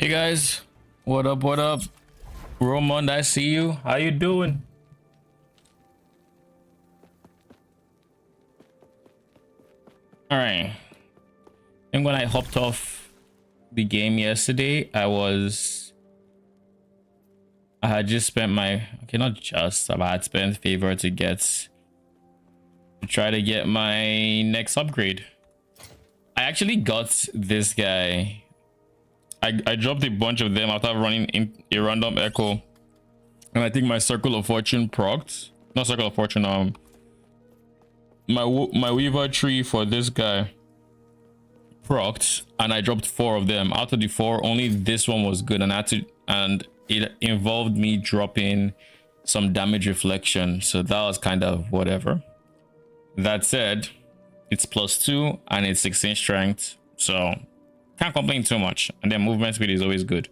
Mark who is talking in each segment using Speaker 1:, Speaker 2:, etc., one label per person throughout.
Speaker 1: Hey guys, what up? What up? Romond, I see you. How you doing? All right. And when I hopped off the game yesterday, I had just spent my not just, I had spent favor to try to get my next upgrade. I actually got this guy. I dropped a bunch of them after running in a random echo, and I think my circle of fortune procced. Not circle of fortune. My weaver tree for this guy procced, and I dropped 4 of them. Out of the 4, only this one was good, and it involved me dropping some damage reflection. So that was kind of whatever. That said, it's +2 and it's 16 strength, so can't complain too much. And then movement speed is always good.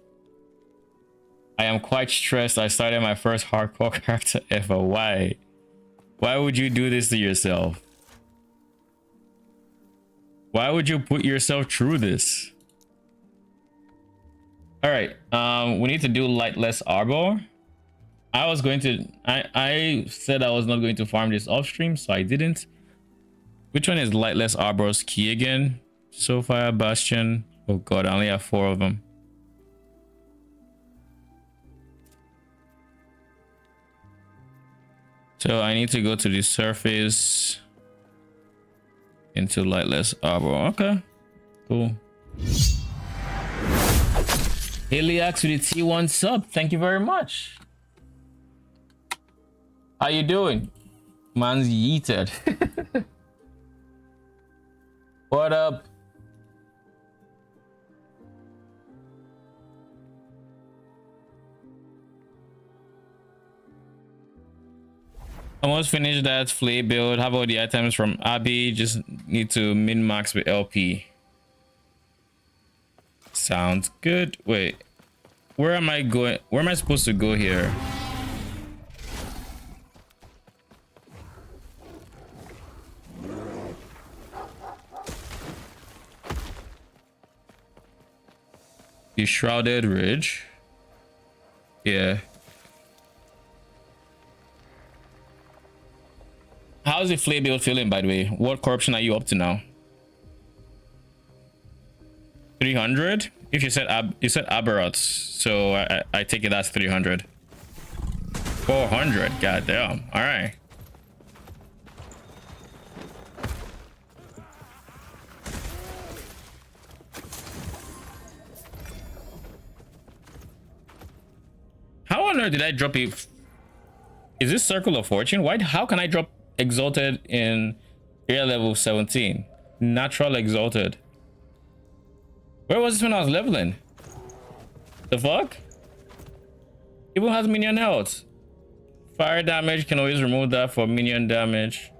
Speaker 1: I am quite stressed. I started my first hardcore character ever. Why would you do this to yourself? Why would you put yourself through this? All right, we need to do lightless arbor. I said I was not going to farm this off stream, so I didn't. Which one is lightless arbor's key again? Soulfire bastion. Oh god, I only have 4 of them. So I need to go to the surface into lightless arbor. Okay, cool. Heliax with the T1 sub. Thank you very much. How you doing? Man's yeeted. What up? Almost finished that flay build. Have all the items from Abby. Just need to min max with LP. Sounds good. Wait, where am I going? Where am I supposed to go here? The Shrouded Ridge. Yeah. How's the flay build feeling, by the way? What corruption are you up to now? 300? If you said Aberots, so I take it that's 300. 400. God damn. All right. How on earth did I drop it? Is this Circle of Fortune? Why? How can I drop Exalted in area level 17? Natural Exalted. Where was this when I was leveling? The fuck? Even has minion health. Fire damage, can always remove that for minion damage.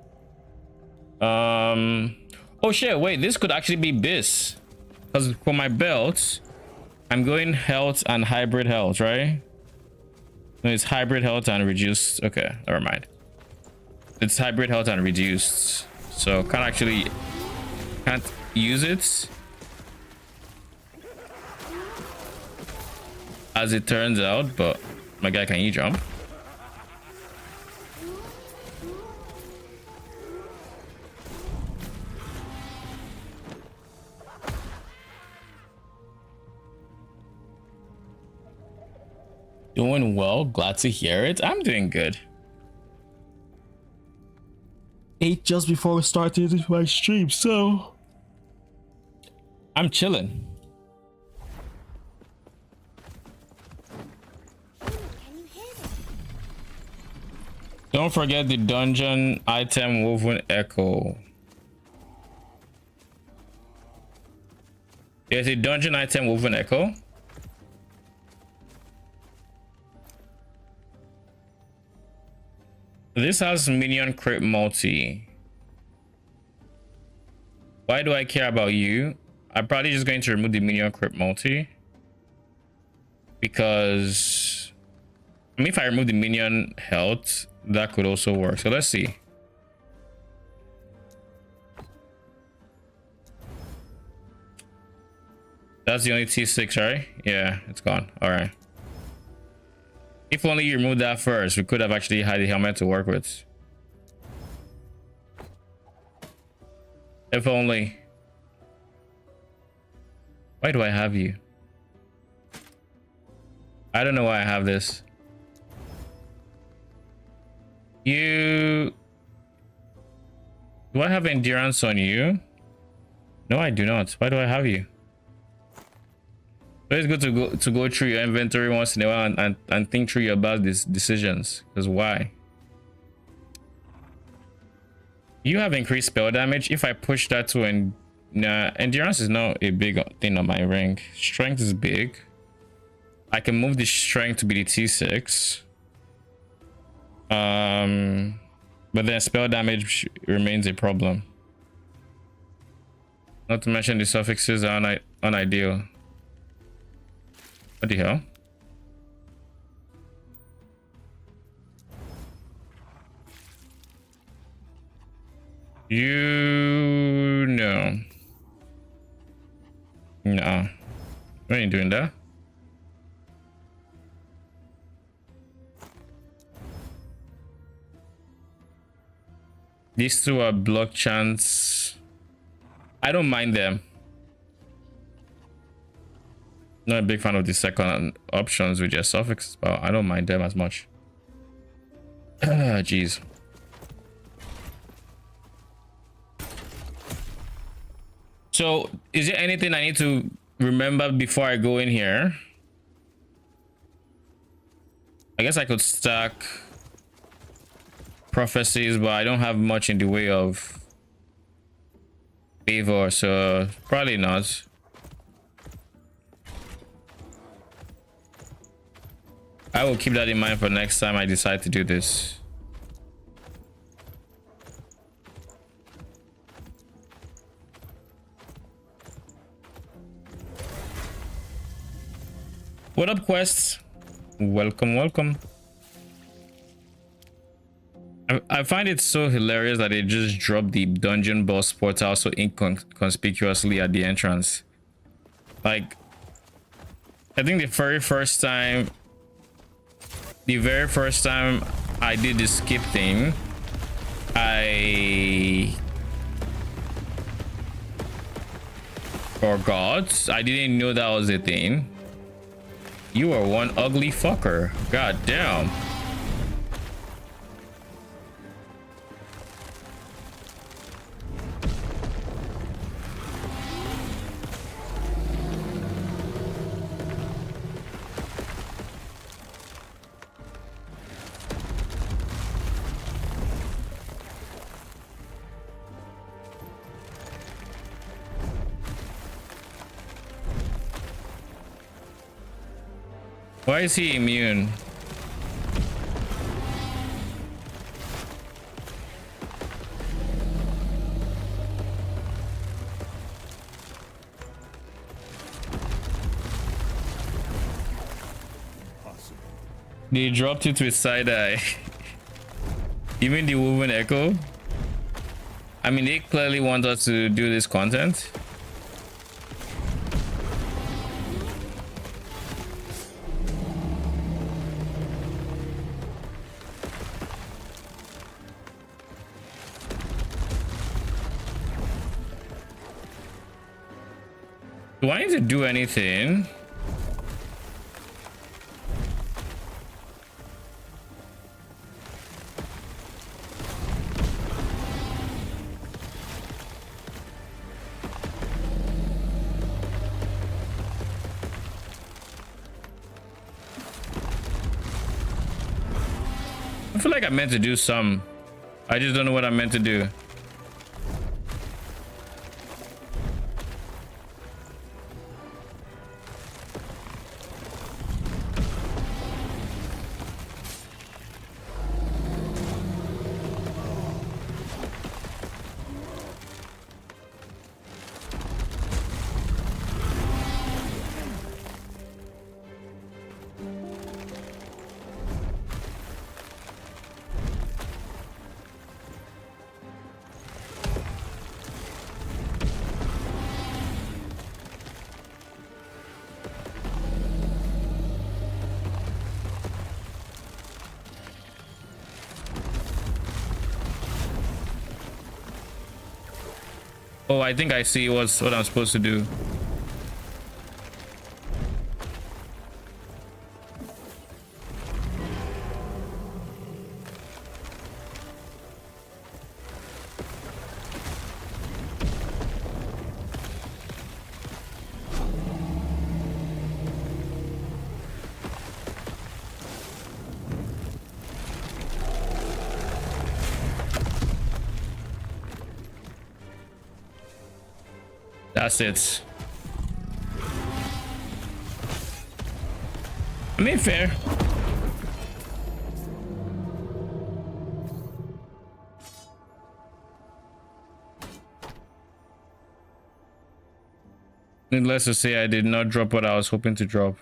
Speaker 1: Oh shit, wait, this could actually be Bis. Because for my belt, I'm going health and hybrid health, right? No, it's hybrid health and reduced. Okay, never mind. It's hybrid health and reduced. So can't use it. As it turns out, but my guy, can you jump? Doing well, glad to hear it. I'm doing good. 8 just before we started my stream, so I'm chilling. Don't forget the dungeon item woven echo. There's a dungeon item woven echo. This has minion crit multi. Why do I care about you? I'm probably just going to remove the minion crit multi, because I mean, if I remove the minion health, that could also work. So let's see. That's the only T6, right? Yeah, it's gone. All right. If only you removed that first, we could have actually had the helmet to work with. If only. Why do I have you? I don't know why I have this. You... Do I have endurance on you? No, I do not. Why do I have you? But it's good to go through your inventory once in a while and think through about these decisions. Because why? You have increased spell damage. If I push that to nah, endurance is not a big thing on my rank. Strength is big. I can move the strength to be the T6. But then spell damage remains a problem. Not to mention the suffixes are unideal. What the hell? You know. No. What are you doing there? These two are block chants. I don't mind them. Not a big fan of the second options with your suffixes, but I don't mind them as much. Ah, jeez. So, is there anything I need to remember before I go in here? I guess I could stack prophecies, but I don't have much in the way of favor, so probably not. I will keep that in mind for next time I decide to do this. What up, quests? Welcome, welcome. I find it so hilarious that they just dropped the dungeon boss portal so inconspicuously at the entrance. Like, I think the very first time I did the skip thing, I forgot. I didn't know that was a thing. You are one ugly fucker. God damn. Why is he immune? They dropped it with side eye. Even the woven echo. I mean, they clearly want us to do this content. Do I need to do anything? I feel like I meant to do some. I just don't know what I meant to do. Oh, I think I see what I'm supposed to do. That's it. I mean, fair. Needless to say, I did not drop what I was hoping to drop.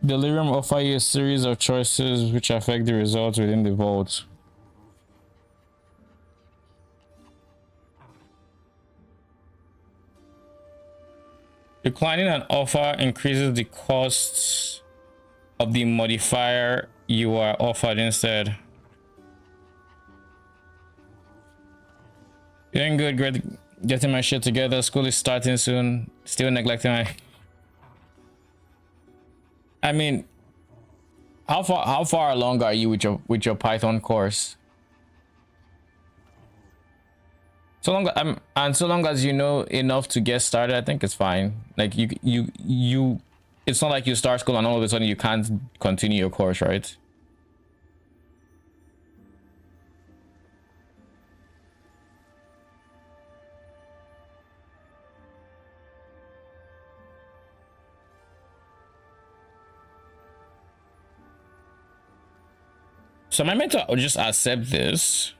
Speaker 1: Delirium offer you a series of choices which affect the results within the vault. Declining an offer increases the costs of the modifier you are offered instead. Doing good, great. Getting my shit together. School is starting soon. Still neglecting my... I mean, how far along are you with your Python course? So long so long as you know enough to get started, I think it's fine. Like you it's not like you start school and all of a sudden you can't continue your course, right? So am I meant to just accept this?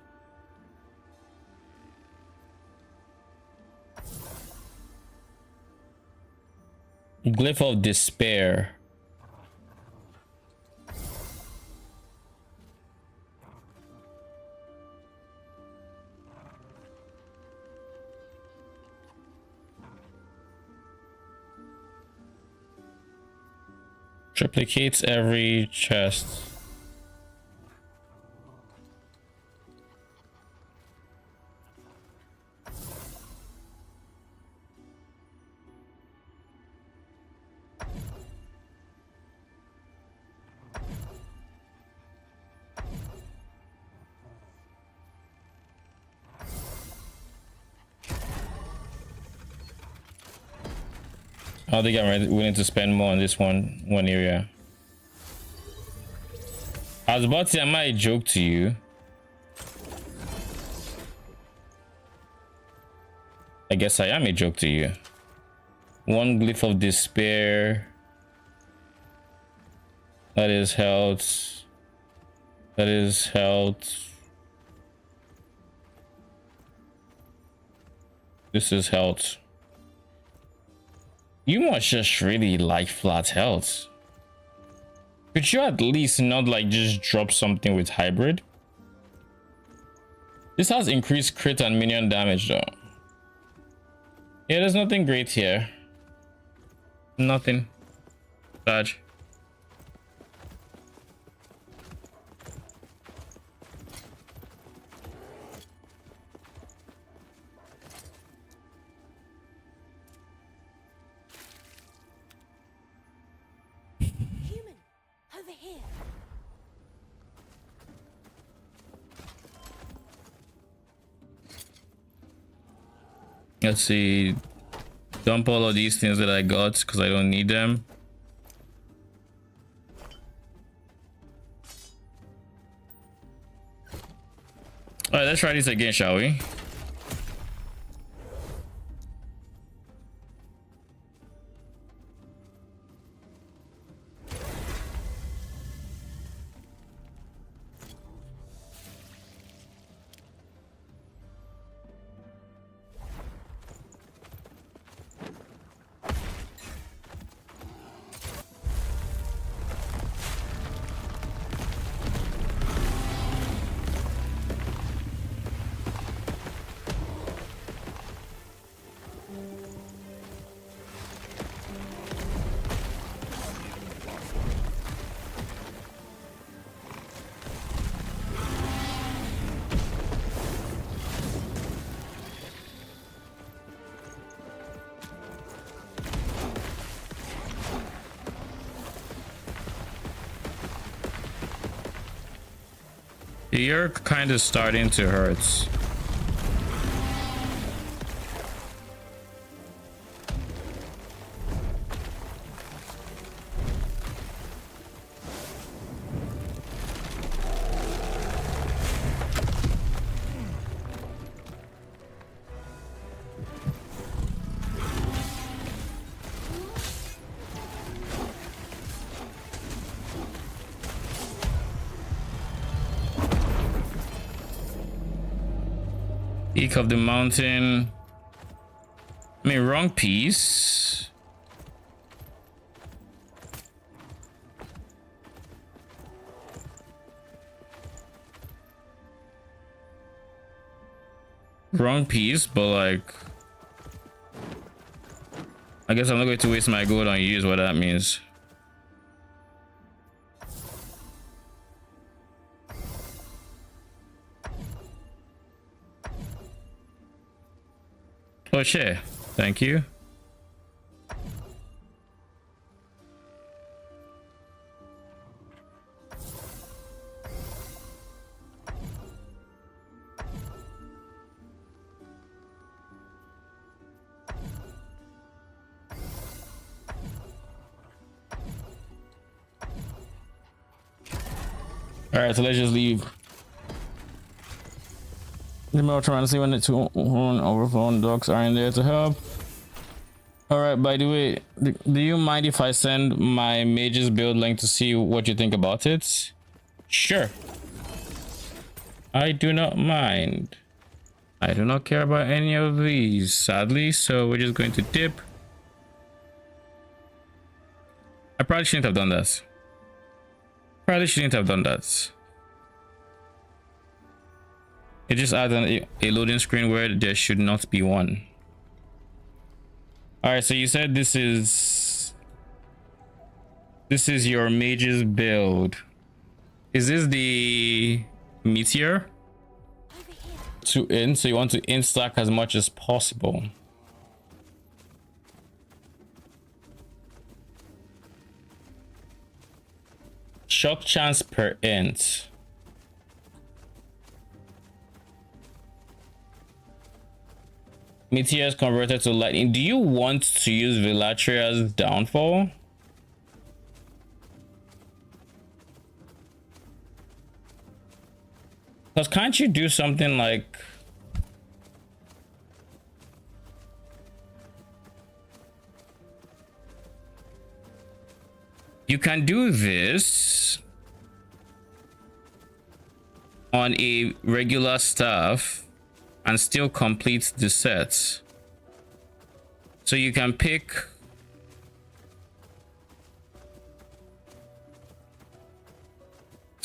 Speaker 1: Glyph of despair. Triplicates every chest. I think I'm willing to spend more on this one area. I was about to say, am I a joke to you? I guess I am a joke to you. One glyph of despair. That is health. That is health. This is health. You must just really like flat health. Could you at least not like just drop something with hybrid? This has increased crit and minion damage though. Yeah, there's nothing great here. Nothing. Bad. Let's see. Dump all of these things that I got because I don't need them. All right, let's try this again, shall we? You're kind of starting to hurt. Peak of the mountain. I mean, wrong piece. Wrong piece, but like, I guess I'm not going to waste my gold on you, is what that means. Oh shit, thank you. All right, so let's just leave. I'm trying to see when the two overflowing docks are in there to help. All right, by the way, do you mind if I send my mage's build link to see what you think about it? Sure. I do not mind. I do not care about any of these, sadly, so we're just going to dip. I probably shouldn't have done that. It just adds a loading screen where there should not be one. All right, so you said this is your mage's build. Is this the meteor? So you want to in-stack as much as possible. Shock chance per int. Meteors converted to lightning. Do you want to use Vilatria's downfall? Because can't you do something like... You can do this on a regular staff and still complete the set. So you can pick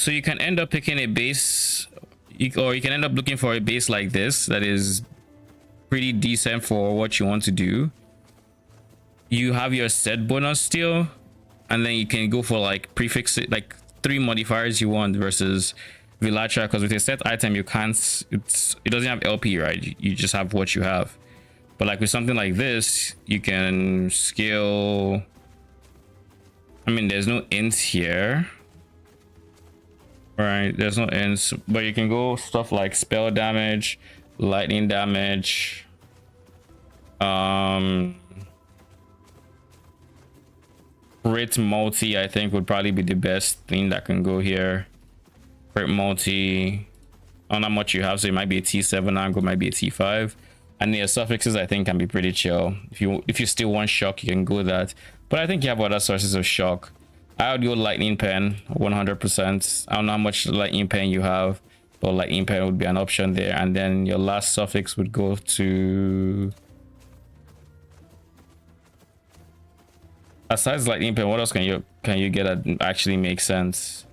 Speaker 1: you can end up picking a base, or you can end up looking for a base like this that is pretty decent for what you want to do. You have your set bonus still, and then you can go for like prefix it, like 3 modifiers you want versus Vilatria, because with a set item you can't, it doesn't have LP, right? You just have what you have. But like with something like this, you can scale. I mean, there's no int here, right? There's no ints, but you can go stuff like spell damage, lightning damage, crit multi. I think would probably be the best thing that can go here. Crit multi, I don't know how much you have, so it might be a T7 angle, might be a T5. And the suffixes I think can be pretty chill. If you still want shock, you can go that. But I think you have other sources of shock. I would go lightning pen 100%. I don't know how much lightning pen you have, but lightning pen would be an option there. And then your last suffix would go to, besides lightning pen, what else can you get that actually makes sense?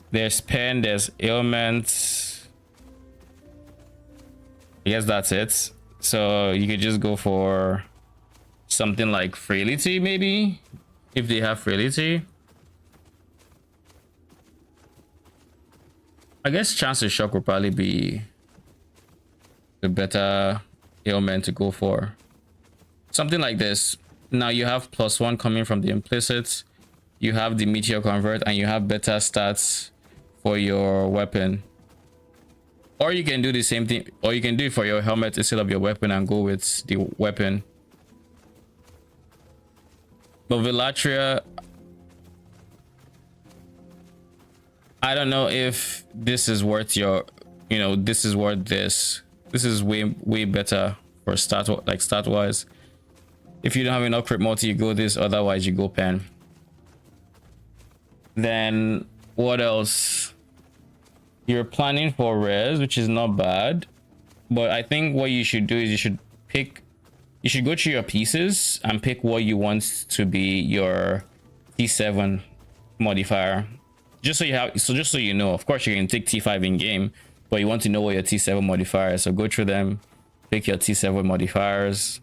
Speaker 1: There's pen, there's ailments. I guess that's it. So you could just go for something like frailty, maybe, if they have frailty. I guess chance of shock would probably be the better ailment to go for. Something like this. Now you have +1 coming from the implicit. you have the meteor convert, and you have better stats for your weapon. Or you can do the same thing, or you can do it for your helmet instead of your weapon and go with the weapon. But Villatria, I don't know if this is worth your, you know, this is worth this. This is way better for stat wise. If you don't have enough crit multi, you go this, otherwise you go pen. Then what else? You're planning for res, which is not bad, but I think what you should do is you should go through your pieces and pick what you want to be your T7 modifier. Just so you know. Of course, you can take T5 in game, but you want to know what your T7 modifier is. So go through them, pick your T7 modifiers.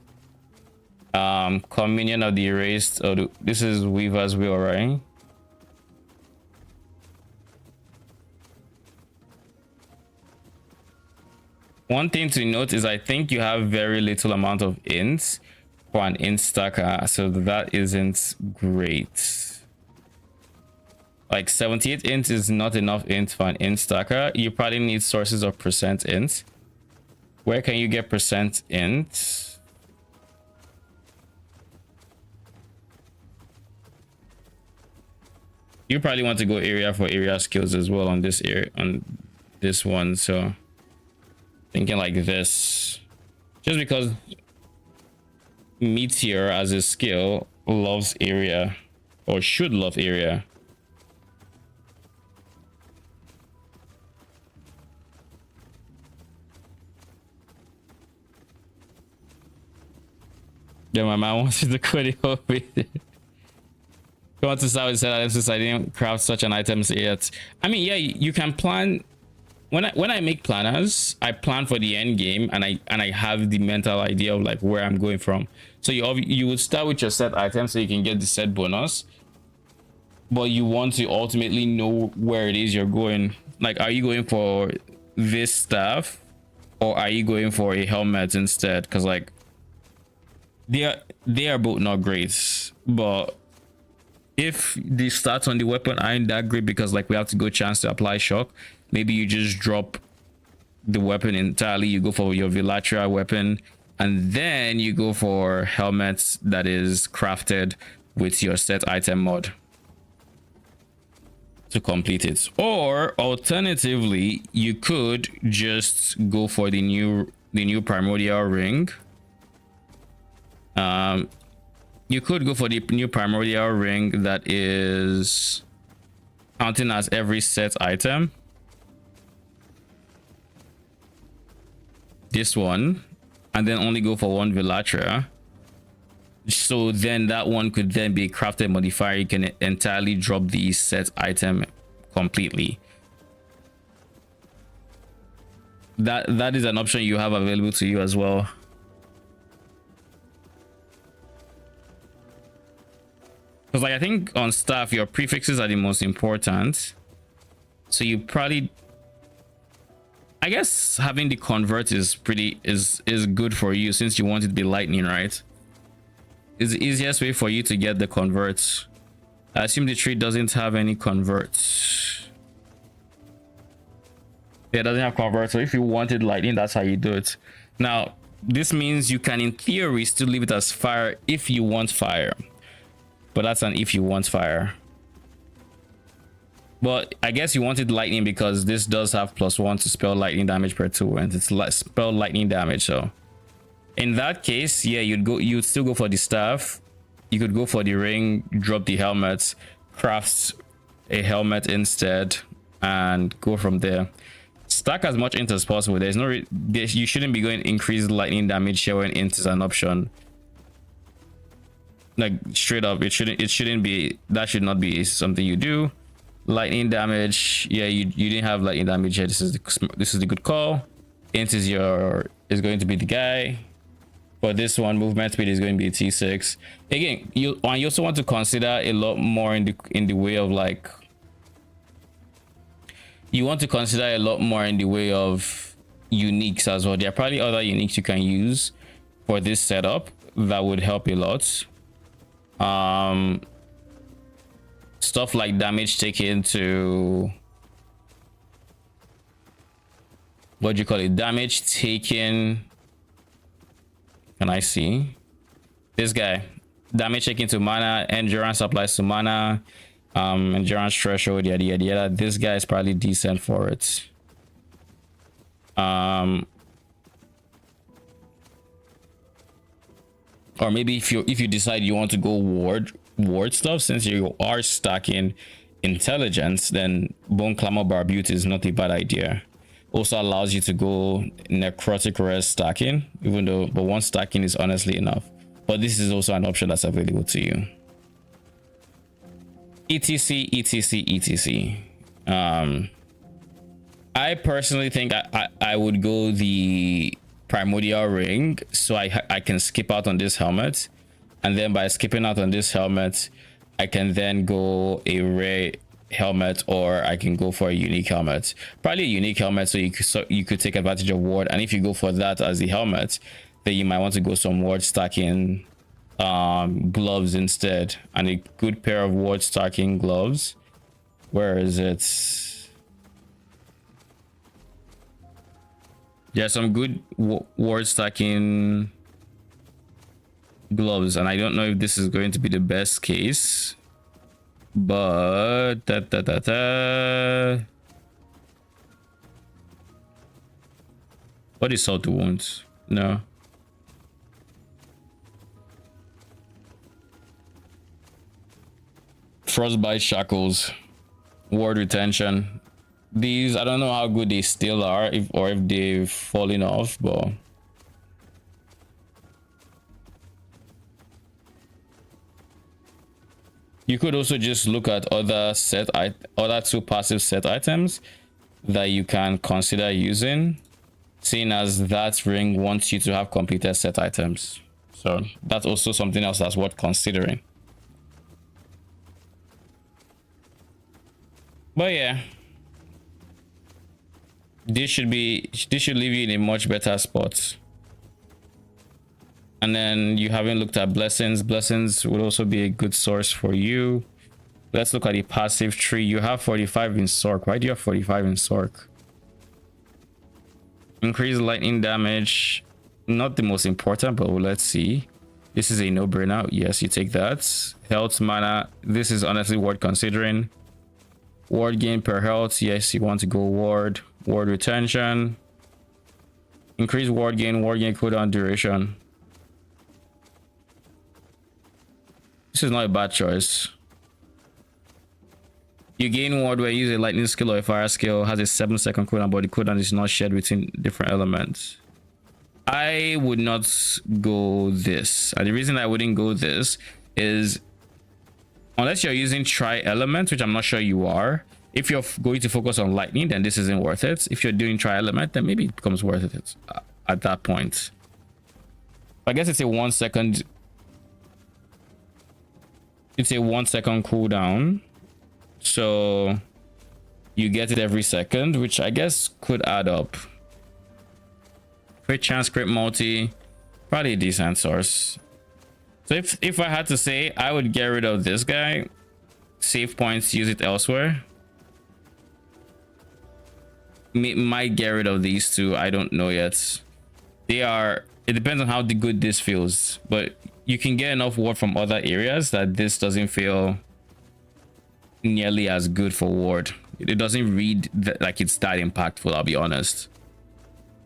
Speaker 1: Minion of the erased. Oh, this is Weaver's Wheel, right? One thing to note is I think you have very little amount of ints for an int stacker, so that isn't great. Like 78 int is not enough int for an int stacker. You probably need sources of percent int. Where can you get percent int? You probably want to go area for area skills as well on this area, on this one. So thinking like this, just because Meteor as a skill loves area, or should love area. Yeah, my man wants you to quit it over it. Go on to start with said since I didn't craft such an item yet. I mean, yeah, you can plan. When I make planners, I plan for the end game, and I have the mental idea of like where I'm going from. So you would start with your set item so you can get the set bonus, but you want to ultimately know where it is you're going. Like, are you going for this stuff, or are you going for a helmet instead? Because like they are both not great, but if the stats on the weapon aren't that great, because like we have to go chance to apply shock, maybe you just drop the weapon entirely, you go for your Villatria weapon, and then you go for helmets that is crafted with your set item mod to complete it. Or alternatively, you could just go for the new primordial ring. You could go for the new primordial ring that is counting as every set item. This one, and then only go for one Villatria. So then that one could then be a crafted modifier. You can entirely drop the set item completely. That is an option you have available to you as well. Because like I think on staff, your prefixes are the most important. So you probably, I guess having the convert is good for you, since you want it to be lightning, right? It's the easiest way for you to get the converts. I assume the tree doesn't have any converts. Yeah, it doesn't have converts. So if you wanted lightning, that's how you do it. Now, this means you can in theory still leave it as fire if you want fire. But that's an if you want fire. But I guess you wanted lightning because this does have +1 to spell lightning damage per 2, and it's spell lightning damage. So in that case, yeah, you'd still go for the staff. You could go for the ring, drop the helmet, craft a helmet instead, and go from there. Stack as much int as possible. There's no you shouldn't be going increased lightning damage here when int is an option. Like straight up, it shouldn't be, that should not be something you do. Lightning damage, yeah, you didn't have lightning damage here. This is the good call. Int is going to be the guy. But this one, movement speed is going to be T6. Again, you also want to consider a lot more in the way of like, you want to consider a lot more in the way of uniques as well. There are probably other uniques you can use for this setup that would help a lot. stuff like damage taken to, what do you call it, damage taken. Can I see this guy? Damage taken to mana, endurance applies to mana, endurance threshold, yada yada yada. This guy is probably decent for it. Or maybe if you decide you want to go ward stuff, since you are stacking intelligence, then Bone Clamor Barbute is not a bad idea. Also allows you to go necrotic res stacking, even though, but one stacking is honestly enough. But this is also an option that's available to you. etc etc etc. I personally think I would go the primordial ring, so I can skip out on this helmet, and then by skipping out on this helmet I can then go a rare helmet, or I can go for a unique helmet. Probably a unique helmet, so you could take advantage of ward, and if you go for that as the helmet, then you might want to go some ward stacking gloves instead, and a good pair of ward stacking gloves. Where is it? There's some good ward stacking gloves, and I don't know if this is going to be the best case, but what is salt to wounds? No. Frostbite shackles, ward retention. These, I don't know how good they still are, if they've fallen off, but you could also just look at other two passive set items that you can consider using, seeing as that ring wants you to have completed set items. So that's also something else that's worth considering. But yeah, this should leave you in a much better spot. And then you haven't looked at blessings. Blessings would also be a good source for you. Let's look at the passive tree. You have 45 in Sork. Why do you have 45 in Sork? Increase lightning damage, not the most important, but let's see. This is a no-brainer. Yes, you take that. Health, mana, this is honestly worth considering. Ward gain per health, yes, you want to go ward. Ward retention, increase ward gain cooldown duration. This is not a bad choice. You gain ward where you use a lightning skill or a fire skill, has a 7-second cooldown, but the cooldown is not shared between different elements. I would not go this, and the reason I wouldn't go this is unless you're using tri-element, which I'm not sure you are. If you're going to focus on lightning, then this isn't worth it. If you're doing tri-element, then maybe it becomes worth it at that point. I guess it's a 1 second. It's a 1 second cooldown, so you get it every second, which I guess could add up. Crit chance, crit multi, probably a decent source. So if I had to say, I would get rid of this guy, save points, use it elsewhere. Might get rid of these two, I don't know yet. It depends on how good this feels, but you can get enough ward from other areas that this doesn't feel nearly as good for ward. It doesn't read like it's that impactful, I'll be honest.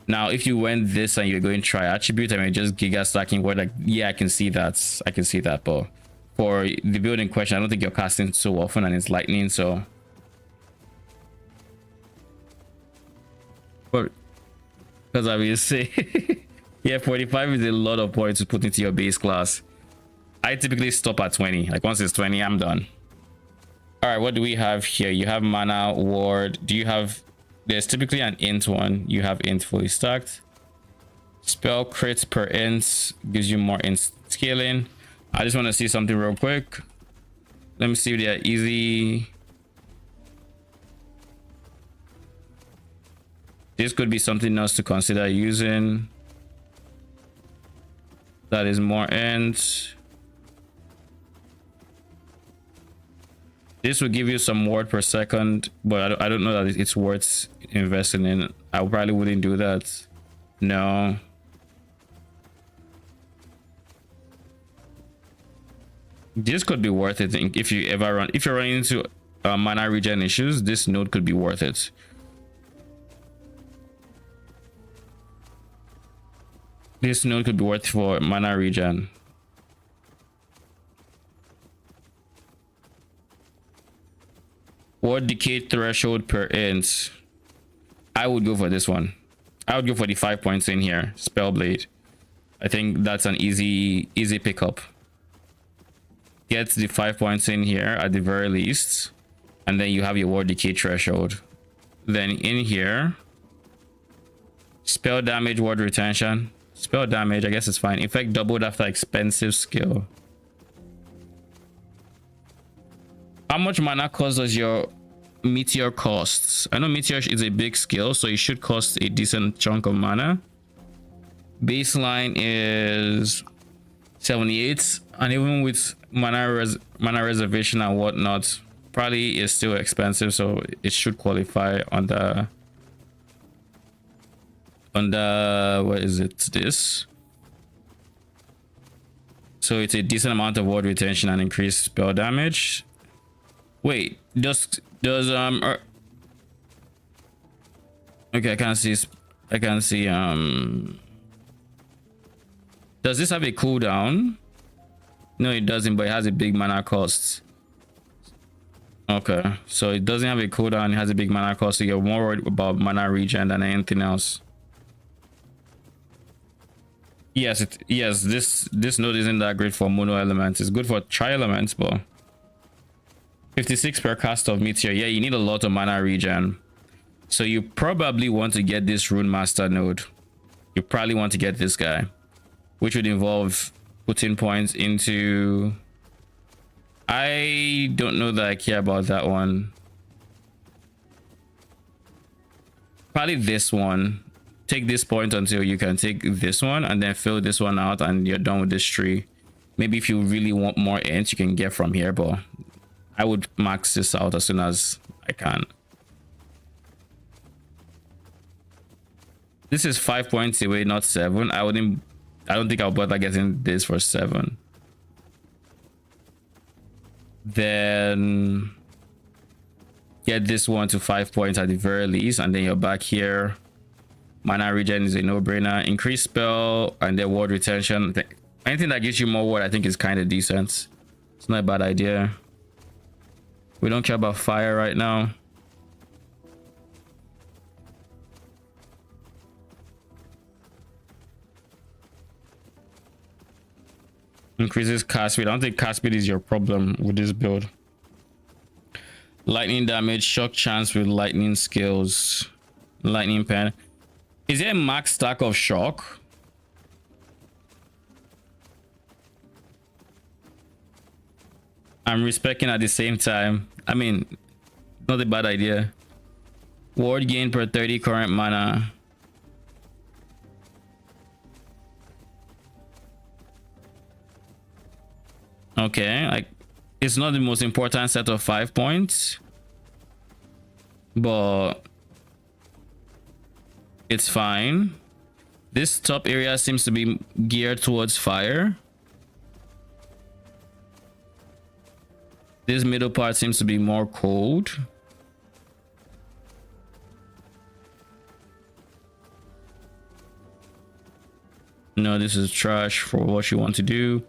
Speaker 1: Now, if you went this and you're going to try attribute, I mean, just giga stacking word, like, yeah, I can see that, but for the build in question, I don't think you're casting so often, and it's lightning, so. But because I will say, yeah, 45 is a lot of points to put into your base class. I typically stop at 20. Like once it's 20, I'm done. All right, what do we have here? You have mana, ward. Do you have? There's typically an int one. You have int fully stacked. Spell crits per int gives you more int scaling. I just want to see something real quick. Let me see if they're easy. This could be something else to consider using. That is more int. This will give you some ward per second, but I don't know that it's worth investing in. I probably wouldn't do that. No. This could be worth it if you ever run. If you're running into mana regen issues, this node could be worth it. This node could be worth for mana regen. Ward decay threshold per inch. I would go for this one. I would go for the 5 points in here. Spellblade. I think that's an easy pickup. Get the 5 points in here at the very least, and then you have your ward decay threshold. Then in here, spell damage, ward retention. Spell damage, I guess it's fine. Effect doubled after expensive skill. How much mana cost does your meteor costs? I know meteor is a big skill, so it should cost a decent chunk of mana. Baseline is 78, and even with mana reservation and whatnot, probably is still expensive, so it should qualify on the what is it, this? So it's a decent amount of ward retention and increased spell damage. Wait, does okay, I can see does this have a cooldown? No, it doesn't, but it has a big mana cost. Okay, so it doesn't have a cooldown, it has a big mana cost, so you're more worried about mana regen than anything else. Yes, this node isn't that great for mono elements. It's good for tri elements, but 56 per cast of meteor. Yeah, you need a lot of mana regen, so you probably want to get this rune master node. You probably want to get this guy, which would involve putting points into, I don't know that I care about that one. Probably this one. Take this point until you can take this one, and then fill this one out, and you're done with this tree. Maybe if you really want more ends, you can get from here, but I would max this out as soon as I can. This is 5 points away, not 7. I don't think I'll bother getting this for 7. Then get this one to 5 points at the very least, and then you're back here. Mana regen is a no-brainer. Increase spell and then ward retention. Anything that gives you more ward, I think, is kind of decent. It's not a bad idea. We don't care about fire right now. Increases cast speed. I don't think cast speed is your problem with this build. Lightning damage, shock chance with lightning skills. Lightning pen. Is there a max stack of shock? I'm respecting at the same time. I mean, not a bad idea. Ward gain per 30 current mana. Okay, like, it's not the most important set of 5 points, but it's fine. This top area seems to be geared towards fire. This middle part seems to be more cold. No, this is trash for what you want to do.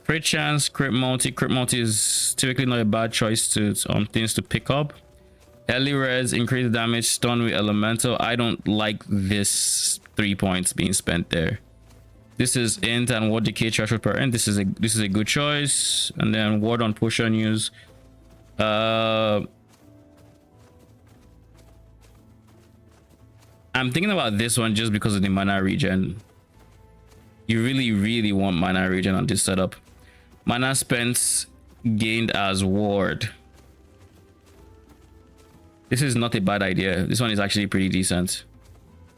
Speaker 1: Crit chance, crit multi. Crit multi is typically not a bad choice to things to pick up. Early res, increased damage, stun with elemental. I don't like this 3 points being spent there. This is int and ward decay threshold per int. This is a good choice. And then ward on potion use. I'm thinking about this one just because of the mana regen. You really want mana regen on this setup. Mana spent gained as ward. This is not a bad idea. This one is actually pretty decent.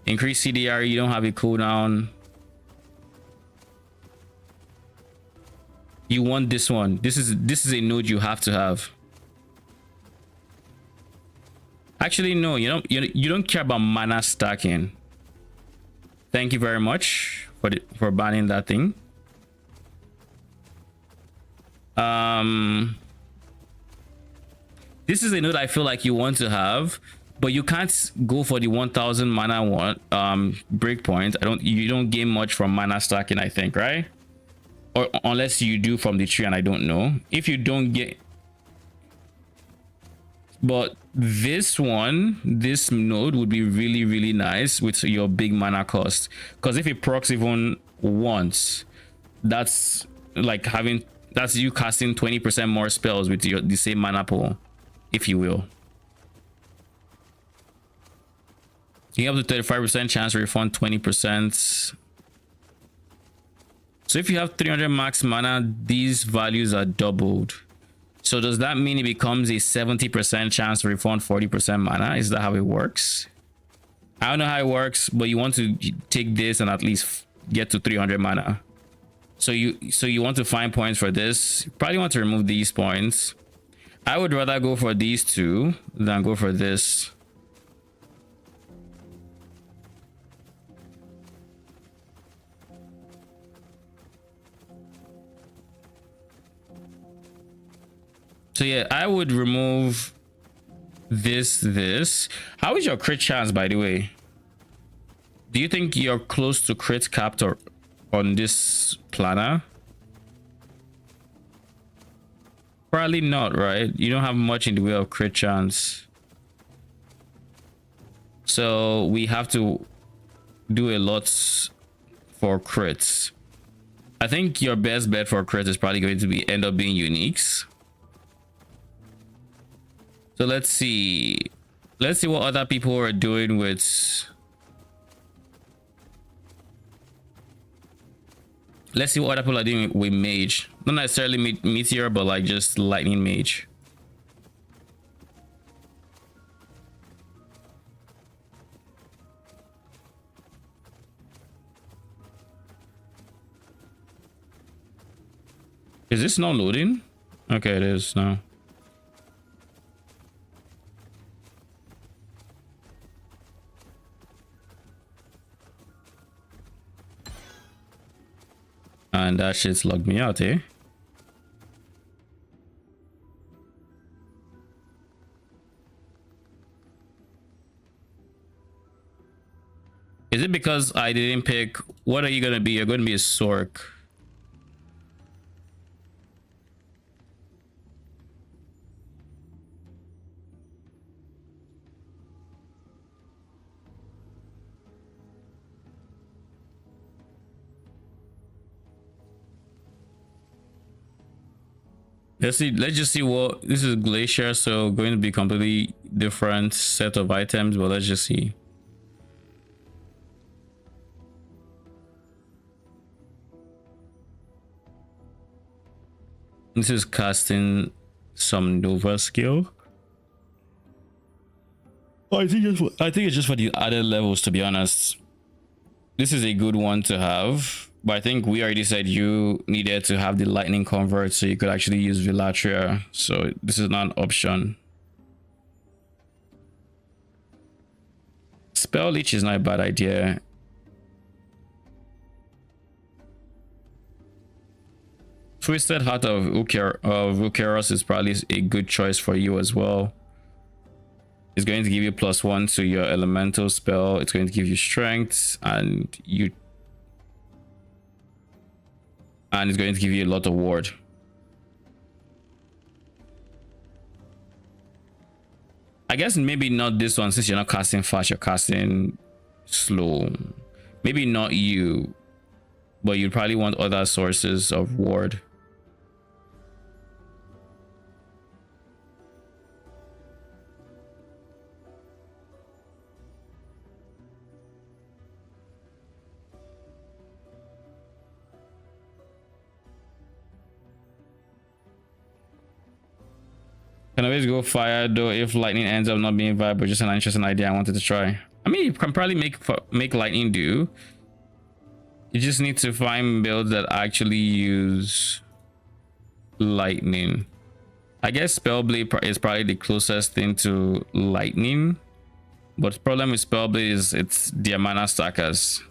Speaker 1: Increase CDR, you don't have a cooldown. You want this one. This is a node you have to have.
Speaker 2: Actually, no, you don't care about mana stacking. Thank you very much for banning that thing. This is a node I feel like you want to have, but you can't go for the 1000 mana one breakpoint. You don't gain much from mana stacking, I think, right? Or unless you do from the tree, and I don't know. If you don't get, but this node would be really, really nice with your big mana cost, because if it procs even once, that's like that's you casting 20% more spells with the same mana pool, if you will. You have the 35% chance to refund 20%. So if you have 300 max mana, these values are doubled. So does that mean it becomes a 70% chance to refund 40% mana? Is that how it works? I don't know how it works, but you want to take this and at least get to 300 mana. So you want to find points for this. You probably want to remove these points. I would rather go for these two than go for this. So yeah, I would remove this. How is your crit chance, by the way? Do you think you're close to crit capped or on this planner? Probably not, right? You don't have much in the way of crit chance. So we have to do a lot for crits. I think your best bet for crits is probably going to end up being uniques. So let's see what other people are doing with. Let's see what other people are doing with mage. Not necessarily meteor, but like just lightning mage. Is this not loading? Okay, it is now. And that shit's logged me out, eh? Is it because I didn't pick? What are you gonna be? You're gonna be a Sork. Let's just see what this is. Glacier, so going to be completely different set of items, but let's just see. This is casting some Nova skill. I think it's just for the added levels, to be honest. This is a good one to have, but I think we already said you needed to have the lightning convert so you could actually use Villatria, so this is not an option. Spell leech is not a bad idea. Twisted Heart of Ukeros is probably a good choice for you as well. It's going to give you +1 to your elemental spell. It's going to give you strength, and it's going to give you a lot of ward. I guess maybe not this one, since you're not casting fast, you're casting slow. Maybe not you, but you probably want other sources of ward. Can always go fire though if lightning ends up not being viable. Just an interesting idea I wanted to try. I mean, you can probably make lightning do. You just need to find builds that actually use lightning. I guess Spellblade is probably the closest thing to lightning, but the problem with Spellblade is it's their mana stackers.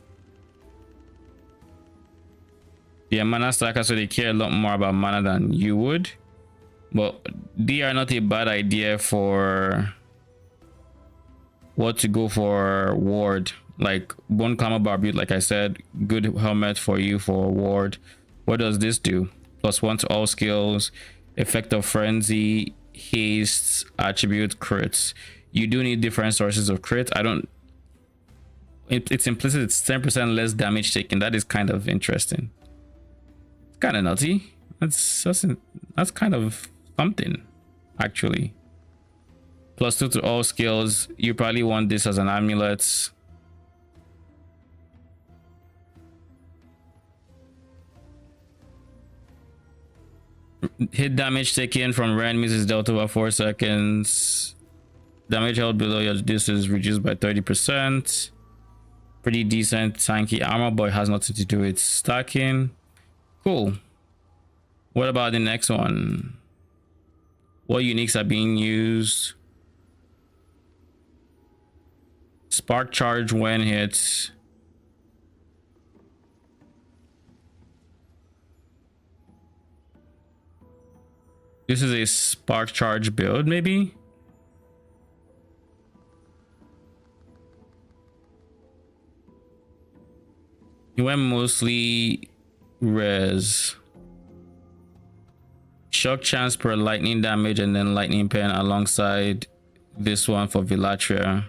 Speaker 2: Their mana stackers, so they care a lot more about mana than you would, but they are not a bad idea for what to go for ward. Like Bone Clamor Barbute, like I said, good helmet for you for ward. What does this do? +1 to all skills, effect of frenzy, haste, attribute, crits. You do need different sources of crit. I don't, it's implicit, it's 10% less damage taken. That is kind of interesting. It's kind of nutty. That's kind of something, actually. +2 to all skills. You probably want this as an amulet. Hit damage taken from rare enemies is dealt over 4 seconds. Damage held below your this is reduced by 30%. Pretty decent tanky armor, but it has nothing to do with stacking. Cool. What about the next one? What uniques are being used? Spark charge when hit. This is a spark charge build, maybe? He went mostly res. Shock chance per lightning damage and then lightning pen alongside this one for Vilatria.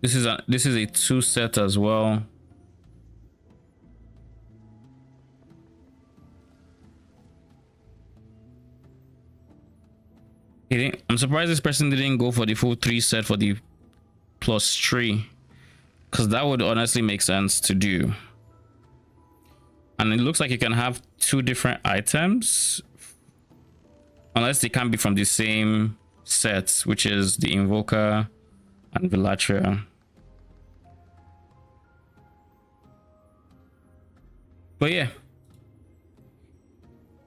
Speaker 2: This is a 2 set as well. I'm surprised this person didn't go for the full 3 set for the +3, because that would honestly make sense to do. And it looks like you can have 2 different items, unless they can be from the same sets, which is the Invoker and Vilatria. But yeah,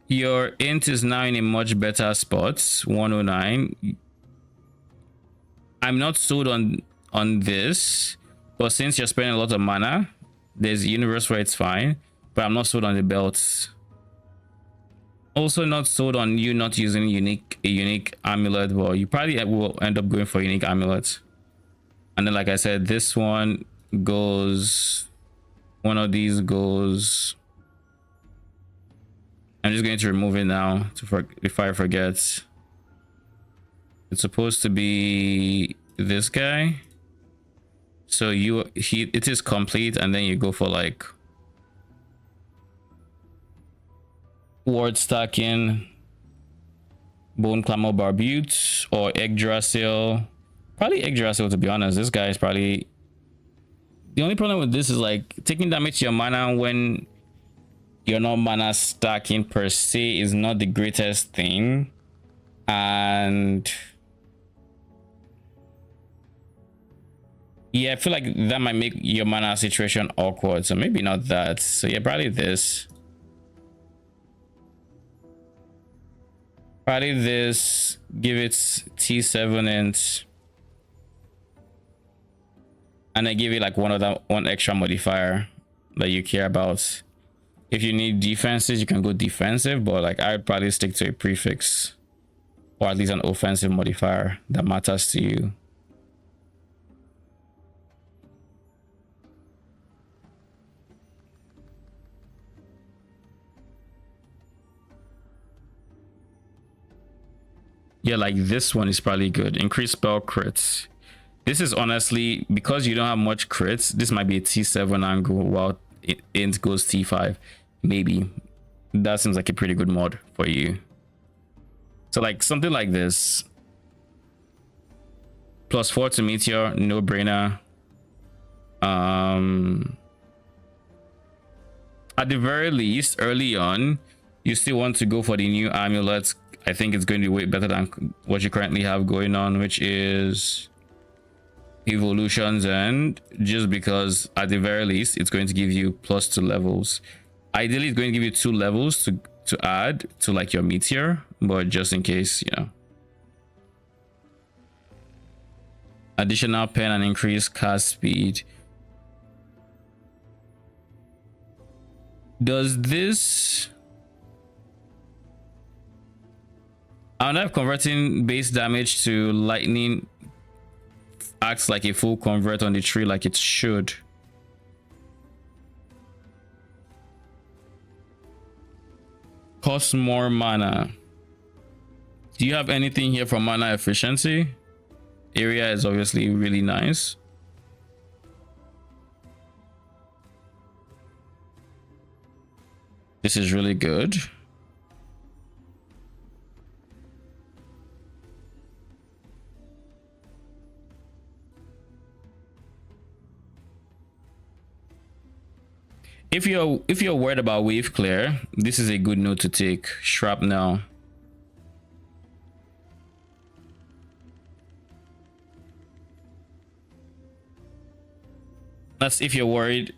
Speaker 2: your int is now in a much better spot, 109. I'm not sold on this, but since you're spending a lot of mana, there's a universe where it's fine, but I'm not sold on the belts. Also not sold on you not using a unique amulet. Well, you probably will end up going for unique amulets. And then, like I said, this one goes, one of these goes. I'm just going to remove it now if I forget. It's supposed to be this guy. So it is complete, and then you go for like ward stacking, Bone Clamor Barbute, or Yggdrasil. Probably Yggdrasil, to be honest. This guy is probably the only problem with this is like taking damage to your mana when you're not mana stacking per se is not the greatest thing. And yeah, I feel like that might make your mana situation awkward, so maybe not that. So yeah, probably this. Probably this, give it T7 and I give it like one extra modifier that you care about. If you need defenses, you can go defensive, but like I'd probably stick to a prefix or at least an offensive modifier that matters to you. Yeah, like this one is probably good. Increase spell crits. This is honestly, because you don't have much crits, this might be a T7 angle while int goes T5. Maybe. That seems like a pretty good mod for you. So like something like this. +4 to Meteor, no brainer. At the very least, early on, you still want to go for the new amulets. I think it's going to be way better than what you currently have going on, which is Evolutions End, just because at the very least it's going to give you +2 levels. Ideally, it's going to give you 2 levels to add to like your meteor, but just in case, you know. Additional pen and increased cast speed. Does this... I wonder if converting base damage to lightning acts like a full convert on the tree like it should. Costs more mana. Do you have anything here for mana efficiency? Area is obviously really nice. This is really good. If you're worried about wave clear, this is a good note to take. Shrapnel. That's if you're worried.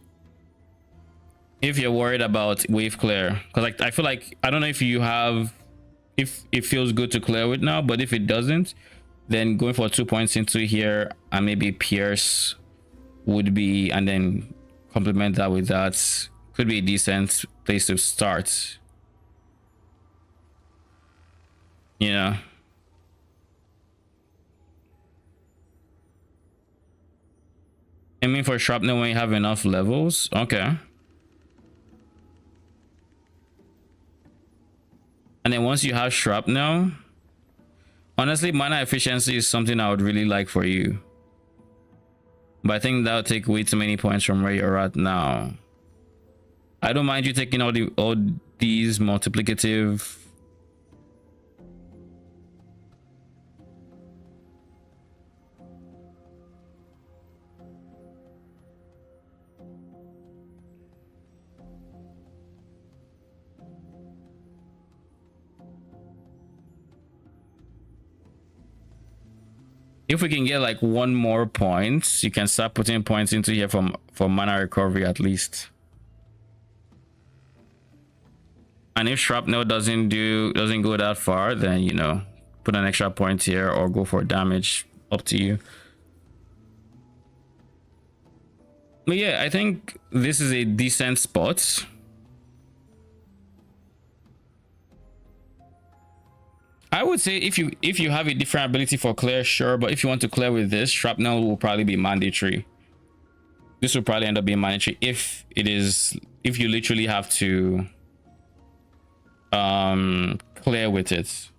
Speaker 2: If you're worried about wave clear, because like I feel like I don't know if you have, if it feels good to clear with now, but if it doesn't, then going for 2 points into here and maybe pierce would be, and then complement that with that could be a decent place to start. You know. I mean, for shrapnel when you have enough levels. Okay. And then once you have shrapnel, honestly, mana efficiency is something I would really like for you. But I think that'll take way too many points from where you're at now. I don't mind you taking all these multiplicative. If we can get like 1 more point, you can start putting points into here for mana recovery at least. And if shrapnel doesn't go that far, then you know, put an extra point here or go for damage, up to you. But yeah, I think this is a decent spot. I would say if you have a different ability for clear, sure, but if you want to clear with this, shrapnel will probably be mandatory. This will probably end up being mandatory if you literally have to clear with it.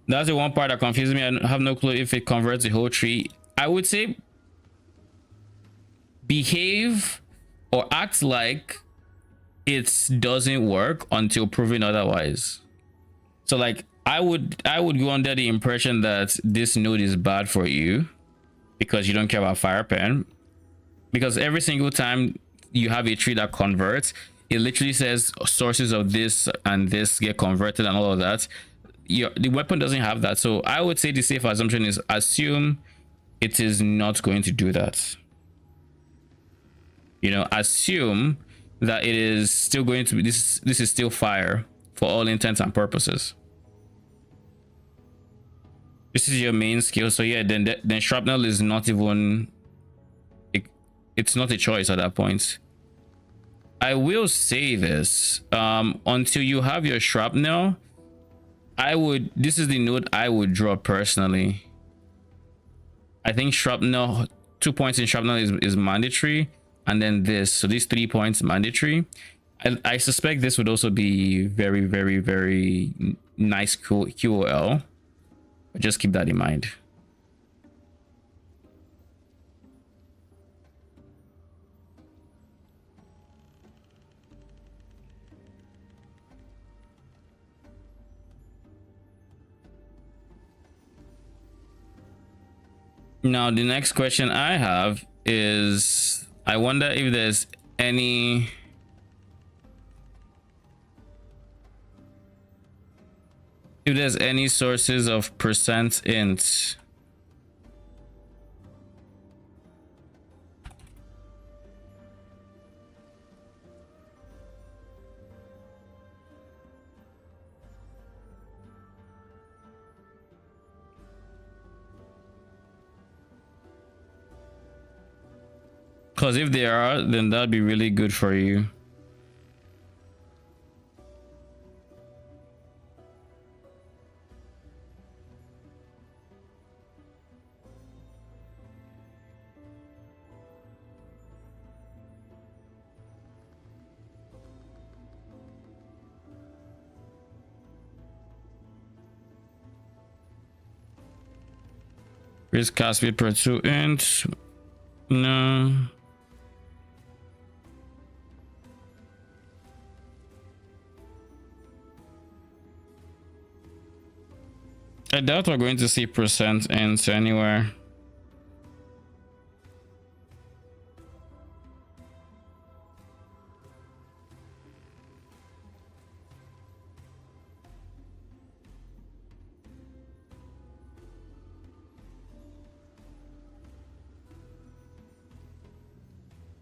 Speaker 2: That's the one part that confuses me. I have no clue if it converts the whole tree. I would say behave or act like it doesn't work until proven otherwise. So like I would go under the impression that this node is bad for you because you don't care about fire pen, because every single time you have a tree that converts, it literally says sources of this and this get converted and all of that. The weapon doesn't have that. So I would say the safe assumption is assume it is not going to do that. You know, assume that it is still going to be this is still fire for all intents and purposes. This is your main skill. So yeah, then shrapnel is not even, it's not a choice at that point. I will say this, until you have your shrapnel, this is the node I would draw personally. I think shrapnel, 2 points in shrapnel is mandatory, and then this, so these 3 points mandatory. I suspect this would also be very, very, very nice QOL. But just keep that in mind. Now, the next question I have is, I wonder if there's any sources of percent int Because if they are, then that'd be really good for you. Risk cast speed per 2 inch. No. I doubt we're going to see percent ends anywhere.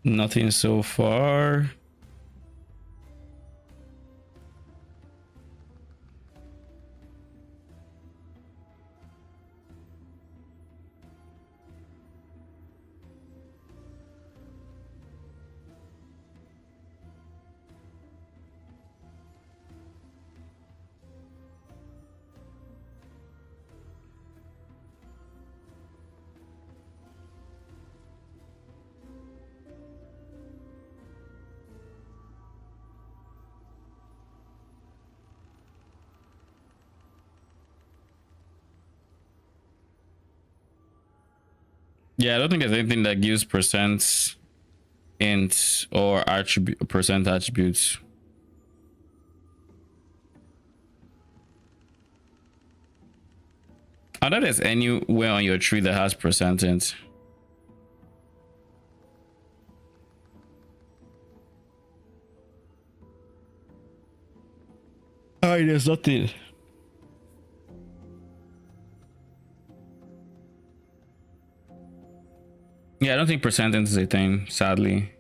Speaker 2: Nothing so far. Yeah, I don't think there's anything that gives percent int or attribute percent attributes. I don't know if there's anywhere on your tree that has percent int. Alright, there's nothing. Yeah, I don't think percent int is a thing, sadly.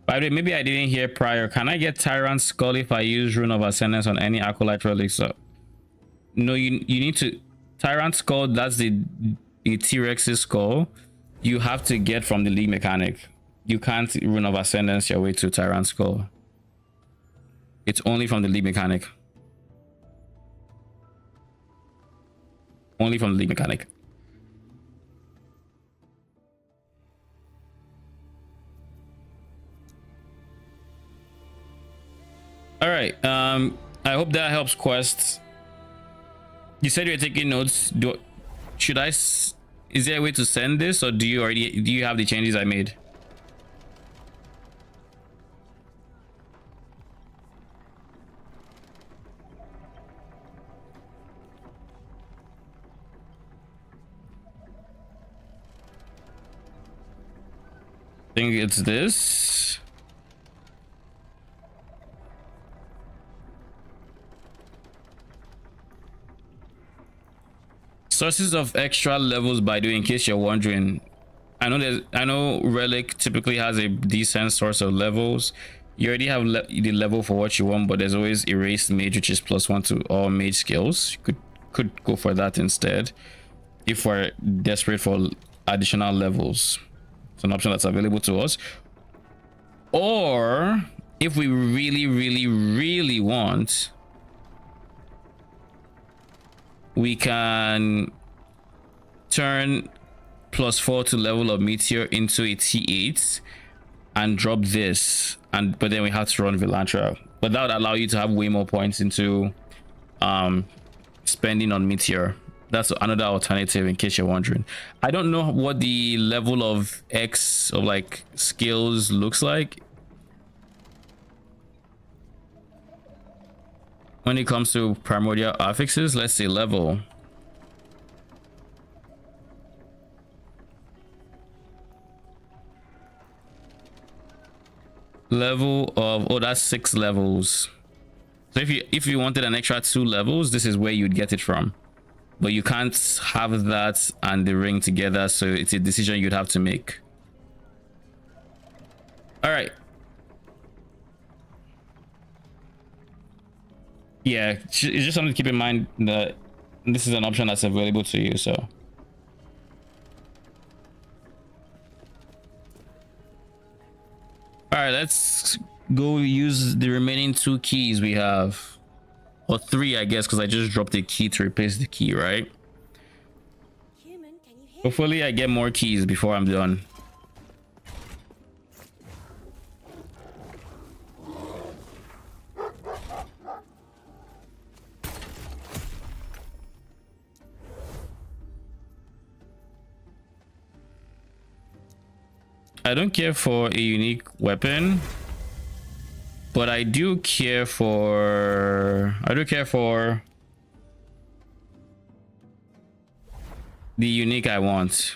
Speaker 2: By the way, maybe I didn't hear prior. Can I get Tyrant Skull if I use Rune of Ascendance on any Acolyte relic? So, no, you need to... Tyrant Skull, that's the T-Rex's skull. You have to get from the League mechanic. You can't Rune of Ascendance your way to Tyrant Skull. It's only from the League mechanic. Only from the League mechanic. All right. I hope that helps Quest. You said you're taking notes. Should I? Is there a way to send this, or do you have the changes I made? I think it's this. Sources of extra levels, by the way, in case you're wondering. I know Relic typically has a decent source of levels. You already have the level for what you want, but there's always Erased Mage, which is +1 to all mage skills. You could go for that instead if we're desperate for additional levels. It's an option that's available to us. Or if we really want, we can turn +4 to level of Meteor into a T8 and drop this, but then we have to run Villantra. But that would allow you to have way more points into spending on Meteor. That's another alternative in case you're wondering. I don't know what the level of X of like skills looks like when it comes to primordial affixes. Let's say level of, oh, that's 6 levels. So if you wanted an extra 2 levels, this is where you'd get it from. But you can't have that and the ring together, so it's a decision you'd have to make. All right. Yeah, it's just something to keep in mind that this is an option that's available to you. So right, let's go use the remaining 2 keys we have, or 3, I guess, because I just dropped a key to replace the key, right?
Speaker 3: Human, can you hear?
Speaker 2: Hopefully I get more keys before I'm done. I don't care for a unique weapon, but I do care for the unique I want.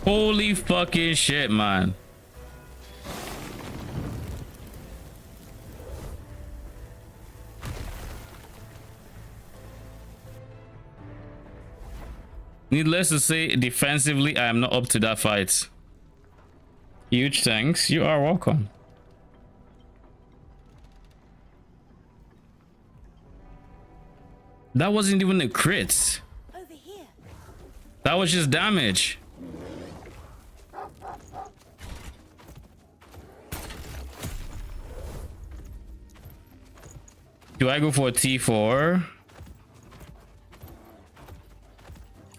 Speaker 2: Holy fucking shit, man. Needless to say, defensively, I am not up to that fight. Huge thanks. You are welcome. That wasn't even a crit.
Speaker 3: Over here.
Speaker 2: That was just damage. Do I go for a T4?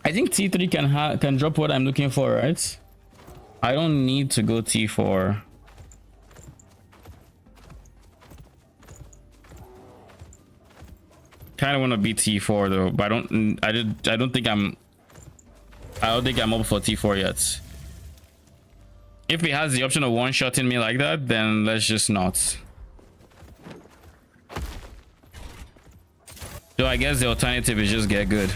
Speaker 2: I think T3 can drop what I'm looking for, right? I don't need to go T4. Kind of want to be T4 though, but I don't think I'm up for T4 yet. If he has the option of one-shotting me like that, then let's just not. So I guess the alternative is just get good.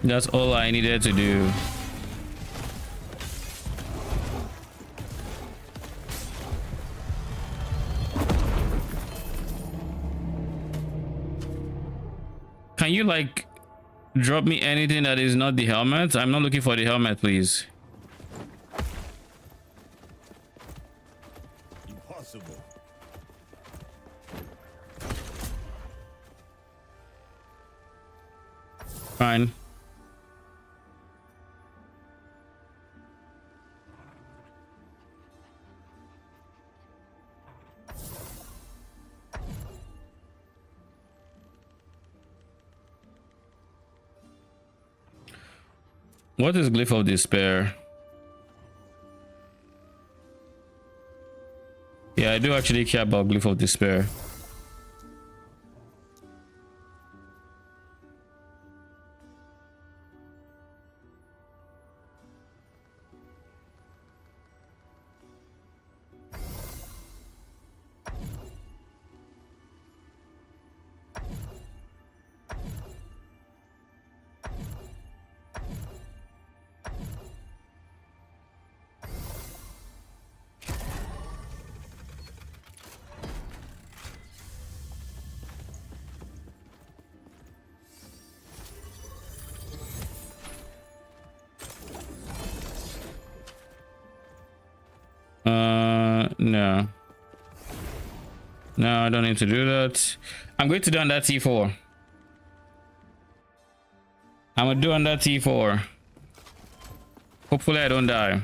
Speaker 2: That's all I needed to do. Can you like drop me anything that is not the helmet? I'm not looking for the helmet, please.
Speaker 4: Impossible.
Speaker 2: Fine. What is Glyph of Despair? Yeah, I do actually care about Glyph of Despair. No. No, I don't need to do that. I'm going to do on that T4. I'm gonna do on that T4. Hopefully I don't die.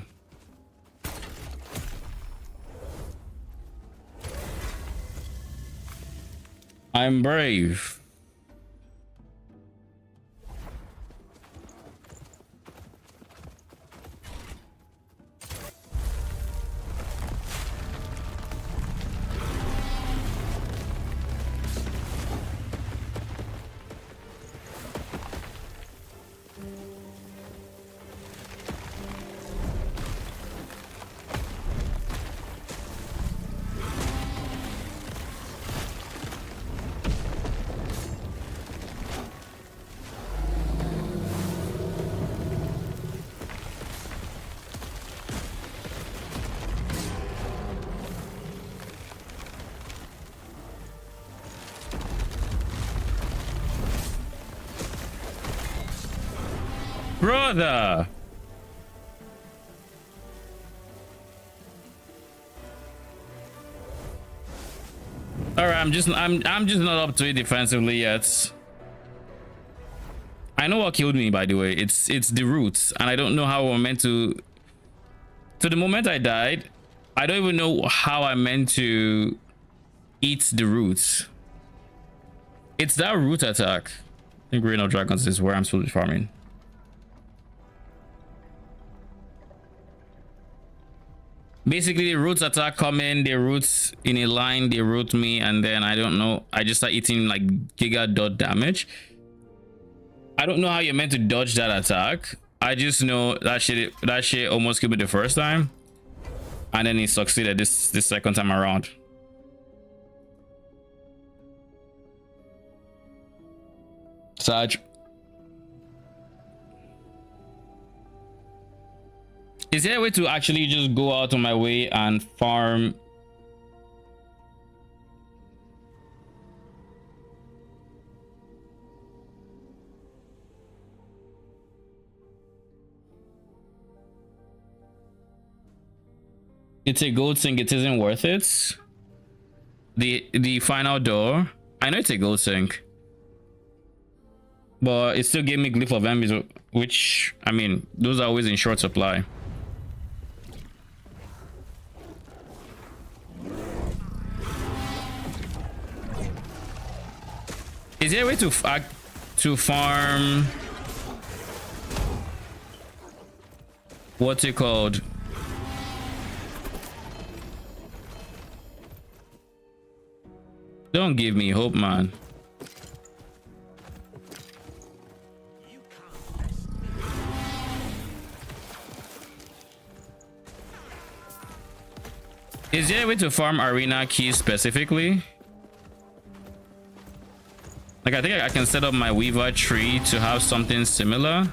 Speaker 2: I'm brave. Brother. All right, I'm just not up to it defensively yet. I know what killed me, by the way. It's the roots, and I don't know how I'm meant to. To the moment I died, I don't even know how I meant to eat the roots. It's that root attack. I think Reign of Dragons is where I'm supposed to be farming. Basically, the roots attack come in, the roots in a line, they root me, and then I don't know. I just start eating like giga dot damage. I don't know how you're meant to dodge that attack. I just know that shit almost killed me the first time, and then he succeeded this second time around. Saj. Is there a way to actually just go out on my way and farm? It's a gold sink. It isn't worth it. The final door. I know it's a gold sink, but it still gave me glyph of envy, which, I mean, those are always in short supply. Is there a way to farm? What's it called? Don't give me hope, man. Is there a way to farm arena keys specifically? Like, I think I can set up my Weaver tree to have something similar.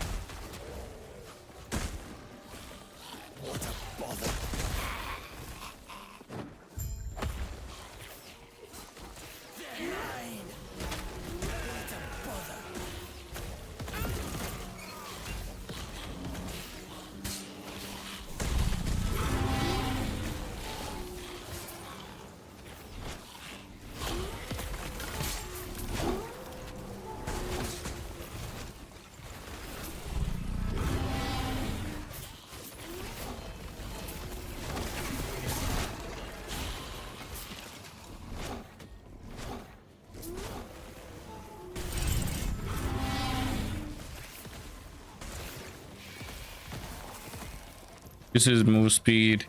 Speaker 2: This is move speed.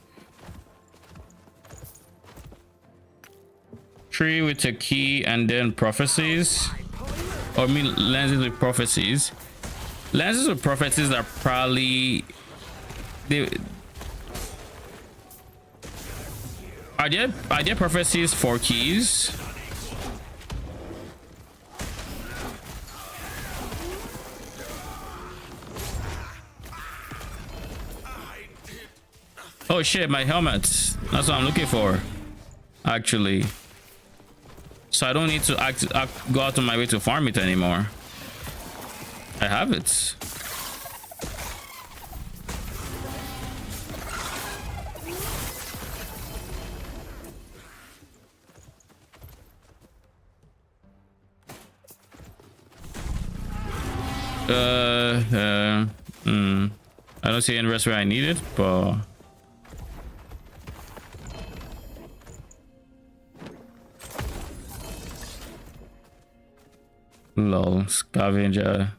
Speaker 2: Tree with a key and then prophecies. Or I mean lenses with prophecies. Lenses with prophecies are probably are there prophecies for keys? Oh shit, my helmet. That's what I'm looking for, actually. So I don't need to go out on my way to farm it anymore. I have it. I don't see any rest where I need it, but lol, scavenger,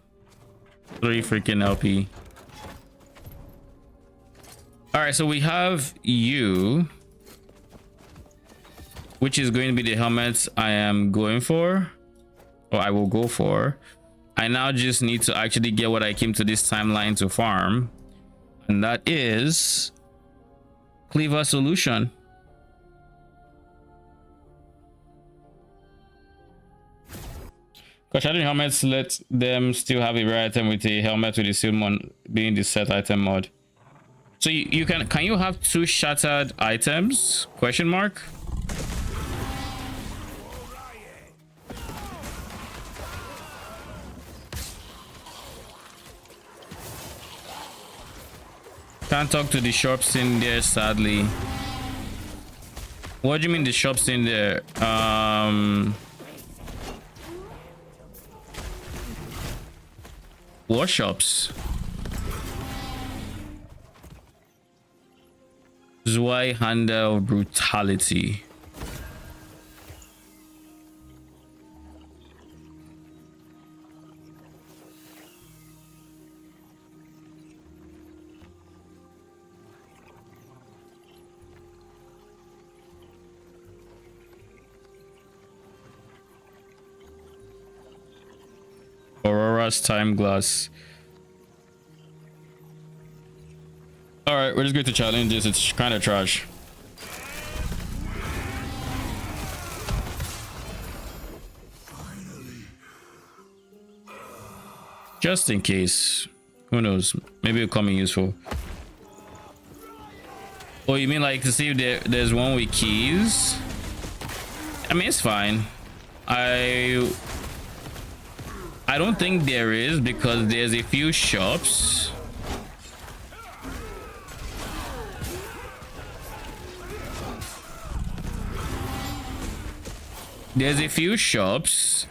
Speaker 2: 3 freaking LP. All right, so we have you, which is going to be the helmet I am going for, or I will go for. I now just need to actually get what I came to this timeline to farm, and that is Cleaver Solution. Because Shadow helmets let them still have a rare item with a helmet with a sealed one being the set item mod. So you can you have 2 shattered items? Question mark. Can't talk to the shops in there, sadly. What do you mean the shops in there? What shops? Zwei handle brutality. Aurora's time glass. All right, we're just going to challenge this. It's kind of trash. Just in case, who knows? Maybe it'll come in useful. Oh, you mean like to see if there's one with keys? I mean, it's fine. I don't think there is, because there's a few shops. There's a few shops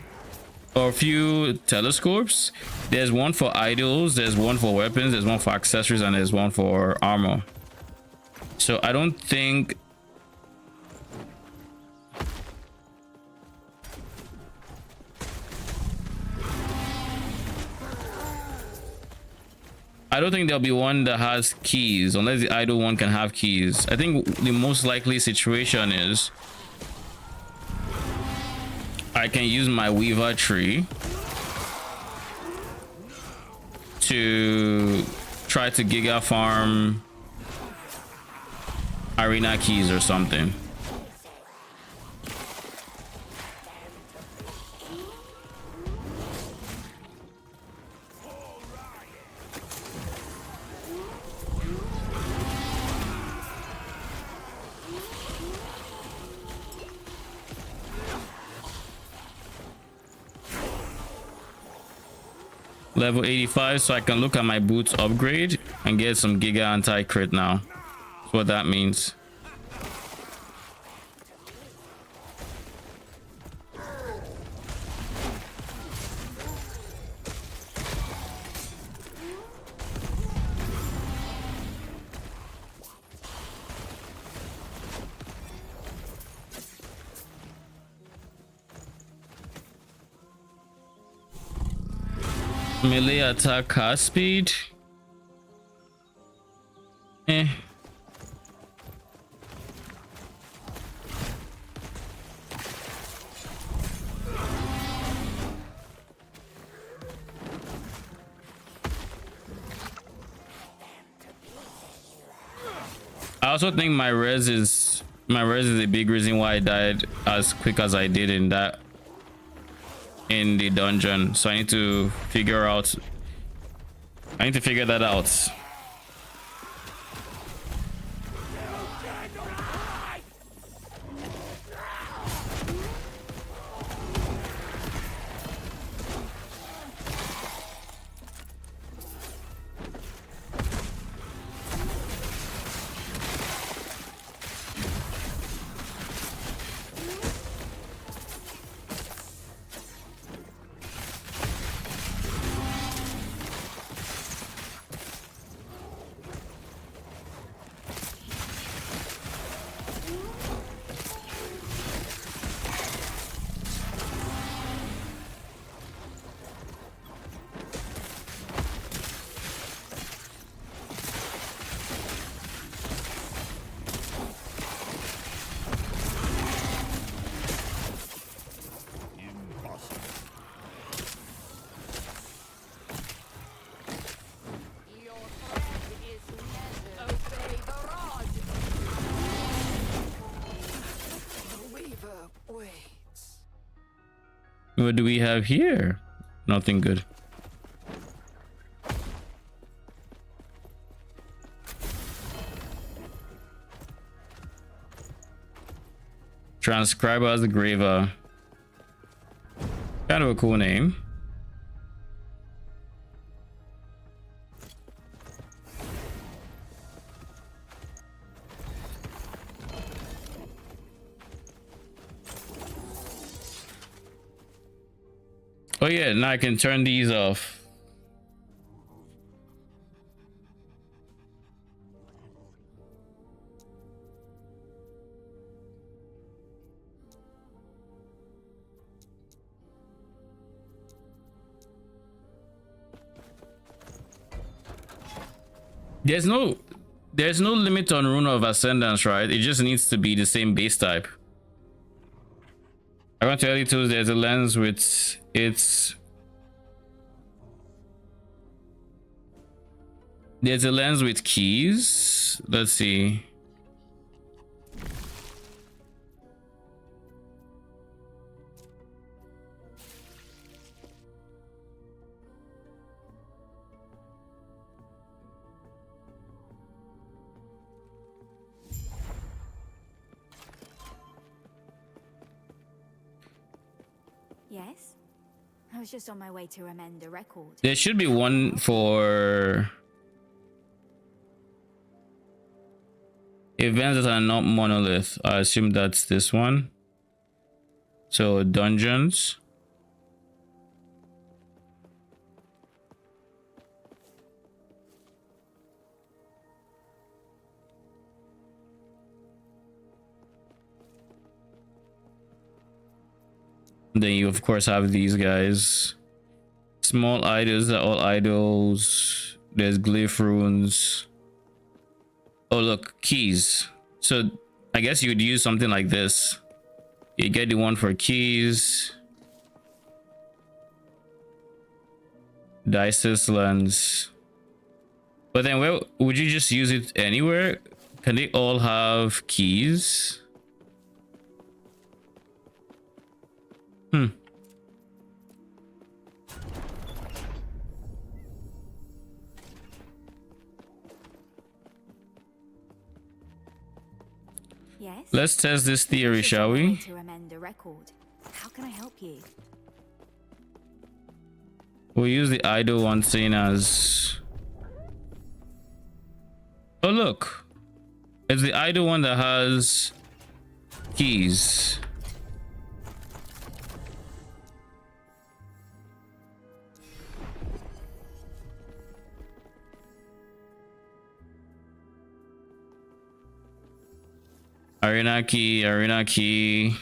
Speaker 2: or a few telescopes. There's one for idols, there's one for weapons, there's one for accessories, and there's one for armor. So I don't think there'll be one that has keys, unless the idol one can have keys. I think the most likely situation is I can use my Weaver tree to try to giga farm arena keys or something. Level 85, so I can look at my boots upgrade and get some giga anti-crit now. That's what that means. Melee attack cast speed. I also think my res is a big reason why I died as quick as I did in the dungeon. So I need to figure that out. What do we have here? Nothing good. Transcriber as the Graver. Kind of a cool name. Oh yeah, now I can turn these off. There's no limit on Rune of Ascendance, right? It just needs to be the same base type. I want to tell you too, there's a lens with its... There's a lens with keys. Let's see.
Speaker 3: Yes? I was just on my way to amend a record.
Speaker 2: There should be one for events that are not monolith. I assume that's this one. So dungeons. Then you of course have these guys. Small idols are all idols. There's glyph runes. Oh look, keys. So I guess you would use something like this. You get the one for keys. Dices lens. But then where would you just use it anywhere? Can they all have keys?
Speaker 3: Yes?
Speaker 2: Let's test this theory,
Speaker 3: Just
Speaker 2: shall
Speaker 3: on my way
Speaker 2: we?
Speaker 3: to amend a record. How can I help you?
Speaker 2: We'll use the idle one seen as... Oh look, it's the idle one that has keys. Arena key, arena key.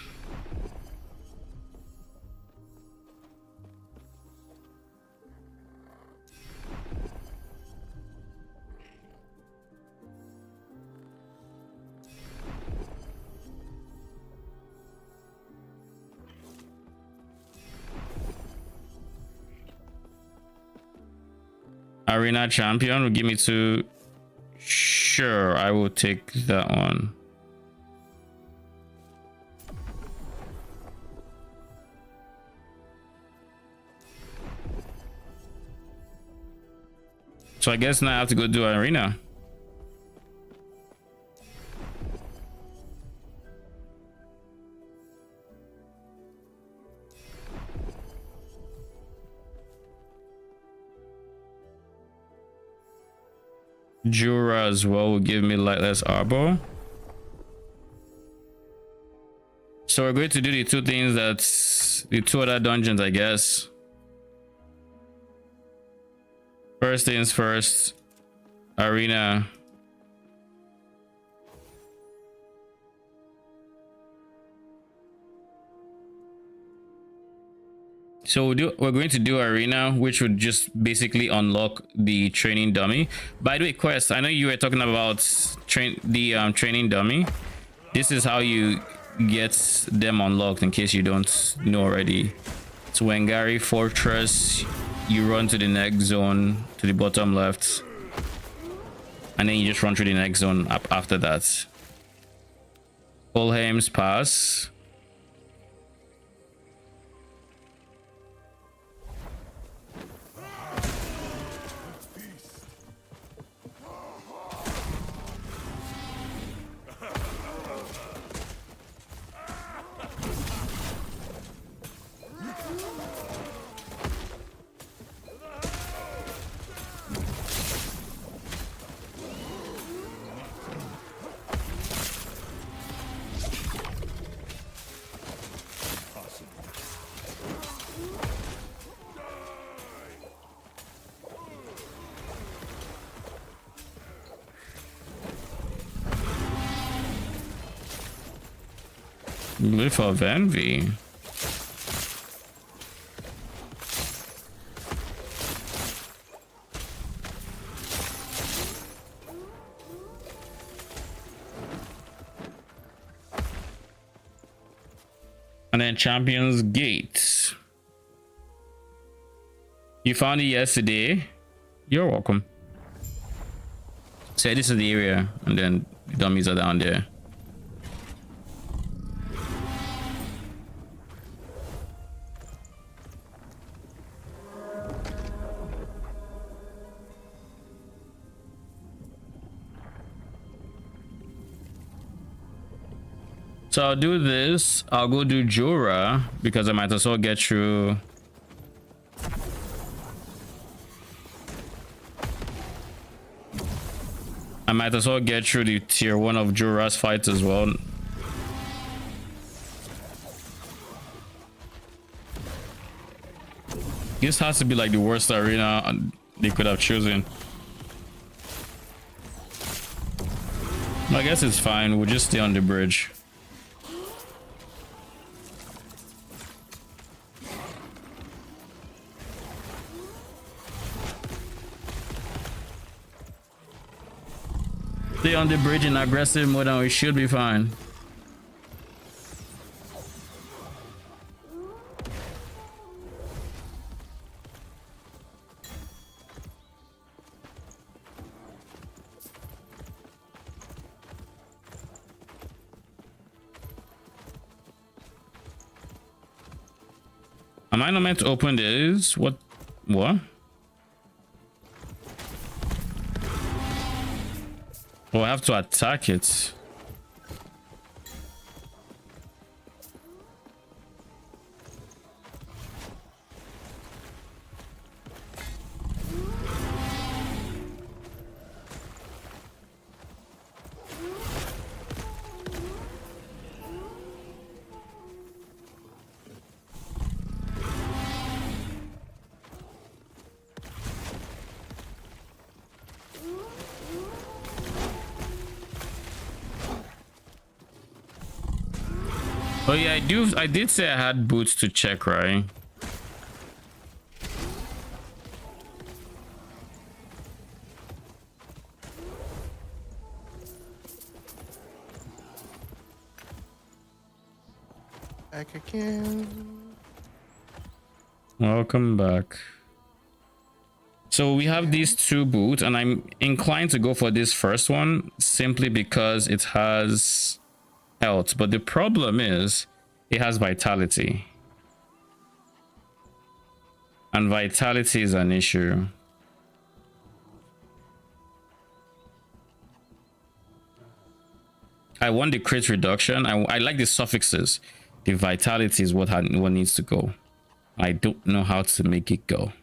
Speaker 2: Arena champion will give me two. Sure, I will take that one. So I guess now I have to go do arena. Jura as well will give me lightless arbor. So we're going to do the two things, that's the two other dungeons, I guess. First things first, arena. So we're going to do arena, which would just basically unlock the training dummy. By the way, Quest, I know you were talking about training dummy. This is how you get them unlocked in case you don't know already. It's Wengari Fortress. You run to the next zone to the bottom left, and then you just run through the next zone up after that. Fulham's Pass. Glyph of Envy. And then Champion's Gate. You found it yesterday. You're welcome. So this is the area, and then the dummies are down there. So I'll do this. I'll go do Jura because I might as well get through. I might as well get through the tier 1 of Jura's fight as well. This has to be like the worst arena they could have chosen. I guess it's fine. We'll just stay on the bridge. Stay on the bridge in aggressive mode and we should be fine. Am I not meant to open this? What? Oh, I have to attack it. Oh yeah, I did say I had boots to check, right?
Speaker 4: Back again.
Speaker 2: Welcome back. So we have these 2 boots and I'm inclined to go for this first one simply because it has health, but the problem is it has vitality, and vitality is an issue. I want the crit reduction. I like the suffixes. The vitality is what needs to go. I don't know how to make it go.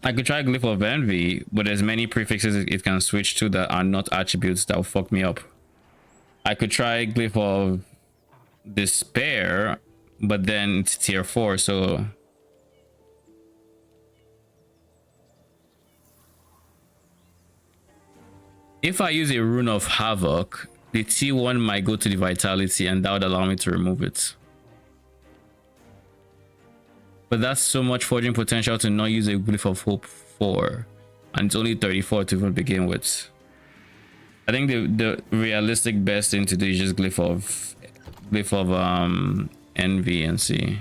Speaker 2: I could try Glyph of Envy, but there's many prefixes it can switch to that are not attributes that will fuck me up. I could try Glyph of Despair, but then it's tier 4, so... If I use a Rune of Havoc, the T1 might go to the Vitality and that would allow me to remove it. But that's so much forging potential to not use a Glyph of Hope 4. And it's only 34 to even begin with. I think the realistic best thing to do is just Glyph of Envy and see.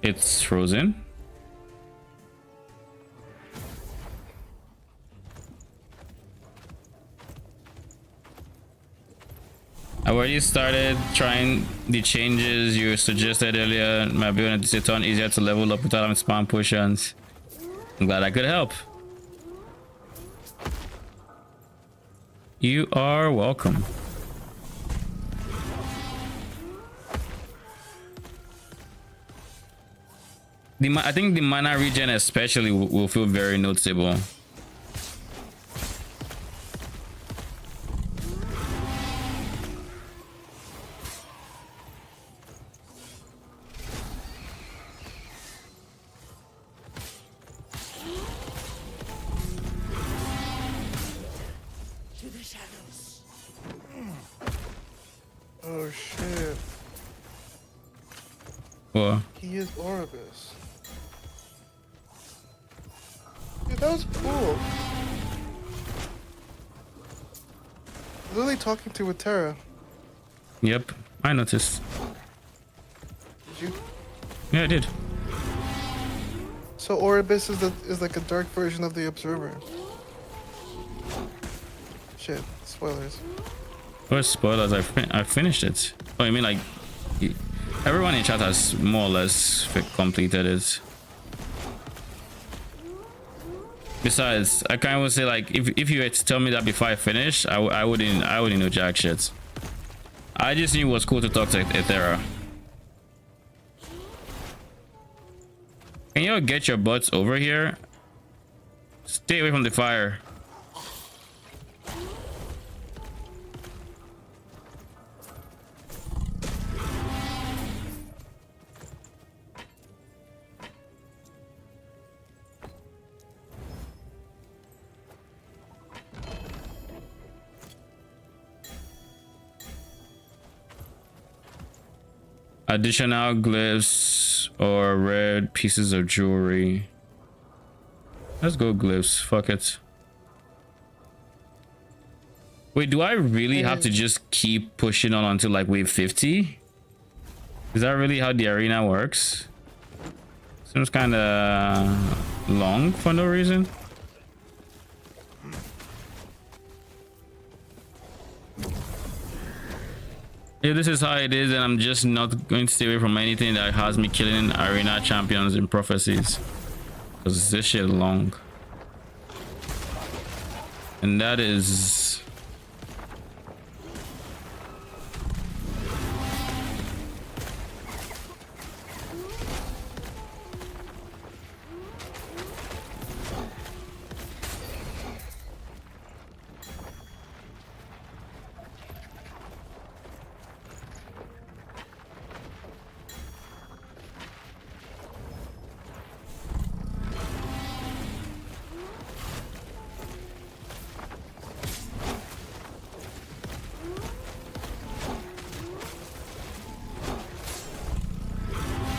Speaker 2: It's frozen. I already started trying the changes you suggested earlier. My ability to turn easier to level up without having spam potions. I'm glad I could help. You are welcome. I think the mana regen especially will feel very noticeable. Well,
Speaker 4: He is Oribus. Dude, that was cool. Literally talking to with Terra.
Speaker 2: yep, I noticed.
Speaker 4: Did you?
Speaker 2: Yeah, I did.
Speaker 4: So Oribus is like a dark version of the Observer. Shit, spoilers.
Speaker 2: First spoilers, I finished it. Oh, you mean like everyone in chat has more or less completed it. Besides, I kind of say like if you had to tell me that before I finished, I wouldn't know jack shit. I just knew it was cool to talk to Ethera. Can you all get your butts over here? Stay away from the fire. Additional glyphs or red pieces of jewelry. Let's go glyphs. Fuck it. Wait, do I really have to just keep pushing on until like wave 50? Is that really how the arena works? Seems kind of long for no reason. If this is how it is, then I'm just not going to stay away from anything that has me killing arena champions in prophecies, because this shit long. And that is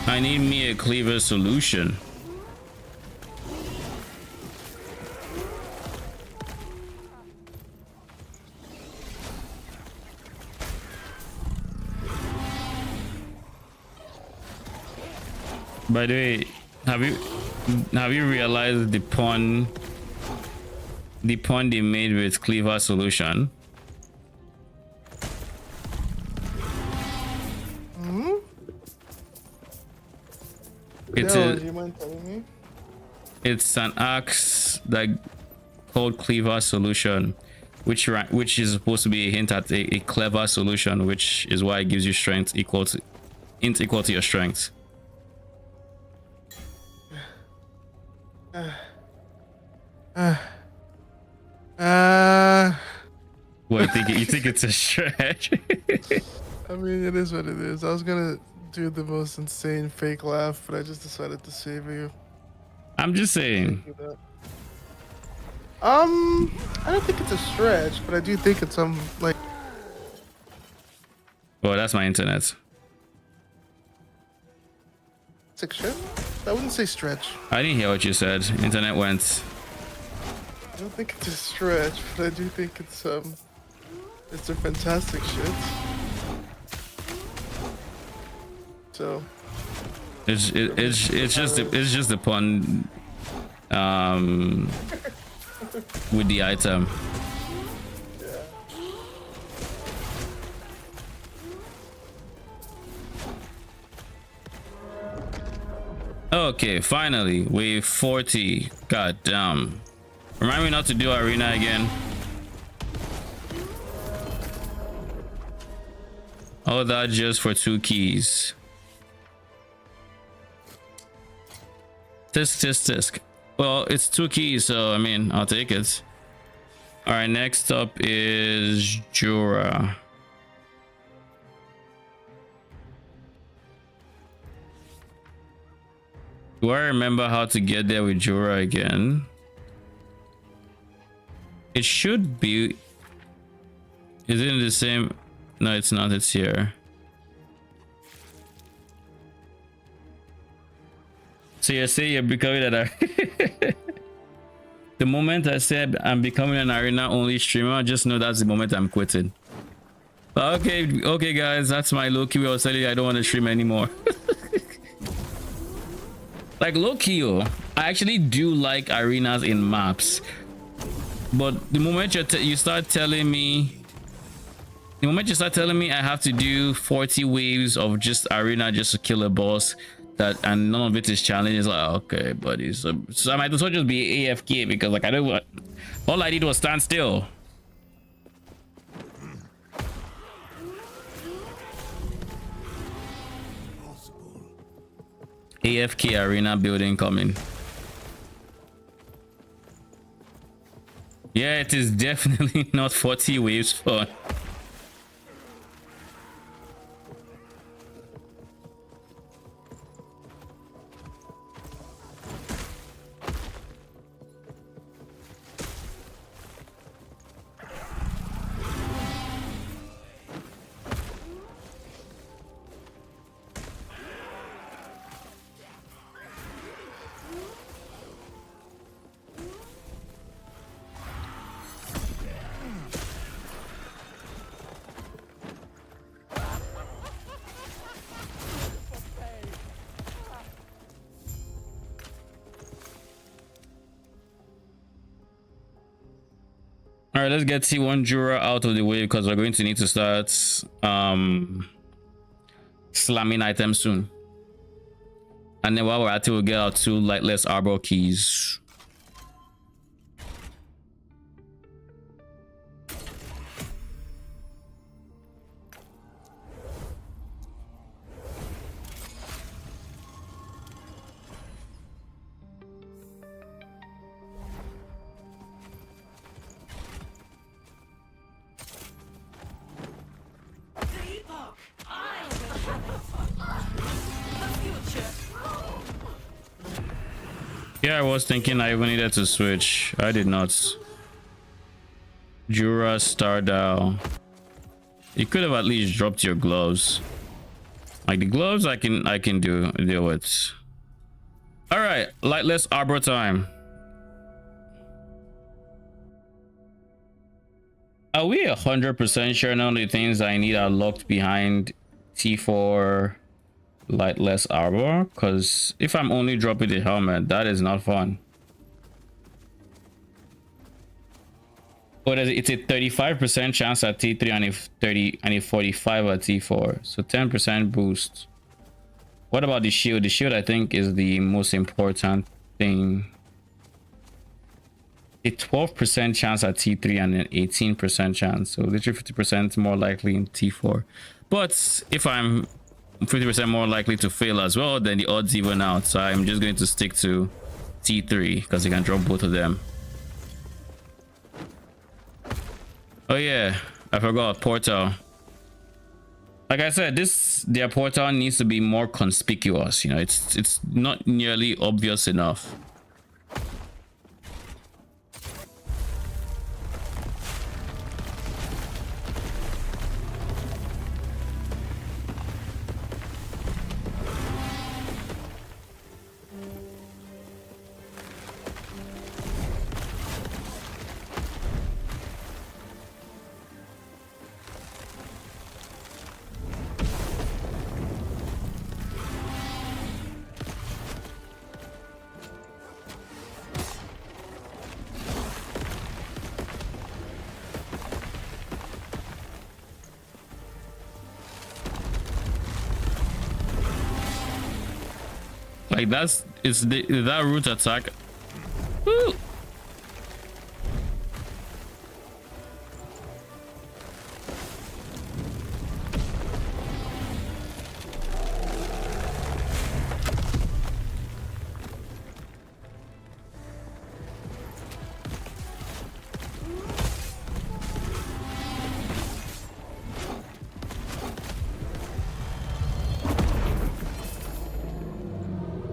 Speaker 2: I need me a cleaver solution. By the way, have you realized the pun they made with cleaver solution? It's
Speaker 4: Yo, do you mind telling me?
Speaker 2: It's an axe that called cleaver solution, which is supposed to be a hint at a clever solution, which is why it gives you strength equal to your strength. What, you think it's a stretch?
Speaker 4: I mean, it is what it is. I was gonna do the most insane fake laugh, but I just decided to save you.
Speaker 2: I'm just saying.
Speaker 4: I don't think it's a stretch, but I do think it's like.
Speaker 2: Oh, that's my internet.
Speaker 4: Six shit? I wouldn't say stretch.
Speaker 2: I didn't hear what you said. Internet went.
Speaker 4: I don't think it's a stretch, but I do think it's a fantastic shit. So.
Speaker 2: It's just the pun, with the item. Okay, finally, wave 40. God damn. Remind me not to do arena again. All that just for 2 keys. Tisk. Well, it's 2 keys, so I mean, I'll take it. All right, next up is Jura. Do I remember how to get there with Jura again? It should be. Is it in the same? No, it's not. It's here. So you say you're becoming an the moment I said I'm becoming an arena only streamer, just know that's the moment I'm quitting. But okay, guys, that's my low-key way of telling you I don't want to stream anymore. Like low-key, I actually do like arenas in maps, but the moment you start telling me I have to do 40 waves of just arena just to kill a boss, that and none of it is challenging, it's like, okay, buddy, so I might as well just be AFK, because like I don't want, all I did was stand still. AFK arena building coming. Yeah, it is definitely not 40 waves fun. All right, let's get T1 Jura out of the way, because we're going to need to start slamming items soon. And then while we're at it, we'll get our 2 lightless arbor keys. Yeah, I was thinking I even needed to switch. I did not. Jura Stardow. You could have at least dropped your gloves. Like the gloves I can deal with. All right, lightless arbor time. Are we 100% sure none of the things I need are locked behind T4 lightless arbor? Because if I'm only dropping the helmet, that is not fun. But it's a 35% chance at T3 and a 45 at T4, so 10% boost. What about the shield? The shield I think is the most important thing. A 12% chance at T3 and an 18% chance, so literally 50% more likely in T4. But if I'm 50% more likely to fail as well, then the odds even out, so I'm just going to stick to T3 because you can drop both of them. Oh yeah, I forgot portal. Like I said, their portal needs to be more conspicuous, you know, it's not nearly obvious enough. Like that root attack. Woo!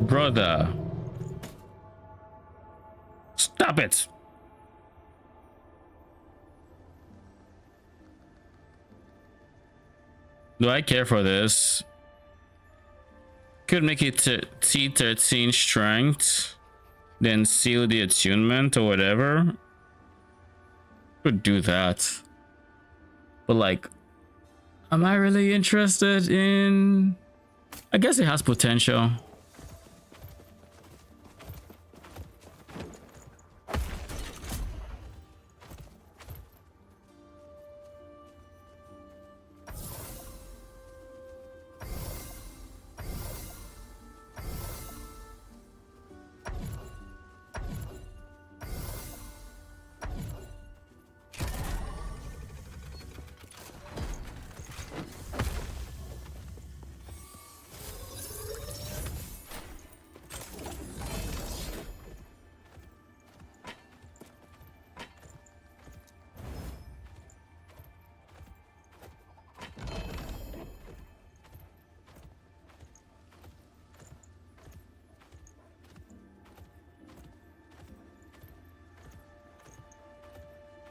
Speaker 2: Brother, stop it. Do I care for this? Could make it T13 strength, then seal the attunement or whatever. Could do that. But like, am I really interested in... I guess it has potential.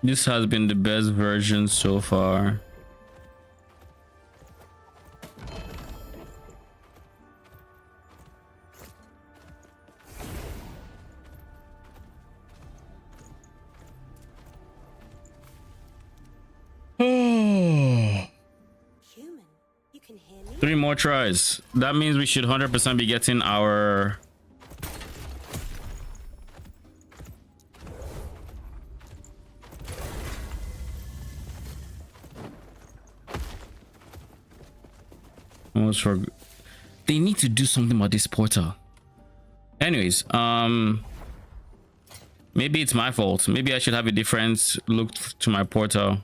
Speaker 2: This has been the best version so far.
Speaker 5: Human, you can hear me?
Speaker 2: 3 more tries. That means we should 100% be getting our... Almost for... They need to do something about this portal. Anyways, maybe it's my fault. Maybe I should have a different look to my portal.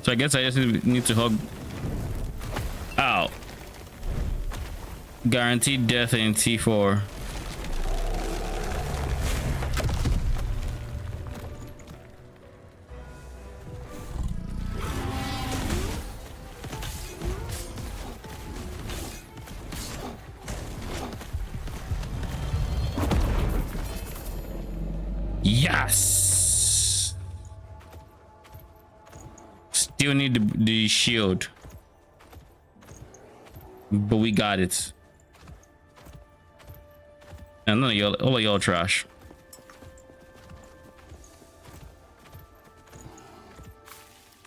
Speaker 2: So I guess I just need to hug. Ow. Guaranteed death in T4. Yes. Still need the shield, but we got it. And none of y'all, all of y'all trash.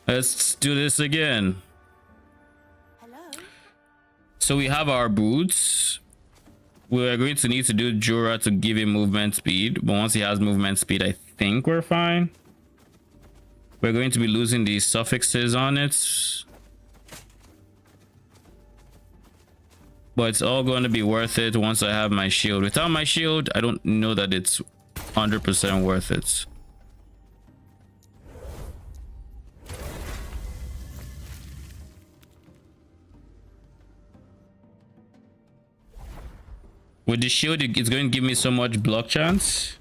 Speaker 2: Let's do this again.
Speaker 5: Hello?
Speaker 2: So we have our boots. We're going to need to do Jura to give him movement speed, but once he has movement speed, I think we're fine. We're going to be losing these suffixes on it, but it's all going to be worth it once I have my shield. Without my shield, I don't know that it's 100% worth it. With the shield, it's going to give me so much block chance.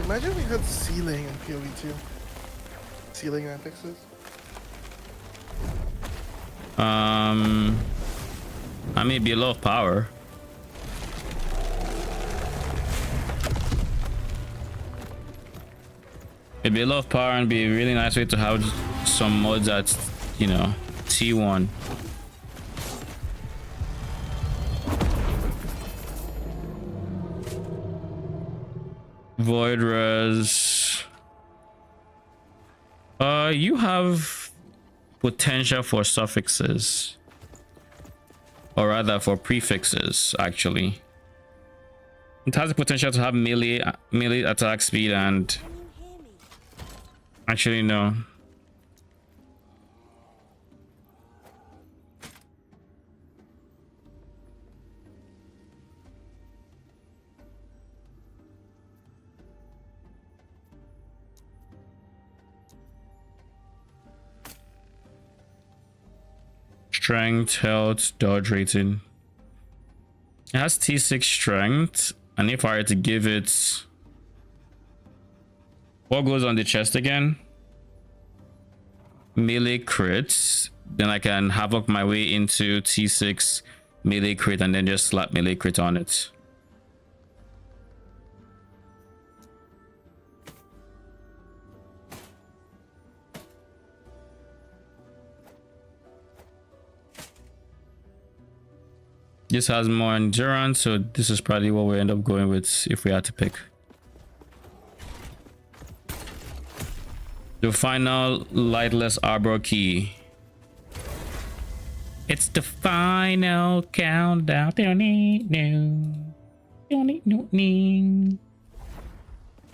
Speaker 4: Imagine we had sealing in PoE2. Sealing affixes.
Speaker 2: I may be a lot of power. It'd be a lot of power and be a really nice way to have some mods at, you know, T1. Void res. You have potential for suffixes, or rather for prefixes. Actually, it has the potential to have melee attack speed and.
Speaker 5: Can you hear me?
Speaker 2: Actually, no. Strength, health, dodge rating. It has T6 strength, and if I were to give it, what goes on the chest again? Melee crits. Then I can havoc my way into T6 melee crit and then just slap melee crit on it. This has more endurance, so this is probably what we end up going with if we had to pick. The final lightless arbor key. It's the final countdown.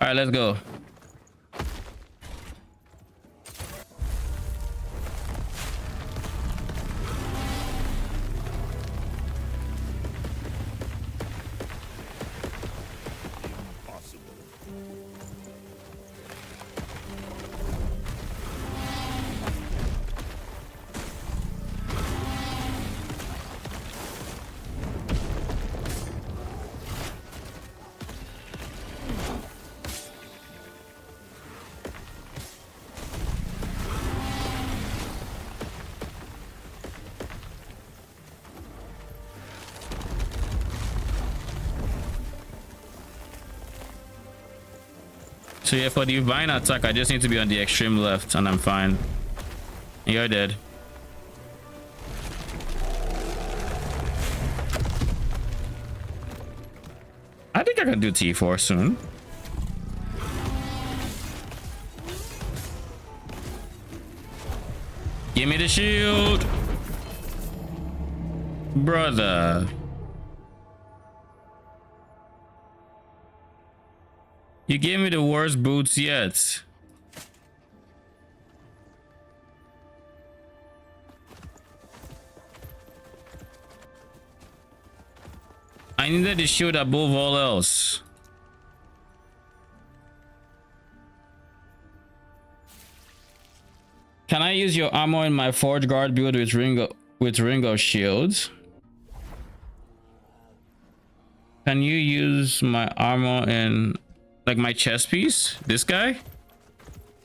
Speaker 2: All right, let's go. So yeah, for the divine attack, I just need to be on the extreme left and I'm fine. You're dead. I think I can do T4 soon. Give me the shield. Brother. You gave me the worst boots yet. I needed the shield above all else. Can I use your armor in my Forge Guard build with ring of shields? Can you use my armor in like my chest piece? This guy?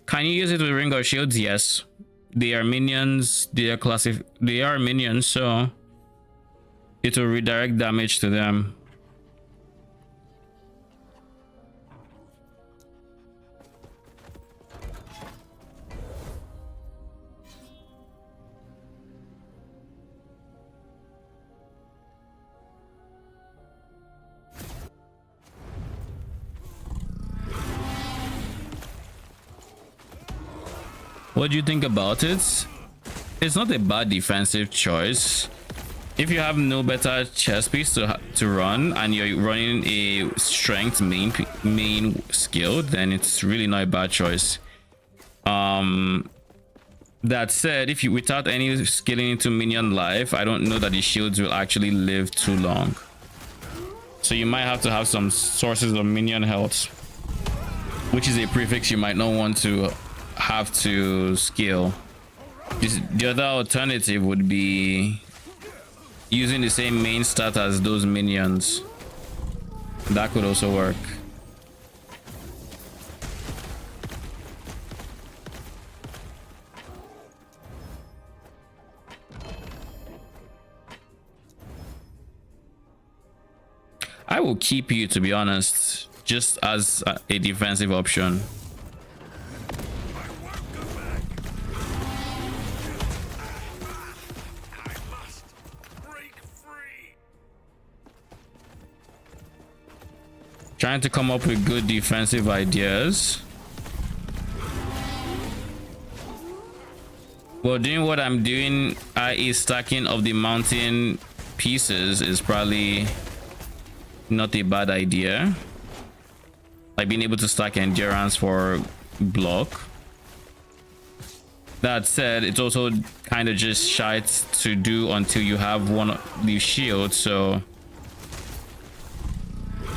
Speaker 2: Can you use it with ring of shields? Yes. They are minions. They are minions, so it will redirect damage to them. What do you think about it? It's not a bad defensive choice. If you have no better chest piece to run and you're running a strength main skill, then it's really not a bad choice. That said, if you without any scaling into minion life, I don't know that the shields will actually live too long. So you might have to have some sources of minion health, which is a prefix you might not want to have to scale. The other alternative would be using the same main stat as those minions. That could also work. I will keep you, to be honest, just as a defensive option. Trying to come up with good defensive ideas. Well, doing what I'm doing, i.e. stacking of the mountain pieces, is probably not a bad idea. Like being able to stack endurance for block. That said, it's also kind of just shite to do until you have one of these shields, so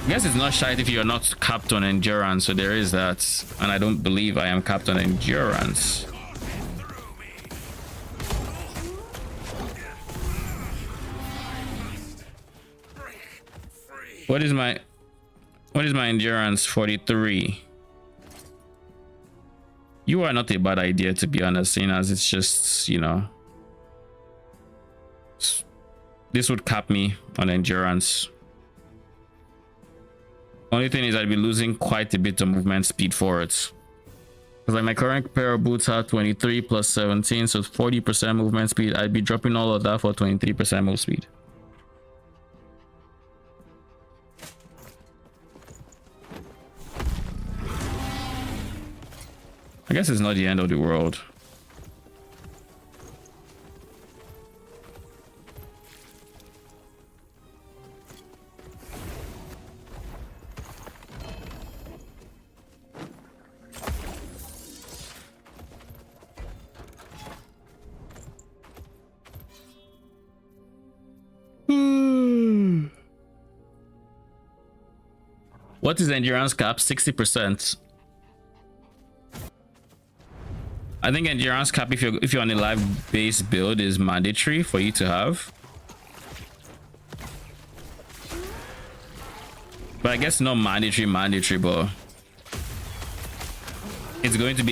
Speaker 2: I guess it's not shite if you're not capped on endurance, so there is that. And I don't believe I am capped on endurance. What is my endurance? 43. You are not a bad idea, to be honest, seeing as it's just, you know, this would cap me on endurance. Only thing is I'd be losing quite a bit of movement speed for it. Because like my current pair of boots have 23 plus 17, so 40% movement speed. I'd be dropping all of that for 23% move speed. I guess it's not the end of the world. What is endurance cap? 60%. I think endurance cap, if you're on a live base build, is mandatory for you to have. But I guess not mandatory, but it's going to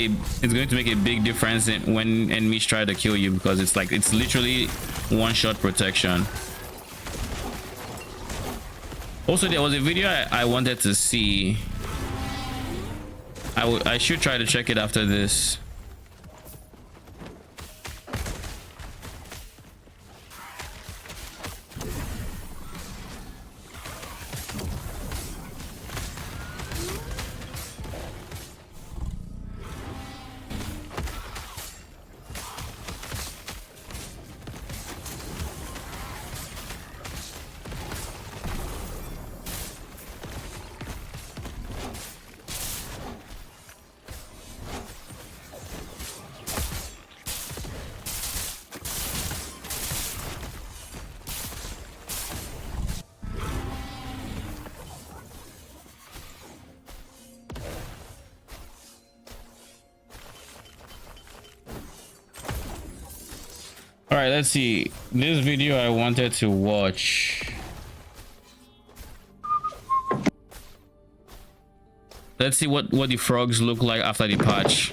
Speaker 2: make a big difference when enemies try to kill you, because it's literally one-shot protection. Also, there was a video I wanted to see. I should try to check it after this. All right, let's see. This video I wanted to watch. Let's see what the frogs look like after the patch.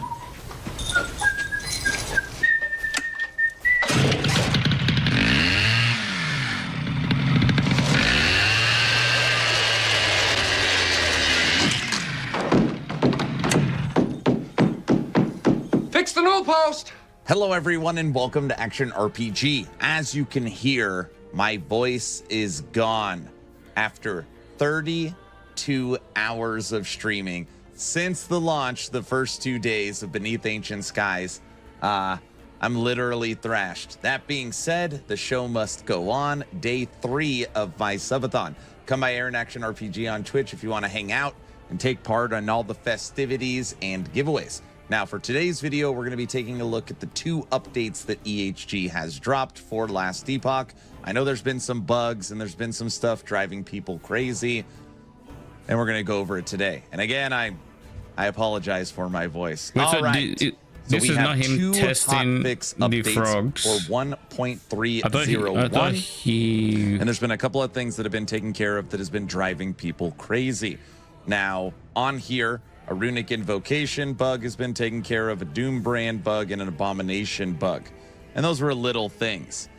Speaker 6: Fix the null post!
Speaker 7: Hello everyone and welcome to Action RPG. As you can hear, my voice is gone after 32 hours of streaming. Since the launch, the first 2 days of Beneath Ancient Skies, I'm literally thrashed. That being said, the show must go on. Day 3 of my subathon. Come by Aaron Action RPG on Twitch if you want to hang out and take part on all the festivities and giveaways. Now, for today's video, we're going to be taking a look at the 2 updates that EHG has dropped for last Epoch. I know there's been some bugs and there's been some stuff driving people crazy, and we're going to go over it today. And again, I apologize for my voice.
Speaker 2: Wait,
Speaker 7: all
Speaker 2: so
Speaker 7: right.
Speaker 2: This is not him testing the frogs
Speaker 7: for 1.301.
Speaker 2: I thought he...
Speaker 7: And there's been a couple of things that have been taken care of that has been driving people crazy. Now, on here, a runic invocation bug has been taken care of, a doom brand bug, and an abomination bug. And those were little things.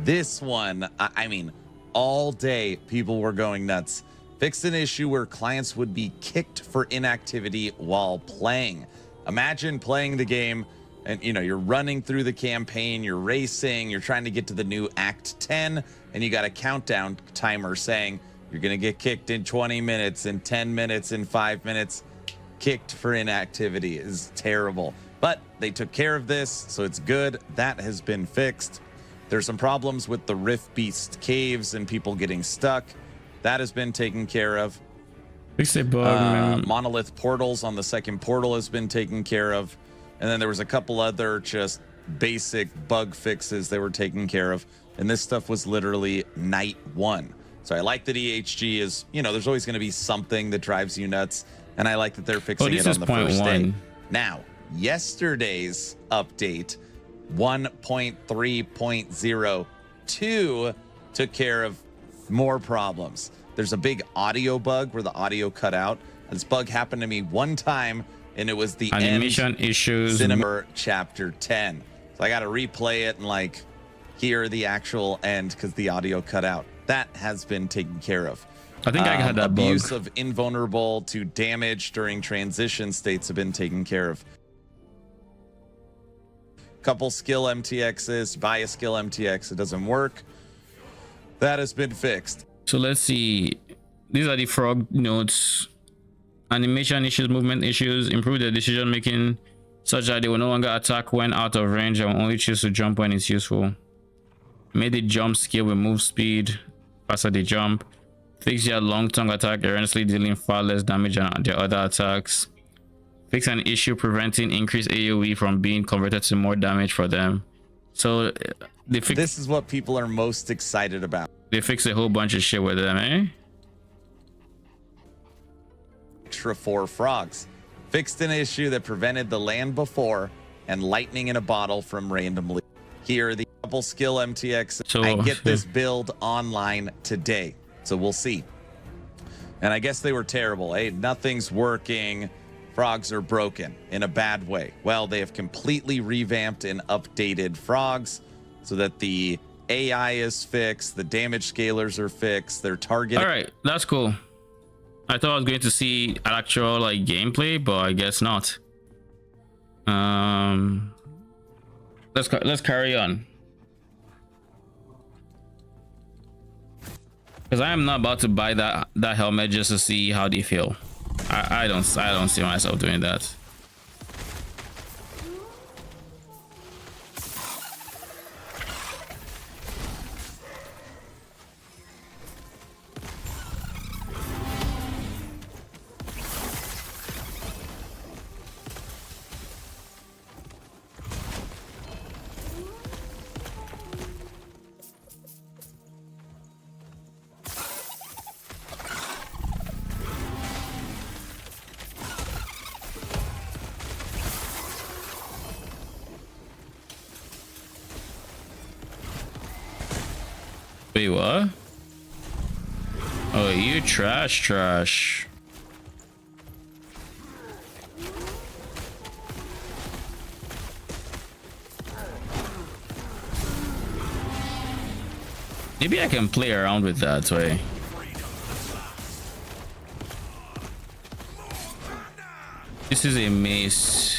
Speaker 7: This one, I mean, all day people were going nuts. fixed an issue where clients would be kicked for inactivity while playing. Imagine playing the game and you're running through the campaign, you're racing, you're trying to get to the new Act 10, and you got a countdown timer saying you're going to get kicked in 20 minutes, in 10 minutes, in 5 minutes. Kicked for inactivity is terrible. But they took care of this, so it's good. That has been fixed. There's some problems with the Rift Beast caves and people getting stuck. That has been taken care of.
Speaker 2: Fix a bug.
Speaker 7: Monolith portals on the second portal has been taken care of. And then there was a couple other just basic bug fixes that were taken care of. And this stuff was literally night one. So I like that EHG is, there's always going to be something that drives you nuts. And I like that they're fixing it on the first day. Now, yesterday's update, 1.3.02, took care of more problems. There's a big audio bug where the audio cut out. This bug happened to me one time, and it was the
Speaker 2: animation issues.
Speaker 7: Cinema Chapter 10. So I got to replay it and hear the actual end because the audio cut out. That has been taken care of.
Speaker 2: I think I had that
Speaker 7: abuse
Speaker 2: bug.
Speaker 7: of invulnerable to damage during transition states have been taken care of. Couple skill MTXs, buy a skill MTX, it doesn't work. That has been fixed.
Speaker 2: So let's see. These are the frog notes. Animation issues, movement issues, improve the decision making such that they will no longer attack when out of range and will only choose to jump when it's useful. Made the jump skill with move speed, faster the jump. Fix your long tongue attack, erroneously dealing far less damage than their other attacks. Fix an issue preventing increased AoE from being converted to more damage for them. So
Speaker 7: this is what people are most excited about.
Speaker 2: They fix a whole bunch of shit with them, eh?
Speaker 7: Extra 4 frogs. Fixed an issue that prevented the land before and lightning in a bottle from randomly. Here are the couple skill MTX.
Speaker 2: So
Speaker 7: I get this build online today. So we'll see. And I guess they were terrible. Hey, nothing's working. Frogs are broken in a bad way. Well, they have completely revamped and updated frogs so that the AI is fixed. The damage scalers are fixed. They're targeting.
Speaker 2: All right, that's cool. I thought I was going to see actual gameplay, but I guess not. Let's carry on. Because I am not about to buy that helmet just to see how they feel. I don't see myself doing that. Wait, what? Oh, you trash. Maybe I can play around with that way. This is a mace.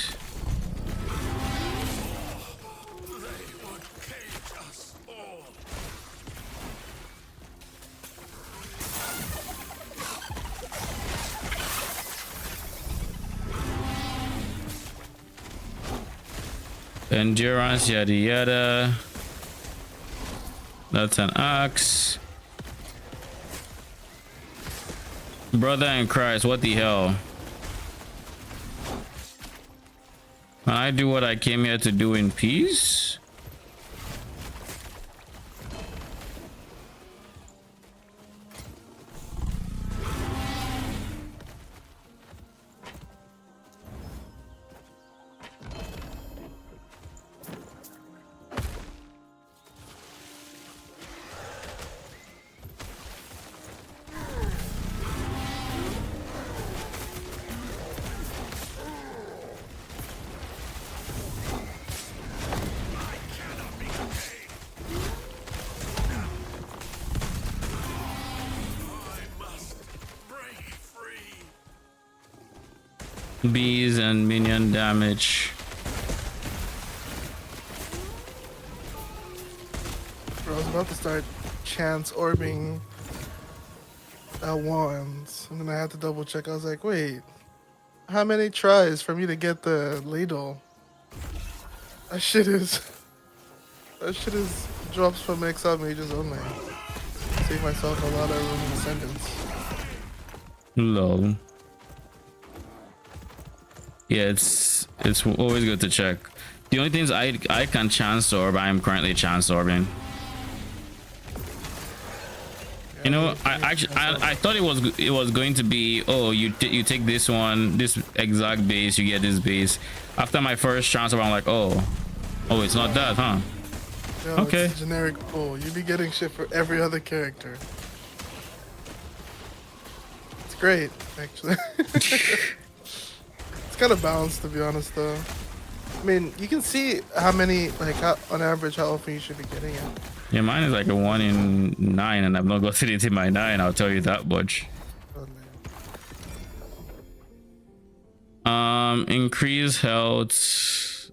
Speaker 2: Endurance, yada yada. That's an axe. Brother in Christ, what the hell? Can I do what I came here to do in peace? bees and minion damage.
Speaker 4: Bro, I was about to start chance orbing wands, and then I had to double check. I was like, wait, how many tries for me to get the ladle? That shit is drops from XL mages only. Save myself a lot of room in ascendance.
Speaker 2: Lol. Yeah, it's always good to check. The only things I can chance orb, I am currently chance orbing. You know, I thought it was going to be, oh, you take this one, this exact base, you get this base. After my first chance orb, I'm like, oh, it's not that, huh?
Speaker 4: Yo,
Speaker 2: okay.
Speaker 4: It's a generic pool. You be getting shit for every other character. It's great, actually. It's kind of balanced, to be honest, though. I mean, you can see how many, like, on average, how often you should be getting it.
Speaker 2: Yeah, mine is like a 1 in 9, and I've not gotten it in my 9. I'll tell you that much. Increase health.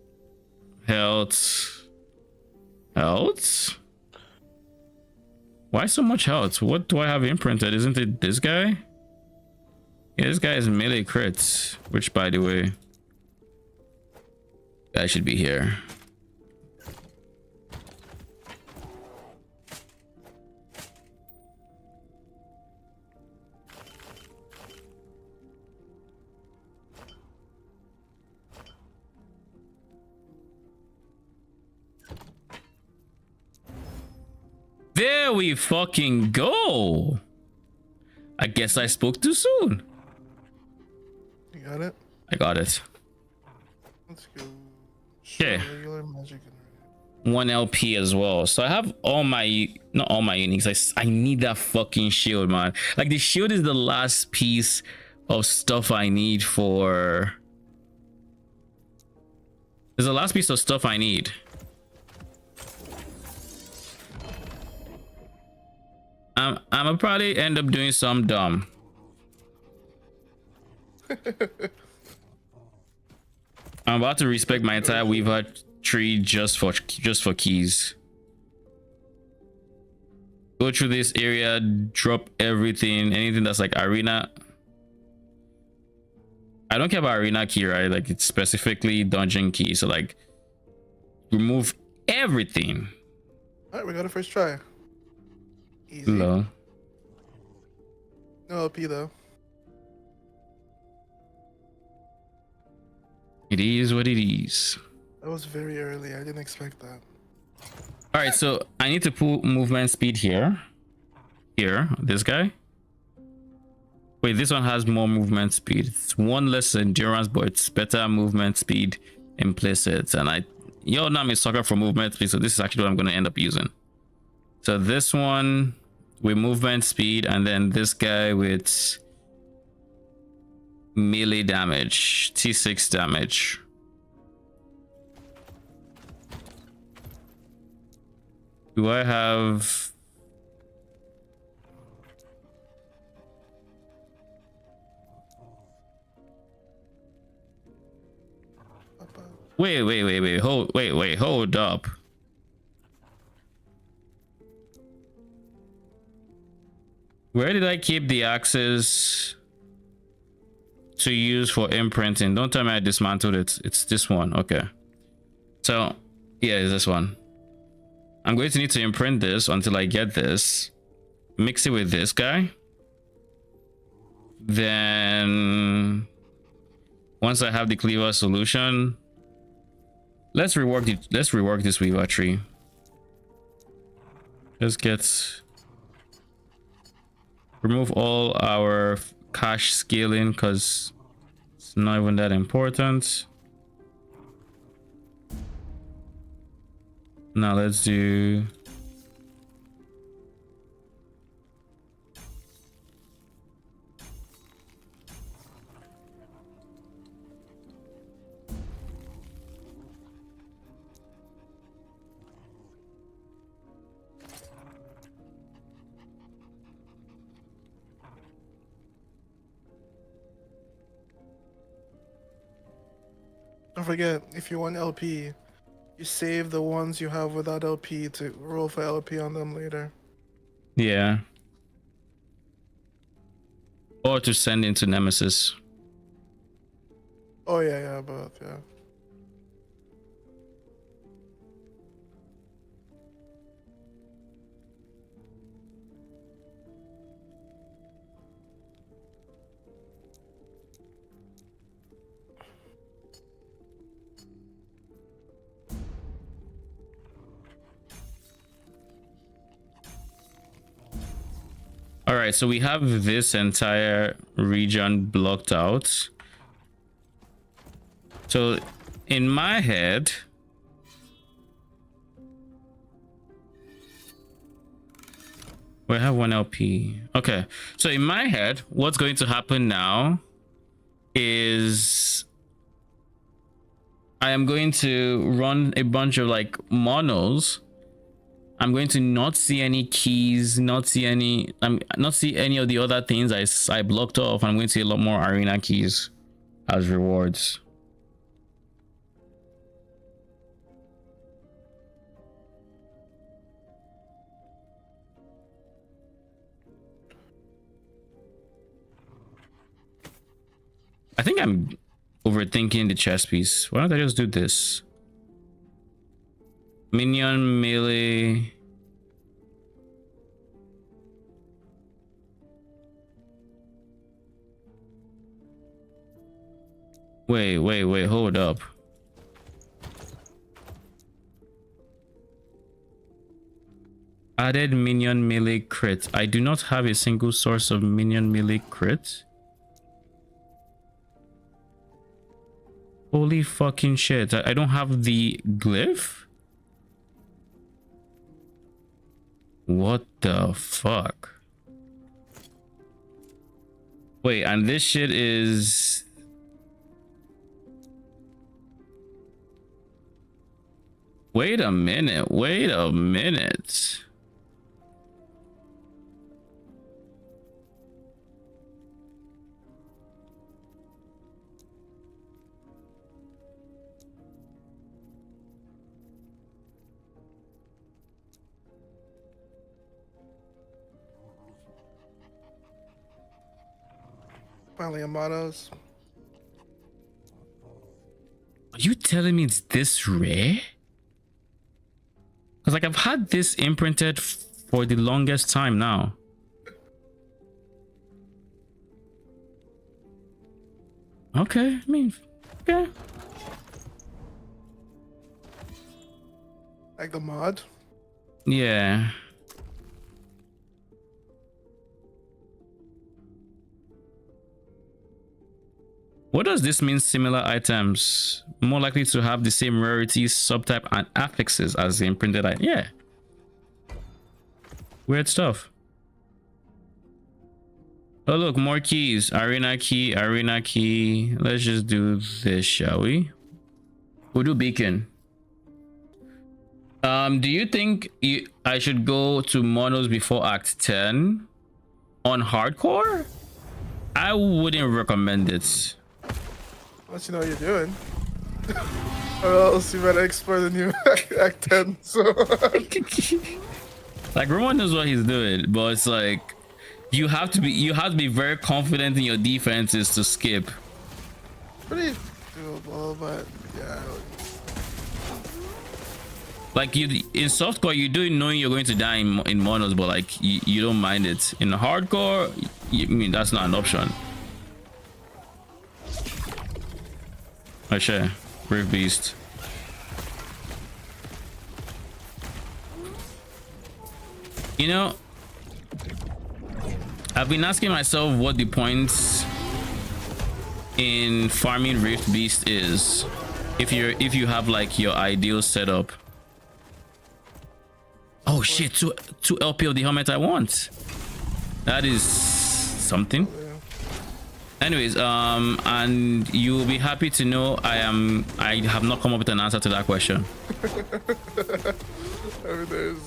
Speaker 2: Why so much health? What do I have imprinted? Isn't it this guy? Yeah, this guy is melee crits, which, by the way, guy should be here. There we fucking go. I guess I spoke too soon.
Speaker 4: You got it?
Speaker 2: I got it.
Speaker 4: Let's go.
Speaker 2: Okay.
Speaker 4: Regular magic.
Speaker 2: 1 LP as well. So I have all my, not all my uniques. I need that fucking shield, man. Like, the shield is the last piece of stuff I need for... There's the last piece of stuff I need. I'm probably end up doing some dumb. I'm about to respect my entire Weaver tree just for keys. Go through this area, drop anything that's like arena. I don't care about arena key, right? Like, it's specifically dungeon key. So, like, remove everything.
Speaker 4: All right, we got a first try. Easy.
Speaker 2: Low.
Speaker 4: No LP though.
Speaker 2: It is what it is.
Speaker 4: That was very early. I didn't expect that.
Speaker 2: All right, so I need to put movement speed here. This guy. Wait, this one has more movement speed. It's 1 less endurance, but it's better movement speed implicit. And now I'm a sucker for movement speed, so this is actually what I'm going to end up using. So this one with movement speed, and then this guy with melee damage, T6 damage. Do I have... Wait, hold up. Where did I keep the axes to use for imprinting? Don't tell me I dismantled it. It's this one. Okay. So, yeah, it's this one. I'm going to need to imprint this until I get this. Mix it with this guy. Then, once I have the cleaver solution, let's rework this weaver tree. Let's remove all our cache scaling because it's not even that important. Now let's do
Speaker 4: Don't forget, if you want LP, you save the ones you have without LP to roll for LP on them later.
Speaker 2: Yeah. Or to send into Nemesis.
Speaker 4: Oh yeah, both, yeah.
Speaker 2: All right, so we have this entire region blocked out. So in my head, we have 1 LP. Okay, so in my head, what's going to happen now is I am going to run a bunch of like monos. I'm going to not see any keys, not see any of the other things I blocked off. I'm going to see a lot more arena keys as rewards. I think I'm overthinking the chess piece. Why don't I just do this? Minion melee. Wait, hold up. Added minion melee crit. I do not have a single source of minion melee crit. Holy fucking shit. I don't have the glyph? What the fuck? Wait, and this shit is... Wait a minute.
Speaker 4: Finally, Amados.
Speaker 2: Are you telling me it's this rare? Because like I've had this imprinted for the longest time now. Okay, I mean, yeah.
Speaker 4: Like the mod?
Speaker 2: Yeah. What does this mean? Similar items more likely to have the same rarities, subtype, and affixes as the imprinted item. Yeah. Weird stuff. Oh look, more keys. Arena key, arena key. Let's just do this, shall we? We'll do beacon. Do you think I should go to monos before Act 10 on hardcore? I wouldn't recommend it.
Speaker 4: Unless you know what you're doing. Or else you better explore the new Act 10. So
Speaker 2: like Roman knows what he's doing, but it's like you have to be very confident in your defenses to skip.
Speaker 4: pretty doable, but yeah.
Speaker 2: Like you in softcore, you do it knowing you're going to die in monos, but like you don't mind it. In hardcore, I mean that's not an option. Oh shit, Brave Beast. You know, I've been asking myself what the points in farming Rift Beast is if you have like your ideal setup. Oh shit, two LP of the helmet I want. That is something. Anyways, and you will be happy to know I have not come up with an answer to that question.
Speaker 4: Every day is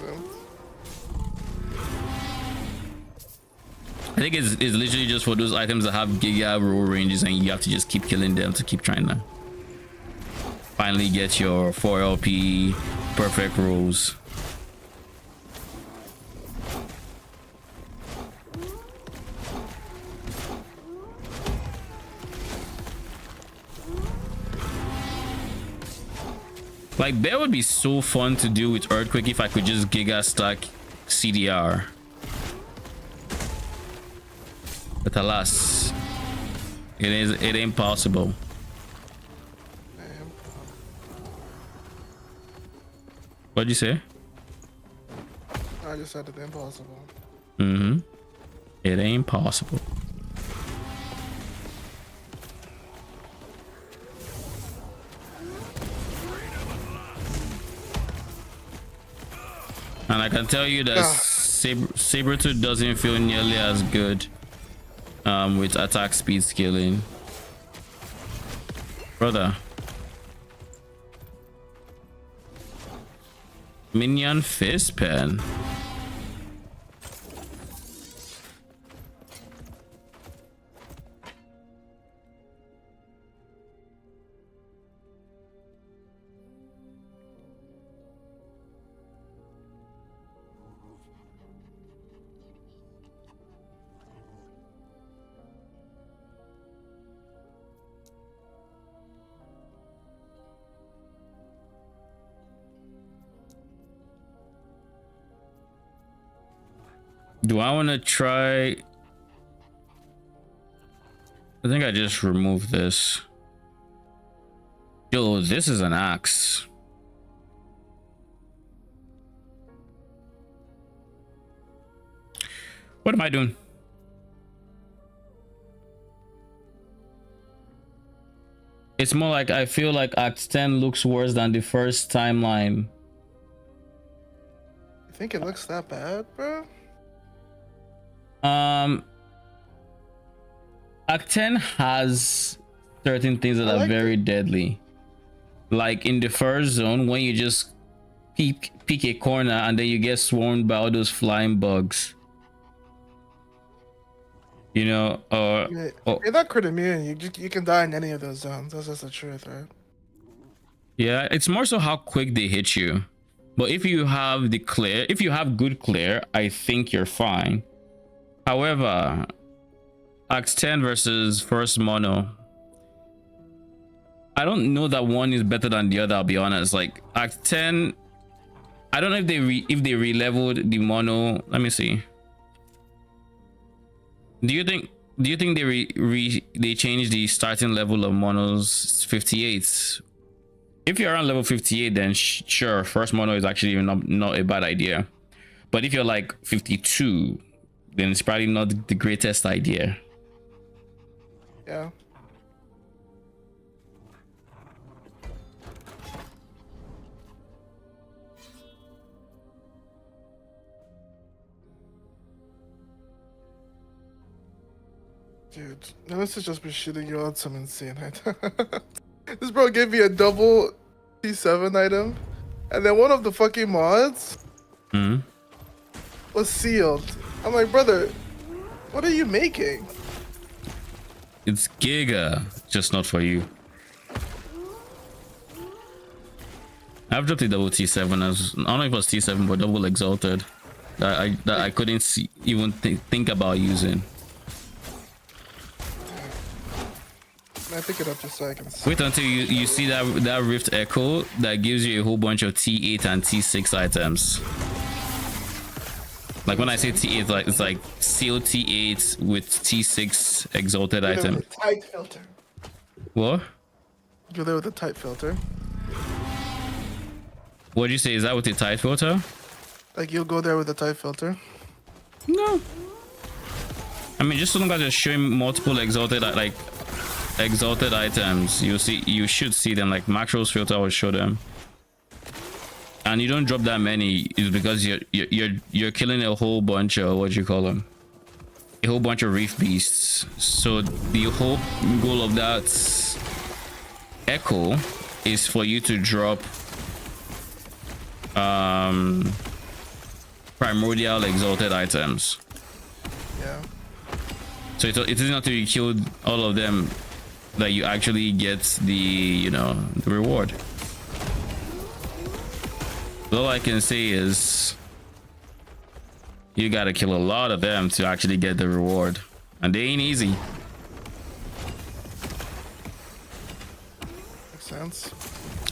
Speaker 2: I think it's literally just for those items that have giga roll ranges and you have to just keep killing them to keep trying them. finally get your 4 LP perfect rolls. Like, that would be so fun to do with Earthquake if I could just giga stack CDR. But alas, it ain't possible. What'd you say?
Speaker 4: I just said it's impossible.
Speaker 2: Mm-hmm. It ain't possible. And I can tell you that Sabertooth doesn't feel nearly as good with attack speed scaling. Brother. Minion fist pen. Do I want to try? I think I just removed this. Yo, this is an axe. What am I doing? It's more like I feel like Act 10 looks worse than the first timeline.
Speaker 4: You think it looks that bad, bro?
Speaker 2: Act 10 has certain things that are very deadly. Like in the first zone, when you just peek a corner and then you get swarmed by all those flying bugs. You know,
Speaker 4: you're not crit immune. You can die in any of those zones. That's just the truth, right?
Speaker 2: Yeah, it's more so how quick they hit you. But if you have the clear, if you have good clear, I think you're fine. However, Act 10 versus first mono, I don't know that one is better than the other, I'll be honest. Like Act 10, I don't know if they re-leveled the mono. Let me see. Do you think they changed the starting level of monos 58? If you're around level 58, then sure, first mono is actually not a bad idea. But if you're like 52, then it's probably not the greatest idea.
Speaker 4: Yeah. Dude, Dennis has just been shooting you out some insane item. This bro gave me a double T7 item, and then one of the fucking mods was sealed. I'm like, brother, what are you making?
Speaker 2: It's Giga, just not for you. I've dropped a double T7 as I don't know if it was T7 but double exalted that I couldn't even think about using.
Speaker 4: I pick it up just so I can see.
Speaker 2: Wait until you see that Rift Echo that gives you a whole bunch of T8 and T6 items. Like when I say T8, like it's like sealed T8 with T6 exalted item.
Speaker 4: With a tight filter.
Speaker 2: What?
Speaker 4: Go there with a tight filter.
Speaker 2: What'd you say? Is that with the tight filter?
Speaker 4: Like you'll go there with a tight filter.
Speaker 2: No. I mean, just so long as you're showing multiple exalted items, you should see them. Like Macros filter will show them. And you don't drop that many is because you're killing a whole bunch of what you call them, a whole bunch of reef beasts. So the whole goal of that echo is for you to drop primordial exalted items.
Speaker 4: Yeah.
Speaker 2: So it isn't until you kill all of them that you actually get the the reward. All I can say is you gotta kill a lot of them to actually get the reward, and they ain't easy.
Speaker 4: Makes sense.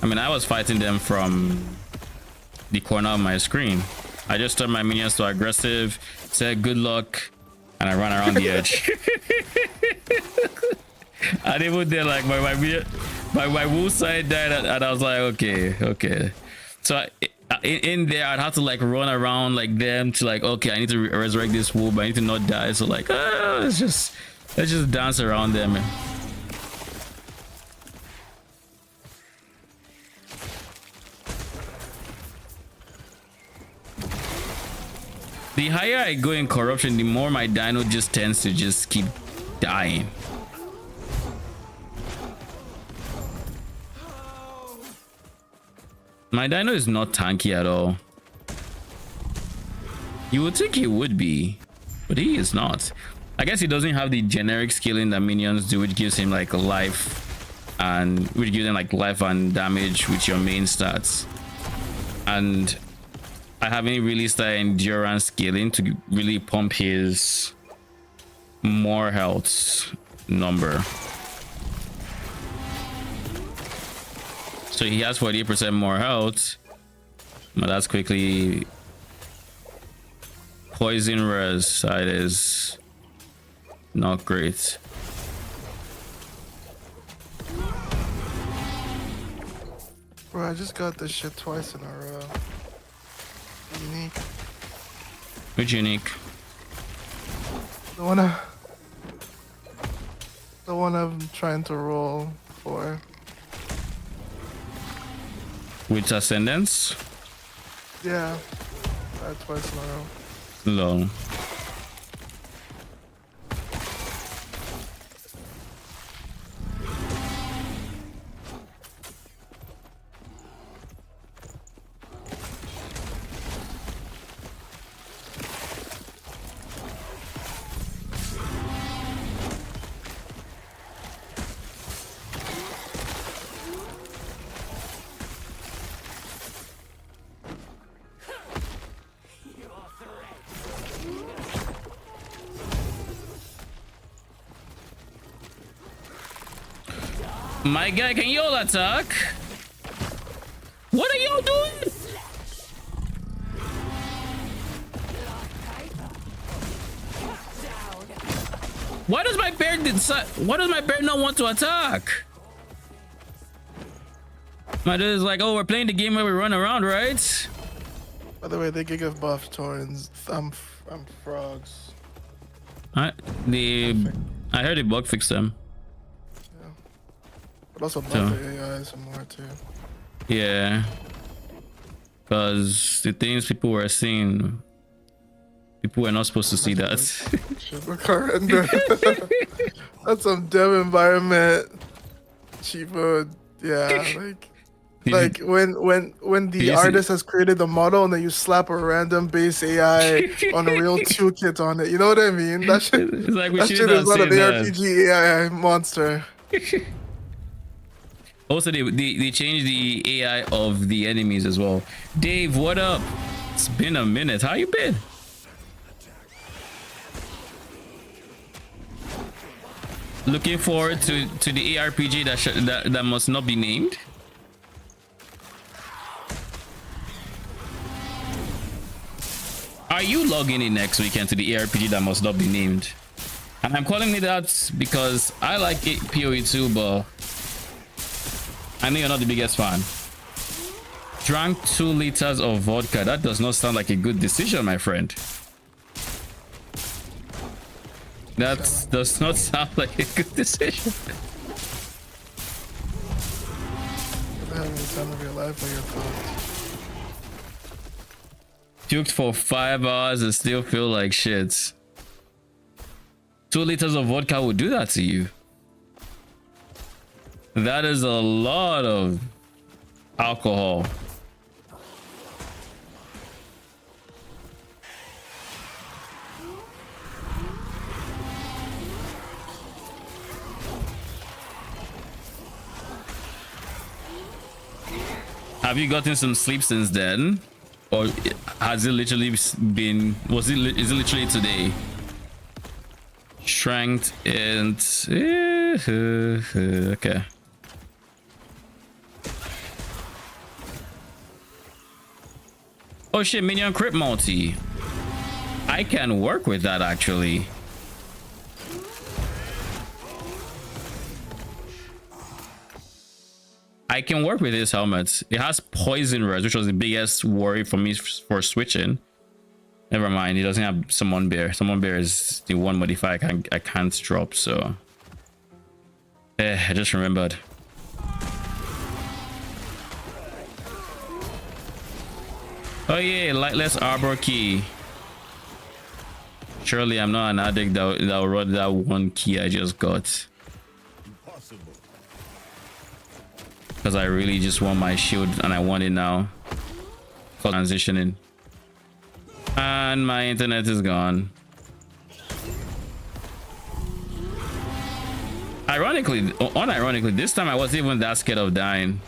Speaker 2: I mean, I was fighting them from the corner of my screen. I just turned my minions to aggressive, said good luck, and I ran around the edge. And even there, like my wool side died, and I was like, okay. So in there, I'd have to like run around like them to like, okay, I need to resurrect this wool, but I need to not die. So like, let's just dance around them. The higher I go in corruption, the more my dino just tends to just keep dying. My dino is not tanky at all. You would think he would be, but he is not. I guess he doesn't have the generic scaling that minions do, which gives him like life and which gives him like life and damage with your main stats. And I haven't really started endurance scaling to really pump his more health number. So he has 48% more health, but that's quickly poison res side is not great.
Speaker 4: Bro, I just got this shit twice in a row. Unique.
Speaker 2: Which unique?
Speaker 4: The one I'm trying to roll for.
Speaker 2: With ascendance?
Speaker 4: Yeah. Twice in a row.
Speaker 2: Long. My guy, can you all attack? What are y'all doing? Why does my bear not want to attack? My dude is like, oh, we're playing the game where we run around, right?
Speaker 4: By the way, they can give buff towards frogs.
Speaker 2: I heard the bug fixed them.
Speaker 4: But also buff
Speaker 2: So.
Speaker 4: the AI some more too.
Speaker 2: Yeah. Because the things people were seeing, people were not supposed to see that.
Speaker 4: Shit, look horrendous. That's some dev environment. Cheapo, yeah, like when the artist has created the model and then you slap a random base AI Unreal 2 kit on it. You know what I mean? That shit,
Speaker 2: It's like we
Speaker 4: that
Speaker 2: should
Speaker 4: shit
Speaker 2: not
Speaker 4: is not
Speaker 2: say
Speaker 4: an
Speaker 2: that.
Speaker 4: ARPG AI monster.
Speaker 2: Also, they changed the AI of the enemies as well. Dave, what up? It's been a minute. How you been? Looking forward to the ARPG that must not be named. Are you logging in next weekend to the ARPG that must not be named? And I'm calling it that because I like it PoE too, but I know you're not the biggest fan. Drank 2 liters of vodka. That does not sound like a good decision, my friend. That does not sound like a good decision.
Speaker 4: Having the time of your life while you're fucked.
Speaker 2: Puked for 5 hours and still feel like shit. 2 liters of vodka will do that to you. That is a lot of alcohol. Have you gotten some sleep since then? Or has it literally been, is it literally today? Strength and okay. Oh shit, minion crit multi. I can work with that actually. I can work with this helmet. It has poison res, which was the biggest worry for me for switching. Never mind, it doesn't have summon bear. Summon bear is the one modifier I can't drop, so I just remembered. Oh yeah, lightless arbor key. Surely I'm not an addict that will run that one key I just got. Because I really just want my shield and I want it now. Transitioning. And my internet is gone. Unironically, this time I wasn't even that scared of dying.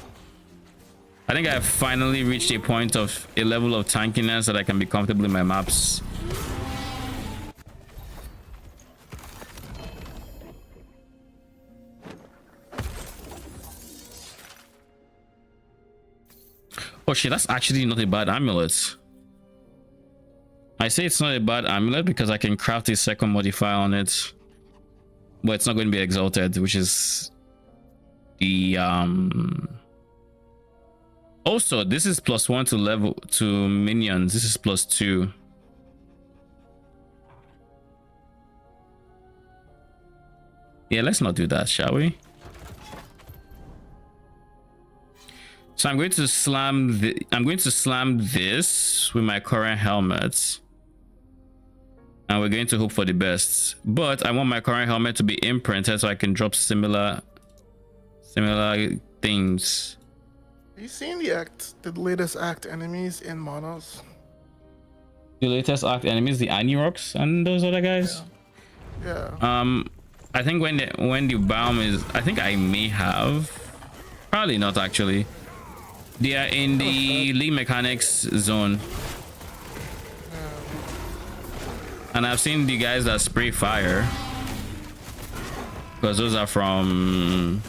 Speaker 2: I think I finally reached a point of a level of tankiness that I can be comfortable in my maps. Oh shit, that's actually not a bad amulet. I say it's not a bad amulet because I can craft a second modifier on it, but it's not going to be exalted, which is the also this is +1 to level to minions. This is +2. Yeah, let's not do that, shall we? So I'm going to slam this with my current helmet. And we're going to hope for the best. But I want my current helmet to be imprinted so I can drop similar things.
Speaker 4: Have you seen the latest act enemies in monos?
Speaker 2: The latest act enemies, the Anirox and those other guys?
Speaker 4: Yeah.
Speaker 2: I think when the biome is, I think I may have, probably not actually. They are in the League Mechanics zone. And I've seen the guys that spray fire. Because those are from...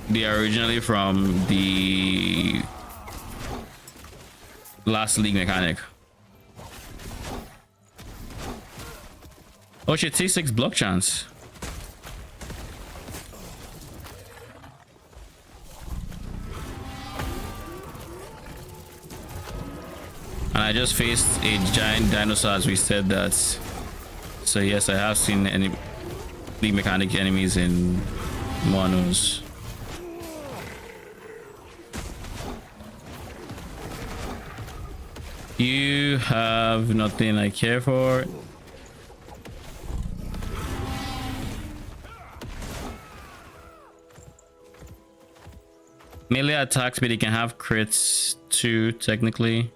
Speaker 2: They are originally from the last League Mechanic. Oh shit, T6 block chance. And I just faced a giant dinosaur as we said that. So yes, I have seen any League Mechanic enemies in monos. You have nothing I care for. Melee attacks, but they can have crits too, technically.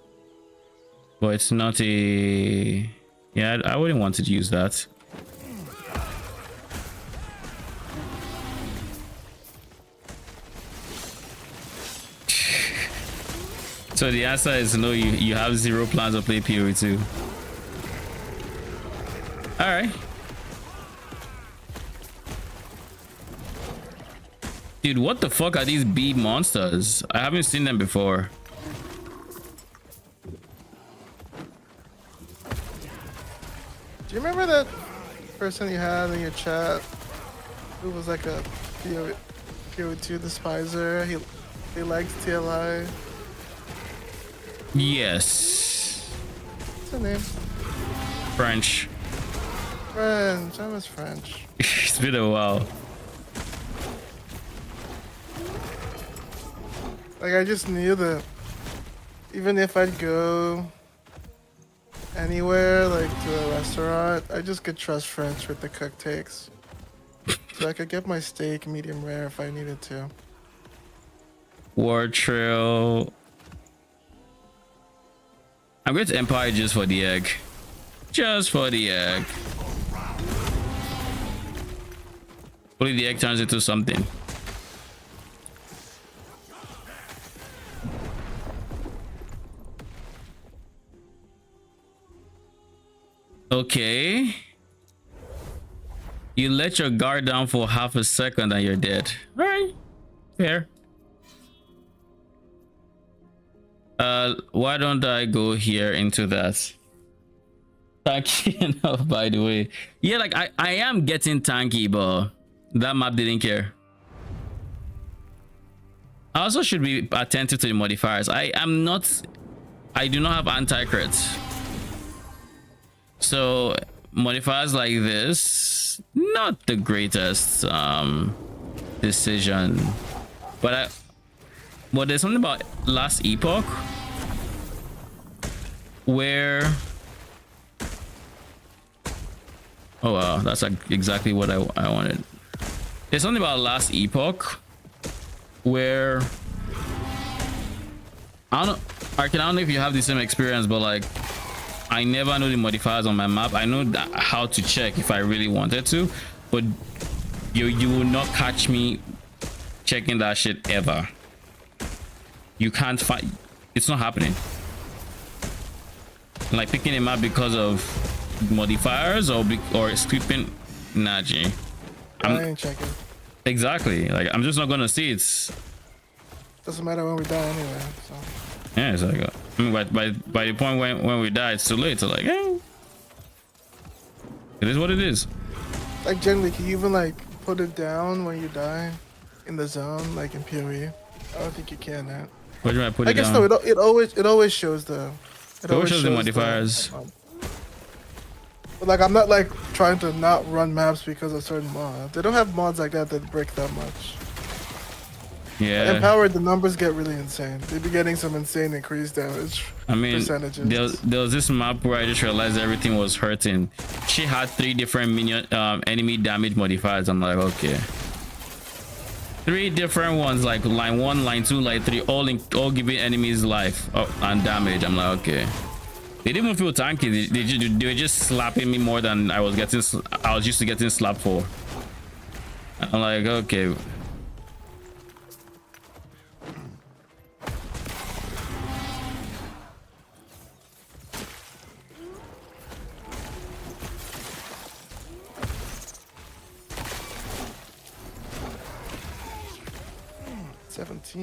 Speaker 2: But it's not a... Yeah, I wouldn't want to use that. So the answer is no, you have zero plans to play PoE2. Alright. Dude, what the fuck are these bee monsters? I haven't seen them before.
Speaker 4: Do you remember that person you had in your chat who was like a PoE2 despiser? He liked TLI.
Speaker 2: Yes.
Speaker 4: What's her name?
Speaker 2: French.
Speaker 4: French. I was French.
Speaker 2: It's been a while.
Speaker 4: Like, I just knew that even if I'd go anywhere, like to a restaurant, I just could trust French with the cook takes. So I could get my steak medium rare if I needed to.
Speaker 2: War Trail. I'm going to Empire just for the egg. Just for the egg. Hopefully the egg turns into something. Okay. You let your guard down for half a second and you're dead. All right. Fair. Why don't I go here into that? Tanky enough, by the way. Yeah, like I am getting tanky, but that map didn't care. I also should be attentive to the modifiers. I do not have anti-crits. So modifiers like this, not the greatest decision. But there's something about last Epoch where, oh wow, that's like exactly what I wanted. There's something about last Epoch where I don't know if you have the same experience, but like I never knew the modifiers on my map. I know how to check if I really wanted to, but you will not catch me checking that shit ever. You can't find, it's not happening. Like picking a map because of modifiers or skipping, nah, G.
Speaker 4: I ain't checking.
Speaker 2: Exactly. Like I'm just not gonna see it.
Speaker 4: Doesn't matter when we die anyway. So.
Speaker 2: Yeah, it's like I mean, by the point when we die, it's too late. So like, eh, it is what it is.
Speaker 4: Like generally, can you even like put it down when you die in the zone, like in PoE? I don't think you can. That.
Speaker 2: Where do I put it
Speaker 4: I guess
Speaker 2: down?
Speaker 4: no. It always shows the.
Speaker 2: It always shows the modifiers.
Speaker 4: But like I'm not like trying to not run maps because of certain mods. They don't have mods like that break that much.
Speaker 2: Yeah.
Speaker 4: Empowered, the numbers get really insane. They be getting some insane increased damage.
Speaker 2: I mean,
Speaker 4: percentages.
Speaker 2: there was this map where I just realized everything was hurting. She had 3 different minion enemy damage modifiers. I'm like, okay. 3 different ones, like line 1, line 2, line 3, all giving enemies life and damage. I'm like, okay. They didn't even feel tanky. They were just slapping me more than I was used to getting slapped for. I'm like, okay.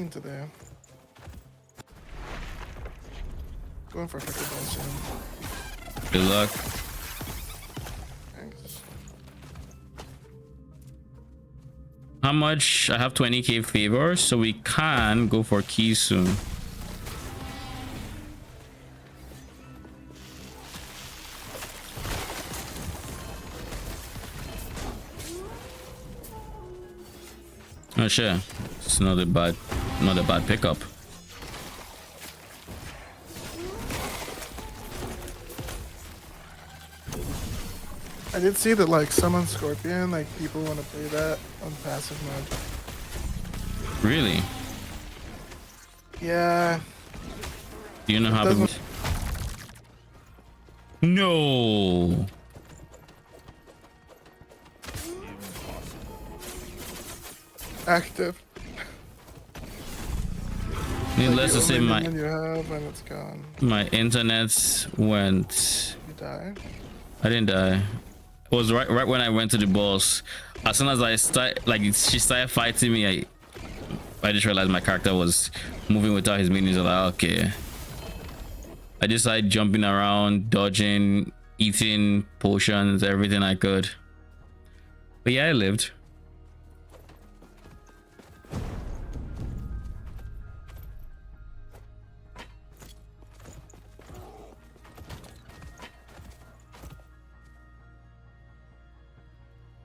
Speaker 4: Today. Going for a soon.
Speaker 2: Good luck.
Speaker 4: Thanks.
Speaker 2: How much? I have 20k favor, so we can go for keys soon. Oh sure, it's not a bad pickup.
Speaker 4: I did see that like summon Scorpion, like people want to play that on passive mode.
Speaker 2: Really?
Speaker 4: Yeah.
Speaker 2: Do you know how to? No.
Speaker 4: Active.
Speaker 2: Needless to say,
Speaker 4: you have and it's gone.
Speaker 2: my internet went.
Speaker 4: You die.
Speaker 2: I didn't die. It was right when I went to the boss. As soon as I she started fighting me, I just realized my character was moving without his minions. I'm like, okay. I just started jumping around, dodging, eating potions, everything I could. But yeah, I lived.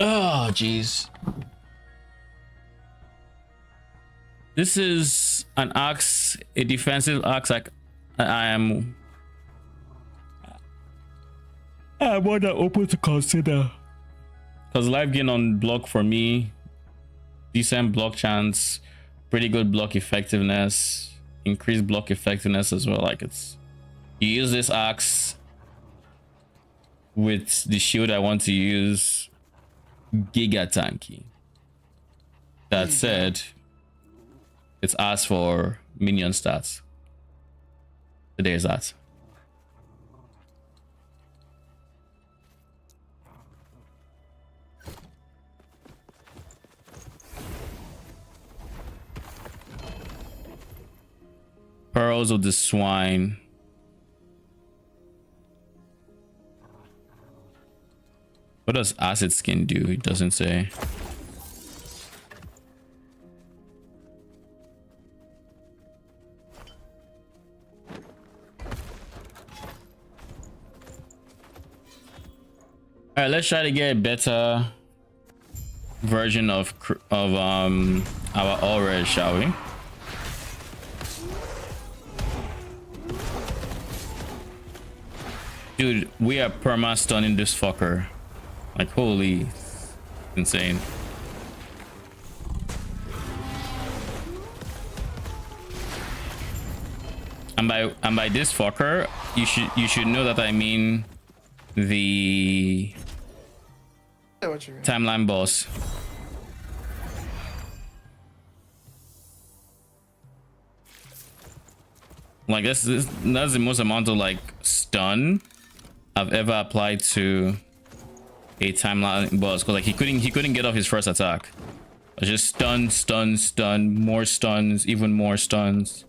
Speaker 2: Oh, jeez. This is an axe, a defensive axe. Like I'm more than open to consider. Because life gain on block for me, decent block chance, pretty good block effectiveness, increased block effectiveness as well. Like you use this axe with the shield I want to use. Giga tanky. That said, it's asked for minion stats. So there's that. Pearls of the Swine. What does acid skin do? It doesn't say. All right, let's try to get a better version of our aura, shall we? Dude, we are perma stunning this fucker. Like, holy, insane. And by this fucker, you should know that I mean the
Speaker 4: What you mean?
Speaker 2: timeline boss. Like that's the most amount of like stun I've ever applied to a timeline boss, because like he couldn't get off his first attack. I just stun, more stuns, even more stuns.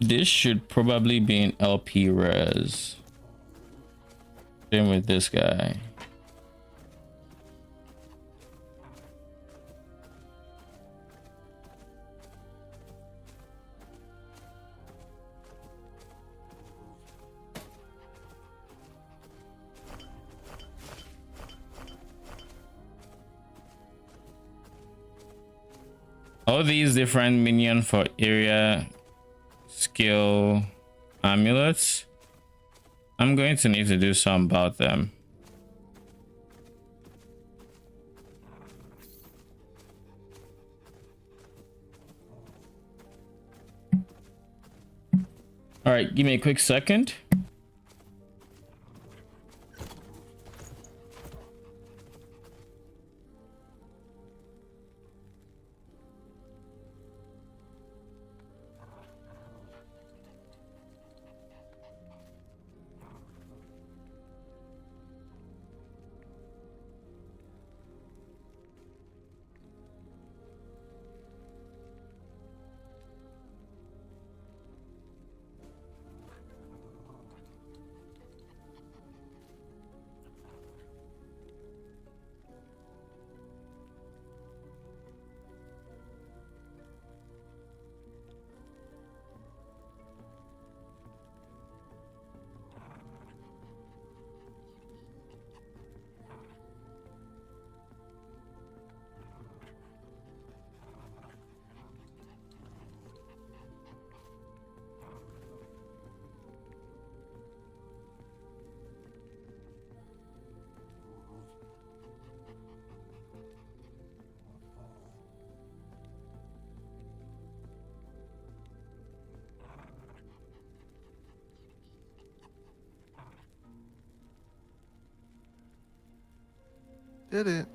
Speaker 2: This should probably be an LP res. Same with this guy. All these different minion for area skill amulets, I'm going to need to do something about them. All right, give me a quick second.
Speaker 4: Did it?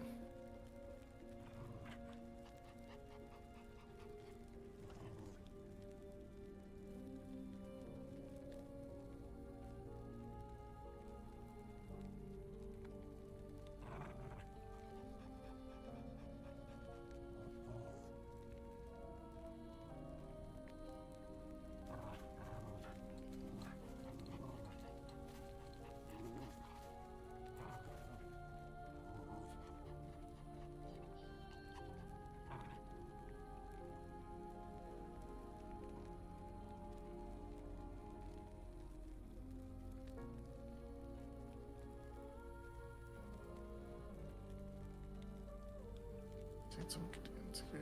Speaker 4: Some kittens here.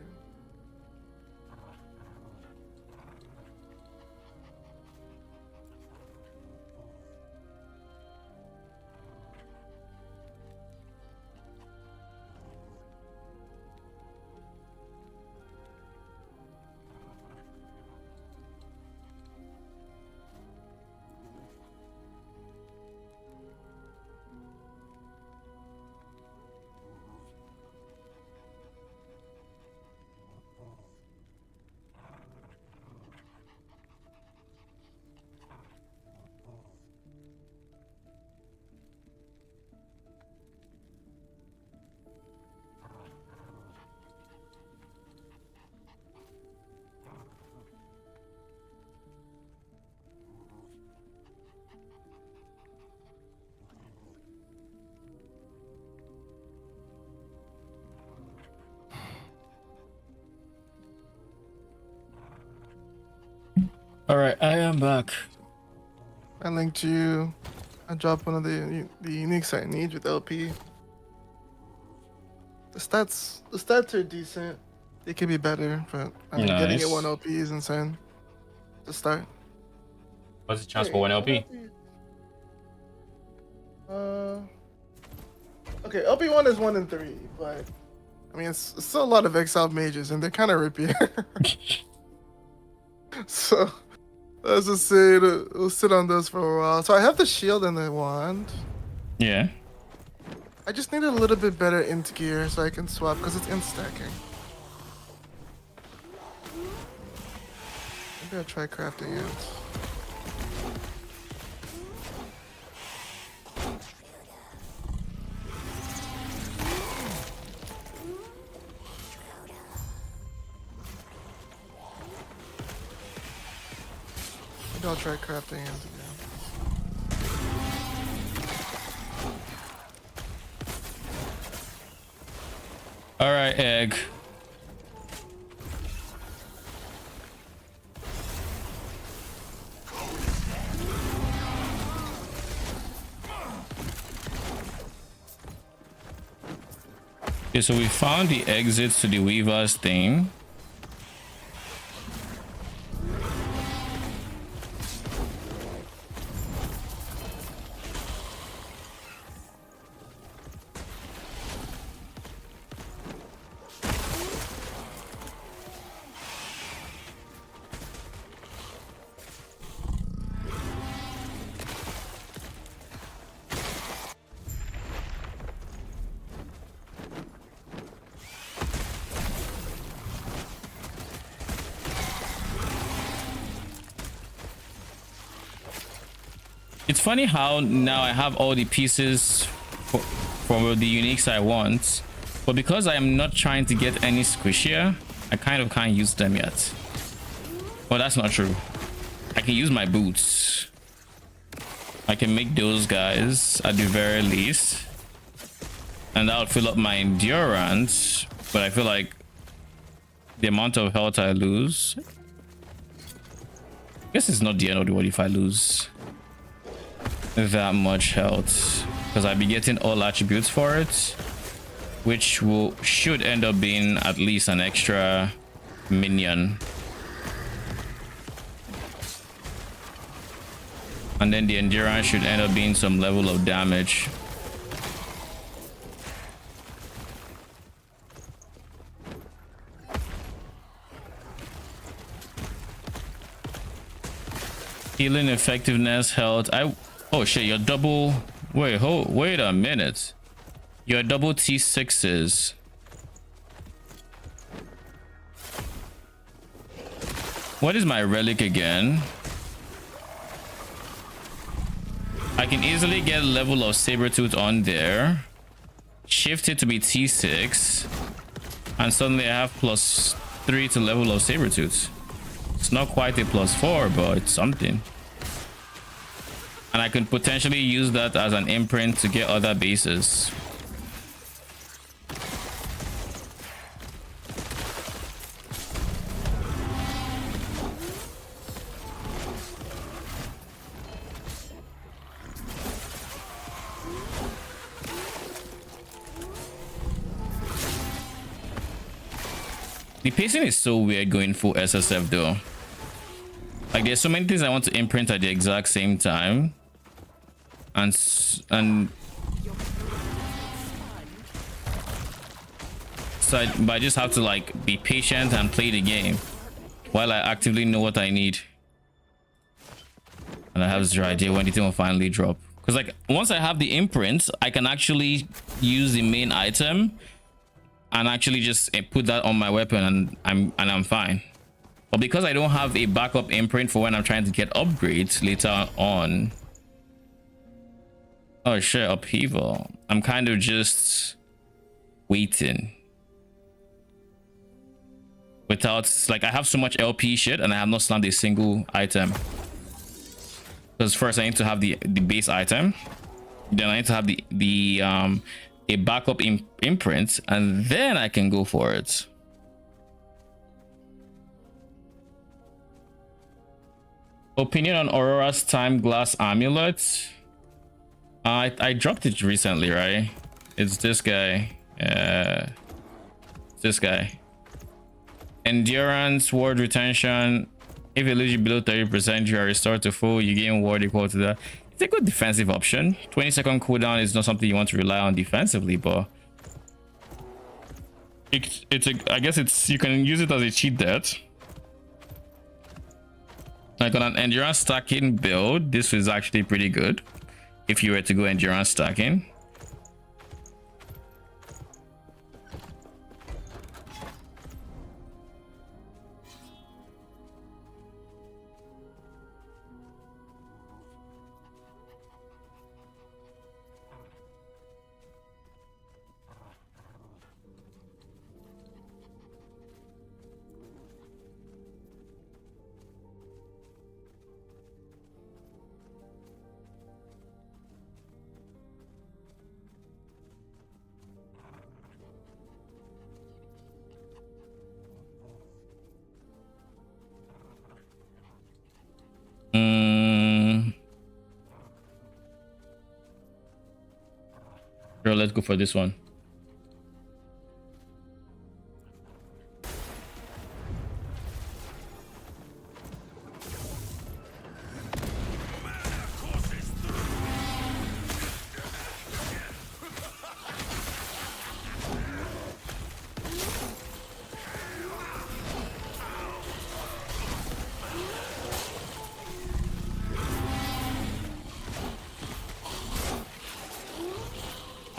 Speaker 1: All right, I am back.
Speaker 4: I linked you. I dropped one of the uniques I need with LP. The stats are decent. They could be better, but I mean, getting it
Speaker 1: Nice.
Speaker 4: 1 LP is insane. To start.
Speaker 1: What's the chance for 1 LP?
Speaker 4: Okay, LP1 is 1 in 3, but I mean, it's still a lot of exiled mages, and they're kind of rippy. So let's just say we'll sit on those for a while. So I have the shield and the wand.
Speaker 1: Yeah.
Speaker 4: I just need a little bit better int gear so I can swap because it's int stacking. Maybe I'll try crafting it. Maybe I'll try crafting it again.
Speaker 1: All right, egg. Okay, so we found the exits to the Weaver's thing. It's funny how now I have all the pieces for the uniques I want, but because I am not trying to get any squishier, I kind of can't use them yet. Well, that's not true. I can use my boots. I can make those guys at the very least, and that would fill up my endurance, but I feel like the amount of health I lose, I guess it's not the end of the world if I lose that much health, because I'll be getting all attributes for it, which should end up being at least an extra minion, and then the endurance should end up being some level of damage. Healing, effectiveness, health. Oh shit, you're double. Wait a minute. You're double T6s. What is my relic again? I can easily get a level of Sabertooth on there, shift it to be T6, and suddenly I have +3 to level of Sabertooth. It's not quite a +4, but it's something. And I can potentially use that as an imprint to get other bases. The pacing is so weird going full SSF though. Like there's so many things I want to imprint at the exact same time, and so but I just have to like be patient and play the game while I actively know what I need, and I have zero idea when anything will finally drop. Because like once I have the imprint, I can actually use the main item and actually just put that on my weapon, and I'm fine. But because I don't have a backup imprint for when I'm trying to get upgrades later on, oh shit, upheaval, I'm kind of just waiting without, like, I have so much LP shit and I have not slammed a single item, because first I need to have the base item, then I need to have a backup imprint, and then I can go for it. Opinion on Aurora's time glass amulet. I dropped it recently, right? It's this guy. This guy. Endurance, ward retention. If you lose below 30%, you are restored to full. You gain ward equal to that. It's a good defensive option. 20-second cooldown is not something you want to rely on defensively, but I guess you can use it as a cheat death. Like on an endurance stacking build, this is actually pretty good if you were to go endurance stacking. Sure, let's go for this one.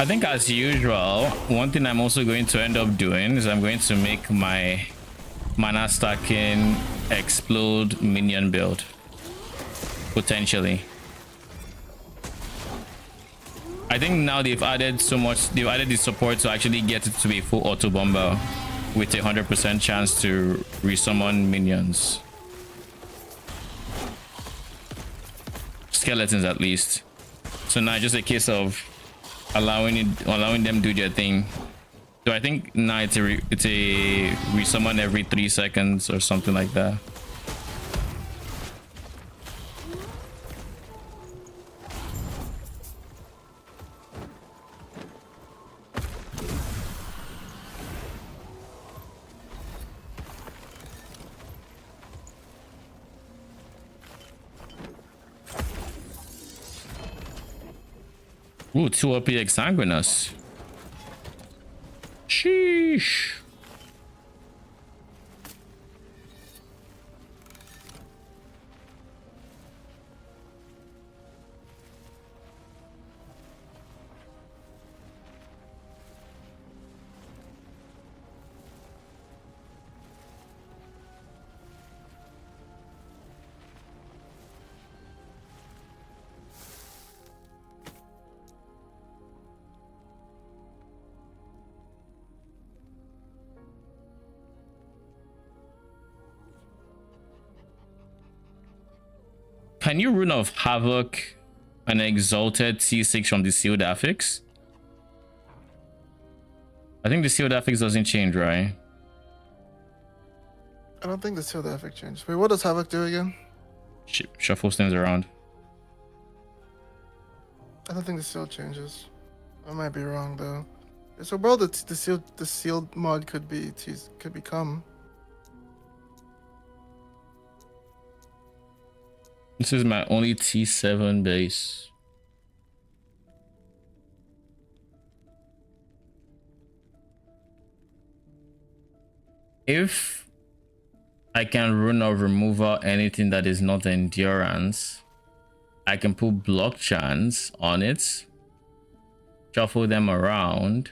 Speaker 1: I think as usual, one thing I'm also going to end up doing is I'm going to make my mana stacking explode minion build. Potentially. I think now they've added so much, they've added the support to actually get it to be full auto bomber with a 100% chance to resummon minions. Skeletons at least. So now just a case of allowing them do their thing. So I think now it's a resummon every 3 seconds or something like that. Ooh, 2 OP Exsanguinous. Sheesh. Can you Rune of Havoc an exalted T6 from the sealed affix? I think the sealed affix doesn't change, right?
Speaker 4: I don't think the sealed affix changed. Wait, what does Havoc do again?
Speaker 1: Shuffle things around.
Speaker 4: I don't think the sealed changes. I might be wrong though. So well, the sealed mod could become.
Speaker 1: This is my only T7 base. If I can rune of removal anything that is not endurance, I can put block chance on it, shuffle them around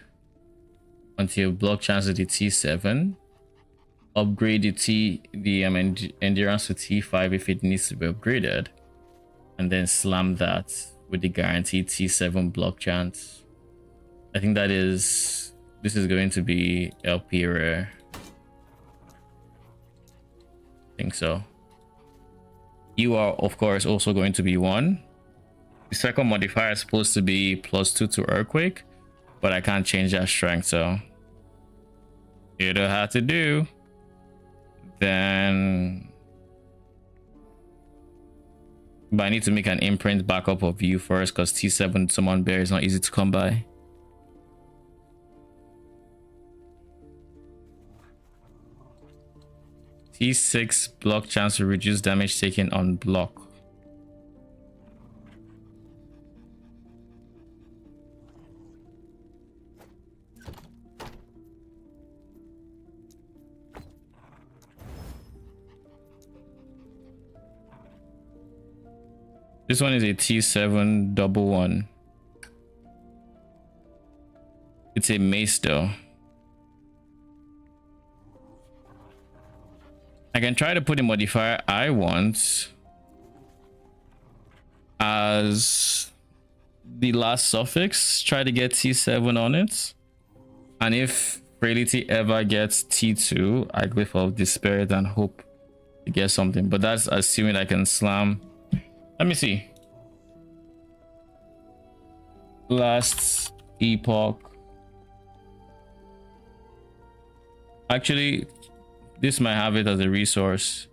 Speaker 1: until block chance is the T7. Upgrade the endurance to T5 if it needs to be upgraded, and then slam that with the guaranteed T7 block chance. I think this is going to be LP rare. I think so. You are of course also going to be 1. The second modifier is supposed to be +2 to earthquake, but I can't change that strength, so it'll have to do. Then
Speaker 2: But I need to make an imprint backup of you first, because T7 summon bear is not easy to come by. T6 block chance to reduce damage taken on block. This one is a T7 double one. It's a mace though. I can try to put a modifier I want as the last suffix, try to get T7 on it. And if Frailty ever gets T2, I go for Despair and hope to get something. But that's assuming I can slam. Let me see. Last Epoch. Actually, this might have it as a resource.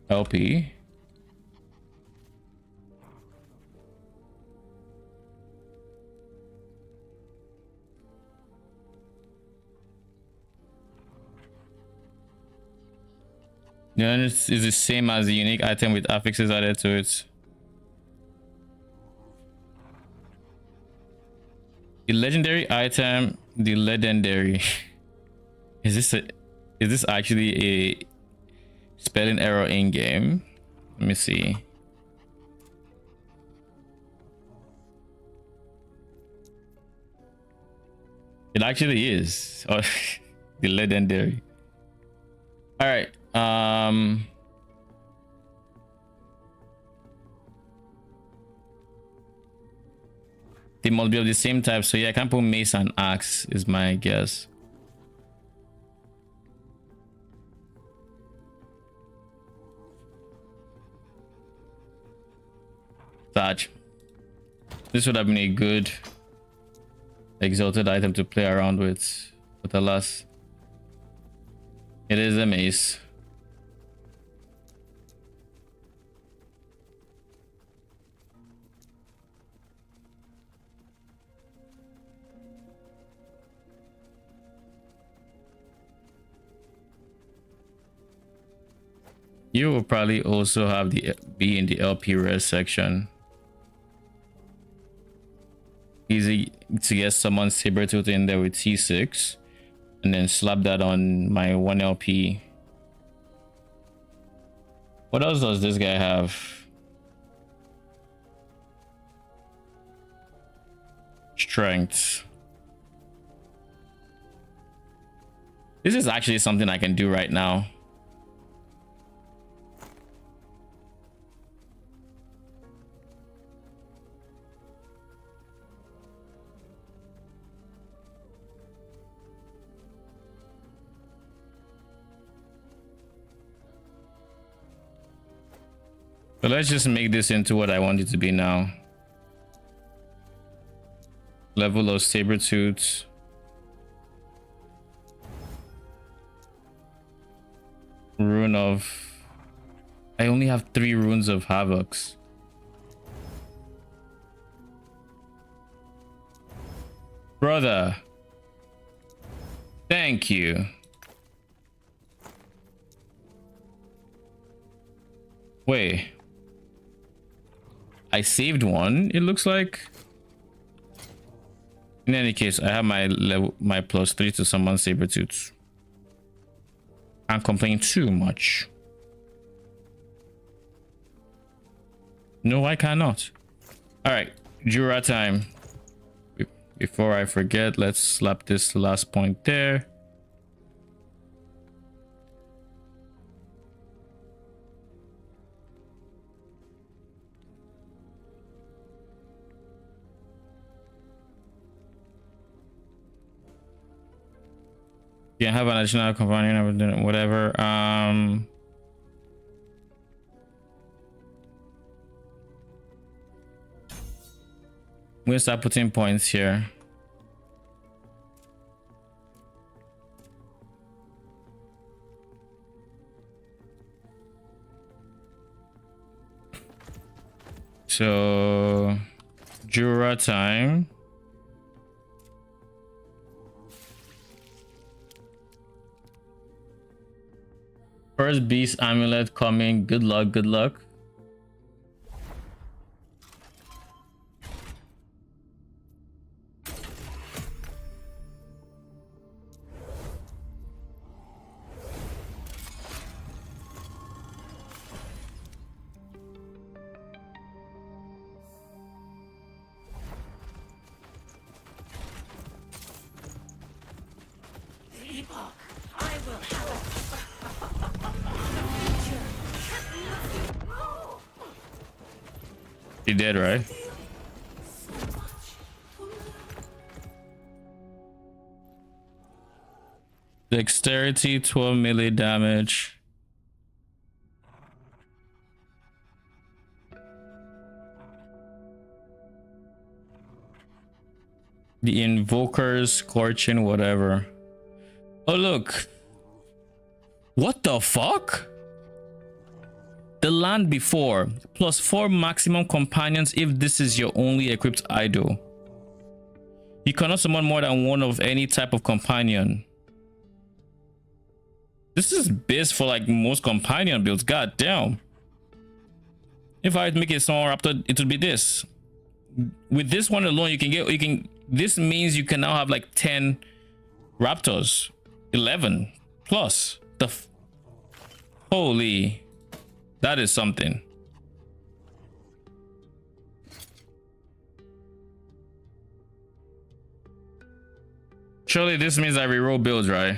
Speaker 2: LP. Yeah, it's the same as the unique item with affixes added to it. The legendary item, the legendary. Is this actually a spelling error in game? Let me see. It actually is. Oh, the legendary. All right. They must be of the same type, so yeah, I can put mace and axe is my guess. That this would have been a good exalted item to play around with, but alas, it is a mace. You will probably also have the be in the LP res section. Easy to get someone Sabertooth in there with T6 and then slap that on my 1 LP. What else does this guy have? Strength. This is actually something I can do right now. So let's just make this into what I want it to be now. Level of Sabertooth. Rune of... I only have 3 runes of Havocs. Brother. Thank you. Wait. I saved one, it looks like. In any case, I have my level, my +3 to summon Sabertooth. Can't complain too much. No, I cannot. All right, Jura time. Before I forget, let's slap this last point there. Yeah, have an additional companion, whatever. I'm gonna start putting points here.
Speaker 1: So Jura time. First beast amulet coming. Good luck, good luck. He did, right? Dexterity, 12 melee damage. The Invoker's Scorching, whatever. Oh, look. What the fuck? The land before, plus 4 maximum companions if this is your only equipped idol. You cannot summon more than one of any type of companion. This is best for like most companion builds. God damn. If I make a small raptor, it would be this. With this one alone, this means you can now have like 10 raptors, 11 plus. Holy, that is something. Surely this means I reroll builds, right?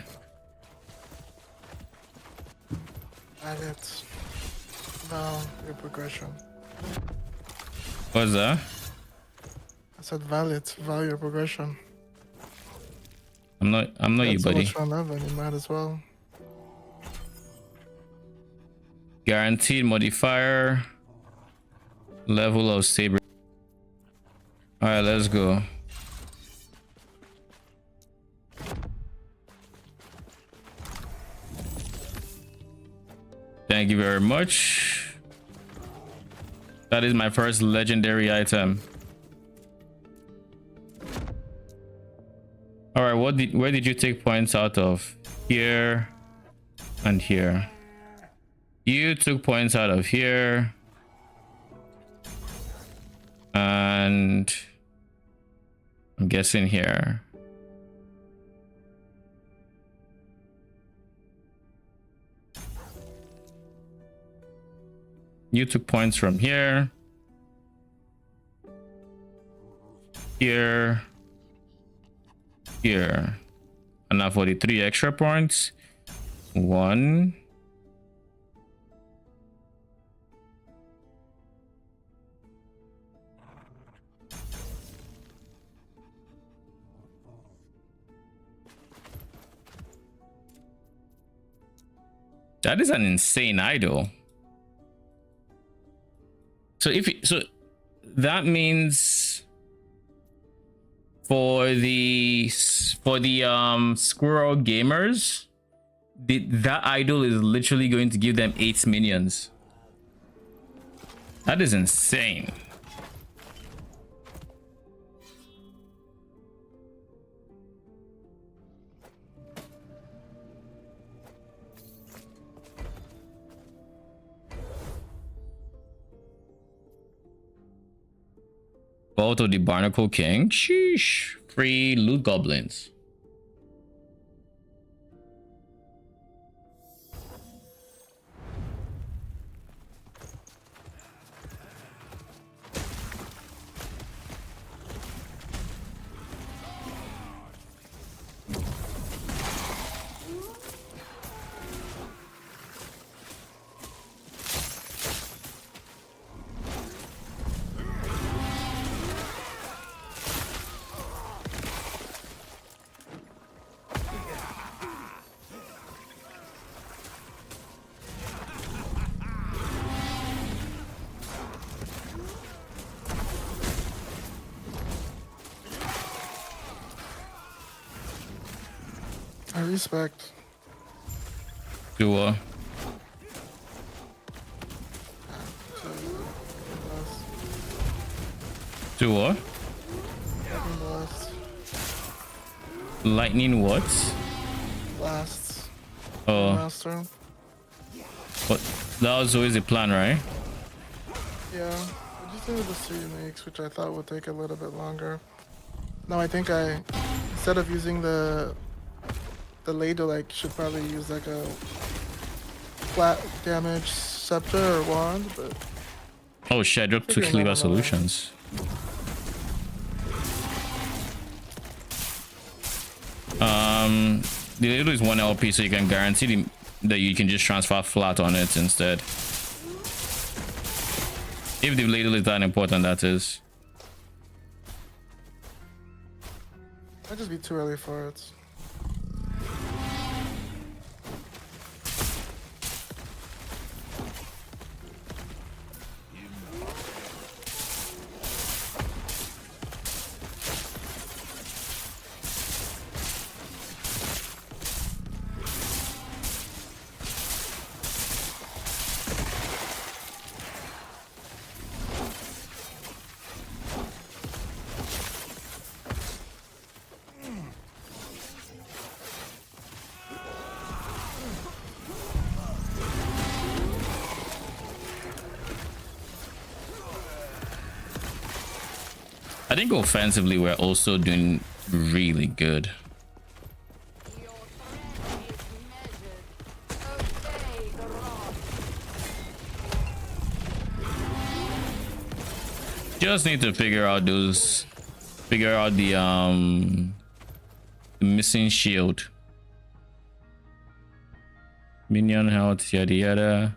Speaker 4: Valid. No, your progression.
Speaker 1: What's that?
Speaker 4: I said valid. Value your progression.
Speaker 1: I'm not you,
Speaker 4: So
Speaker 1: buddy.
Speaker 4: much for 11, you might as well.
Speaker 1: Guaranteed modifier. Level of saber. All right, let's go. Thank you very much. That is my first legendary item. All right, where did you take points out of? Here and here. You took points out of here. And I'm guessing here. You took points from here. Here. Here. And now for the 3 extra points. 1. That is an insane idol. So that means for the squirrel gamers, that idol is literally going to give them 8 minions. That is insane. Vault of the Barnacle King. Sheesh. Free loot goblins.
Speaker 4: I respect.
Speaker 1: To what?
Speaker 4: Blast.
Speaker 1: Lightning what?
Speaker 4: Blasts.
Speaker 1: Oh,
Speaker 4: Master.
Speaker 1: but that was always the plan, right?
Speaker 4: Yeah. I just needed the 3 uniques, which I thought would take a little bit longer. No, I think instead of using the ladle, I should probably use like a flat damage scepter or wand, but
Speaker 1: Oh shit, I dropped 2
Speaker 4: Figuring that
Speaker 1: Cleaver
Speaker 4: out.
Speaker 1: solutions. The ladle is 1 LP, so you can guarantee that you can just transfer flat on it instead. If the ladle is that important, that is.
Speaker 4: might just be too early for it.
Speaker 1: I think offensively we're also doing really good. Just need to figure out the missing shield. Minion health, yada yada.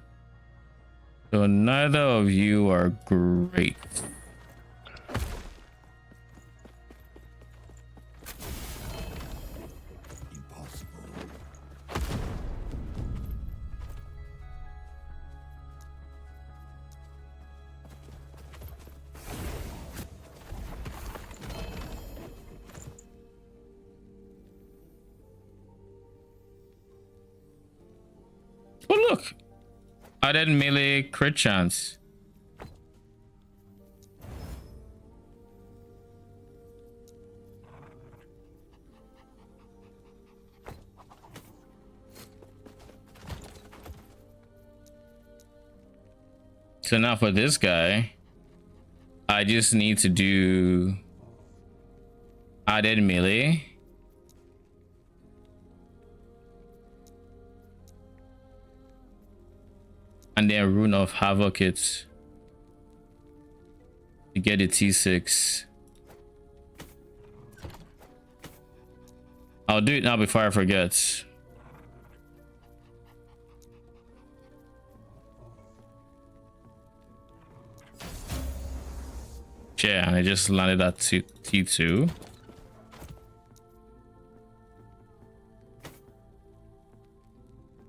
Speaker 1: So neither of you are great. Oh look, added melee crit chance. So now for this guy, I just need to do added melee. And then Rune of Havoc it to get a T6. I'll do it now before I forget. Yeah, and I just landed at T2.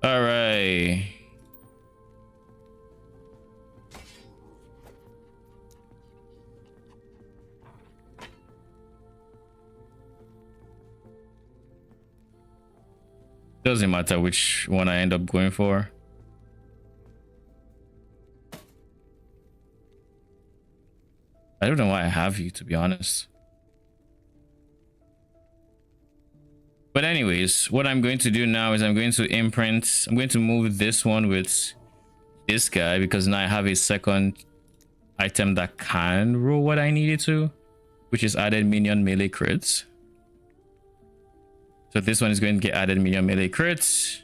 Speaker 1: All right. Doesn't matter which one I end up going for. I don't know why I have you, to be honest. But anyways, what I'm going to do now is I'm going to move this one with this guy, because now I have a second item that can roll what I needed to, which is added minion melee crits. So this one is going to get added minion melee crits.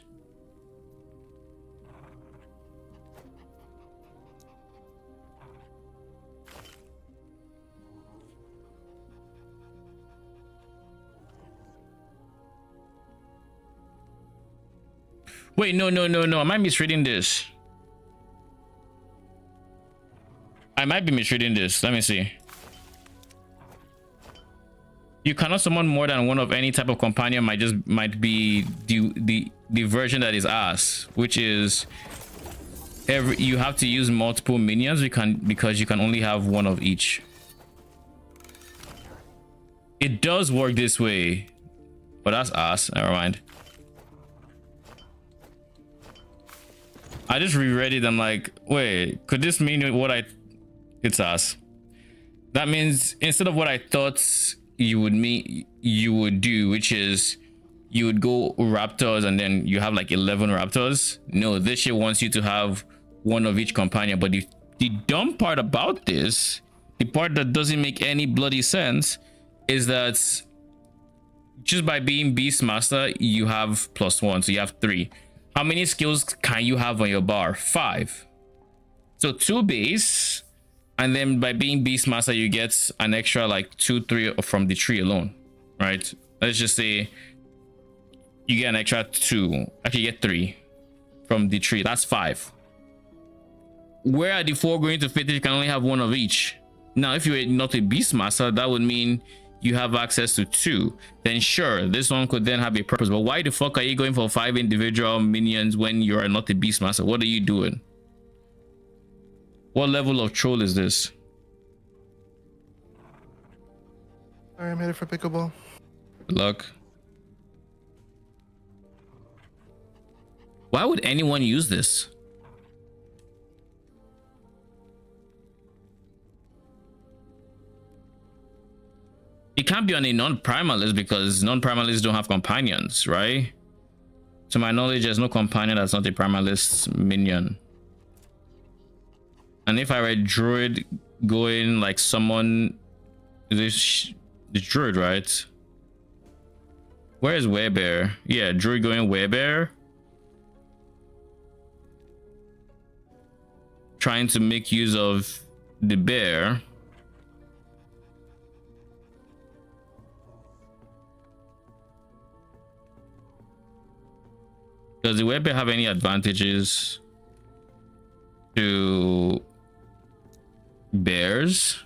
Speaker 1: Wait, no. Am I misreading this? I might be misreading this. Let me see. You cannot summon more than one of any type of companion. Might be the version that is asked, which is you have to use multiple minions because you can only have one of each. It does work this way, but that's ass. Never mind. I just reread it. I'm like, wait, could this mean what it's ass? That means instead of what I thought you would do, which is you would go raptors and then you have like 11 raptors. No, this shit wants you to have one of each companion. But the dumb part about this, the part that doesn't make any bloody sense, is that just by being Beastmaster, you have +1, so you have 3. How many skills can you have on your bar? 5. So 2 base, and then by being Beastmaster, you get an extra like 2, 3 from the tree alone, right? Let's just say you get an extra 2. Actually, you get 3 from the tree. That's 5. Where are the 4 going to fit if you can only have 1 of each? Now, if you're not a Beastmaster, that would mean you have access to 2. Then sure, this one could then have a purpose. But why the fuck are you going for 5 individual minions when you are not a Beastmaster? What are you doing? What level of troll is this?
Speaker 4: Alright, I made it for pickleball.
Speaker 1: Good luck. Why would anyone use this? It can't be on a non-primalist because non-primalists don't have companions, right? To my knowledge, there's no companion that's not a primalist minion. And if I were a druid going like someone, this the druid, right? Where is werebear? Yeah, druid going werebear. Trying to make use of the bear. Does the werebear have any advantages to bears?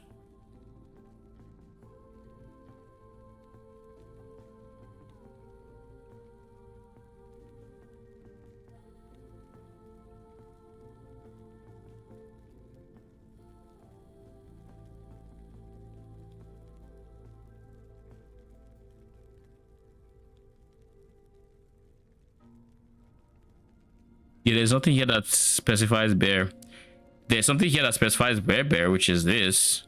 Speaker 1: Yeah, there's nothing here that specifies bear. There's something here that specifies werebear, which is this.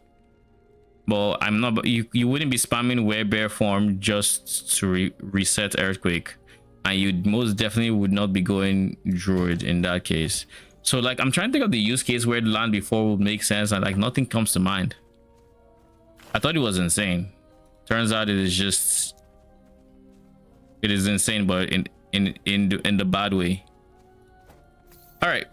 Speaker 1: But I'm not. You wouldn't be spamming werebear form just to reset earthquake, and you most definitely would not be going druid in that case. So like, I'm trying to think of the use case where the land before would make sense, and like nothing comes to mind. I thought it was insane. Turns out it is just. It is insane, but in the bad way. All right.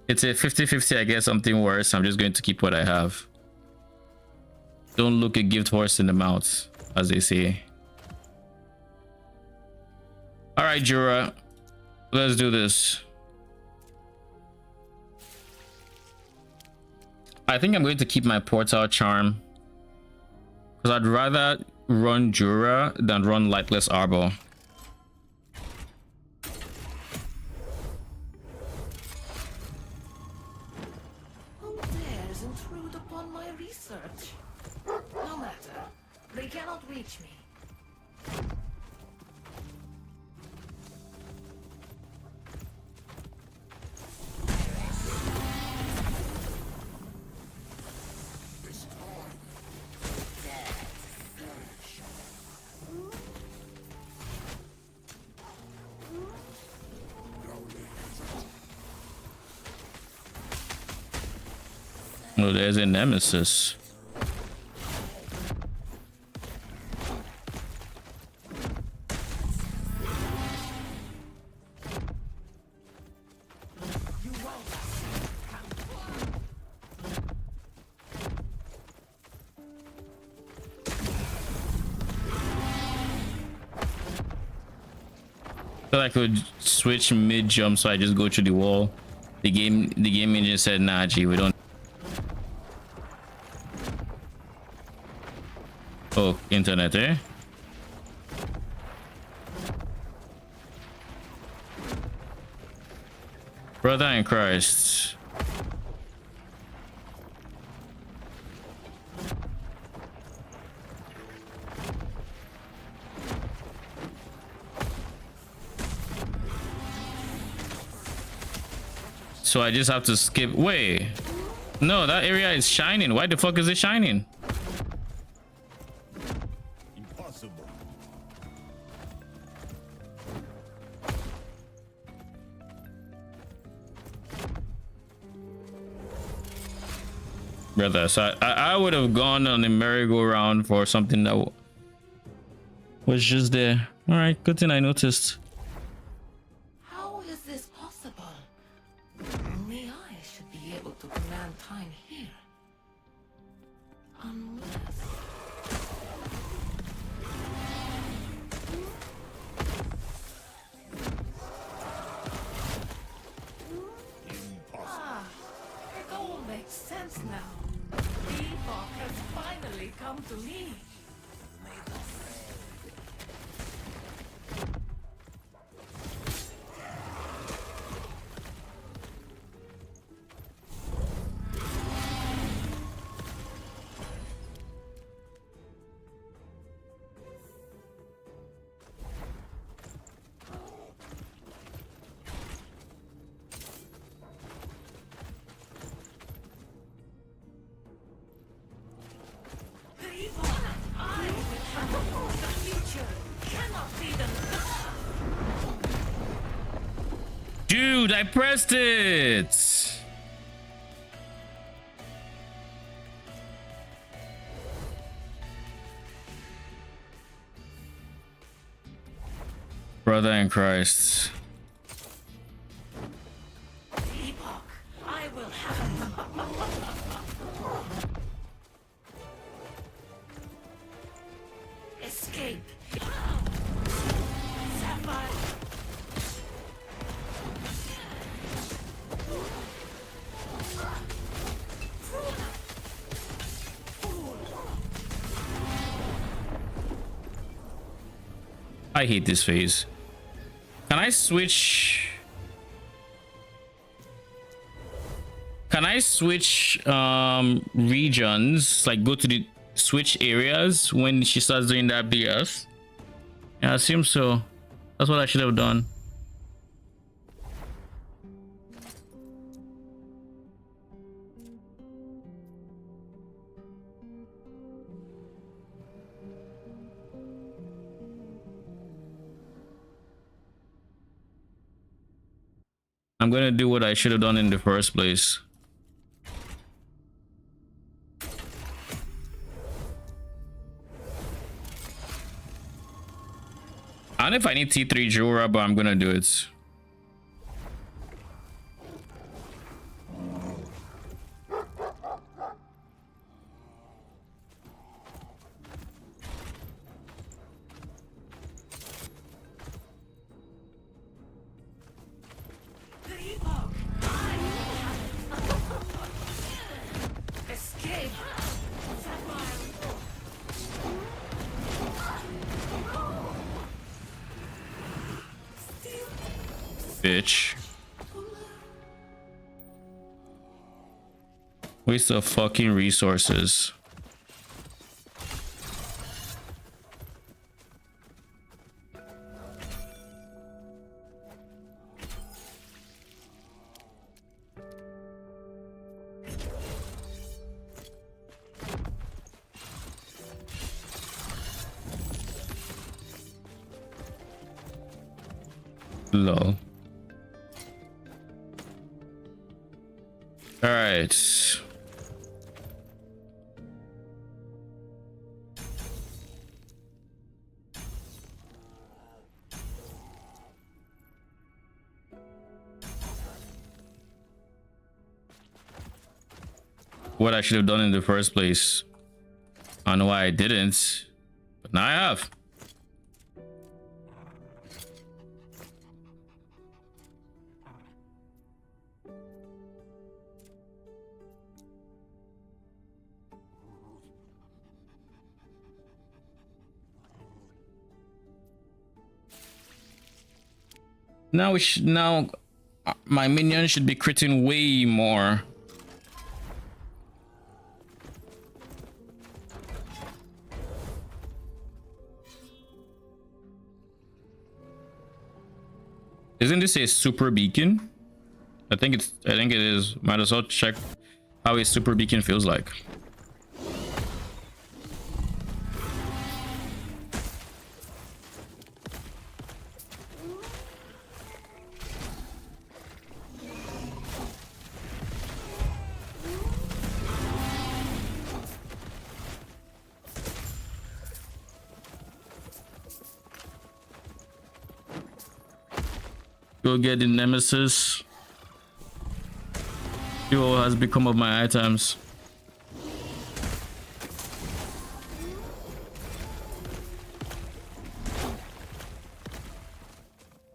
Speaker 1: It's a 50-50. I get something worse. I'm just going to keep what I have. Don't look a gift horse in the mouth, as they say. All right, Jura, let's do this. I think I'm going to keep my portal charm because I'd rather run Jura than run Lightless Arbor.
Speaker 6: Who dares intrude upon my research? No matter, they cannot reach me.
Speaker 1: Oh, there's a nemesis. I thought I could switch mid jump, so I just go to the wall. The game engine said, nah, G, we don't. Oh, internet, eh? Brother in Christ.
Speaker 2: So I just have to skip. Wait. No, that area is shining. Why the fuck is it shining?
Speaker 8: Impossible.
Speaker 2: Brother, so I would have gone on the merry-go-round for something that was just there. All right, good thing I noticed.
Speaker 6: How is this possible? Only I should be able to command time here. Unless... Ah, it all makes sense now. Epoch has finally come to me.
Speaker 2: Dude, I pressed it. Brother in Christ.
Speaker 6: Epoch, I will have escape. Sapphire.
Speaker 2: I hate this phase. Can I switch? Can I switch regions? Like go to the switch areas when she starts doing that BS? Yeah, I assume so. That's what I should have done. I'm gonna do what I should have done in the first place. I don't know if I need T3 Jura, but I'm gonna do it.
Speaker 6: Escape.
Speaker 2: Bitch. Waste of fucking resources. Lol. All right. What I should have done in the first place. I don't know why I didn't, but now I have. Now my minion should be critting way more. Isn't this a super beacon? I think it is. Might as well check how a super beacon feels like. Go get the nemesis. See what has become of my items.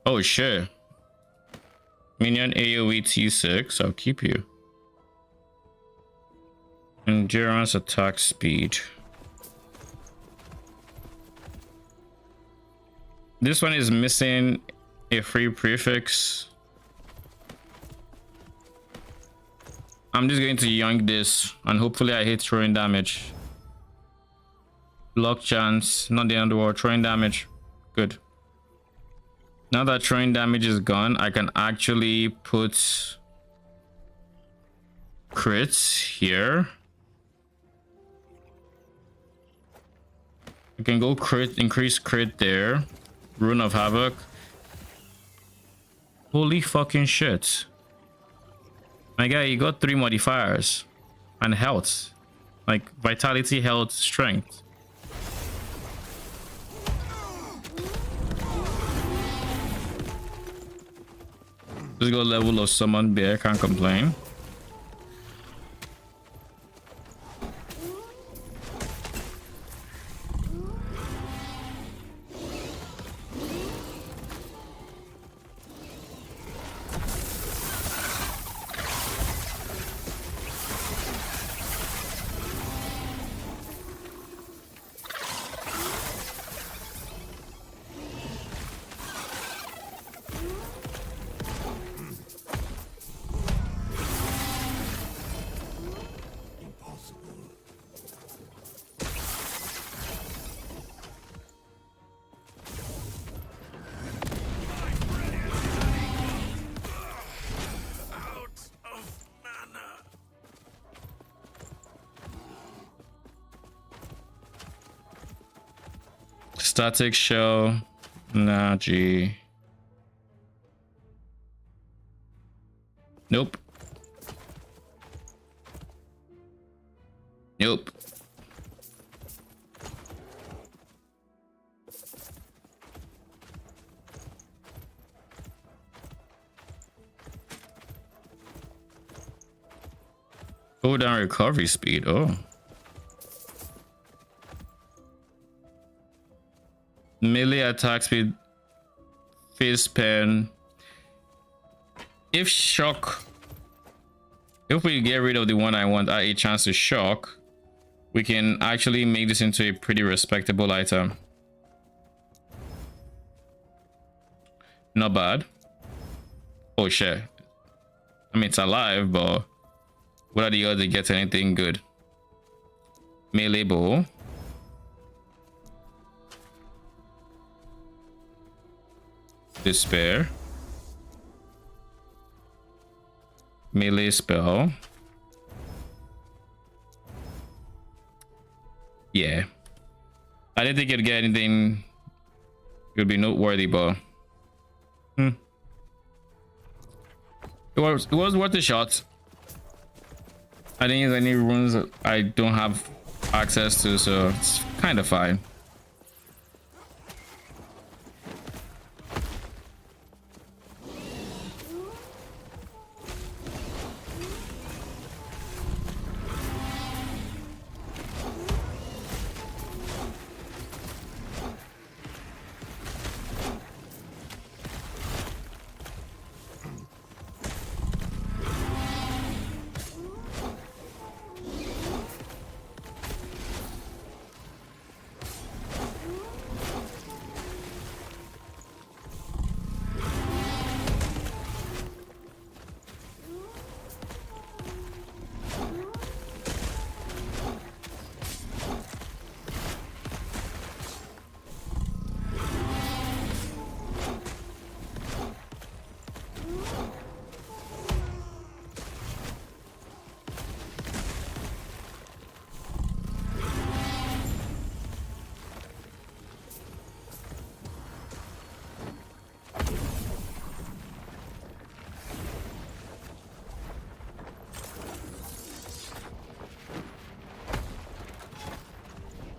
Speaker 2: Oh shit. Minion AoE T6. I'll keep you. Endurance, attack speed. This one is missing a free prefix. I'm just going to yank this and hopefully I hit throwing damage. Luck chance, not the underworld, throwing damage. Good. Now that throwing damage is gone, I can actually put crits here. I can go crit, increase crit there. Rune of Havoc. Holy fucking shit. My guy, you got 3 modifiers. And health. Like vitality, health, strength. Just go level of summon bear, can't complain. Static shell. Nah, G. Nope. Nope. Go down recovery speed. Oh. Melee attack speed, face pen. If we get rid of the one I want at a chance to shock, we can actually make this into a pretty respectable item. Not bad. Oh shit. I mean, it's alive, but what are the odds it gets anything good? Melee bow. Despair. Melee spell. Yeah. I didn't think it'd get anything. It would be noteworthy, but it was worth a shot. I didn't use any runes that I don't have access to, so it's kind of fine.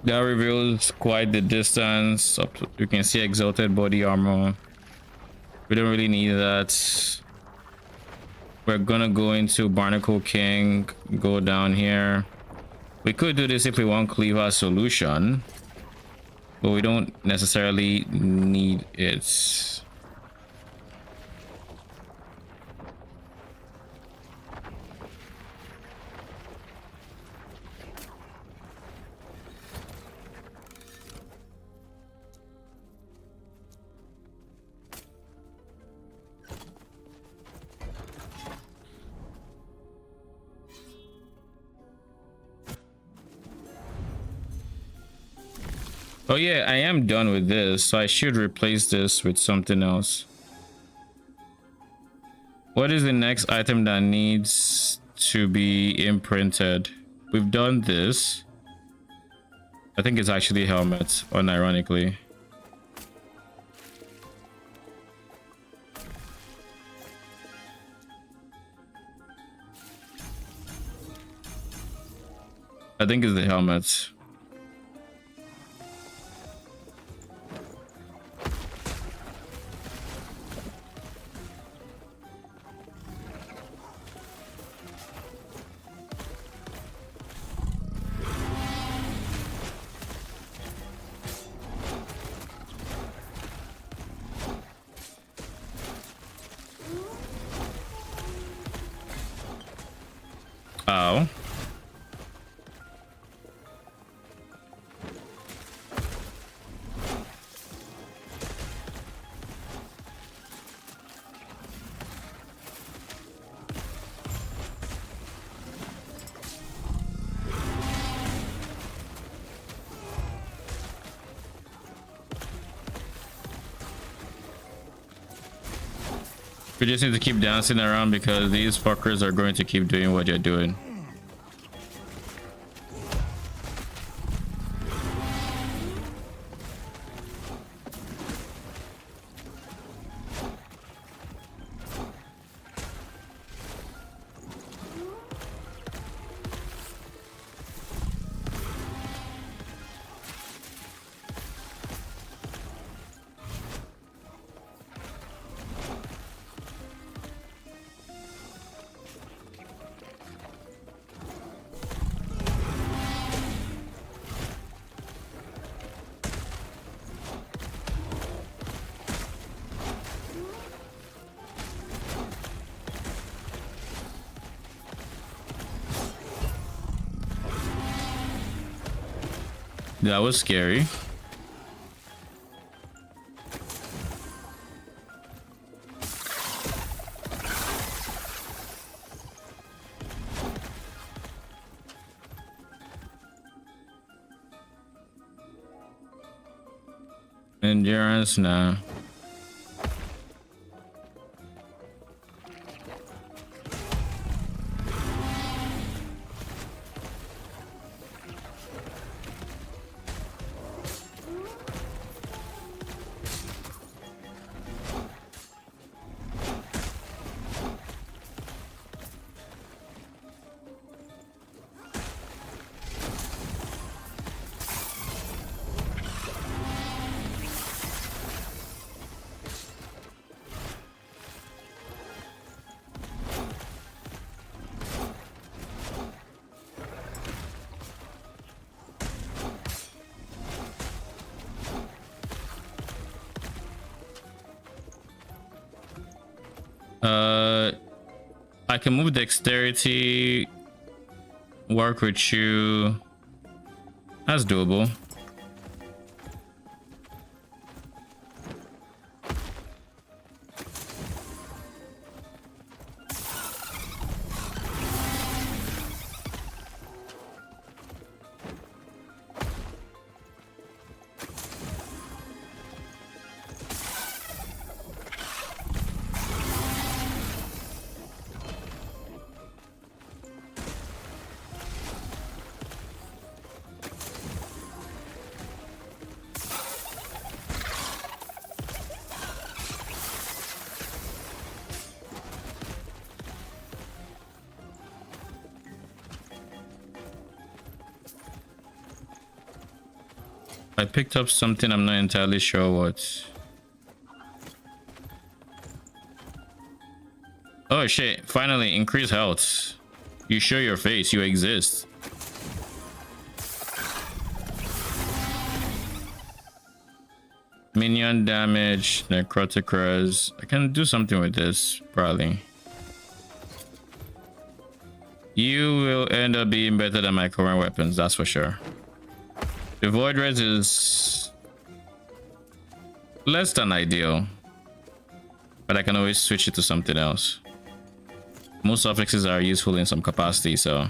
Speaker 2: That reveals quite the distance. You can see exalted body armor. We don't really need that. We're gonna go into Barnacle King, go down here. We could do this if we want Cleaver Solution, but we don't necessarily need it. Oh yeah, I am done with this, so I should replace this with something else. What is the next item that needs to be imprinted? We've done this. I think it's actually helmets, unironically. I think it's the helmets. Oh. We just need to keep dancing around because these fuckers are going to keep doing what they're doing. That was scary. Endurance, nah. I can move dexterity, work with you. That's doable.
Speaker 1: I picked up something, I'm not entirely sure what. Oh shit, finally, increase health. You show your face, you exist. Minion damage, necrotic res. I can do something with this, probably. You will end up being better than my current weapons, that's for sure. The void res is less than ideal, but I can always switch it to something else. Most suffixes are useful in some capacity, so.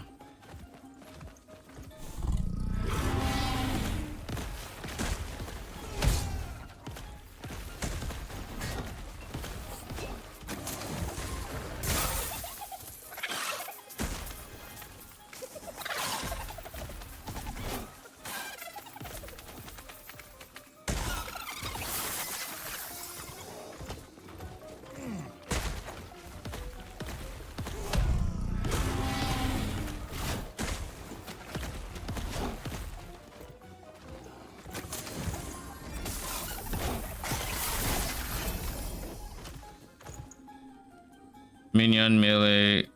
Speaker 1: Minion melee,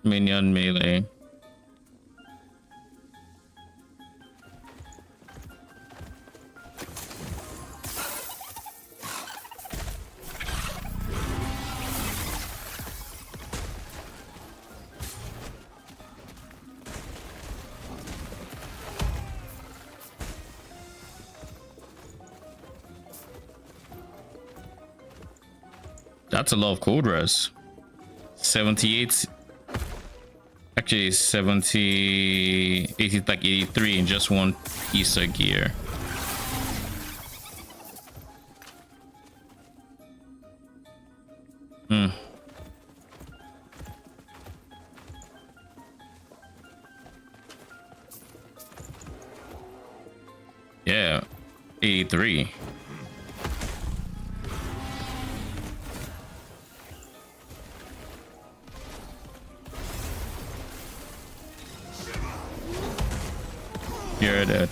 Speaker 1: minion melee. That's a lot of cold res. 78, actually 70, 80, like 83 in just one piece of gear. Yeah, 83. You're dead.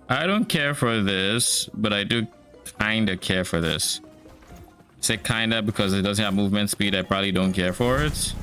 Speaker 1: I don't care for this, but I do kinda care for this. I say kinda because it doesn't have movement speed. I probably don't care for it.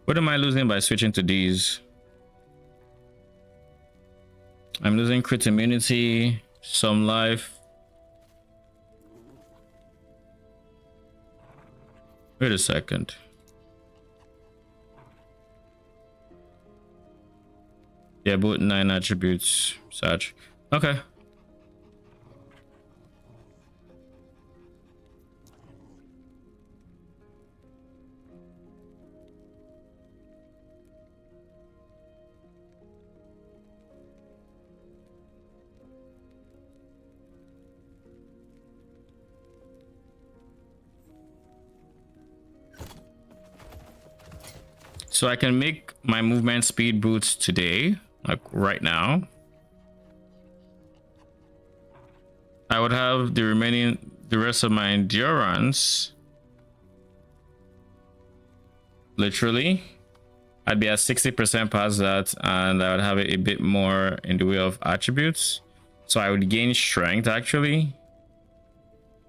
Speaker 1: What am I losing by switching to these? I'm losing crit immunity, some life. Wait a second. Yeah, both 9 attributes, such. Okay. So I can make my movement speed boots today, like right now. I would have the rest of my endurance. Literally, I'd be at 60% past that, and I would have a bit more in the way of attributes. So I would gain strength actually,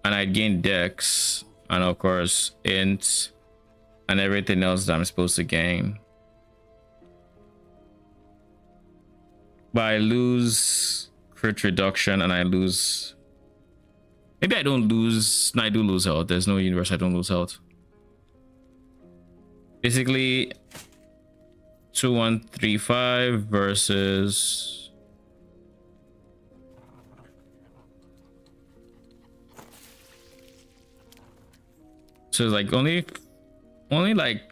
Speaker 1: and I'd gain dex, and of course int, and everything else that I'm supposed to gain. But I lose crit reduction, and I lose. Maybe I don't lose. No, I do lose health. There's no universe I don't lose health.
Speaker 2: Basically 2135 versus so it's like only like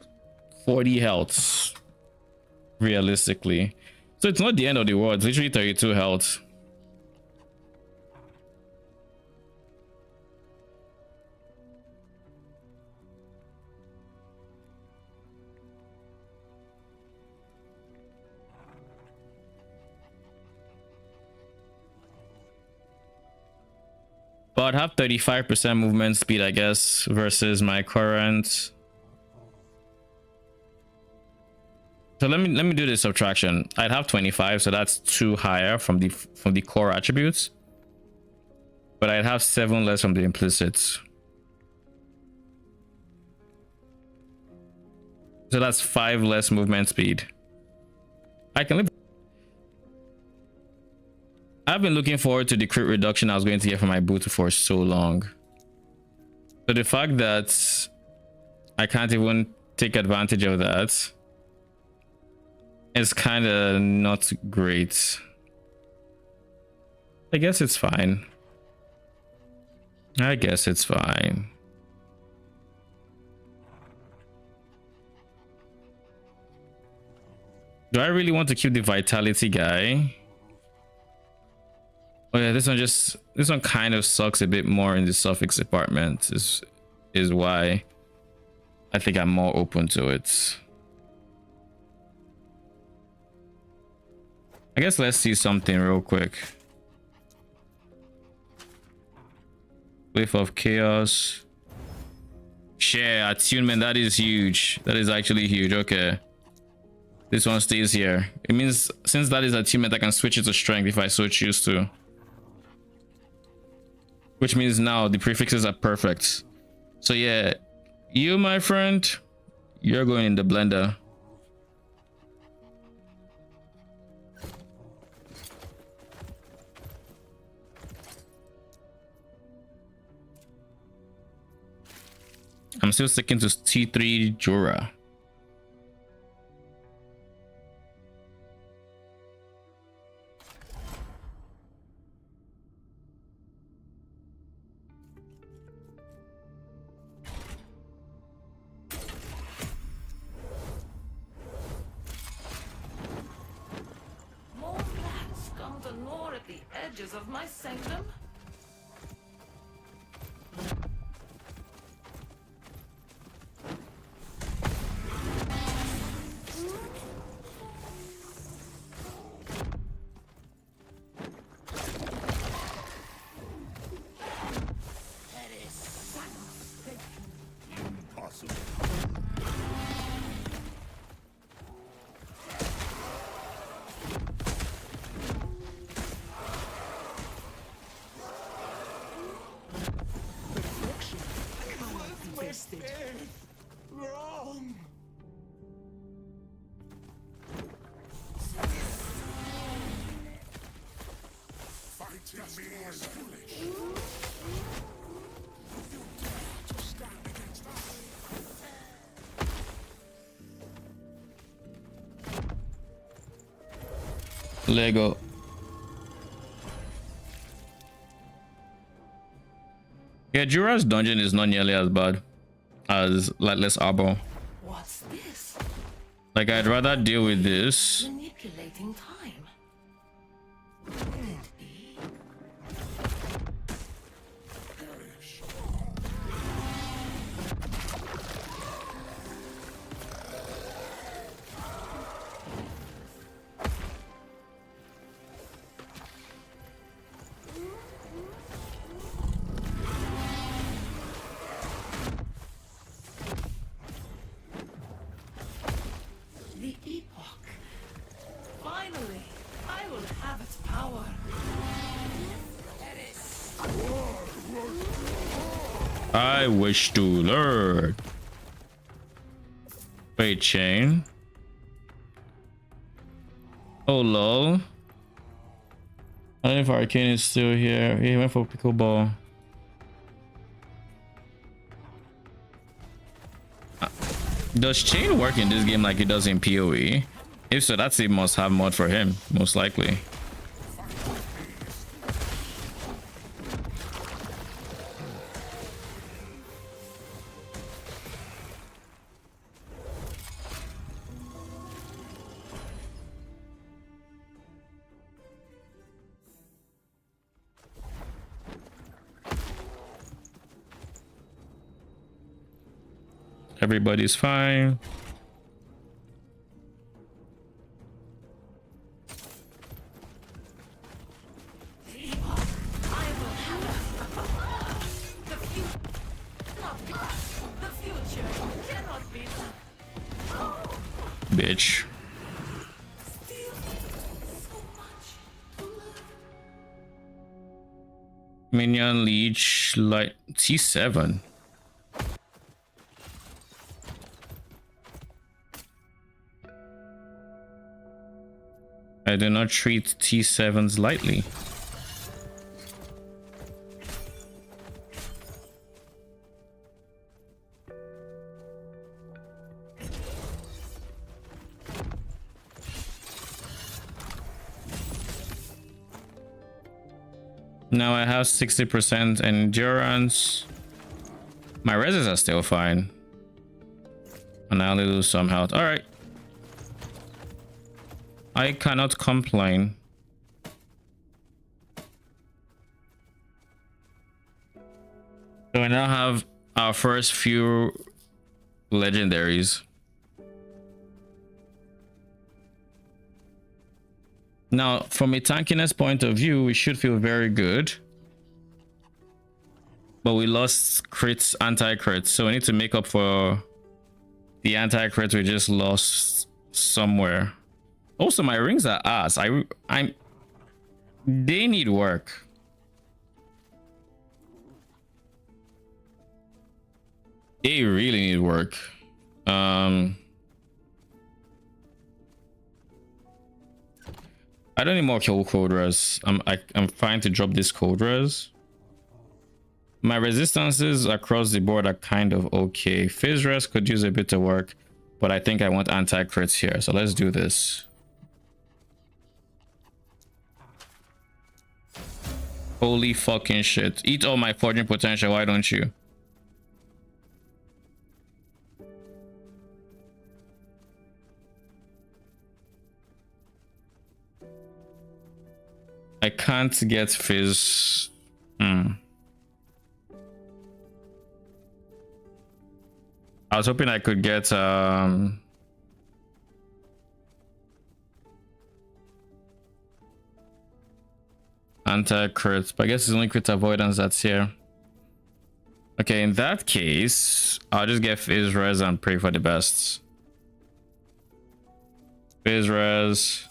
Speaker 2: 40 health realistically. So it's not the end of the world. It's literally 32 health. But I have 35% movement speed, I guess, versus my current. So let me do this subtraction. I'd have 25, so that's 2 higher from the core attributes. But I'd have 7 less from the implicits. So that's 5 less movement speed. I can live. I've been looking forward to the crit reduction I was going to get from my boot for so long. So the fact that I can't even take advantage of that is kind of not great. I guess it's fine. I guess it's fine. Do I really want to keep the vitality guy? Oh yeah, this one kind of sucks a bit more in the suffix department is why I think I'm more open to it. I guess let's see something real quick. Wave of Chaos. Share attunement, that is huge. That is actually huge. Okay. This one stays here. It means since that is attunement, I can switch it to strength if I so choose to. Which means now the prefixes are perfect. So yeah, you, my friend, you're going in the blender. I'm still sticking to T3 Jura.
Speaker 6: Of my sanctum.
Speaker 8: Wrong. Fighting me is foolish. You dare to stand against us.
Speaker 2: Lego. Yeah, Jura's dungeon is not nearly as bad as Lightless Arbor.
Speaker 6: What's this?
Speaker 2: Like, I'd rather deal with this.
Speaker 6: Manipulating time. The Epoch. Finally, I will have its power.
Speaker 2: I wish to learn. Wait, chain. Oh, lol. I don't know if Arcane is still here. He went for pickleball. Does chain work in this game like it does in PoE? If so, that's a must-have mod for him, most likely. Everybody's fine. Bitch. Minion leech light T7. I do not treat T7s lightly. Now I have 60% endurance. My reses are still fine. And I only lose some health. All right. I cannot complain. So we now have our first few legendaries. Now, from a tankiness point of view, we should feel very good. But we lost crits, anti-crits. So we need to make up for the anti-crits we just lost somewhere. Also, my rings are ass. They need work. They really need work. I don't need more kill code res. I'm fine to drop this code res. My resistances across the board are kind of okay. Phase res could use a bit of work, but I think I want anti-crits here. So let's do this. Holy fucking shit. Eat all my forging potential, why don't you? I can't get fizz. I was hoping I could get anti-crit, but I guess it's only crit avoidance that's here. Okay, in that case, I'll just get Fizz Res and pray for the best. Fizz Res.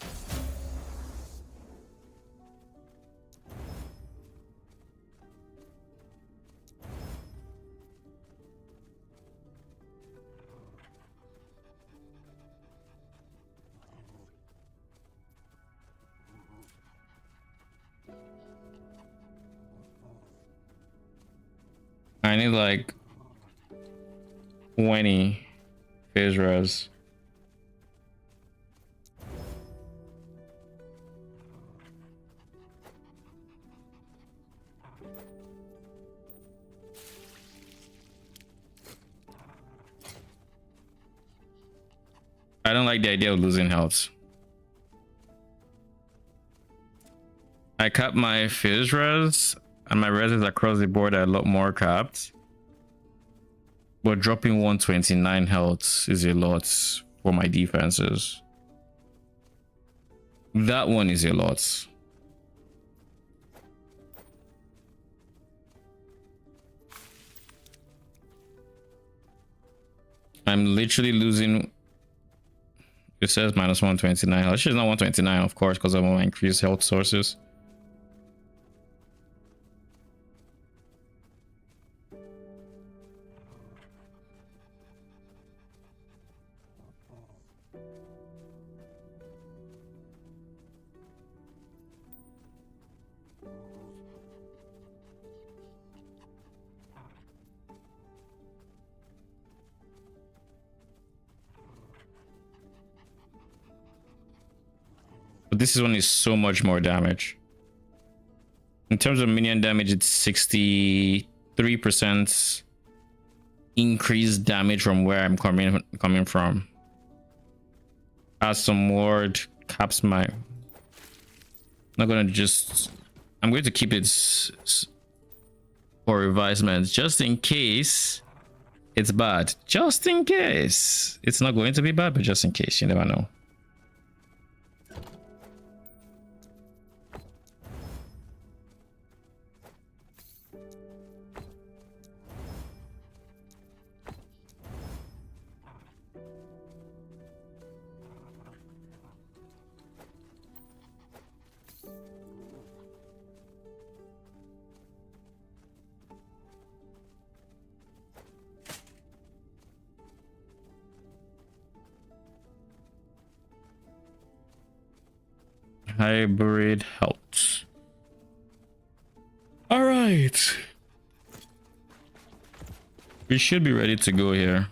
Speaker 2: I need like 20 phase res. I don't like the idea of losing health. I capped my phase res. And my reses across the board are a lot more capped. But dropping 129 health is a lot for my defenses. That one is a lot. I'm literally losing. It says minus 129 health. She's not 129, of course, because of my increased health sources. But this one is so much more damage. In terms of minion damage, it's 63% increased damage from where I'm coming from. Add some ward, caps my... I'm going to keep it for revisements just in case it's bad. Just in case. It's not going to be bad, but just in case, you never know. Hybrid helps. All right, we should be ready to go here.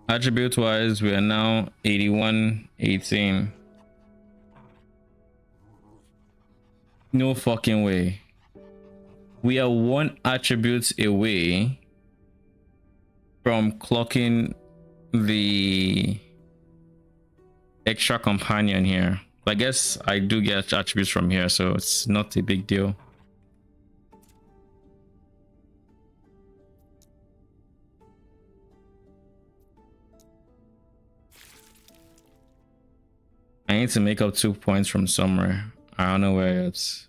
Speaker 2: Attribute wise, we are now 81-18. No fucking way. We are 1 attribute away from clocking the extra companion here. I guess I do get attributes from here, so it's not a big deal. I need to make up 2 points from somewhere. I don't know where it's,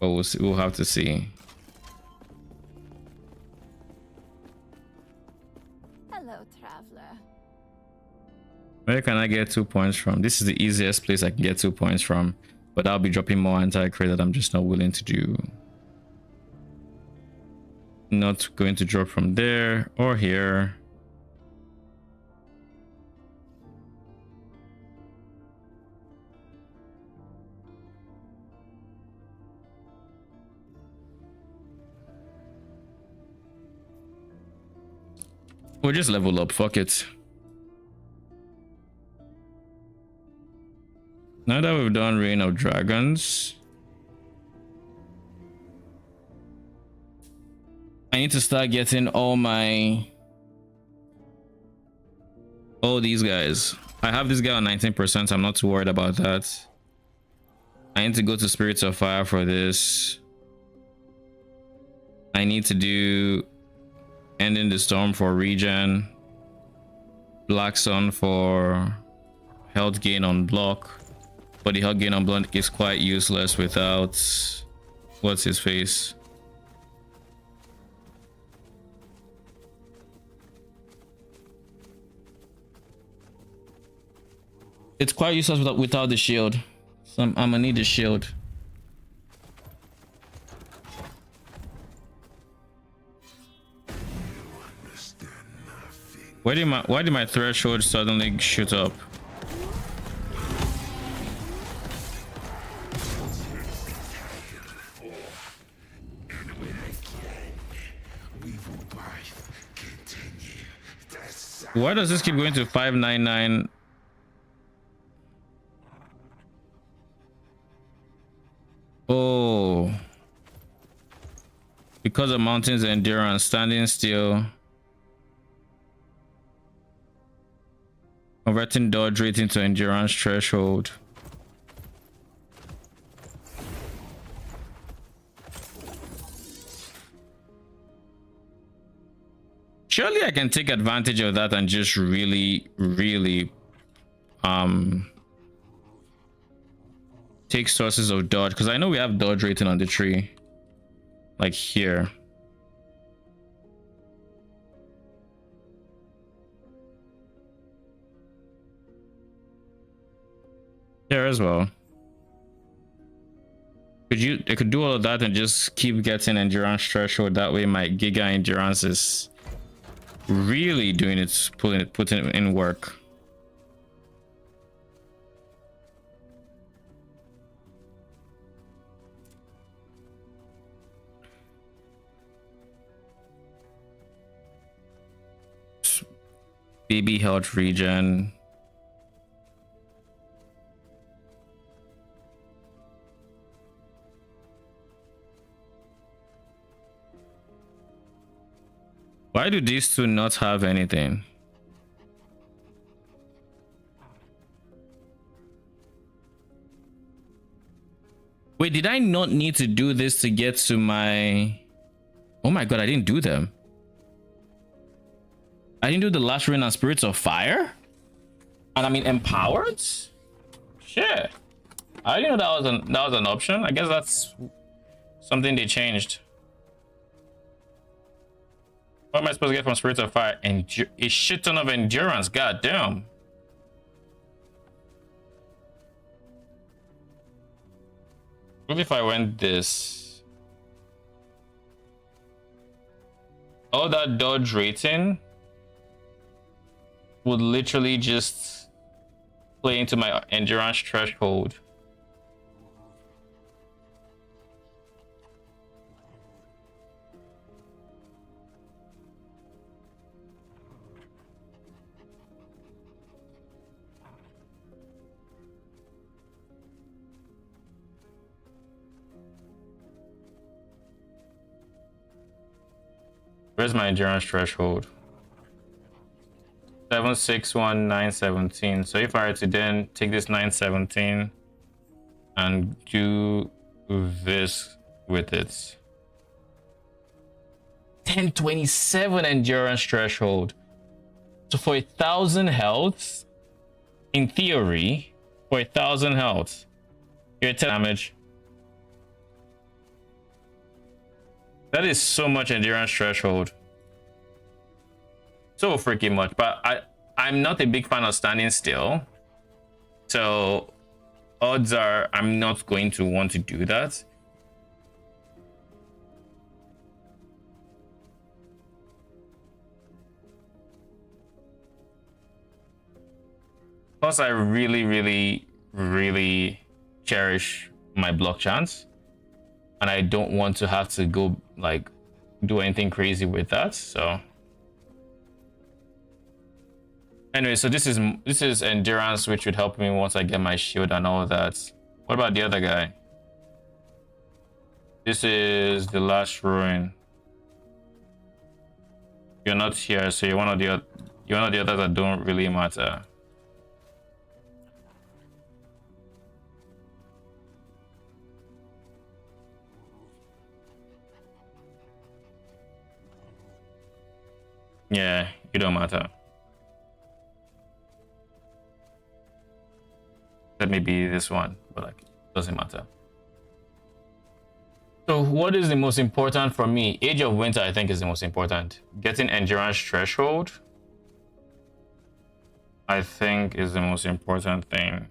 Speaker 2: but we'll see. We'll have to see.
Speaker 3: Hello, traveler.
Speaker 2: Where can I get 2 points from? This is the easiest place I can get 2 points from, but I'll be dropping more anti-crit that I'm just not willing to do. Not going to drop from there or here. We'll just level up, fuck it. Now that we've done Reign of Dragons, I need to start getting all these guys. I have this guy on 19%, I'm not too worried about that. I need to go to Spirits of Fire for this. I need to do Ending the Storm for regen, Black Sun for health gain on block, but the health gain on block is quite useless without what's his face. It's quite useless without the shield, so I'm gonna need the shield. Why did my threshold suddenly shoot up? Why does this keep going to 599? Oh, because of Mountain's endurance, standing still. Converting dodge rate into endurance threshold. Surely I can take advantage of that and just really take sources of dodge, because I know we have dodge rating on the tree, like here. Here as well. I could do all of that and just keep getting endurance threshold. That way my giga endurance is really doing its putting in work. BB health regen. Why do these two not have anything? Wait, did I not need to do this to get to my... Oh my god, I didn't do them. I didn't do the last rain and spirits of fire? And I mean empowered? Shit. I didn't know that was an option. I guess that's something they changed. What am I supposed to get from spirits of fire? A shit ton of endurance. God damn. What if I went this? All that dodge rating would literally just play into my endurance threshold. Where's my endurance threshold? 761 917. So if I were to then take this 917 and do this with it, 1027 endurance threshold. So for 1,000 health, in theory, for 1,000 health, you're 10 damage. That is so much endurance threshold. So freaking much. But I'm not a big fan of standing still. So odds are I'm not going to want to do that. Plus, I really cherish my block chance. And I don't want to have to go like do anything crazy with that. So anyway, so this is endurance, which would help me once I get my shield and all that. What about the other guy? This is the last ruin. You're not here, so you're one of the others that don't really matter. Yeah, you don't matter. Let me be this one, but like, doesn't matter. So what is the most important for me? Age of Winter, I think, is the most important. Getting endurance threshold, I think, is the most important thing.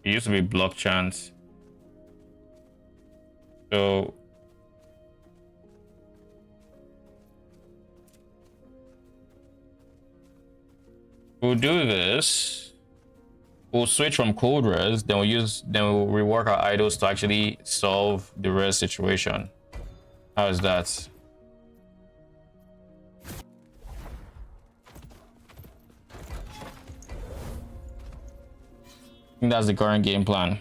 Speaker 2: It used to be block chance. So we'll do this. We'll switch from cold res, then we'll rework our idols to actually solve the res situation. How is that? I think that's the current game plan.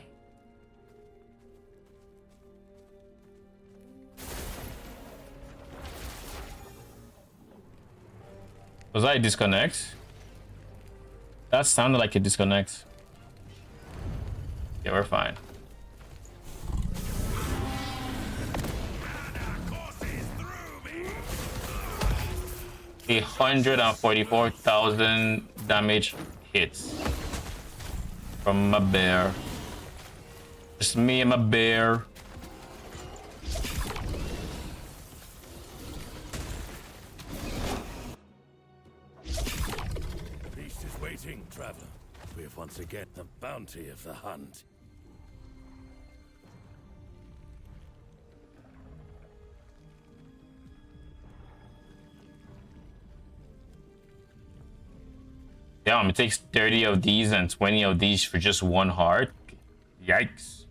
Speaker 2: Was that a disconnect? That sounded like a disconnect. Yeah, we're fine. A 144,000 damage hits from my bear. Just me and my bear.
Speaker 8: Beast is waiting, traveler. We have once again the bounty of the hunt.
Speaker 1: Damn, it takes 30 of these and 20 of these for just one heart. Yikes.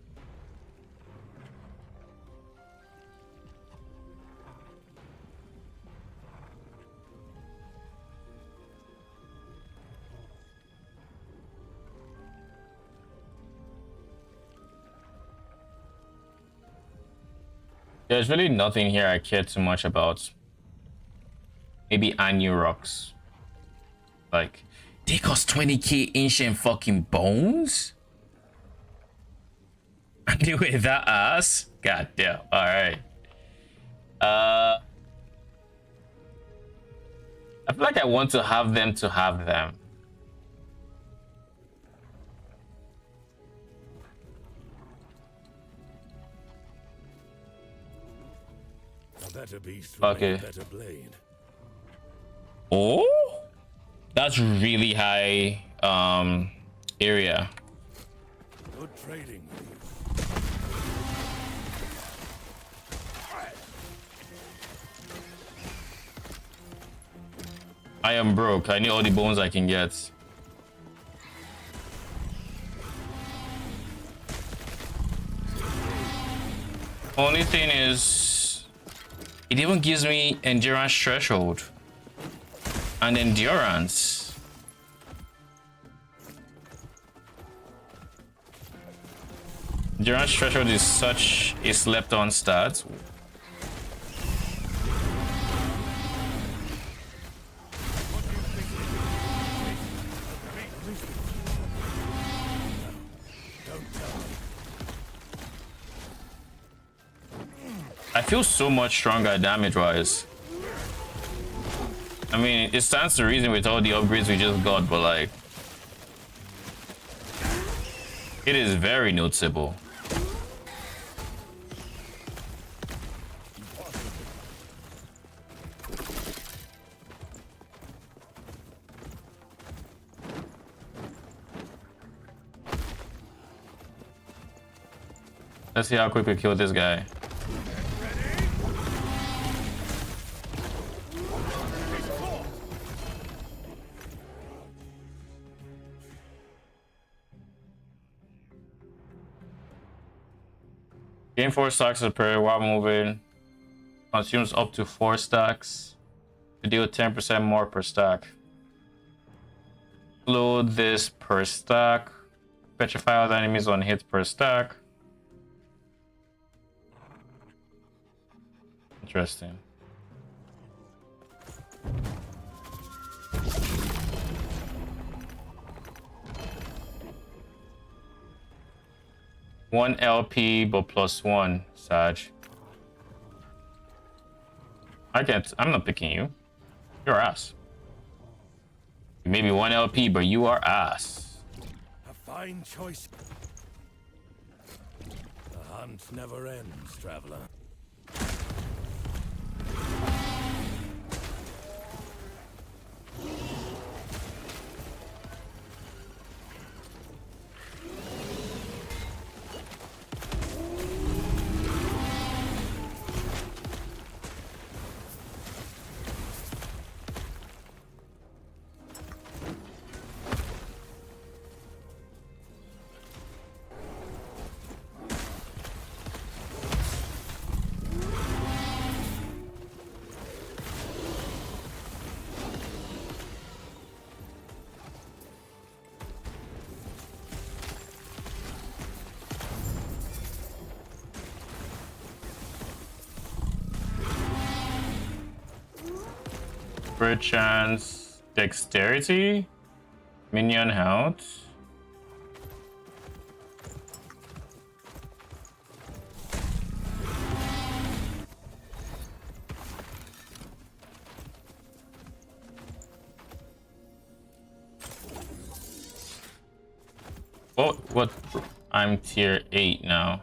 Speaker 1: There's really nothing here I care too much about. Maybe Anu rocks. Like, they cost 20k ancient fucking bones? Anyway, that ass? God damn. Alright. I feel like I want to have them to have them.
Speaker 8: A better beast
Speaker 1: would make a better blade. Oh, that's really high area.
Speaker 8: Good trading.
Speaker 1: I am broke. I need all the bones I can get. Only thing is, it even gives me endurance threshold and endurance. Endurance threshold is such a slept on stat. I feel so much stronger damage-wise. I mean, it stands to reason with all the upgrades we just got, but like, it is very noticeable. Let's see how quick we kill this guy. Gain 4 stacks per while moving. Consumes up to 4 stacks. To deal 10% more per stack. Load this per stack. Petrify other enemies on hit per stack. Interesting. One LP but +1, Sag. I'm not picking you. You're ass. Maybe 1 LP, but you are ass.
Speaker 8: A fine choice. The hunt never ends, traveler.
Speaker 1: Crit chance, dexterity, minion health. What? I'm tier 8 now.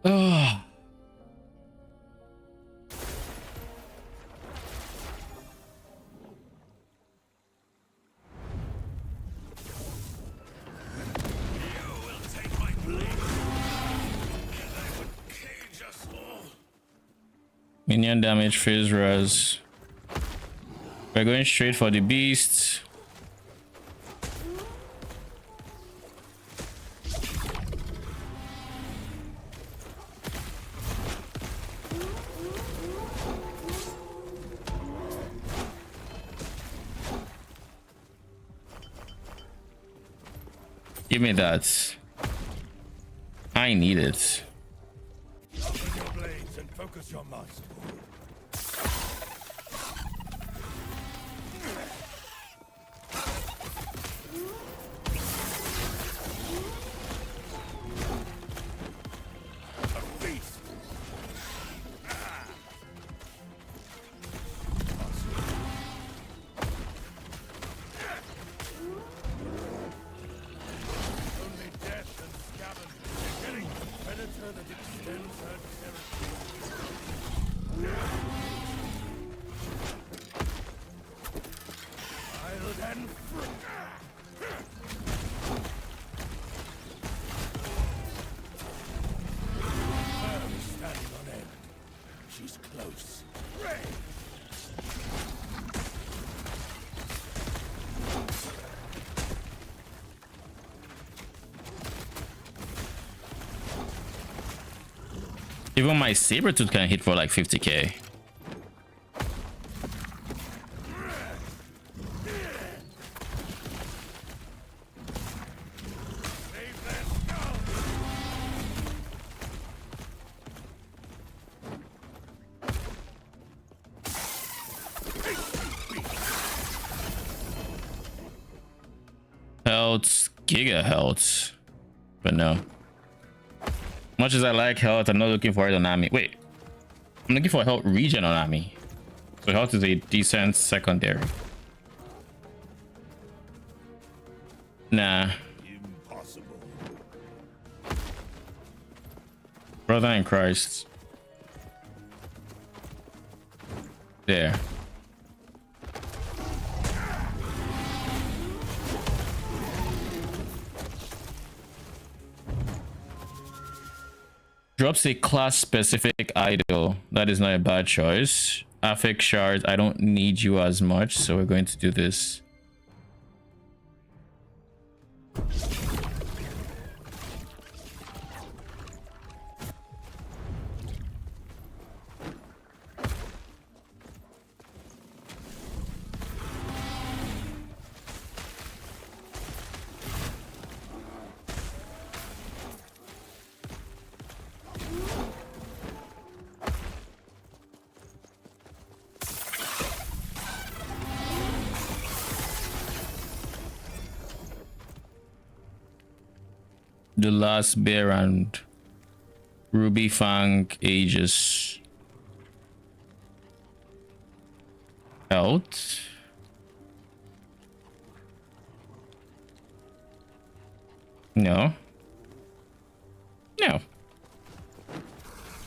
Speaker 1: Ugh. Minion damage, phase res. We're going straight for the beast. Give me that. I need it.
Speaker 8: Open your blades and focus your might. A feast. Only death and scavenge killing the predator that extends her territory. Wild and free. Firm standing on end. She's close.
Speaker 1: Even my Sabertooth can hit for like 50k. Health, giga health, but no. Much as I like health, I'm not looking for it on Ami. Wait, I'm looking for health regen on Ami. So health is a decent secondary. Nah.
Speaker 8: Impossible.
Speaker 1: Brother in Christ. There. Drops a class specific idol. That is not a bad choice. Affect shards. I don't need you as much, so we're going to do this. The last bear and Ruby Fang Aegis. Out. No. No.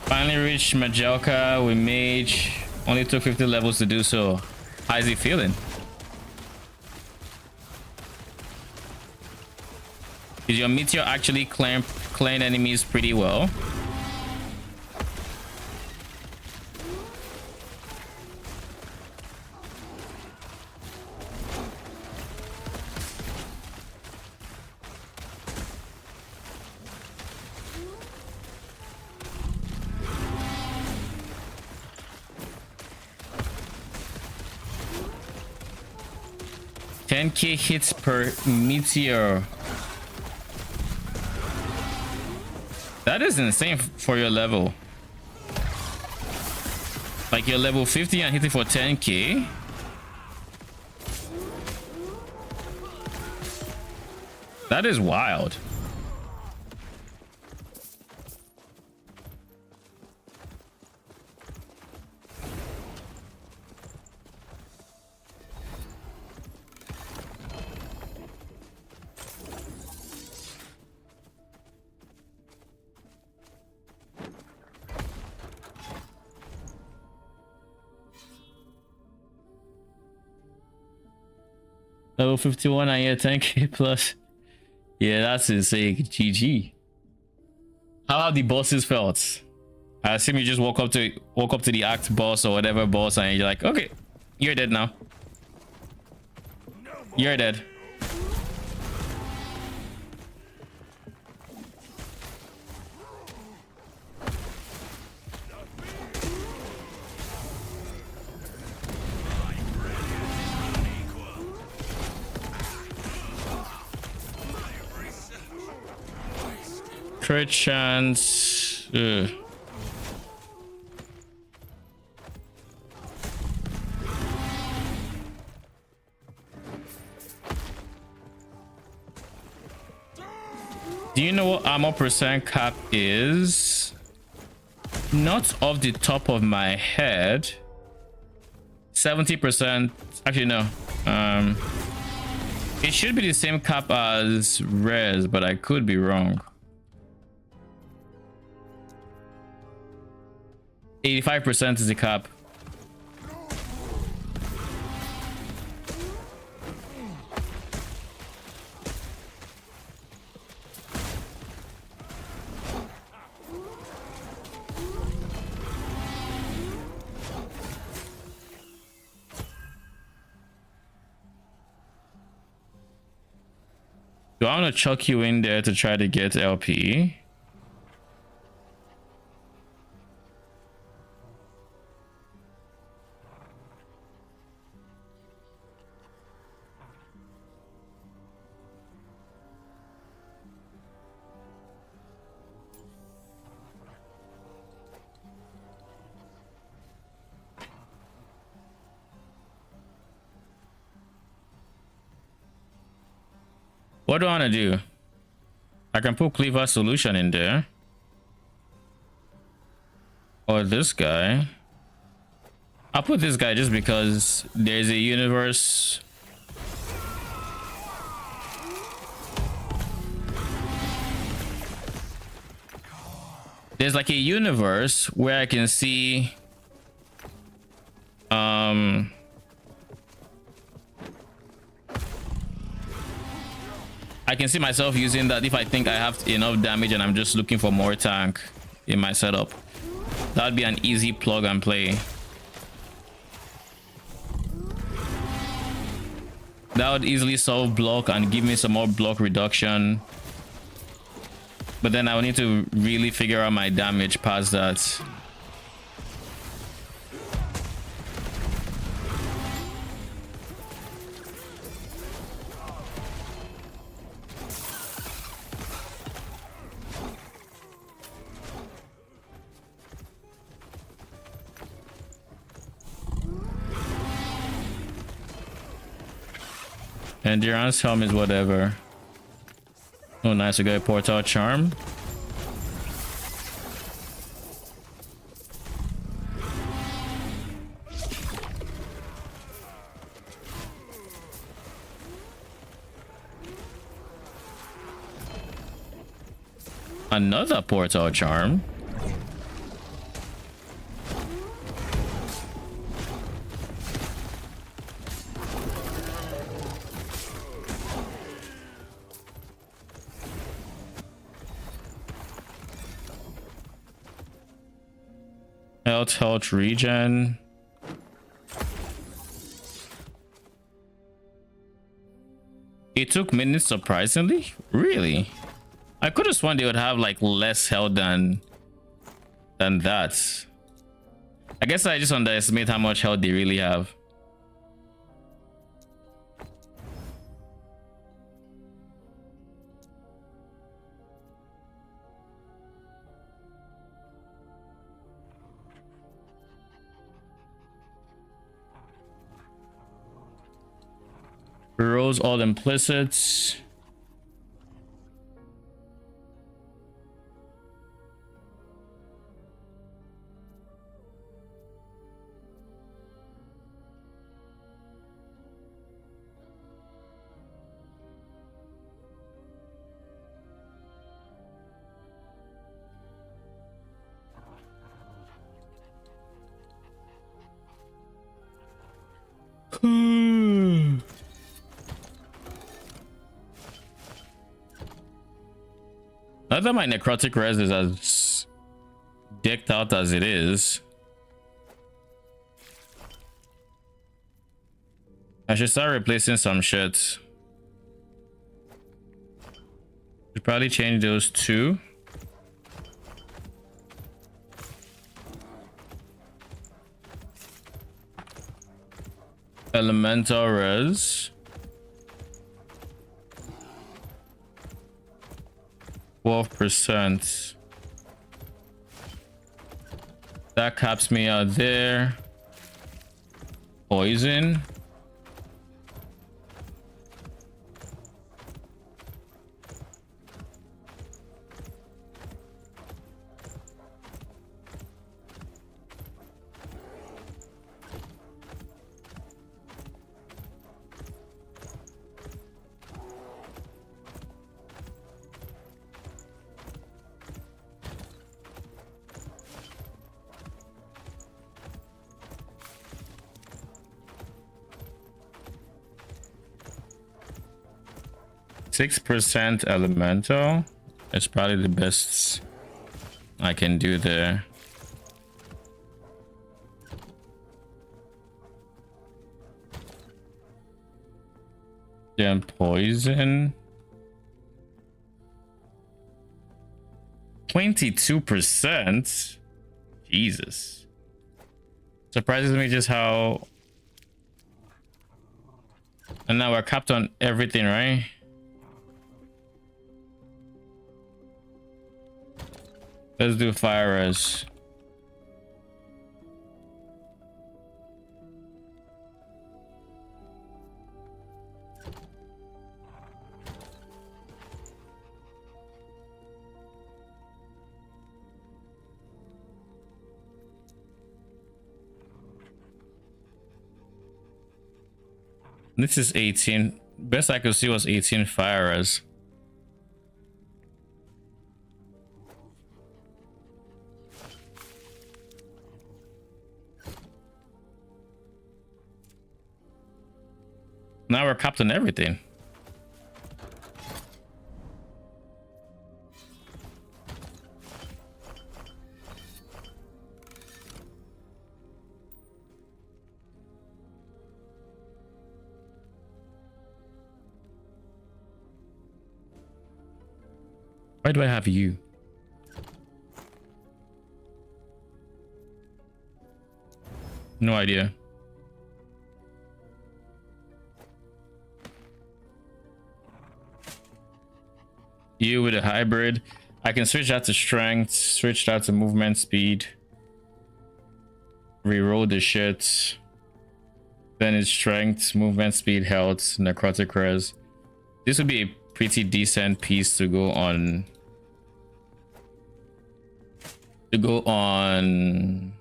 Speaker 1: Finally reached Majelka with Mage. Only took 50 levels to do so. How's he feeling? Is your meteor actually clearing enemies pretty well? $10K hits per meteor. That is insane for your level. Like you're level 50 and hitting for 10K. That is wild. Level 51 and yeah, 10K plus. Yeah, that's insane. GG. How have the bosses felt? I assume you just walk up to the act boss or whatever boss and you're like, okay, you're dead now. You're dead. crit chance. Ugh. Do you know what armor percent cap is? Not off the top of my head. 70%. Actually, no. It should be the same cap as res, but I could be wrong. 85% is the cap. Do I want to chuck you in there to try to get LP? What do I want to do? I can put Cleaver Solution in there. Or this guy. I'll put this guy just because there's a universe. There's like a universe where I can see I can see myself using that if I think I have enough damage and I'm just looking for more tank in my setup. That would be an easy plug and play. That would easily solve block and give me some more block reduction. But then I would need to really figure out my damage past that. Endurance helm is whatever. Oh, nice. We got a Portal Charm. Another Portal Charm. Health regen. It took minutes, surprisingly. Really? I could have sworn they would have like less health than that. I guess I just underestimate how much health they really have. Rolls all implicits. Not that my necrotic res is as decked out as it is. I should start replacing some shit. Should probably change those two. Elemental res. 12%. That caps me out there. Poison. %6 elemental is probably the best I can do there. Then poison. 22%. Jesus. Surprises me just how. And now we're capped on everything, right? Let's do fire res. This is 18. Best I could see was 18 fire res. Now we're capped on everything. Why do I have you? No idea. You with a hybrid. I can switch that to strength, switch that to movement speed. Reroll the shit. Then it's strength, movement speed, health, necrotic res. This would be a pretty decent piece to go on. To go on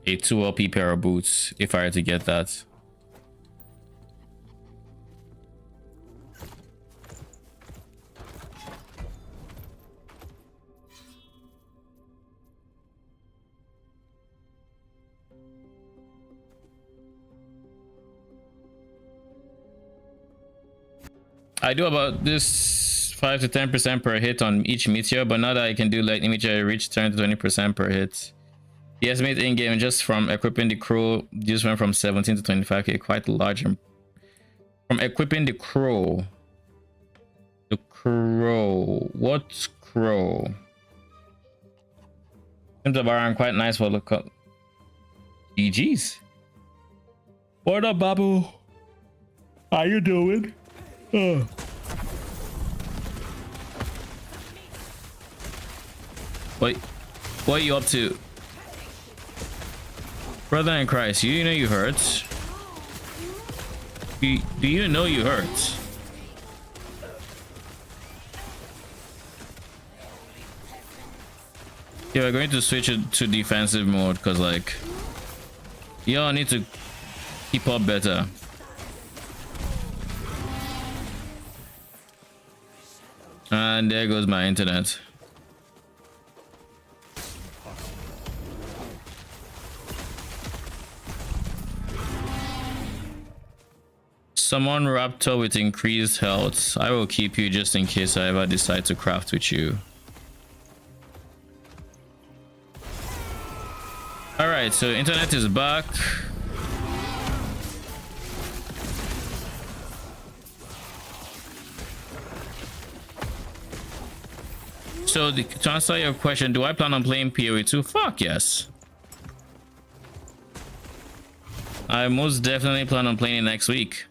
Speaker 1: a 2 LP pair of boots if I were to get that. I do about this 5 to 10% per hit on each meteor, but now that I can do lightning meteor, I reach 10 to 20% per hit. The estimate in game just from equipping the crow just went from 17 to 25k, quite large. From equipping the crow, what's crow? Seems around quite nice for look up. GG's. What up, Babu? How you doing? What are you up to? Brother in Christ, you know you hurt. Do you know you hurt? Yeah, we're going to switch it to defensive mode because like y'all need to keep up better. And there goes my internet. Summon Raptor with increased health. I will keep you just in case I ever decide to craft with you. Alright, so internet is back. So to answer your question, do I plan on playing PoE 2? Fuck yes. I most definitely plan on playing it next week.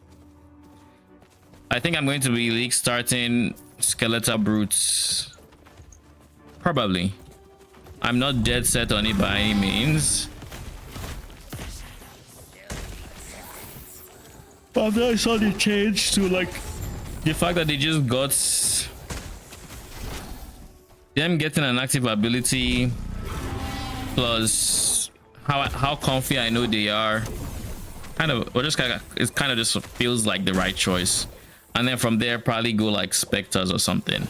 Speaker 1: I think I'm going to be league starting Skeletal Brutes
Speaker 2: Probably. I'm not dead set on it by any means. But then I saw the change to like the fact that they just got them getting an active ability plus how comfy I know they are. Kind of, or just it kind of just feels like the right choice. And then from there, probably go like Spectres or something.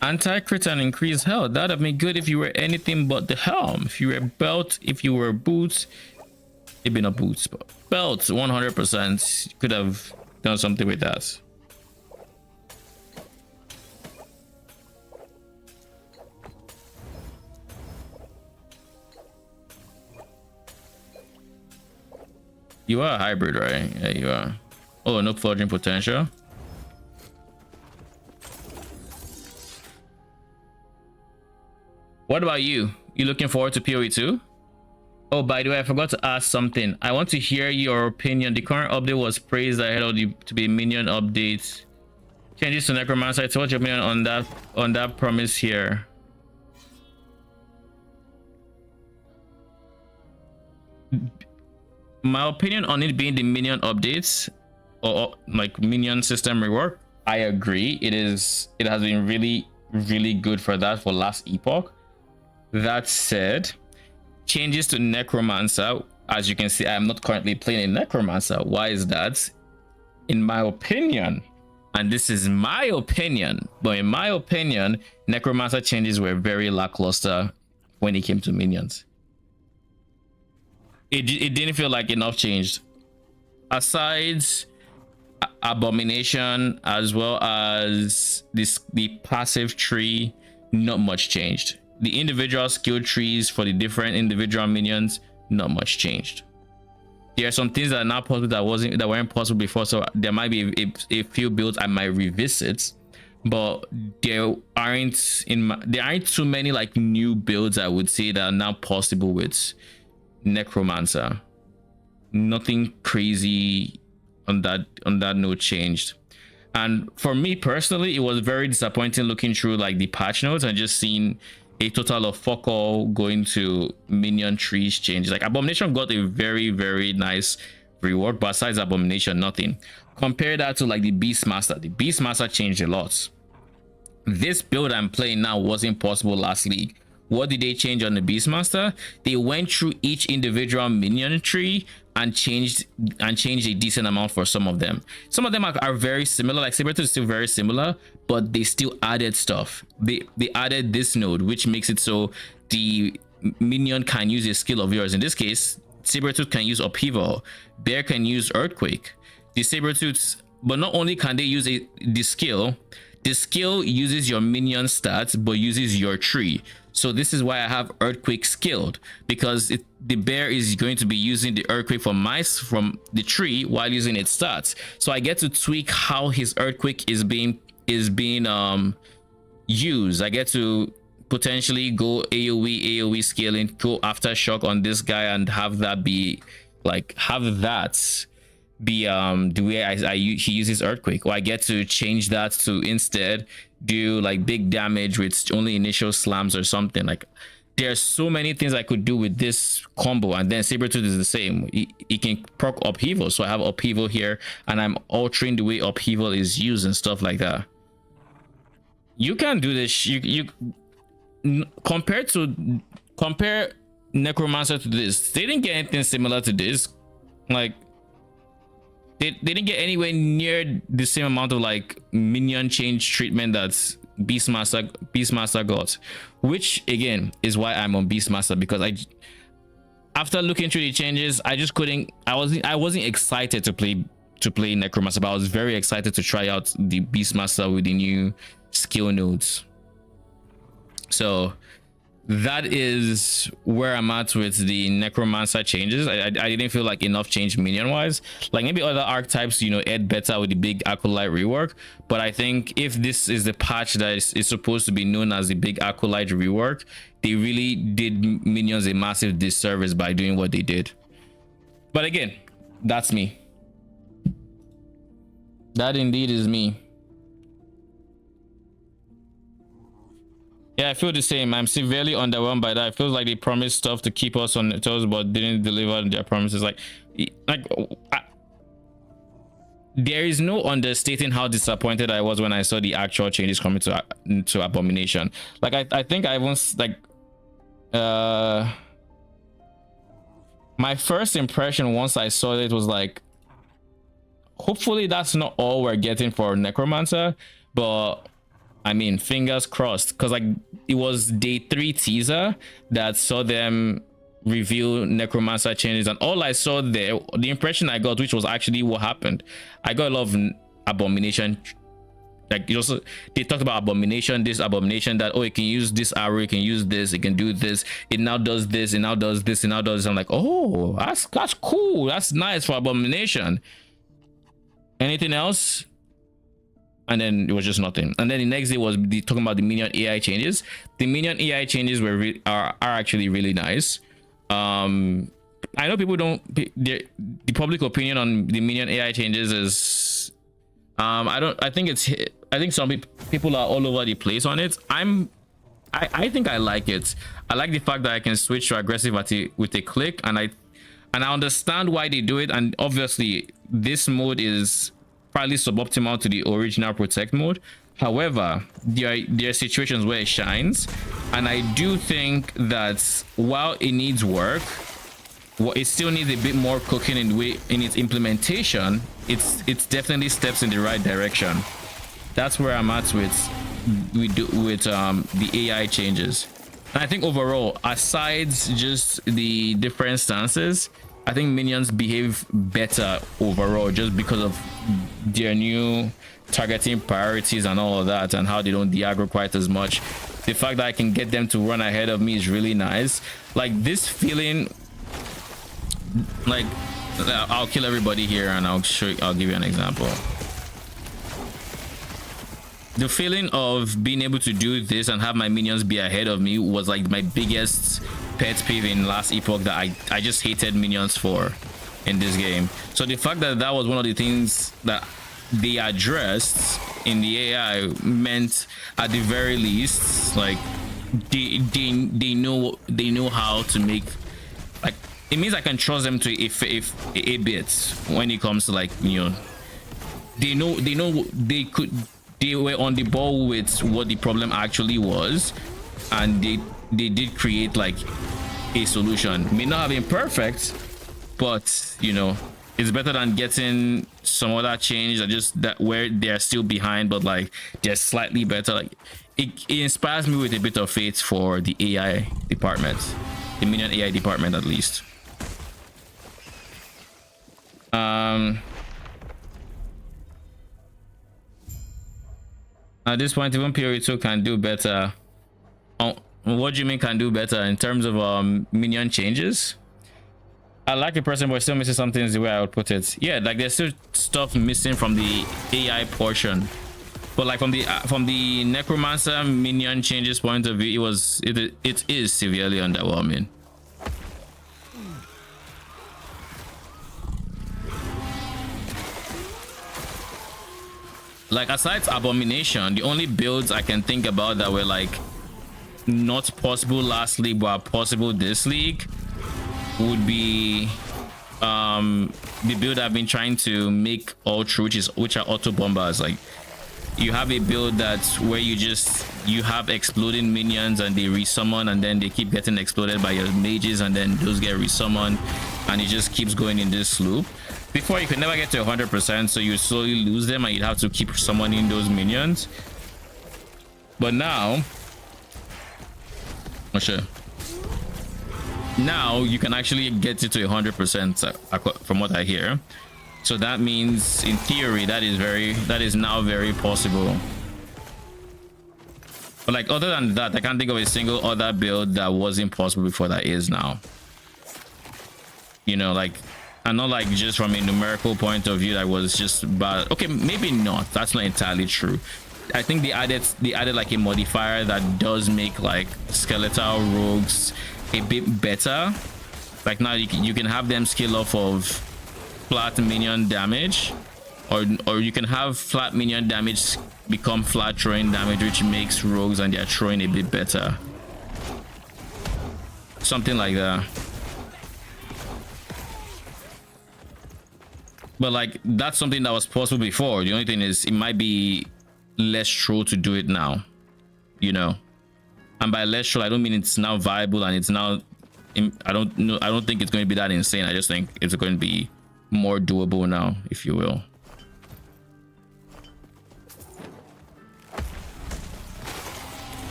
Speaker 2: Anti-crit and increased health. That'd have been good if you were anything but the helm. If you were belt, if you were boots, maybe not boots, but belt 100%. Could have done something with that. You are a hybrid, right? Yeah, you are. Oh, no forging potential. What about you? You looking forward to PoE 2? Oh, by the way, I forgot to ask something. I want to hear your opinion. The current update was praised ahead of the to be Minion update. Changes to Necromancer. So what's your opinion on that promise here? My opinion on it being the Minion updates or like Minion system rework, I agree. It has been really good for that for last Epoch. That said, changes to Necromancer, as you can see, I am not currently playing a Necromancer. Why is that? In my opinion, and this is my opinion, but in my opinion, Necromancer changes were very lackluster when it came to minions. It didn't feel like enough changed. Aside Abomination as well as the passive tree, not much changed. The individual skill trees for the different individual minions, not much changed. There are some things that are now possible that weren't possible before, so there might be a few builds I might revisit, but there aren't too many like new builds I would say that are now possible with Necromancer. Nothing crazy on that note changed. And for me personally, it was very disappointing looking through like the patch notes and just seeing a total of fuck all going to minion trees change. Like Abomination got a very nice reward, but besides Abomination, nothing. Compare that to like the Beastmaster. The Beastmaster changed a lot. This build I'm playing now wasn't possible last league. What did they change on the Beastmaster? They went through each individual minion tree and changed a decent amount for some of them. Some of them are very similar, like Sabertooth is still very similar, but they still added stuff. They added this node, which makes it so the minion can use a skill of yours. In this case, Sabertooth can use Upheaval, Bear can use Earthquake. The Sabertooths, but not only can they use the skill uses your minion stats, but uses your tree. So this is why I have Earthquake skilled, because the bear is going to be using the Earthquake from the tree while using its stats. So I get to tweak how his Earthquake is being used. I get to potentially go AoE scaling, go Aftershock on this guy, and have that be the way he uses Earthquake. Or I get to change that to instead do like big damage with only initial slams or something. Like there's so many things I could do with this combo. And then Sabertooth is the same. He can proc Upheaval, so I have Upheaval here and I'm altering the way Upheaval is used and stuff like that. You can do this. You compare Necromancer to this. They didn't get anything similar to this. Like they didn't get anywhere near the same amount of like minion change treatment that Beastmaster got, which again is why I'm on Beastmaster, because after looking through the changes, I wasn't excited to play Necromancer, but I was very excited to try out the Beastmaster with the new skill nodes. So that is where I'm at with the Necromancer changes. I didn't feel like enough change minion wise. Like maybe other archetypes, ed better with the big Acolyte rework, but I think if this is the patch that is supposed to be known as the big Acolyte rework, they really did minions a massive disservice by doing what they did. But again, that's me.
Speaker 1: That indeed is me. Yeah, I feel the same. I'm severely underwhelmed by that. It feels like they promised stuff to keep us on the toes, but didn't deliver on their promises. There is no understating how disappointed I was when I saw the actual changes coming to Abomination. Like, I think I once, like, my first impression once I saw it was like, hopefully that's not all we're getting for Necromancer, but I mean, fingers crossed, because like it was day 3 teaser that saw them reveal Necromancer changes, and all I saw there, the impression I got, which was actually what happened, I got a lot of Abomination. Like, they talked about Abomination, this Abomination, that, oh, it can use this arrow, it can use this, it can do this, it now does this, it now does this, it now does this. I'm like, oh, that's cool, that's nice for Abomination. Anything else? And then it was just nothing. And then the next day was talking about the Minion AI changes. The Minion AI changes are actually really nice. I know people don't, the public opinion on the Minion AI changes is I think some people are all over the place on it. I think I like it. I like the fact that I can switch to aggressive with a click, and I understand why they do it. And obviously this mode is probably suboptimal to the original protect mode. However, there are situations where it shines, and I do think that while it needs work, it still needs a bit more cooking in its implementation. It's definitely steps in the right direction. That's where I'm at with the AI changes. And I think overall, aside just the different stances, I think minions behave better overall just because of their new targeting priorities and all of that, and how they don't de-aggro quite as much. The fact that I can get them to run ahead of me is really nice. Like, this feeling, like, I'll kill everybody here and I'll give you an example. The feeling of being able to do this and have my minions be ahead of me was like my biggest pet peeve in last Epoch, that I just hated minions for in this game. So the fact that that was one of the things that they addressed in the AI meant, at the very least, like they know how to make, like, it means I can trust them to a bit when it comes to, like, you know, they were on the ball with what the problem actually was, and they did create like a solution. May not have been perfect, but you know, it's better than getting some other change that where they're still behind, but like they're slightly better. Like, it inspires me with a bit of faith for the AI department, the Minion AI department at least. At this point, even Period 2 can do better. What do you mean can do better in terms of minion changes? I like a person, but still missing something is the way I would put it. Yeah, like there's still stuff missing from the AI portion, but like from the Necromancer minion changes point of view, it is severely underwhelming. Like, aside Abomination, the only builds I can think about that were like not possible last league but are possible this league would be the build I've been trying to make all through, which are auto bombers. Like, you have a build that's where you have exploding minions and they resummon, and then they keep getting exploded by your mages, and then those get resummoned, and it just keeps going in this loop. Before, you could never get to 100%, so you slowly lose them and you'd have to keep summoning those minions. But now, oh shit, now you can actually get it to 100% from what I hear. So that means, in theory, that is now very possible. But like, other than that, I can't think of a single other build that wasn't possible before that is now. You know, like, and not like just from a numerical point of view that was just bad. Okay, maybe not, that's not entirely true. I think they added like a modifier that does make like skeletal rogues a bit better. Like, now you can have them scale off of flat minion damage,
Speaker 2: or you can have flat minion damage become flat throwing damage, which makes rogues and their throwing a bit better. Something like that. But like, that's something that was possible before. The only thing is it might be less true to do it now, you know. And by less true, I don't mean it's now viable and it's now, I don't think it's going to be that insane. I just think it's going to be more doable now, if you will.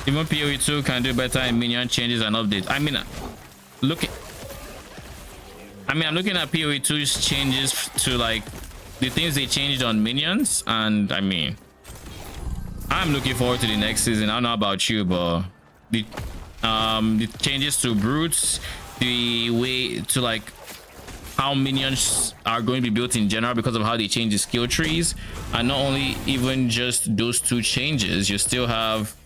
Speaker 2: Even PoE 2 can do better in minion changes and updates. I mean, I'm looking at PoE 2's changes to like the things they changed on minions, and I mean, I'm looking forward to the next season. I don't know about you, but the changes to brutes, the way to like how minions are going to be built in general because of how they change the skill trees, and not only even just those two changes, you still have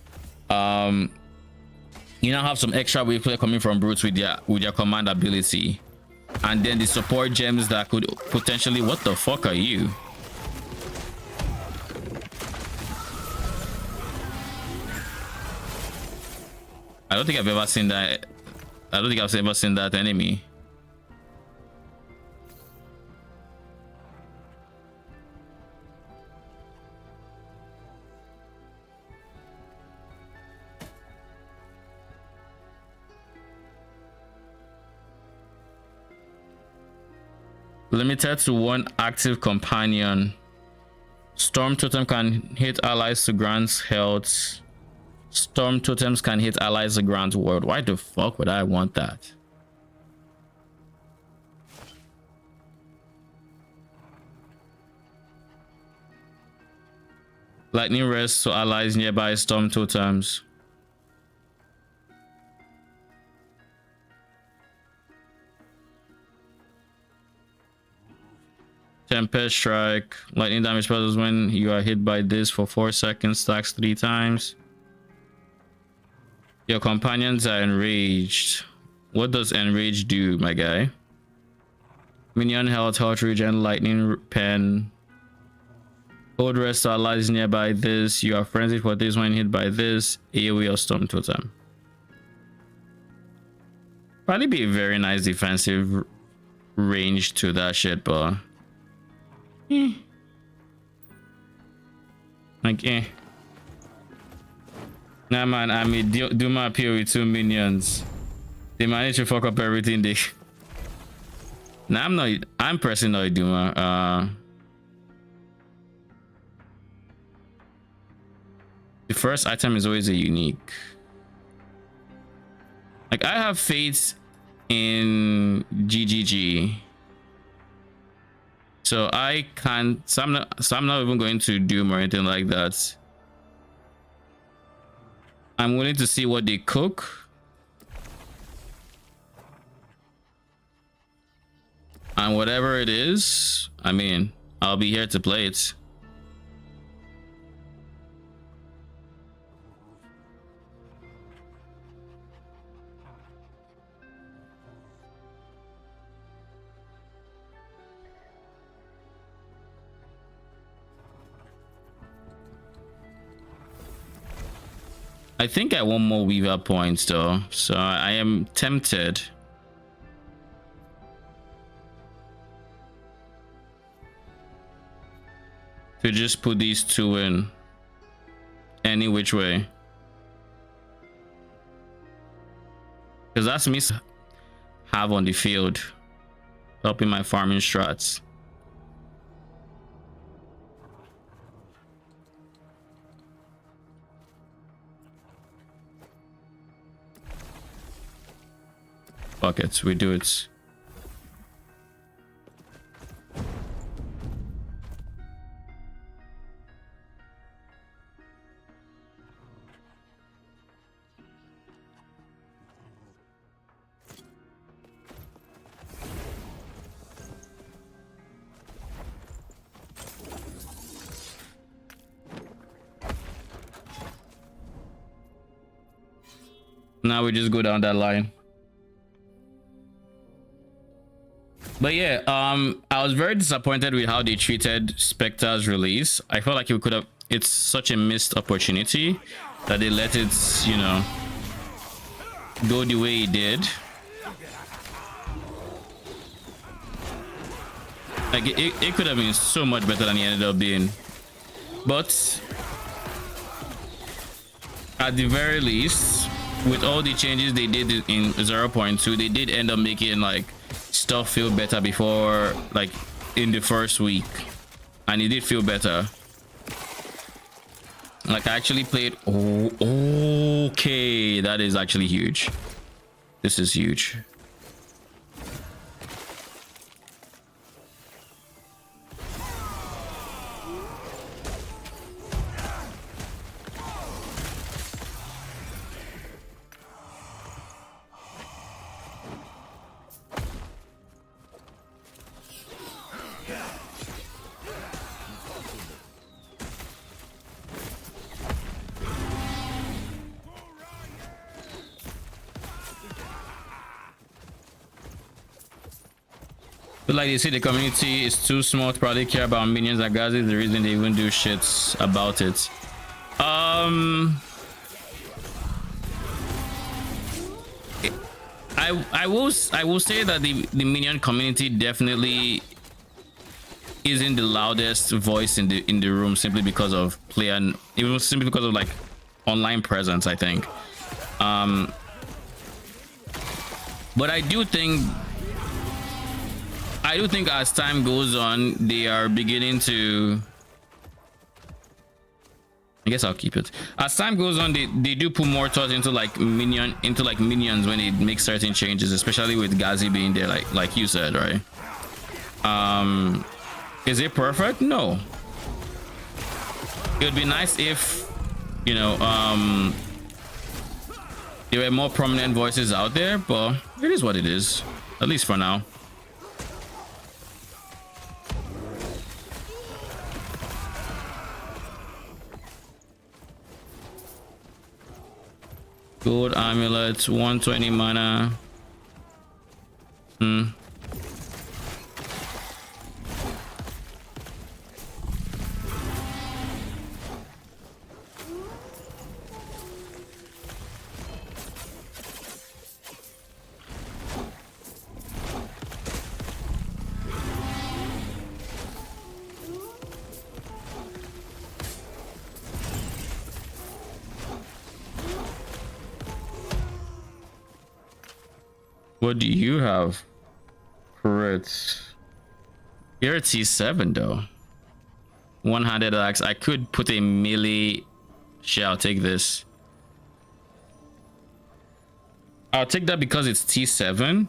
Speaker 2: you now have some extra wave play coming from brutes with their command ability, and then the support gems that could potentially, what the fuck are you? I don't think I've ever seen that. I don't think I've ever seen that enemy. Limited to one active companion. Storm Totem can hit allies to grant health. Storm Totems can hit allies to grant ward. Why the fuck would I want that? Lightning rest to allies nearby Storm Totems. Tempest Strike. Lightning damage spells when you are hit by this for 4 seconds, stacks 3 times. Your companions are enraged. What does enrage do, my guy? Minion health regen, lightning pen. Hold rest to allies nearby this. You are frenzied for this when hit by this. AoE or Storm Totem. Probably be a very nice defensive range to that shit, but like nah man, I mean do my PoE 2 minions. They managed to fuck up everything they nah, I'm pressing no Duma. The first item is always a unique. Like, I have faith in GGG. So I can't, so I'm not even going to Doom or anything like that. I'm willing to see what they cook. And whatever it is, I mean, I'll be here to play it. I think I want more Weaver points though, so I am tempted. To just put these two in any which way. Because that's me have on the field, helping my farming strats. Fuck it, we do it. Now we just go down that line. But yeah, I was very disappointed with how they treated Spectre's release. I felt like it could have. It's such a missed opportunity that they let it, you know, go the way it did. Like it could have been so much better than it ended up being. But at the very least, with all the changes they did in 0.2, they did end up making like stuff feel better before, like in the first week, and it did feel better. Like I actually played. Oh, okay, that is actually huge. This is huge. But like they say, the community is too small to probably care about minions. Like Gazi is the reason they even do shits about it. I will say that the minion community definitely isn't the loudest voice in the room, simply because of player, and even simply because of like online presence, I think. But I do think as time goes on, they are beginning to. I guess I'll keep it. As time goes on, they do put more thought into like minions when they make certain changes, especially with Gazi being there, like you said, right? Is it perfect? No. It would be nice if, you know, there were more prominent voices out there, but it is what it is, at least for now. Gold amulet, 120 mana. What do you have? Correct. You're a T7 though. One-handed axe. I could put a melee. Sure, I'll take this. I'll take that because it's T7.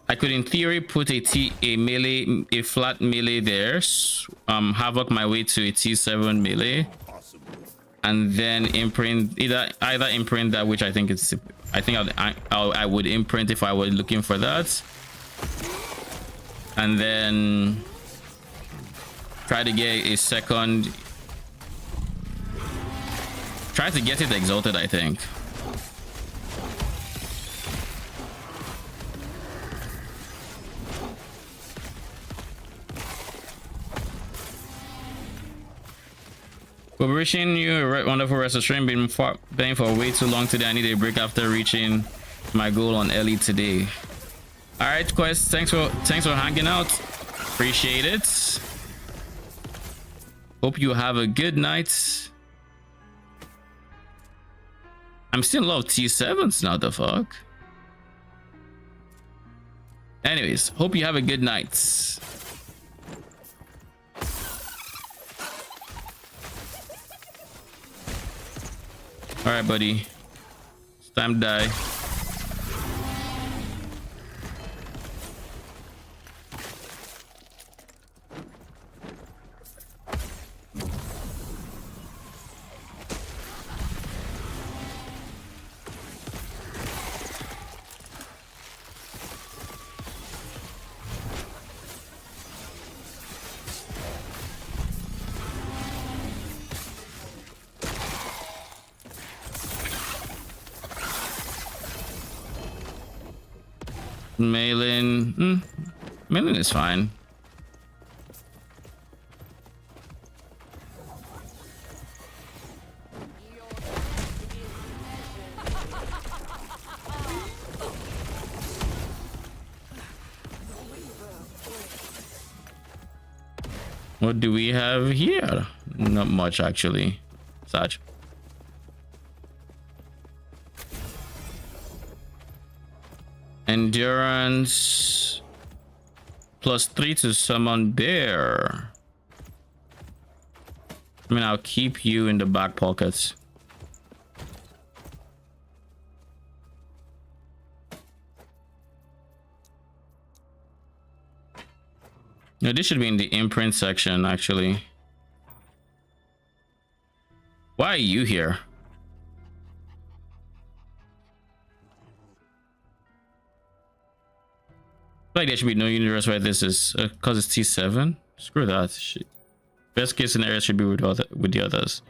Speaker 2: I could, in theory, put a flat melee there. Havoc my way to a T7 melee, and then imprint either imprint that, which I think it's. I think I would imprint if I were looking for that, and then try to get a second. Try to get it exalted, I think. For wishing you a wonderful rest of stream. Been playing for way too long today. I need a break after reaching my goal on Ellie today. All right, Quest. Thanks for hanging out. Appreciate it. Hope you have a good night. I'm still in love with T7s now. The fuck. Anyways, hope you have a good night. All right, buddy. It's time to die. Minion is fine. What do we have here? Not much, actually. Such. Endurance +3 to summon bear. I mean, I'll keep you in the back pockets. No, this should be in the imprint section, actually. Why are you here? Like there should be no universe where this is because it's T7. Screw that shit. Best case scenario should be with the others.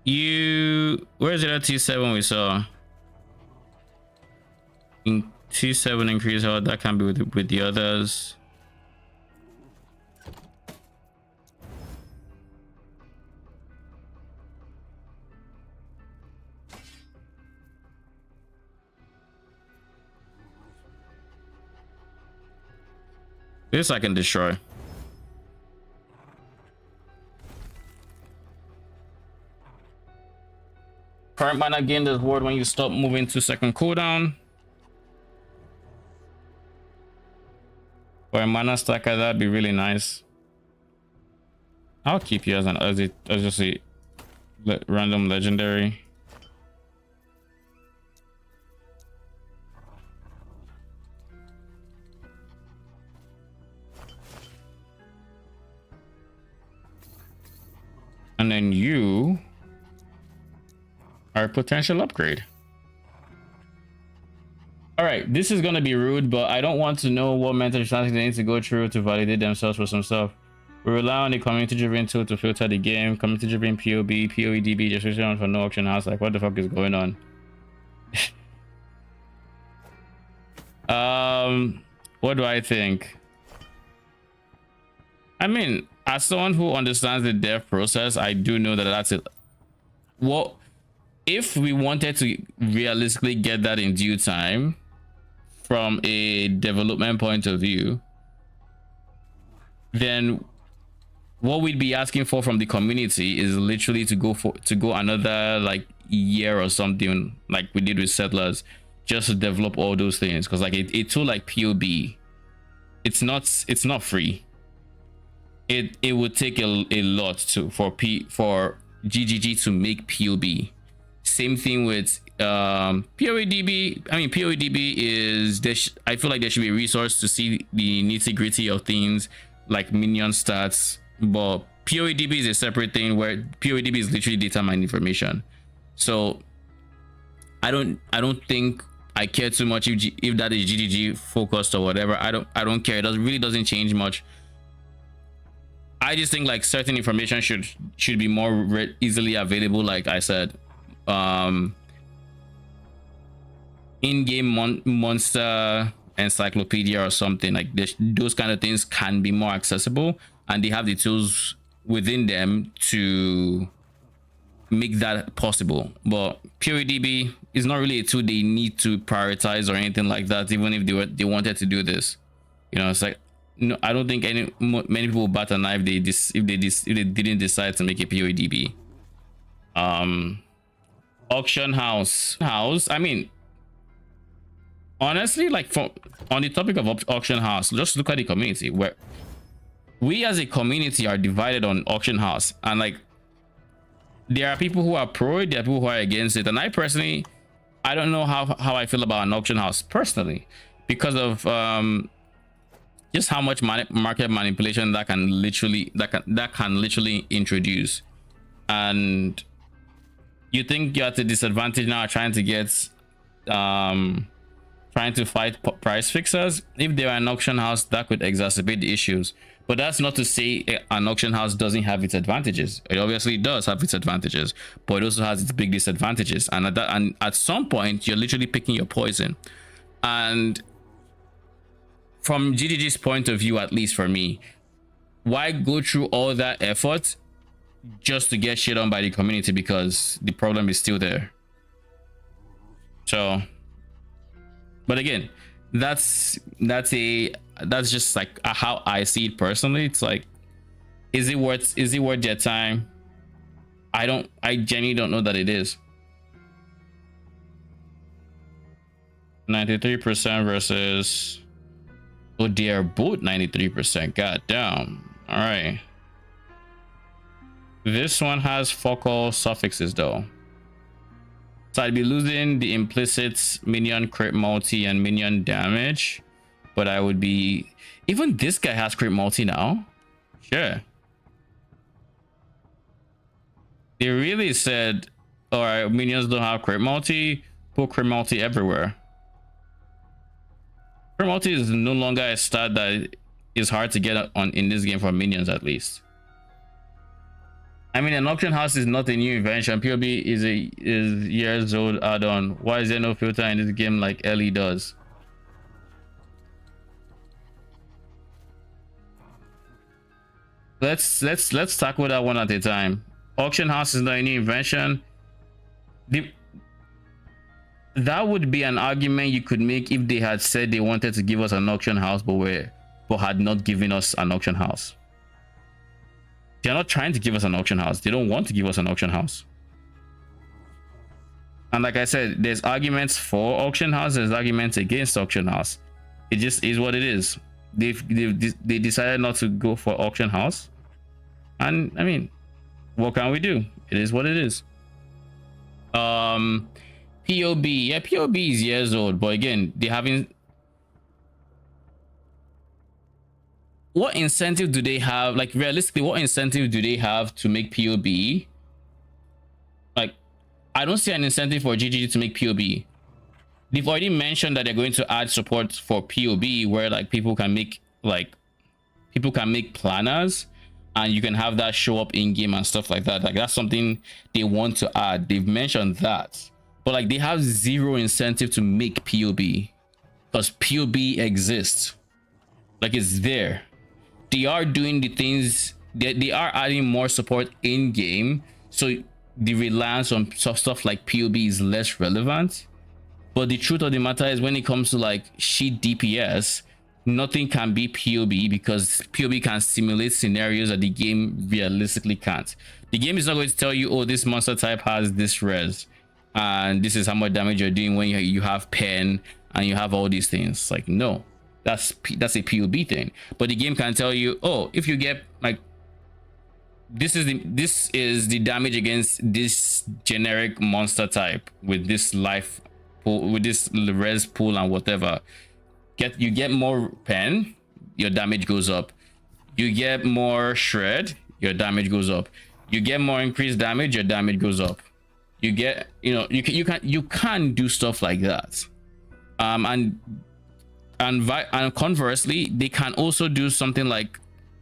Speaker 2: Where's the other T7 we saw? In T7 increase, how that can be with the others. This I can destroy. Current mana gain this ward when you stop moving to second cooldown. For a mana stacker, that'd be really nice. I'll keep you as just a random legendary. And then you are a potential upgrade. All right, this is gonna be rude, but I don't want to know what mental strategy they need to go through to validate themselves for some stuff. We rely on the community-driven tool to filter the game. Community-driven POB, POEDB, description for no auction house. Like, what the fuck is going on? What do I think? I mean, as someone who understands the dev process, I do know that that's it. Well, if we wanted to realistically get that in due time, from a development point of view, then what we'd be asking for from the community is literally to go another like year or something, like we did with Settlers, just to develop all those things. Because like a tool like POB, it's not free. It would take a lot for GGG to make POB. Same thing with POEDB. I mean, POEDB is I feel like there should be a resource to see the nitty-gritty of things like minion stats, but POEDB is a separate thing where POEDB is literally data mine information. So I don't think I care too much if that is GGG focused or whatever. I don't care. It really doesn't change much. I just think like certain information should be more easily available. Like I said, in-game monster encyclopedia or something like this. Those kind of things can be more accessible, and they have the tools within them to make that possible. But POEDB is not really a tool they need to prioritize or anything like that. Even if they wanted to do this, you know, it's like, no, I don't think many people would bat an eye if they didn't decide to make a POEDB. Auction house. I mean, honestly, like on the topic of auction house, just look at the community. Where we as a community are divided on auction house, and like there are people who are pro it, there are people who are against it. And I personally, I don't know how I feel about an auction house personally, because of just how much market manipulation that can literally introduce. And you think you're at a disadvantage now trying to fight price fixers. If they were an auction house, that could exacerbate the issues. But that's not to say an auction house doesn't have its advantages. It obviously does have its advantages, but it also has its big disadvantages. And at some point, you're literally picking your poison. And from GGG's point of view, at least for me, why go through all that effort just to get shit on by the community because the problem is still there? So, but again, that's just like how I see it personally. It's like, is it worth their time? I genuinely don't know that it is. 93% versus, oh, they are both 93%. God damn. All right. This one has fuck all suffixes though. So I'd be losing the implicit minion crit multi and minion damage, but I would be, even this guy has crit multi now. Sure. They really said, all right, minions don't have crit multi, put crit multi everywhere. Crit multi is no longer a stat that is hard to get on in this game for minions, at least. I mean, an auction house is not a new invention. POB is years old add-on. Why is there no filter in this game like Ellie does? Let's tackle that one at a time. Auction house is not a new invention. That would be an argument you could make if they had said they wanted to give us an auction house, but had not given us an auction house. They're not trying to give us an auction house. They don't want to give us an auction house. And like I said, there's arguments for auction house, there's arguments against auction house. It just is what it is. They decided not to go for auction house. And I mean, what can we do? It is what it is. POB, yeah, POB is years old, but again, they haven't. What incentive do they have? Like, realistically, what incentive do they have to make POB? Like, I don't see an incentive for GGG to make POB. They've already mentioned that they're going to add support for POB, where like people can make planners, and you can have that show up in game and stuff like that. Like, that's something they want to add. They've mentioned that, but like they have zero incentive to make POB because POB exists. Like, it's there. They are doing the things that they are adding more support in game, so the reliance on stuff like POB is less relevant. But the truth of the matter is, when it comes to like shit DPS, nothing can be POB because POB can simulate scenarios that the game realistically can't. The game is not going to tell you, oh, this monster type has this res and this is how much damage you're doing when you have pen and you have all these things. Like, no. That's a POB thing. But the game can tell you, oh, if you get like this is the damage against this generic monster type with this life pool, with this res pool and whatever. You get more pen, your damage goes up. You get more shred, your damage goes up. You get more increased damage, your damage goes up. You get, you can do stuff like that. And conversely, they can also do something like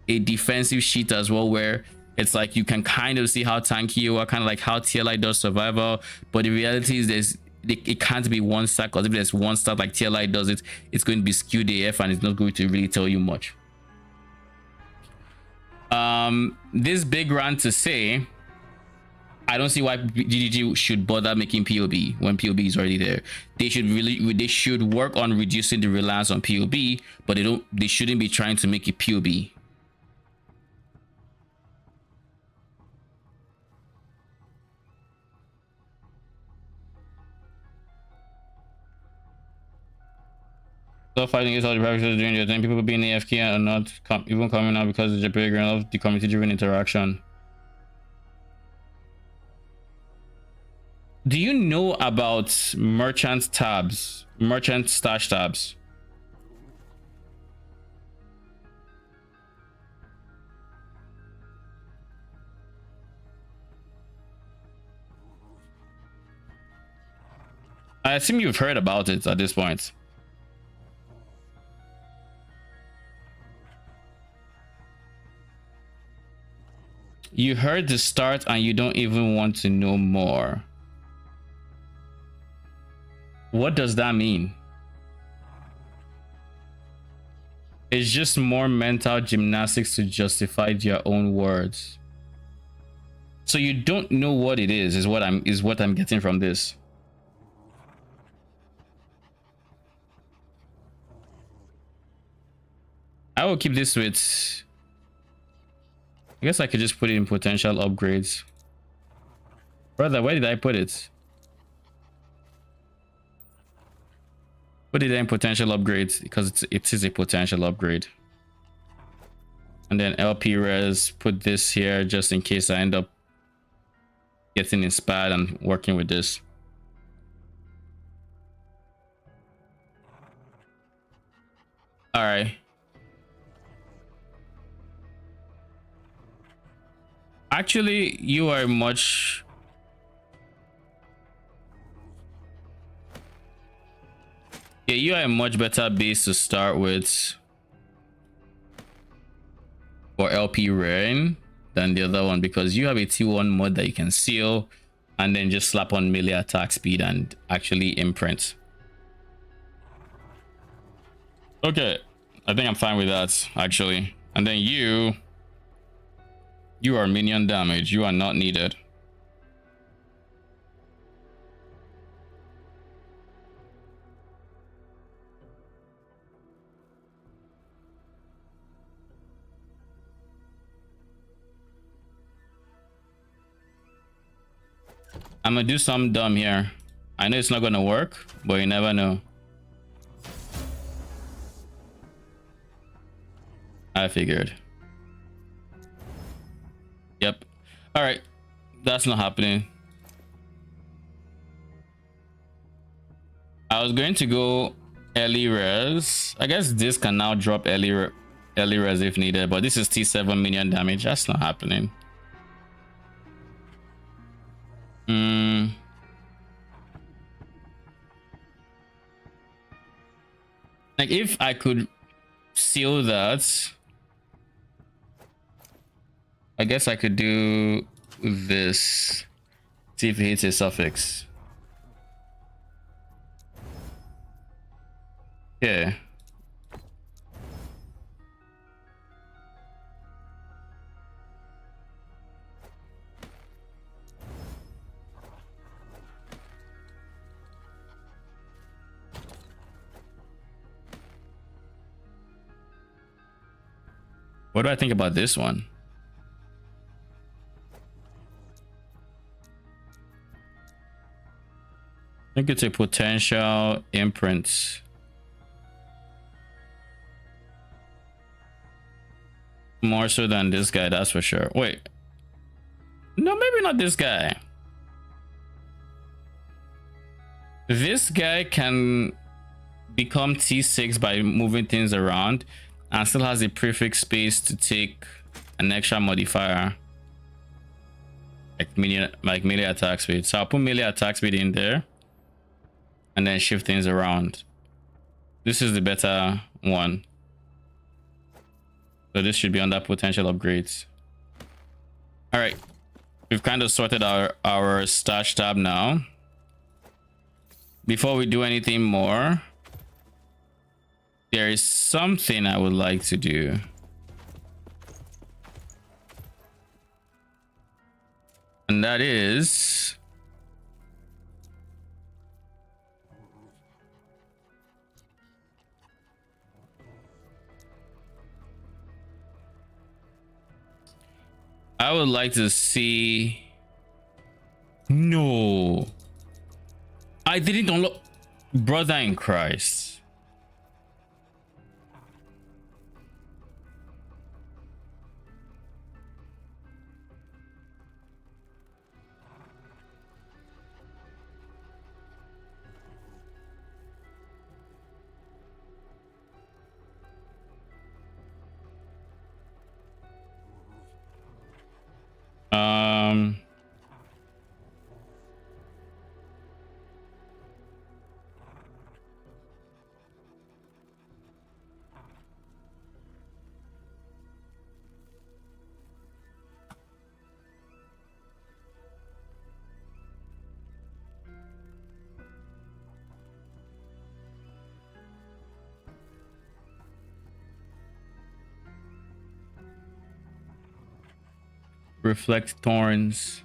Speaker 2: a defensive sheet as well, where it's like you can kind of see how tanky you are, kind of like how TLI does survival. But the reality is it can't be one stat, because if there's one stat like TLI does it, it's going to be skewed AF and it's not going to really tell you much. This big rant to say, I don't see why GGG should bother making POB when POB is already there. They should work on reducing the reliance on POB, but they shouldn't be trying to make it POB. Stop fighting against all the practices during your time. People being AFK and not even coming out because it's a big of the community-driven interaction. Do you know about merchant stash tabs? I assume you've heard about it at this point. You heard the start and you don't even want to know more. What does that mean? It's just more mental gymnastics to justify your own words. So you don't know what it is what I'm getting from this. I will keep this with, I guess I could just put it in potential upgrades. Brother, where did I put it? Put it in potential upgrades because it is a potential upgrade. And then LP res, put this here just in case I end up getting inspired and working with this. All right. Actually, you are much... Yeah, you are a much better base to start with for LP raring than the other one, because you have a T1 mod that you can seal and then just slap on melee attack speed and actually imprint. Okay, I think I'm fine with that actually. And then you are minion damage. You are not needed. I'm gonna do something dumb here. I know it's not gonna work, but you never know. I figured. Yep. All right, that's not happening. I was going to go early res. I guess this can now drop early res if needed, but this is T7 minion damage. That's not happening. Like if I could seal that, I guess I could do this. See if it hits a suffix. Yeah. What do I think about this one? I think it's a potential imprint. More so than this guy, that's for sure. Wait. No, maybe not this guy. This guy can become T6 by moving things around and still has a prefix space to take an extra modifier. Like melee attack speed. So I'll put melee attack speed in there and then shift things around. This is the better one. So this should be under potential upgrades. All right, we've kind of sorted our stash tab now. Before we do anything more, there is something I would like to do. And that is I would like to see. No, I didn't unlock. Brother in Christ. Reflect thorns.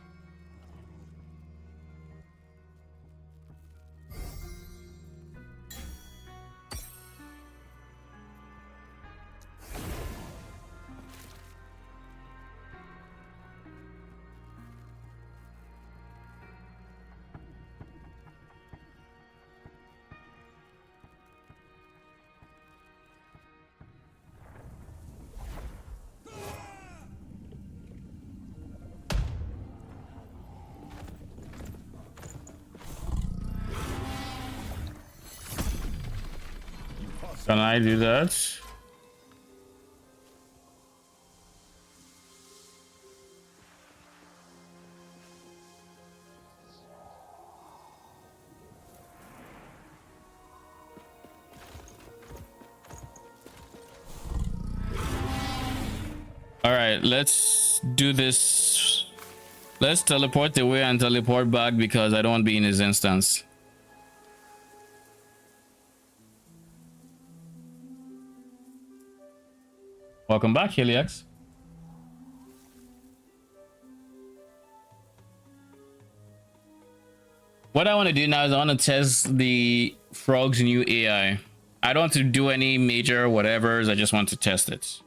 Speaker 2: Can I do that? All right, let's do this. Let's teleport away and teleport back because I don't want to be in his instance. Welcome back, Helix. What I want to do now is I want to test the frog's new AI. I don't want to do any major whatevers. I just want to test it.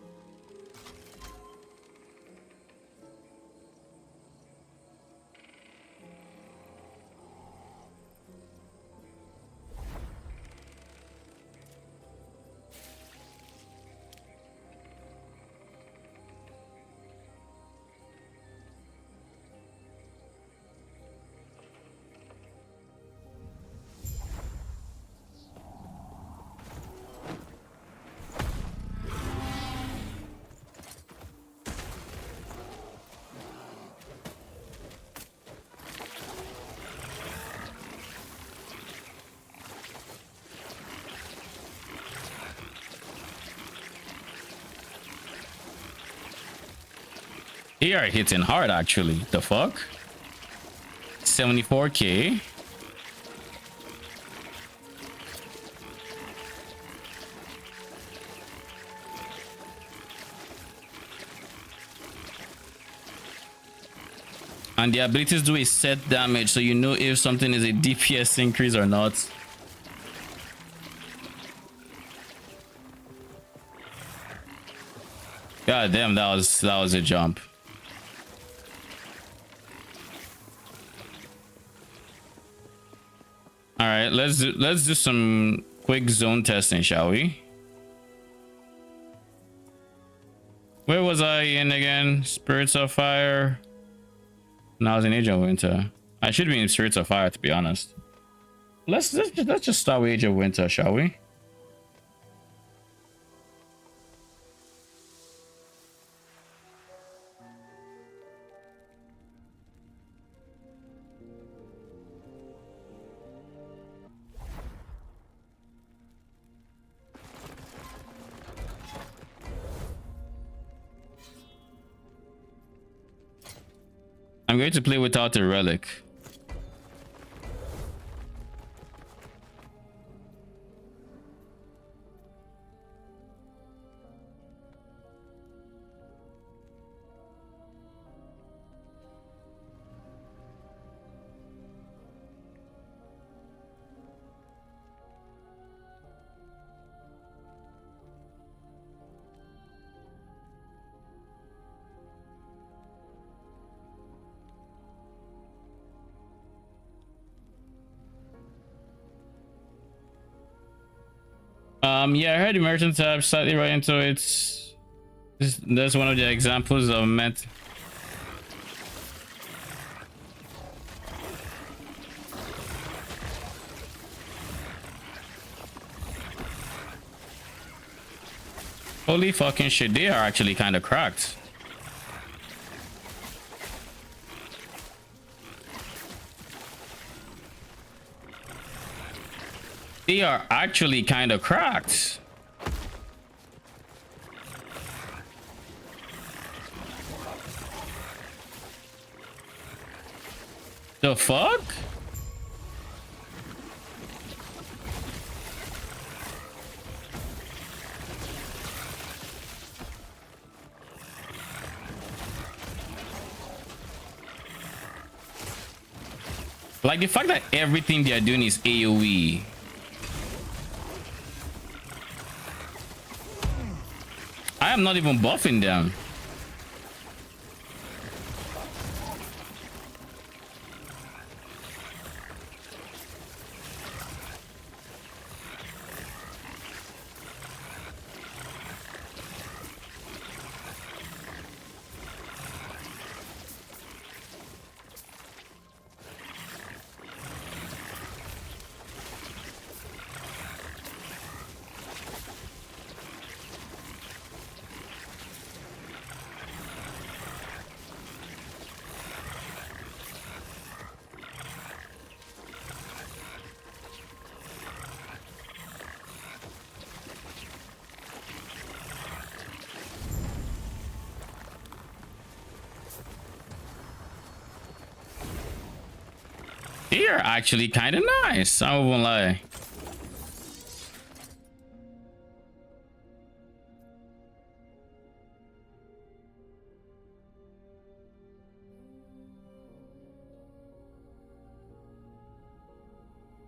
Speaker 2: They are hitting hard, actually. The fuck? 74k. And the abilities do a set damage, so you know if something is a DPS increase or not. God damn, that was a jump. All right, let's do some quick zone testing, shall we? Where was I in again? Spirits of Fire. No, I was in Age of Winter. I should be in Spirits of Fire, to be honest. Let's just start with Age of Winter, shall we? I'm going to play without a relic. Yeah, I heard the merchant tab slightly right into it. That's one of the examples of met. Holy fucking shit, they are actually kind of cracked. They are actually kind of cracked. The fuck? Like the fact that everything they are doing is AoE. I am not even buffing them. They're actually kind of nice. I won't lie.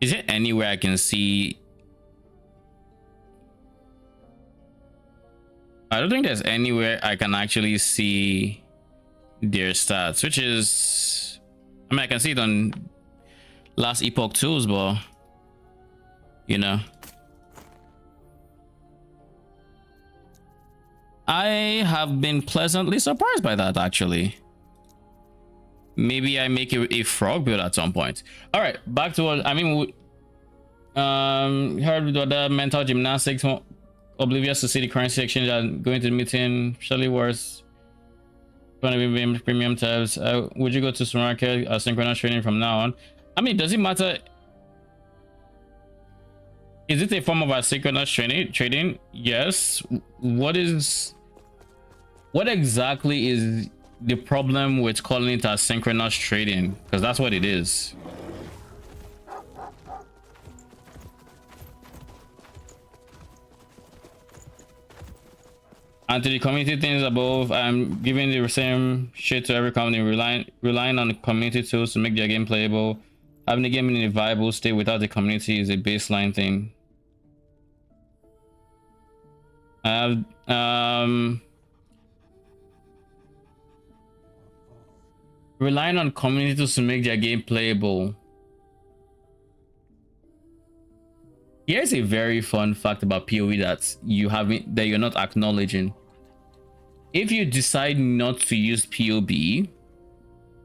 Speaker 2: Is it anywhere I can see? I don't think there's anywhere I can actually see their stats, which is, I mean, I can see it on last Epoch tools, but you know, I have been pleasantly surprised by that actually. Maybe I make a frog build at some point. All right, back to what I mean. Heard with the mental gymnastics, oblivious to see the currency exchange and going to the meeting, surely worth premium tabs. Would you go to supermarket synchronous trading from now on? I mean, does it matter? Is it a form of asynchronous trading? Yes. What exactly is the problem with calling it asynchronous trading? Because that's what it is. And to the community things above, I'm giving the same shit to every company, relying on the community tools to make their game playable. Having the game in a viable state without the community is a baseline thing. I have relying on community tools to make their game playable. Here's a very fun fact about PoE that you're not acknowledging. If you decide not to use PoB,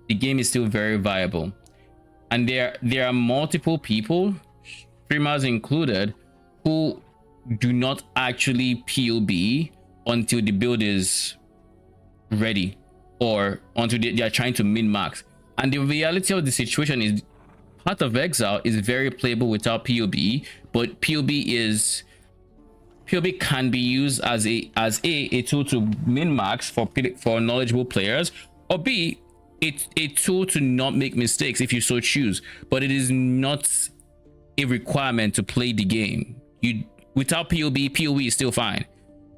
Speaker 2: the game is still very viable. And there are multiple people, streamers included, who do not actually PoB until the build is ready or until they are trying to min-max. And the reality of the situation is Path of Exile is very playable without PoB, but PoB can be used as a tool to min-max for knowledgeable players, or B, a tool to not make mistakes if you so choose. But it is not a requirement to play the game. Without PoB, PoE is still fine.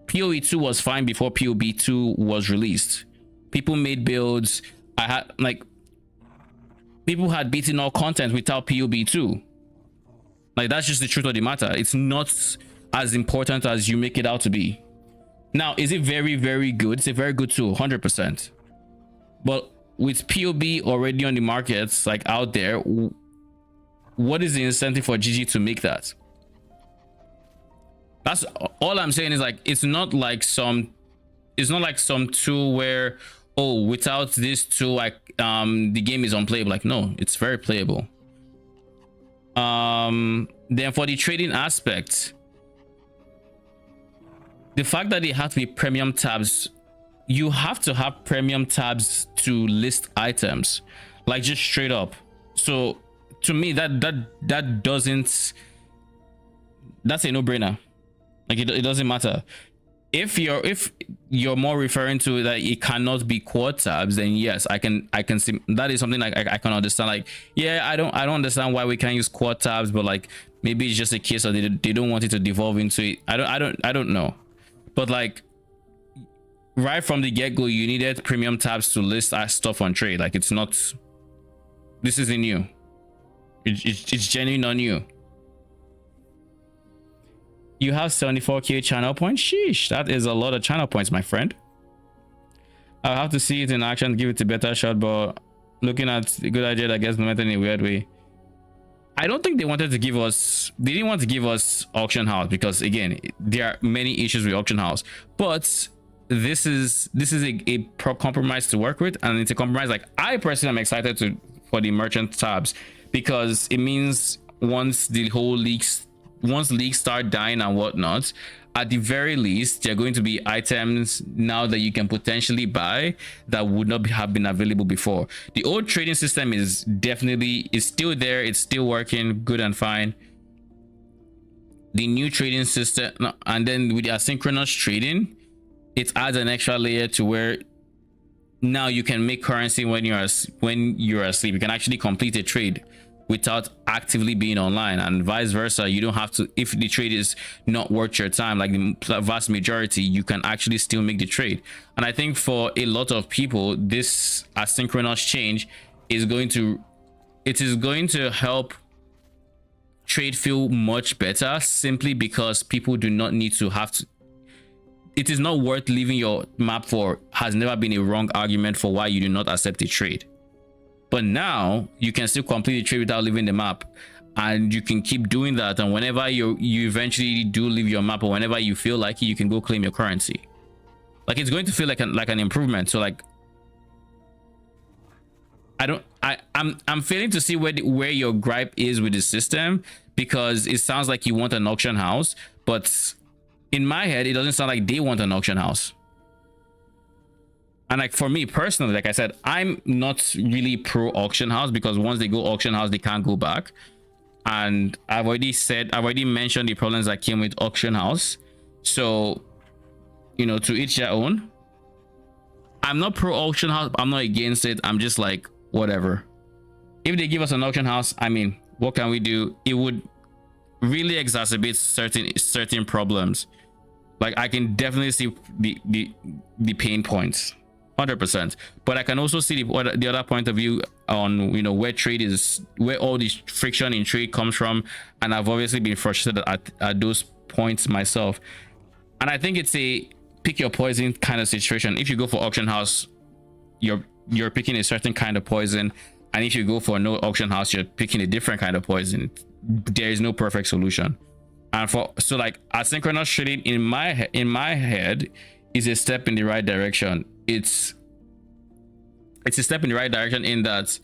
Speaker 2: PoE 2 was fine before PoB 2 was released. People made builds. People had beaten all content without PoB 2. Like, that's just the truth of the matter. It's not as important as you make it out to be. Now, is it very, very good? It's a very good tool, 100%. But with PoB already on the markets, like out there, what is the incentive for GG to make that? That's all I'm saying. Is like, it's not like some tool where, oh, without this tool, the game is unplayable. Like, no, it's very playable. Then for the trading aspect, the fact that they have to be premium tabs, you have to have premium tabs to list items, like just straight up. So to me, that's a no-brainer. Like, it doesn't matter. If you're more referring to that it cannot be quad tabs, then yes, I can see that is something like I can understand. Like, yeah, I don't understand why we can't use quad tabs, but like maybe it's just a case of they don't want it to devolve into it. I don't know. But like, right from the get-go, you needed premium tabs to list stuff on trade. Like, it's not, this isn't new. It's genuinely not new. You have 74k channel points. Sheesh, that is a lot of channel points, my friend. I'll have to see it in action, give it a better shot, but looking at a good idea that gets implemented in a weird way. I don't think they wanted to give us, they didn't want to give us auction house because, again, there are many issues with auction house, but this is a compromise to work with, and it's a compromise. Like, I personally am excited for the merchant tabs, because it means once leaks start dying and whatnot, at the very least there are going to be items now that you can potentially buy that would not have been available before. The old trading system is still there, it's still working good and fine. The new trading system, and then with the asynchronous trading, it adds an extra layer to where now you can make currency when you're asleep. You can actually complete a trade without actively being online, and vice versa. You don't have to, if the trade is not worth your time, like the vast majority, you can actually still make the trade. And I think for a lot of people, this asynchronous change is going to help trade feel much better, simply because people do not need to have to, it is not worth leaving your map for, has never been a wrong argument for why you do not accept a trade. But now you can still complete the trade without leaving the map, and you can keep doing that, and whenever you eventually do leave your map, or whenever you feel like it, you can go claim your currency. Like, it's going to feel like an improvement. So like, I'm failing to see where your gripe is with the system, because it sounds like you want an auction house, but in my head it doesn't sound like they want an auction house. And like, for me personally, like I said, I'm not really pro auction house, because once they go auction house, they can't go back. And I've already mentioned the problems that came with auction house. So, you know, to each their own. I'm not pro auction house, I'm not against it. I'm just like, whatever. If they give us an auction house, I mean, what can we do? It would really exacerbate certain problems. Like, I can definitely see the pain points. 100%, but I can also see the other point of view on, you know, where all the friction in trade comes from, and I've obviously been frustrated at those points myself. And I think it's a pick your poison kind of situation. If you go for auction house, you're picking a certain kind of poison, and if you go for no auction house, you're picking a different kind of poison. There is no perfect solution. And so like, asynchronous trading in my head is a step in the right direction. It's a step in the right direction in that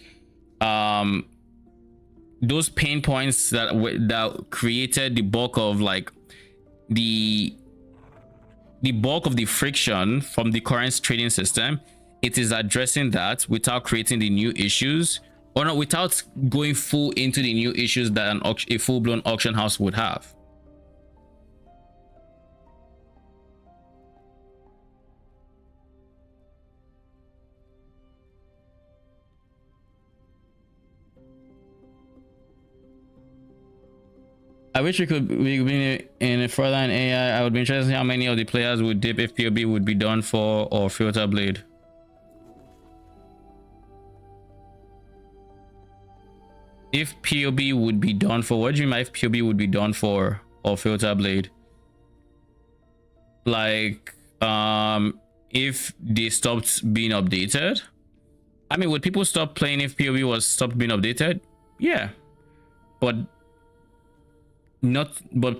Speaker 2: those pain points that created the bulk of like the bulk of the friction from the current trading system, it is addressing that without creating the new issues, or not, without going full into the new issues that a full-blown auction house would have. I wish we could be in further in AI. I would be interested in how many of the players would dip if POB would be done for, or filter blade. If POB would be done for, what do you mean if POB would be done for, or filter blade? Like, if they stopped being updated? I mean, would people stop playing if POB was stopped being updated? Yeah, but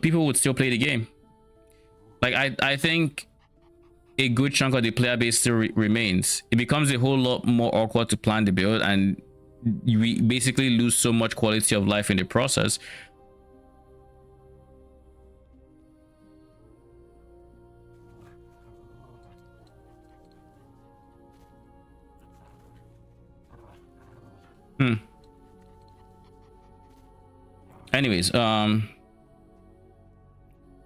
Speaker 2: people would still play the game. Like, I think a good chunk of the player base still remains. It becomes a whole lot more awkward to plan the build, and we basically lose so much quality of life in the process. Anyways,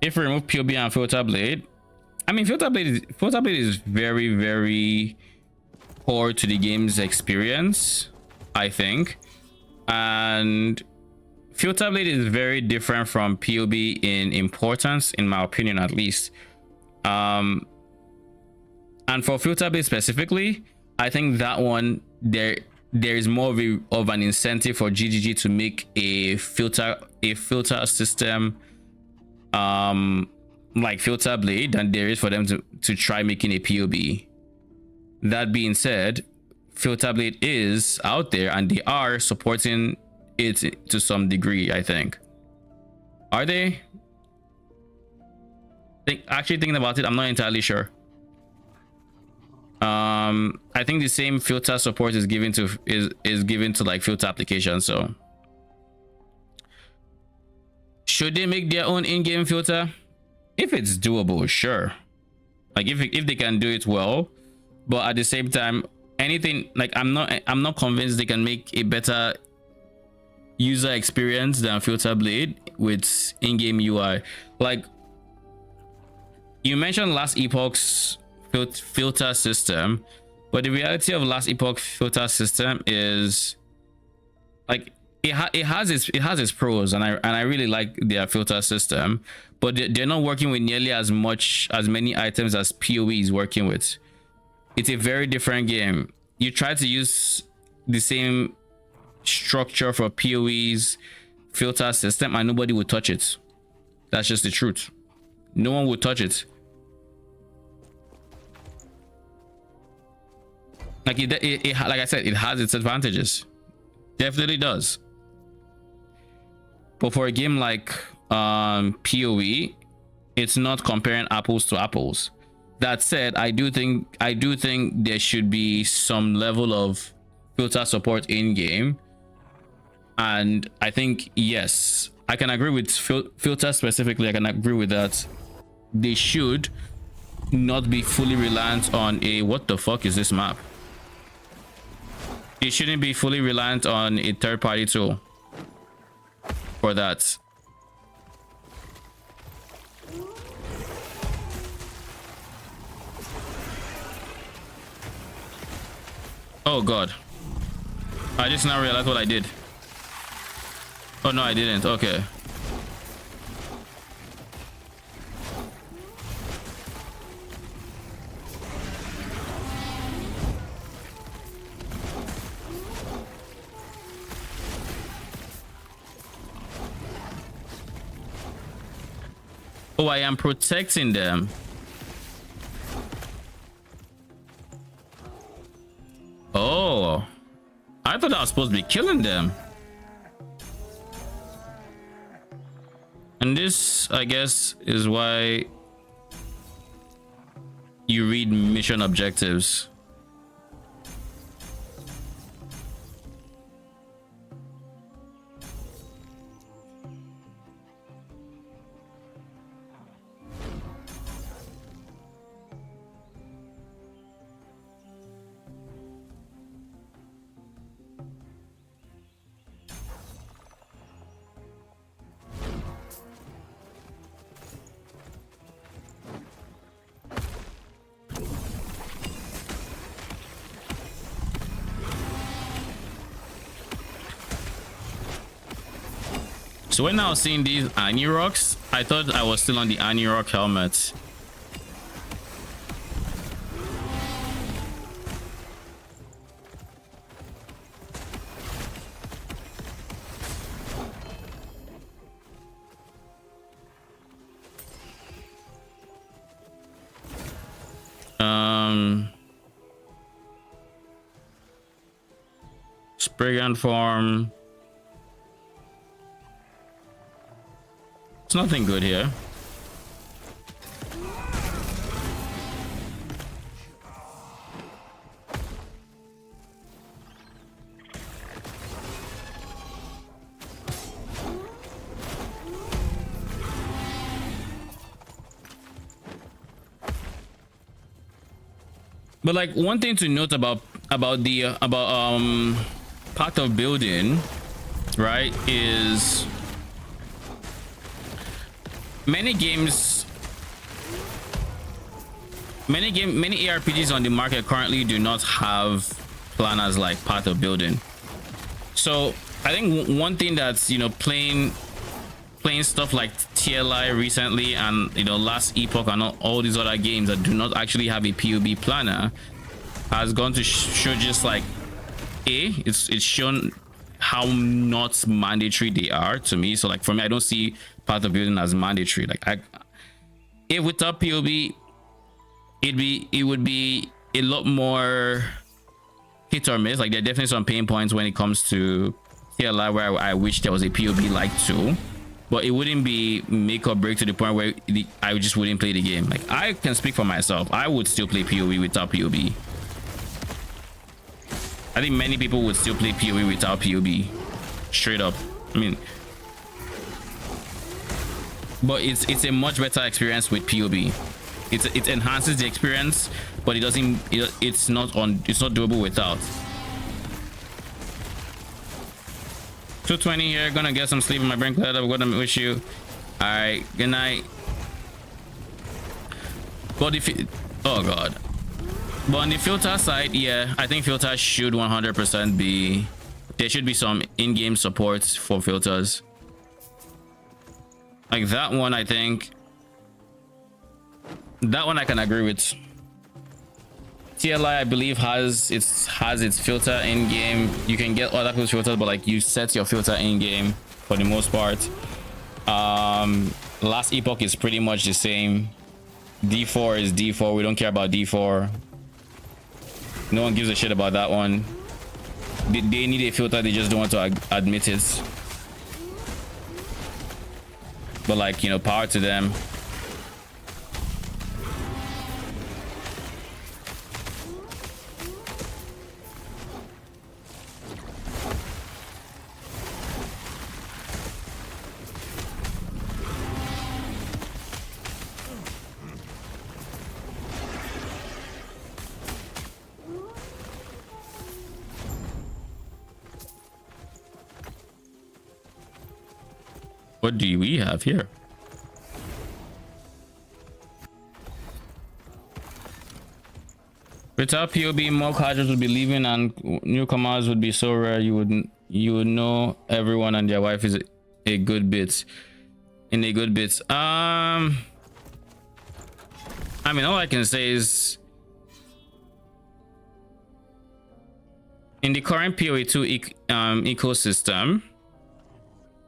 Speaker 2: if we remove POB and filter blade, I mean, filter blade is very, very core to the game's experience, I think. And filter blade is very different from POB in importance, in my opinion, at least. And for filter blade specifically, I think that one, there is more of an incentive for GGG to make a filter system like Filter Blade than there is for them to try making a POB. That being said, Filter Blade is out there and they are supporting it to some degree, I think. Are they? Actually thinking about it, I'm not entirely sure. I think the same filter support is given to like filter applications. So should they make their own in-game filter? If it's doable, sure. Like if they can do it well, but at the same time, anything like I'm not convinced they can make a better user experience than Filter Blade with in-game UI. Like you mentioned Last Epoch's filter system, but the reality of Last Epoch filter system is like it has its pros, and I really like their filter system, but they're not working with nearly as many items as PoE is working with. It's a very different game. You try to use the same structure for PoE's filter system and nobody would touch it. That's just the truth. No one would touch it. Like like I said, it has its advantages. Definitely does. But for a game like PoE, it's not comparing apples to apples. That said, I do think there should be some level of filter support in game. And I think, yes, I can agree with filter specifically. I can agree with that. They should not be fully reliant on a, what the fuck is this map? It shouldn't be fully reliant on a third-party tool for that. Oh god, I just now realized what I did. Oh no, I didn't. Okay. Oh, I am protecting them. Oh, I thought I was supposed to be killing them. And this, I guess, is why you read mission objectives. So when I was seeing these Ani rocks, I thought I was still on the Ani rock helmet. Spriggan farm. It's nothing good here. But like one thing to note about path of building, right, is many ARPGs on the market currently do not have planners like path of building. So I think one thing that's, you know, playing stuff like TLI recently and, you know, Last Epoch and all these other games that do not actually have a POB planner has gone to show just like it's shown how not mandatory they are to me. So like for me, I don't see path of building as mandatory. Like if without POB, it would be a lot more hit or miss. Like there are definitely some pain points when it comes to TLI where I wish there was a POB like too, but it wouldn't be make or break to the point where I just wouldn't play the game. Like I can speak for myself, I would still play POB without POB. I think many people would still play POE without POB, straight up. I mean, but it's a much better experience with POB. It enhances the experience, but it doesn't. It's not doable without. 2:20 here. Gonna get some sleep in my brain cleared up. I'm gonna wish you. All right. Good night. But if it, oh god. But on the filter side, yeah, I think filters should 100% be, there should be some in-game support for filters. Like that one, I think, that one I can agree with. TLI, I believe, has its filter in-game. You can get other people's filters, but like you set your filter in-game for the most part. Last Epoch is pretty much the same. D4 is D4. We don't care about D4. No one gives a shit about that one. They need a filter, they just don't want to admit it. But like, you know, power to them. What do we have here? Without POB, more casuals would be leaving and newcomers would be so rare. You would know everyone and their wife is a good bit. In a good bit. I mean, all I can say is in the current PoE2 ecosystem,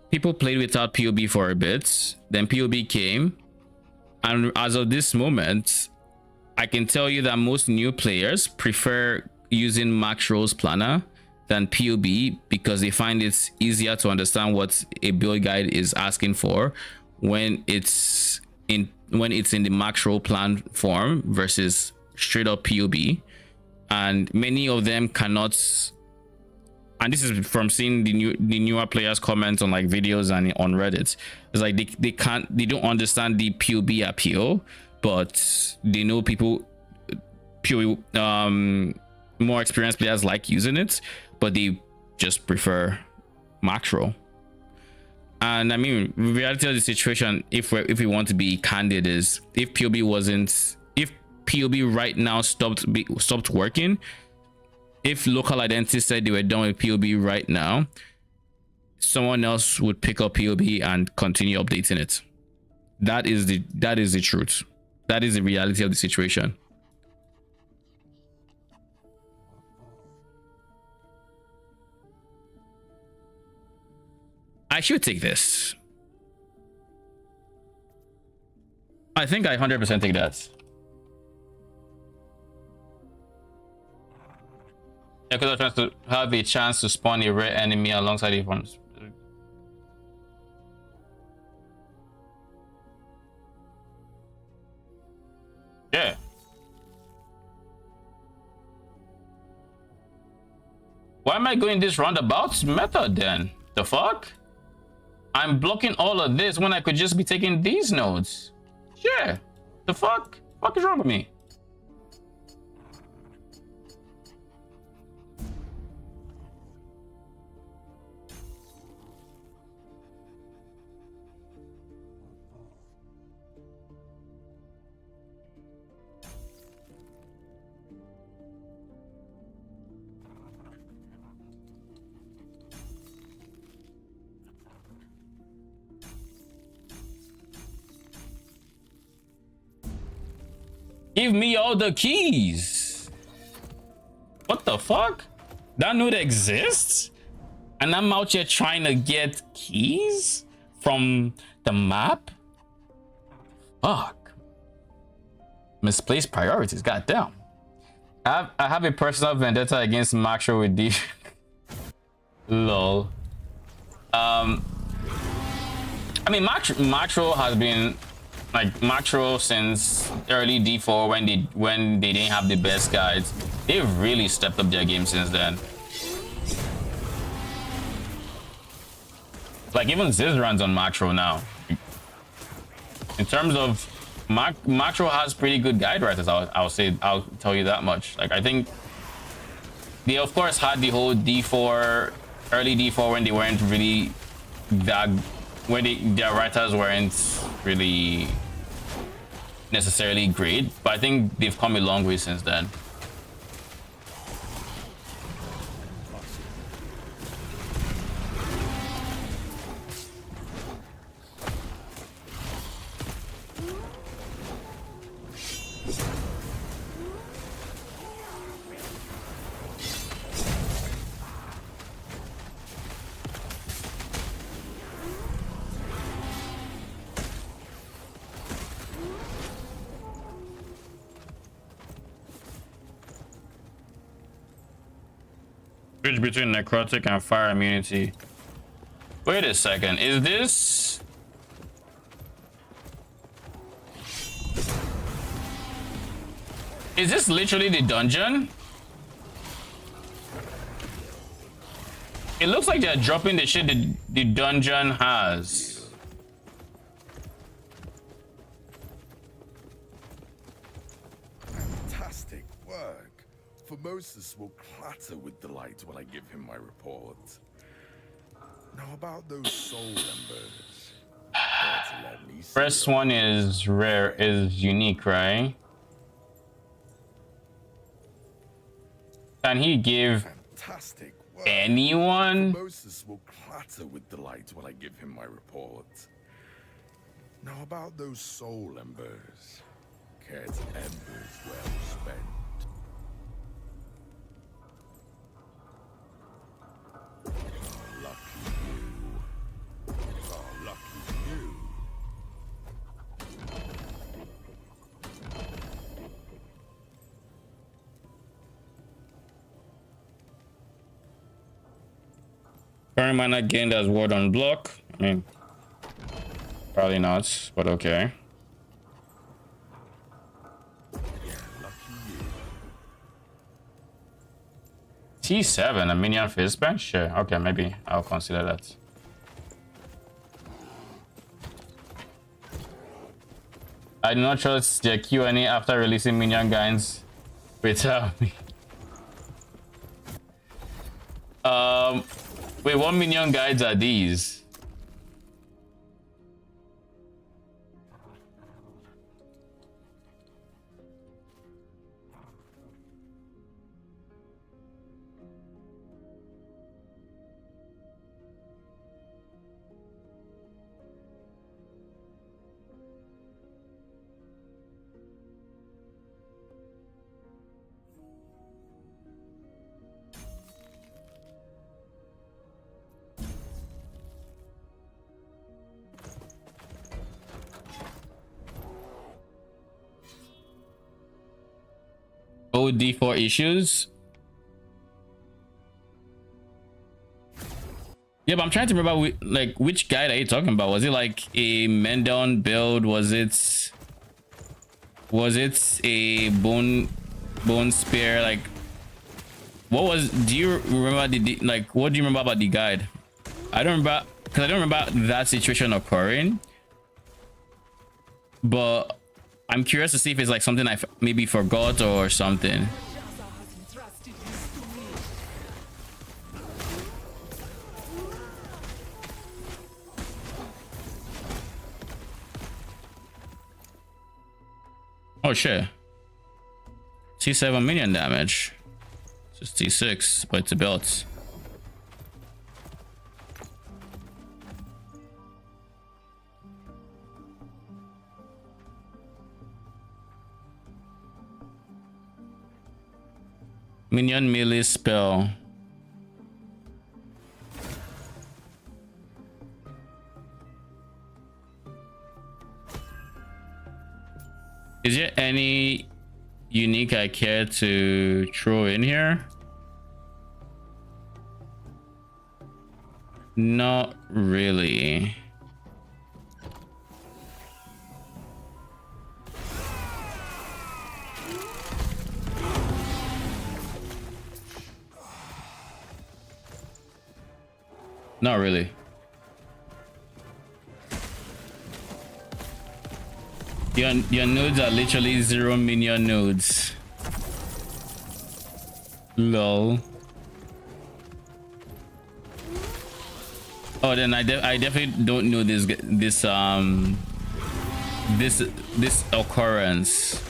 Speaker 2: people played without POB for a bit, then POB came, and as of this moment, I can tell you that most new players prefer using Max Rolls Planner than POB because they find it's easier to understand what a build guide is asking for when it's in the Max Roll plan form versus straight up POB, and many of them cannot. And this is from seeing the newer players comment on like videos and on Reddit. It's like they don't understand the POB appeal, but they know people POE more experienced players like using it, but they just prefer macro. And I mean, the reality of the situation, if we want to be candid, is if POB right now stopped working, if local identity said they were done with POB right now, someone else would pick up POB and continue updating it. That is the truth. That is the reality of the situation. I should take this. I think I 100% take that. Yeah, because I'm trying to have a chance to spawn a rare enemy alongside it from. Yeah. Why am I going this roundabout method then? The fuck? I'm blocking all of this when I could just be taking these nodes. Yeah. The fuck? What is wrong with me? Give me all the keys. What the fuck? That node exists? And I'm out here trying to get keys from the map? Fuck. Misplaced priorities, goddamn. I have a personal vendetta against Maxro with D. Lol. I mean, Maxro has been like Maxro since early D4 when they didn't have the best guides. They've really stepped up their game since then. Like even Ziz runs on Maxro now. In terms of Maxro has pretty good guide writers. I'll tell you that much. Like I think they of course had the whole D4 early D4 when they weren't really that when their writers weren't really necessarily great, but I think they've come a long way since then. Switch between necrotic and fire immunity. Wait a second, is this literally the dungeon? It looks like they're dropping the shit that the dungeon has.
Speaker 8: Fantastic work. Formosus will clatter with delight when I give him my report. Now about those soul embers.
Speaker 2: First one is rare, is unique, right? Can he give
Speaker 8: Fantastic work.
Speaker 2: anyone?
Speaker 8: Formosus will clatter with delight when I give him my report. Now about those soul embers. Care's embers well spent.
Speaker 2: Current mana gained as ward on block. I mean, probably not, but okay. T7, a minion face bench? Sure, okay, maybe I'll consider that. I do not trust their Q&A after releasing minion guides without me. Wait, what minion guides are these? OD4 issues. Yeah, but I'm trying to remember like which guide are you talking about? Was it like a Mendon build? Was it a bone spear? Like what was, do you remember the like what do you remember about the guide? I don't remember, because I don't remember that situation occurring, but I'm curious to see if it's like something I maybe forgot or something. Oh shit. T7 minion damage. It's just T6, but it's a belt. Minion melee spell. any unique I care to throw in here? Not really. Not really. Your nodes are literally 0 minion nodes. Lol. Oh, then I definitely don't know this occurrence.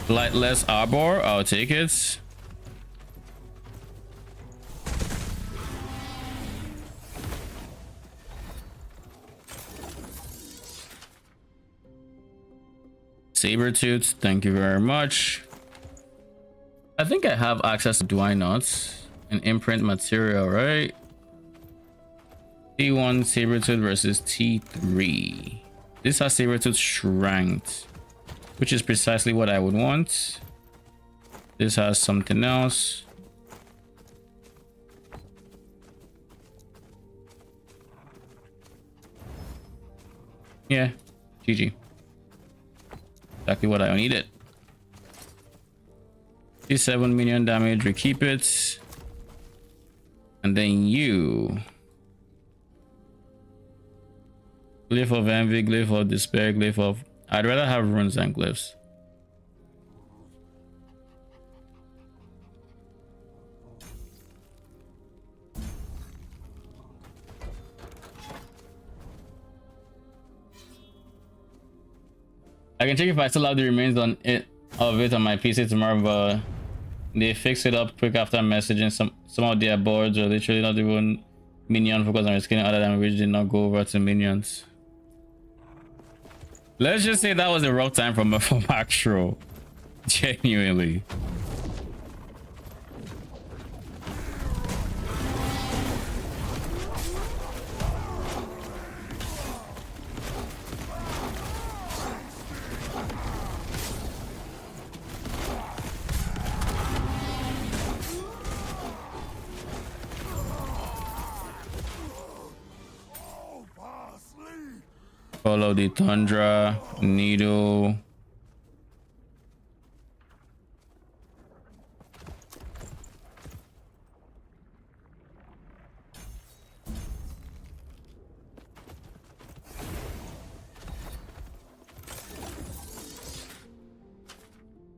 Speaker 2: Lightless Arbor, I'll take it. Sabertooth, thank you very much. I think I have access, do I not? An imprint material, right? T1 Sabertooth versus T3. This has Sabertooth shranked, which is precisely what I would want. This has something else. Yeah, GG. Exactly what I needed. 7 minion damage, we keep it. And then you. Glyph of Envy, Glyph of Despair, Glyph of... I'd rather have runes than glyphs. I can check if I still have the remains of it on my PC tomorrow, but they fix it up quick after messaging. Some of their boards are literally not even minion focus on rescaling other than which did not go over to minions. Let's just say that was a rough time for Maxro. Genuinely. Follow the Tundra, Needle.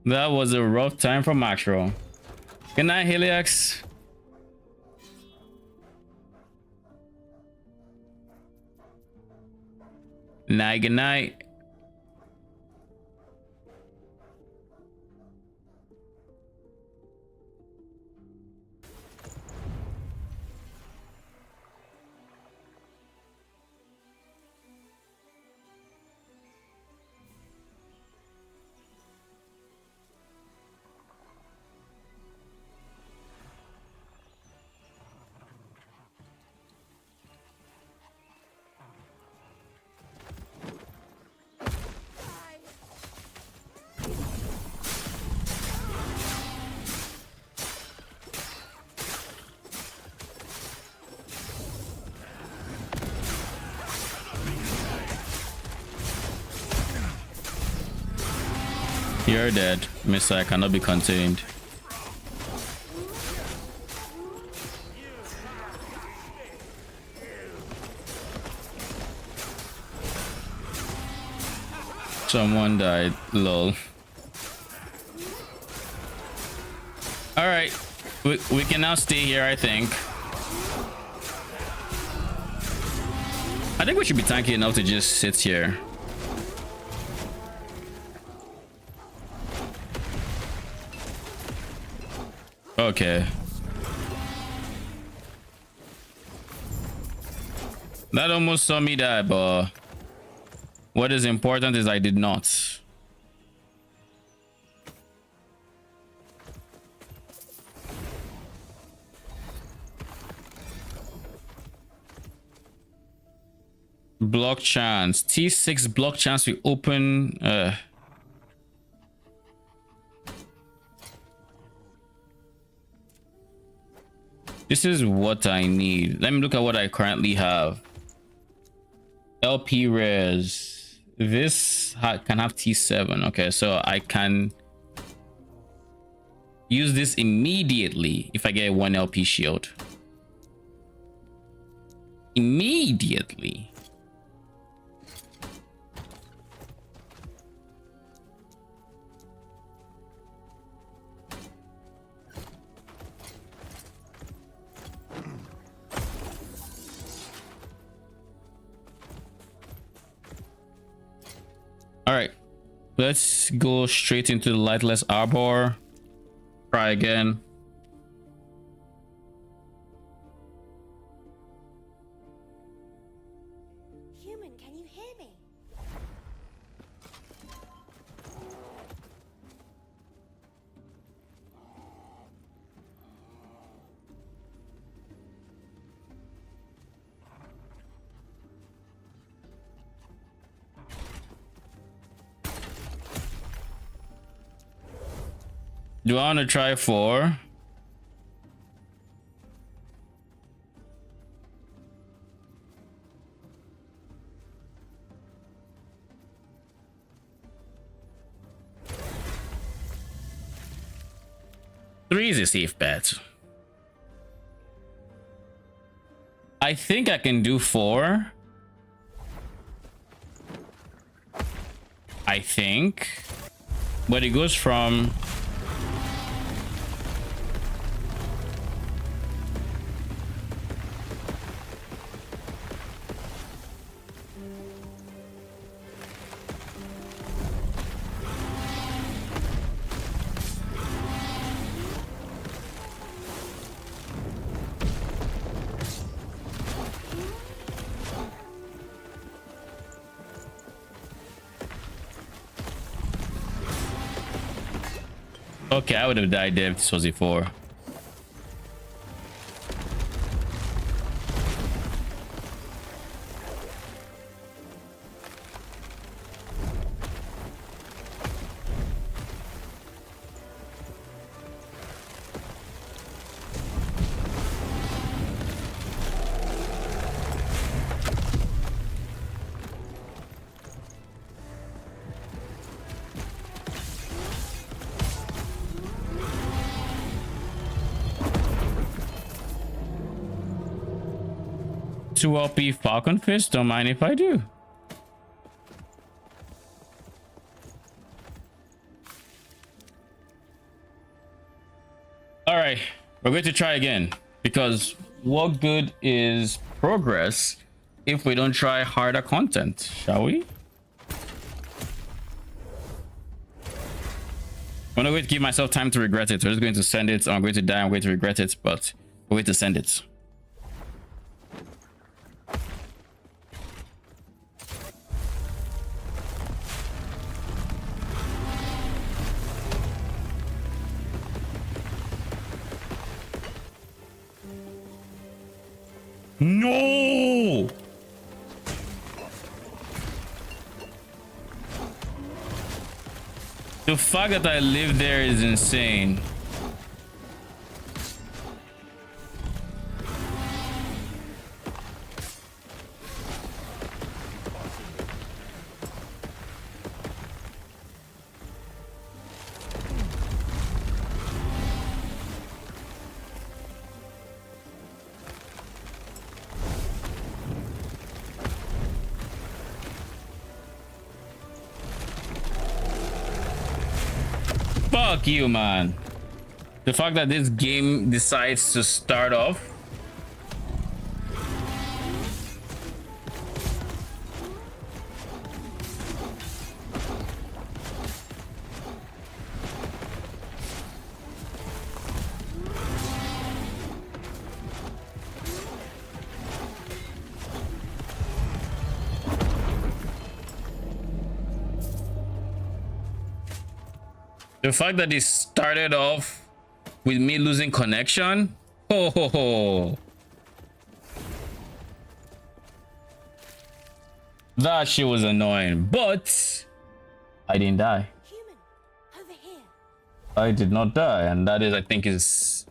Speaker 2: That was a rough time for Maxro. Good night, Helix. Night, good night. You're dead. Missile cannot be contained. Someone died. Lol. All right, we can now stay here. I think we should be tanky enough to just sit here. Okay. That almost saw me die, but what is important is I did not. Block chance. T6 block chance. We open. This is what I need. Let me look at what I currently have. LP res. This can have T7. Okay, so I can use this immediately if I get 1 LP shield. Immediately. All right, let's go straight into the lightless arbor. Try again.
Speaker 5: Human, can you hear me?
Speaker 2: Do I want to try 4? Three is a safe bet. I think I can do 4. I think. But it goes from... Okay, I would have died there if this was a 4. Two LP Falcon Fist, don't mind if I do. All right, we're going to try again because what good is progress if we don't try harder content, shall we? I'm not going to give myself time to regret it. We're just going to send it. I'm going to die. I'm going to regret it, but we're going to send it. No! The fact that I live there is insane. Fuck you, man. The fact that this game decides to start off. The fact that it started off with me losing connection. Ho ho ho. That shit was annoying, but I didn't die.
Speaker 5: Human, over here.
Speaker 2: I did not die, and that is, I think, is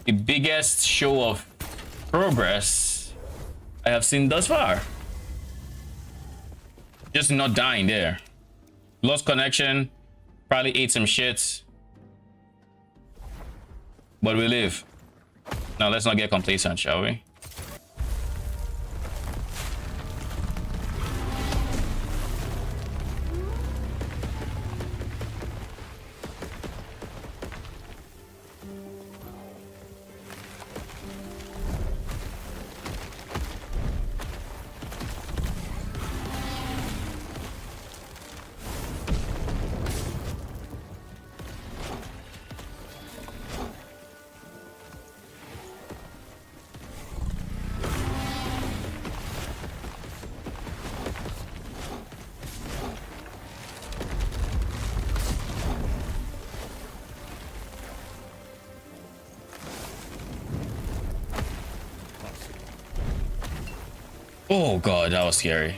Speaker 2: the biggest show of progress I have seen thus far. Just not dying there. Lost connection, probably ate some shit, but we live. Now let's not get complacent, shall we? Oh god, that was scary.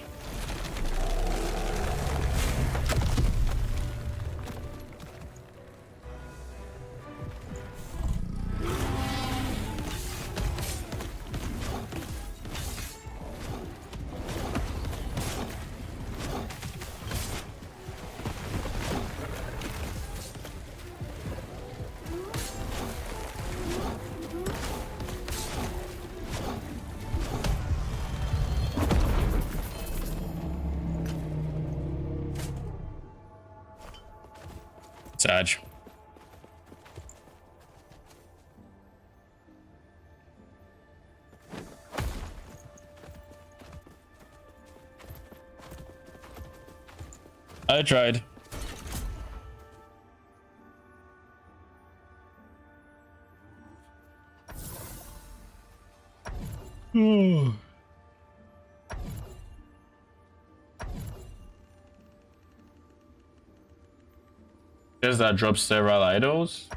Speaker 2: Sag. I tried. Does that drop several idols?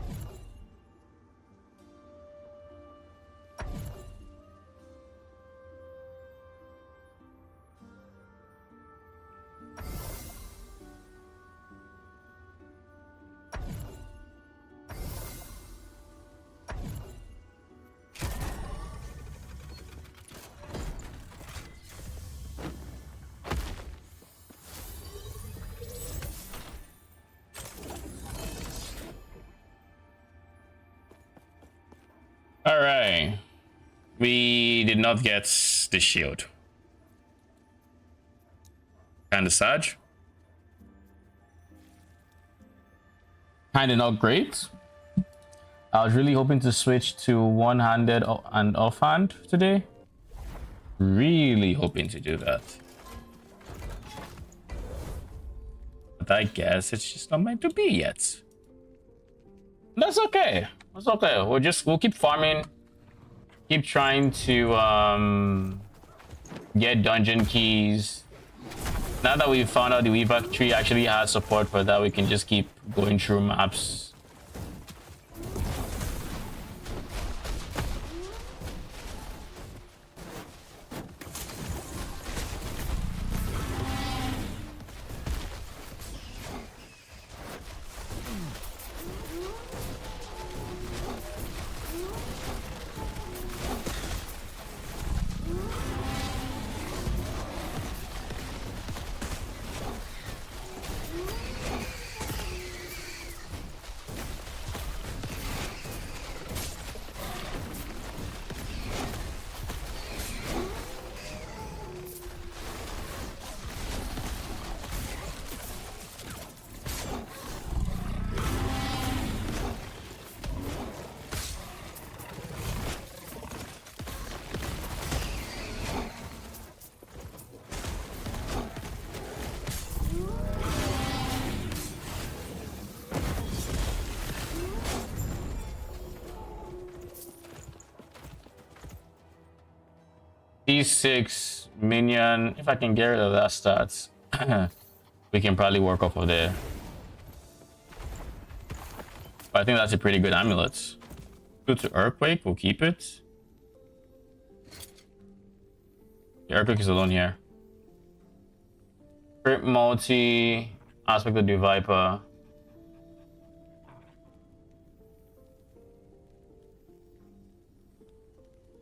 Speaker 2: All right, we did not get the shield. Kind of sad. Kind of not great. I was really hoping to switch to one-handed and offhand today. Really hoping to do that. But I guess it's just not meant to be yet. That's okay. That's okay. We'll keep farming. Keep trying to get dungeon keys. Now that we've found out the Epoch tree actually has support for that, we can just keep going through maps. D6 minion. If I can get rid of that stats, we can probably work off of there. But I think that's a pretty good amulet. Good to Earthquake, we'll keep it. The Earthquake is alone here. Crit multi, aspect of the Viper.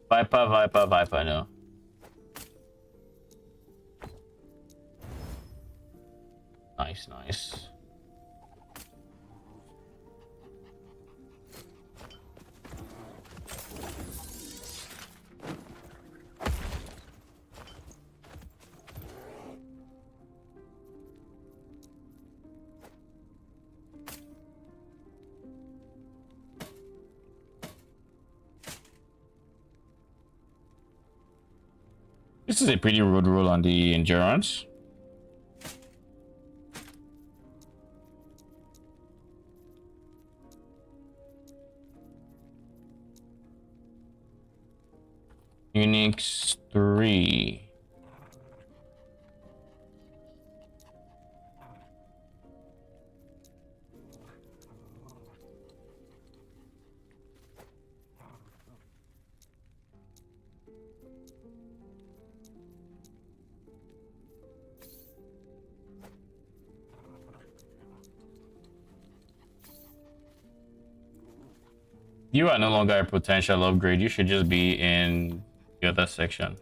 Speaker 2: Viper, no. Nice. This is a pretty rude roll on the endurance. Unix 3. You are no longer a potential upgrade. You should just be in the other section.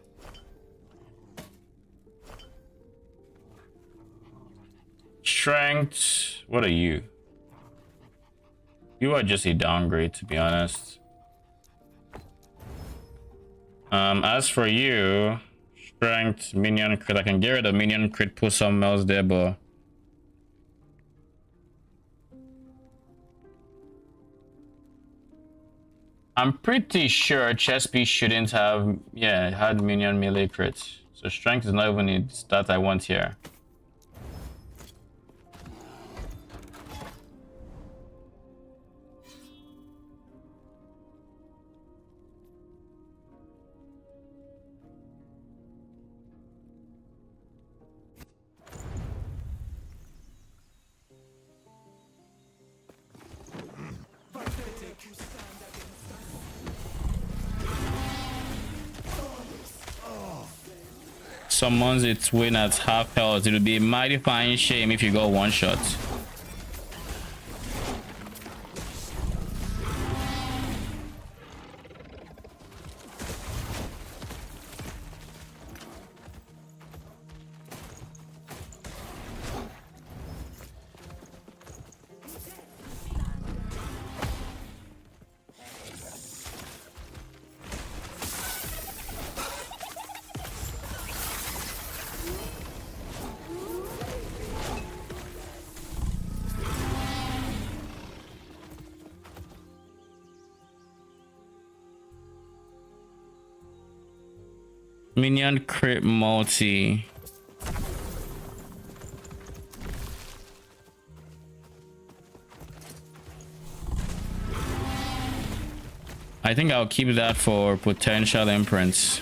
Speaker 2: Strength. What are you? You are just a downgrade, to be honest. As for you, strength, minion crit. I can get rid of minion crit, put something else there, but I'm pretty sure Chesby shouldn't have, yeah, had minion melee crits. So strength is not even a stat I want here. Summons its win at half health. It would be a mighty fine shame if you go one shot. Minion crit multi. I think I'll keep that for potential imprints.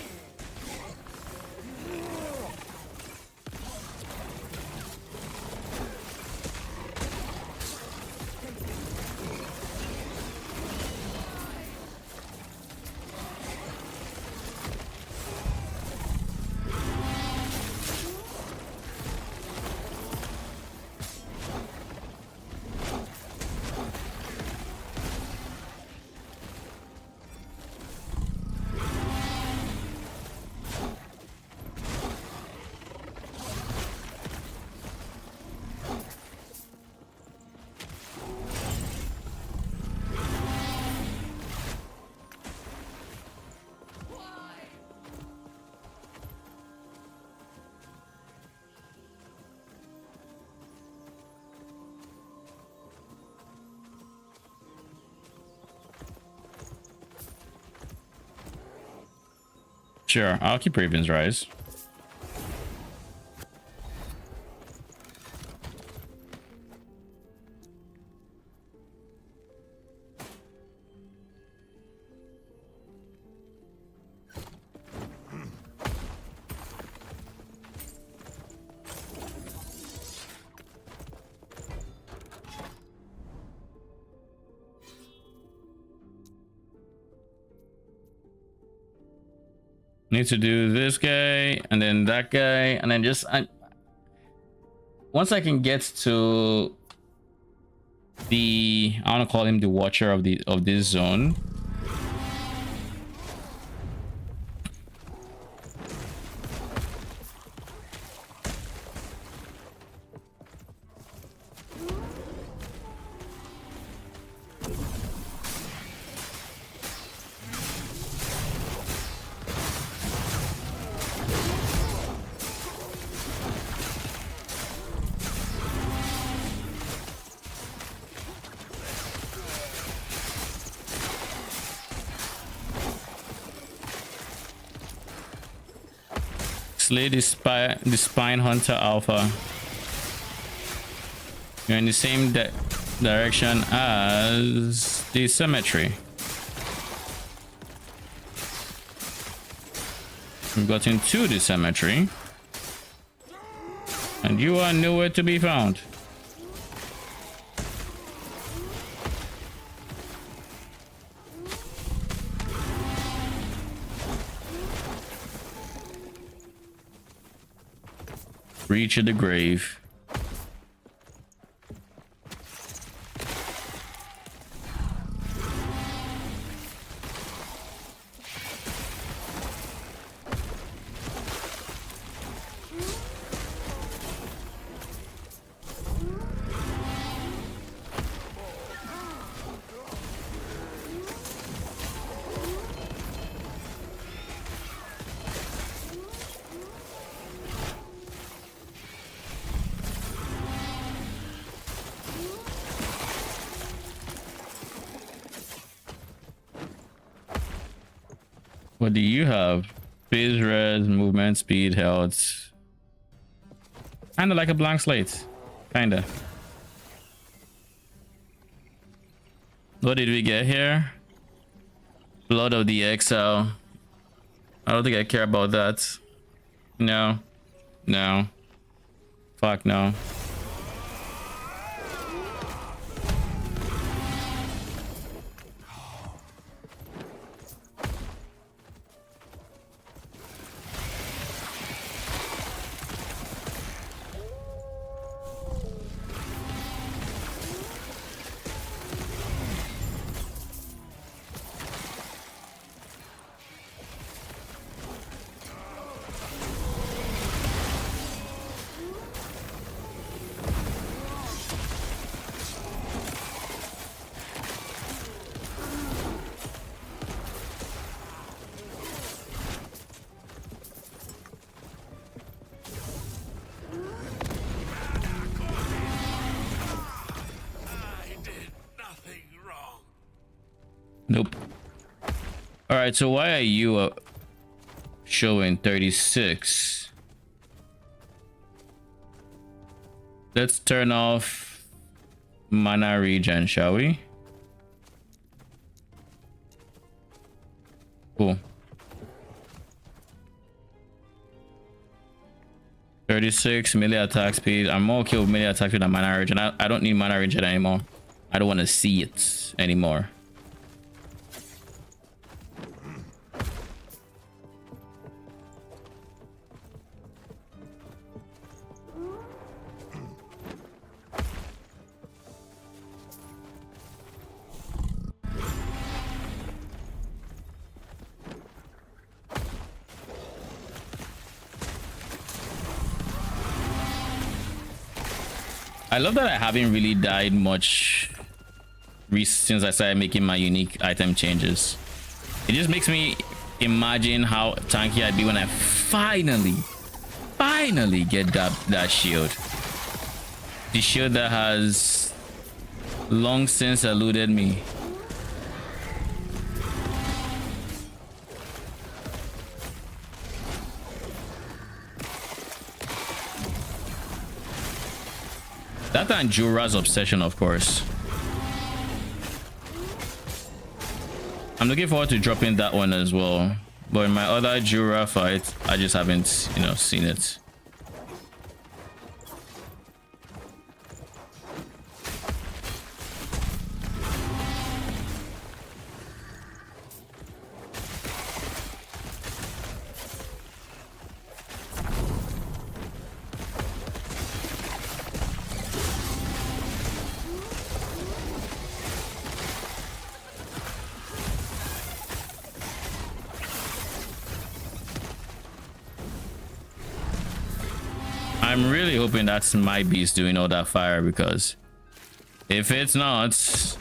Speaker 2: Sure, I'll keep Raven's Rise. Need to do this guy and then that guy and then just once I can get to the, I want to call him the watcher of this zone. Slay the Spine Hunter Alpha. You're in the same direction as the cemetery. We've gotten to the cemetery, and you are nowhere to be found. Reach of the grave. What do you have? Phase res, movement, speed, health. Kinda like a blank slate. Kinda. What did we get here? Blood of the Exile. I don't think I care about that. No. No. Fuck no. Nope. All right, so why are you showing 36? Let's turn off mana regen, shall we? Cool. 36 melee attack speed. I'm more okay with melee attack speed than mana regen. I don't need mana regen anymore. I don't want to see it anymore. I love that I haven't really died much since I started making my unique item changes. It just makes me imagine how tanky I'd be when I finally get that shield. The shield that has long since eluded me. That and Jura's obsession, of course. I'm looking forward to dropping that one as well. But in my other Jura fight, I just haven't, seen it. I'm really hoping that's my beast doing all that fire, because if it's not,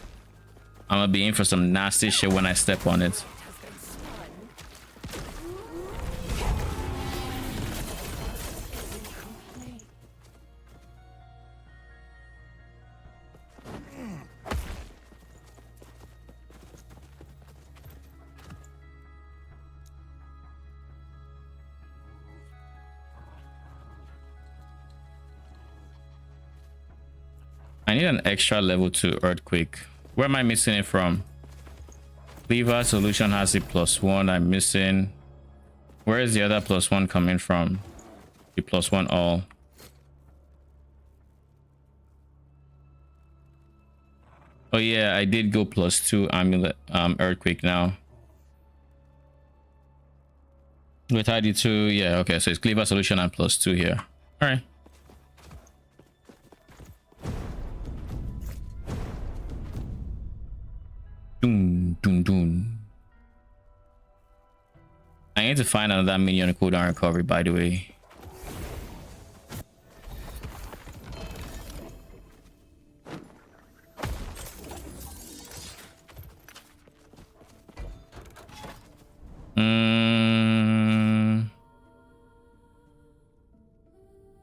Speaker 2: I'm gonna be in for some nasty shit when I step on it. I need an extra level 2 earthquake. Where am I missing it from? Cleaver solution has a +1. I'm missing. Where is the other +1 coming from? The +1 all. Oh yeah, I did go +2 amulet earthquake now. With ID2, yeah, okay, so it's cleaver solution and +2 here. All right. Dun, dun, dun. I need to find another minion cooldown recovery, by the way.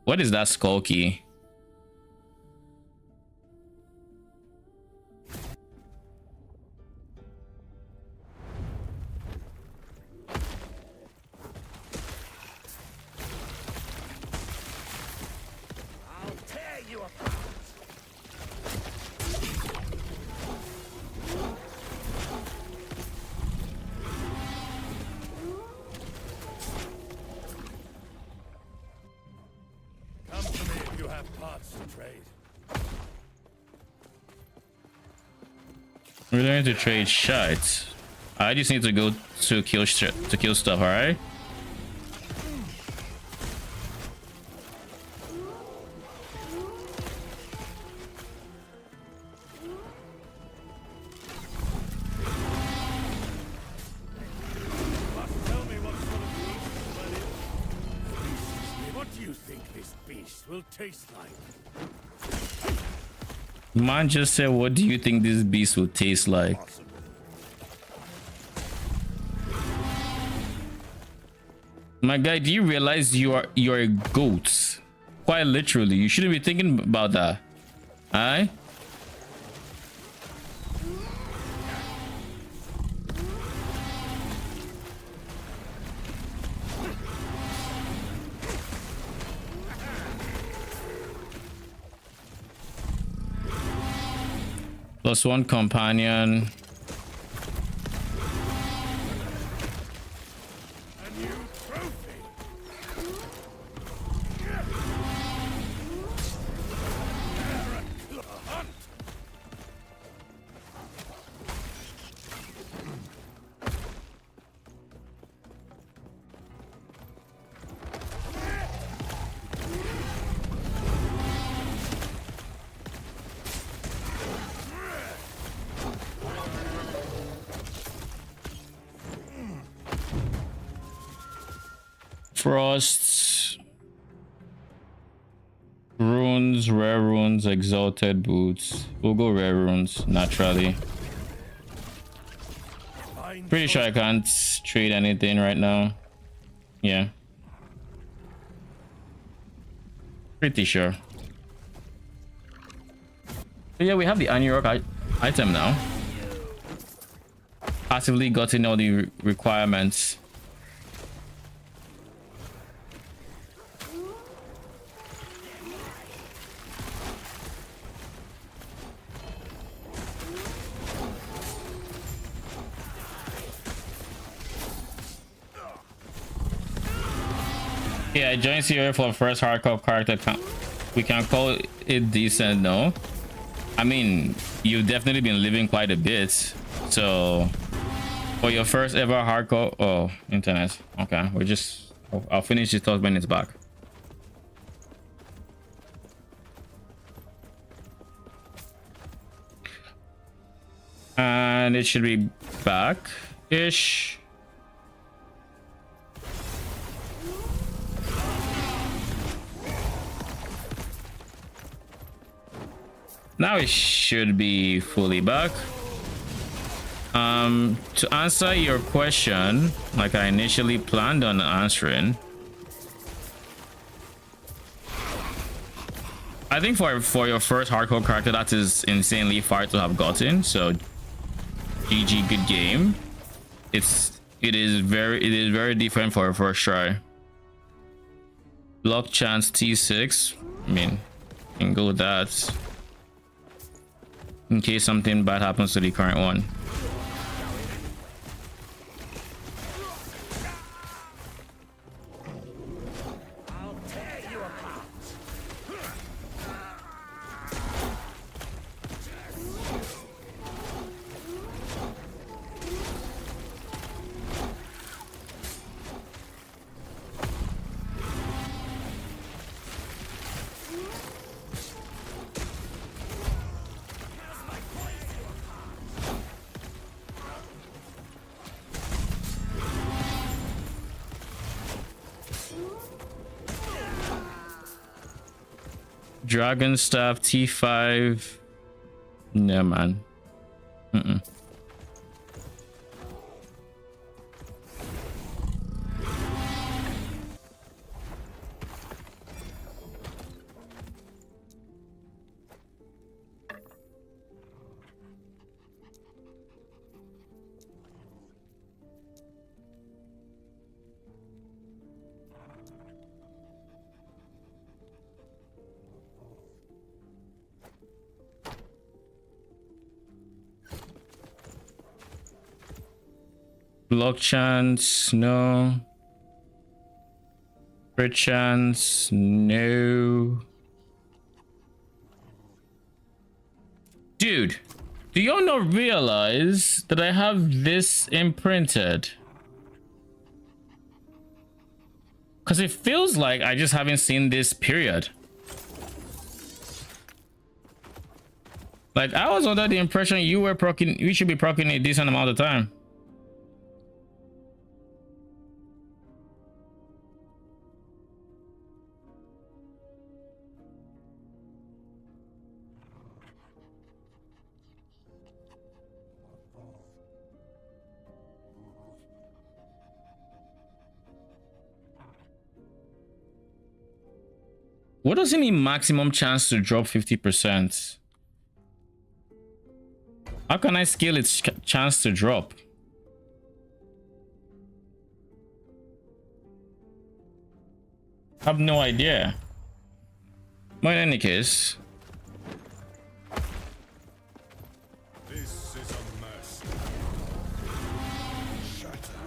Speaker 2: What is that skull key? We're going to trade shots. I just need to go to kill stuff, all right?
Speaker 8: What do you think this beast will taste like?
Speaker 2: Man just said, what do you think this beast will taste like? My guy, do you realize you're a goat? Quite literally, you shouldn't be thinking about that. Alright? +1 companion. Frosts, runes, rare runes, exalted boots. We'll go rare runes naturally. Pretty sure I can't trade anything right now. Yeah, pretty sure. But yeah, we have the Anurok item now. Passively gotten all the requirements. Yeah, I joined COA for the first hardcore character. We can call it decent, no? I mean, you've definitely been living quite a bit. So, for your first ever hardcore... Oh, internet. Okay, we're just... I'll finish this talk when it's back. And it should be back-ish. Now it should be fully back. To answer your question, like I initially planned on answering, I think for your first hardcore character, that is insanely far to have gotten. So GG, good game. It is very different for a first try. Block chance T6. I mean, you can go with that in case something bad happens to the current one. Dragon staff T5. No, man. Block chance, no. Crit chance, no. Dude, do y'all not realize that I have this imprinted? Because it feels like I just haven't seen this period. Like, I was under the impression you were proccing, you should be proccing a decent amount of time. What does it mean maximum chance to drop 50%? How can I scale its chance to drop? I have no idea. But in any case,
Speaker 8: This is a mess. Shatter.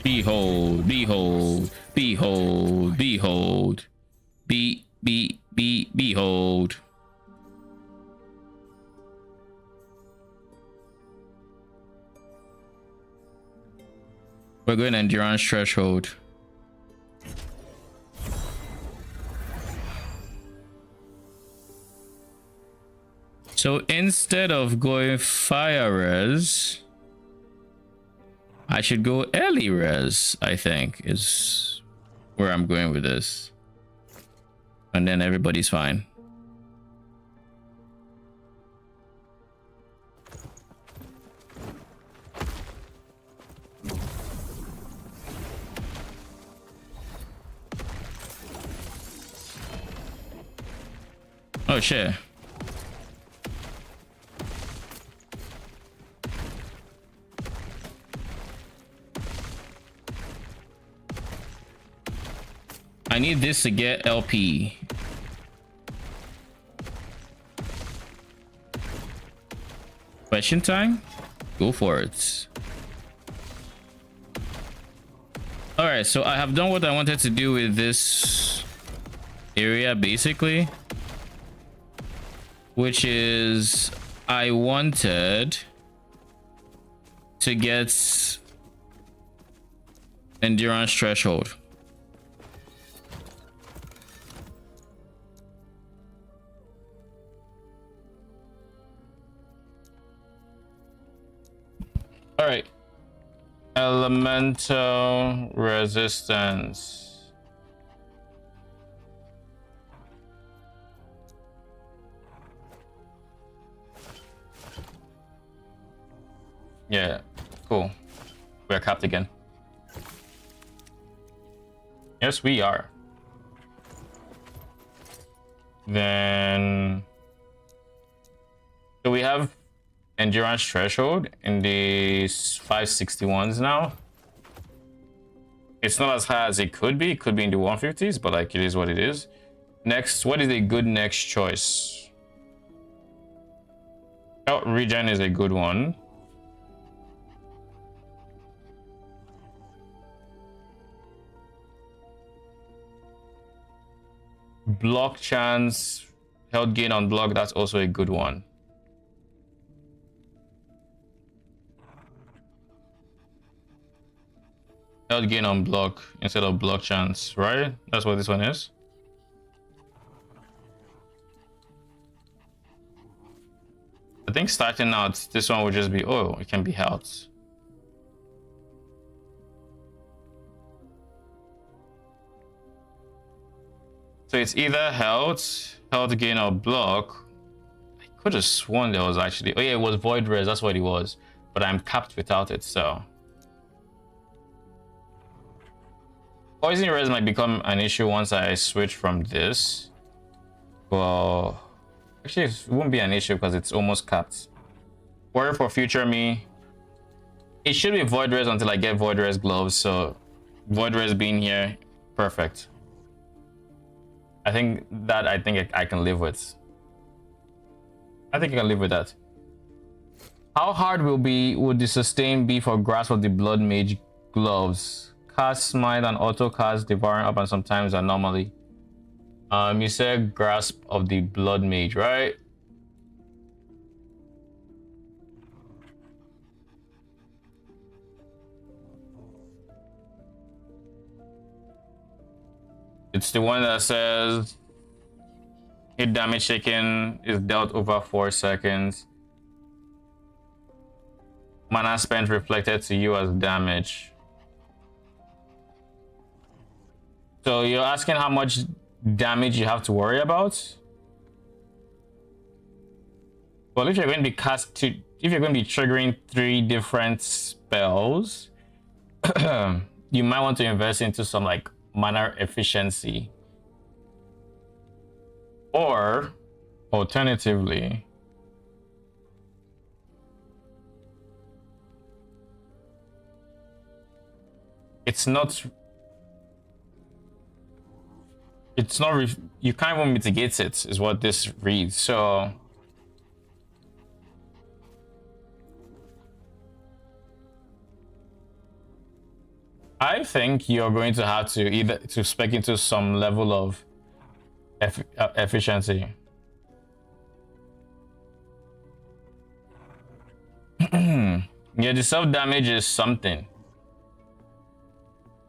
Speaker 8: Behold, behold, behold. The rain.
Speaker 2: behold, behold. We're going endurance threshold. So instead of going fire res, I should go early res, I think, is where I'm going with this. And then everybody's fine. Oh shit. I need this to get LP. Question time? Go for it. All right, so I have done what I wanted to do with this area, basically, which is I wanted to get endurance threshold. All right, elemental resistance.
Speaker 1: Yeah, cool. We're capped again. Yes, we are. Then... So we have endurance threshold in the 561s now. It's not as high as it could be. It could be in the 150s, but like it is what it is. Next, what is a good next choice? Oh, regen is a good one. Block chance, health gain on block, that's also a good one. Health gain on block instead of block chance, right? That's what this one is. I think starting out, this one would just be, oh, it can be health. So it's either health gain, or block. I could have sworn there was actually, oh yeah, it was void res, that's what it was. But I'm capped without it, so. Poison res might become an issue once I switch from this. Well, actually it won't be an issue because it's almost capped. Worry for future me. It should be void res until I get void res gloves, so void res being here, perfect. I think I can live with. I think I can live with that. How hard would the sustain be for Grasp of the Blood Mage gloves? Cast Smite and auto cast Devouring Up and sometimes Anomaly. You said Grasp of the Blood Mage, right? It's the one that says hit damage taken is dealt over 4 seconds. Mana spent reflected to you as damage. So you're asking how much damage you have to worry about? Well, if you're going to be if you're going to be triggering 3 different spells, you might want to invest into some like mana efficiency. Or alternatively, it's not you can't even mitigate it, is what this reads. So I think you're going to have to either to spec into some level of efficiency. Yeah, the self damage is something.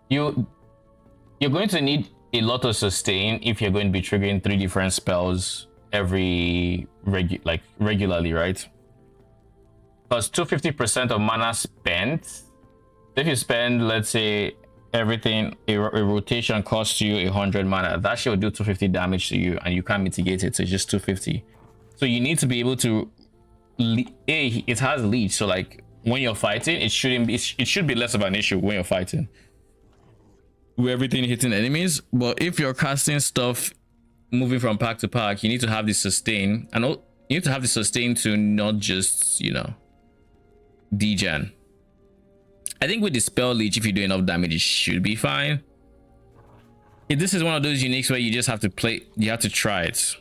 Speaker 1: You're going to need a lot of sustain if you're going to be triggering 3 different spells regularly, right? Because 250% of mana spent. If you spend, let's say, everything, a rotation costs you 100 mana, that should do 250 damage to you, and you can't mitigate it, so it's just 250. So you need to be able to, it has leech, so like when you're fighting, it should be less of an issue when you're fighting with everything hitting enemies. But if you're casting stuff moving from pack to pack, you need to have the sustain, and you need to have the sustain to not just, you know, degen. I think with the spell leech, if you do enough damage, it should be fine. This is one of those uniques where you just have to you have to try it.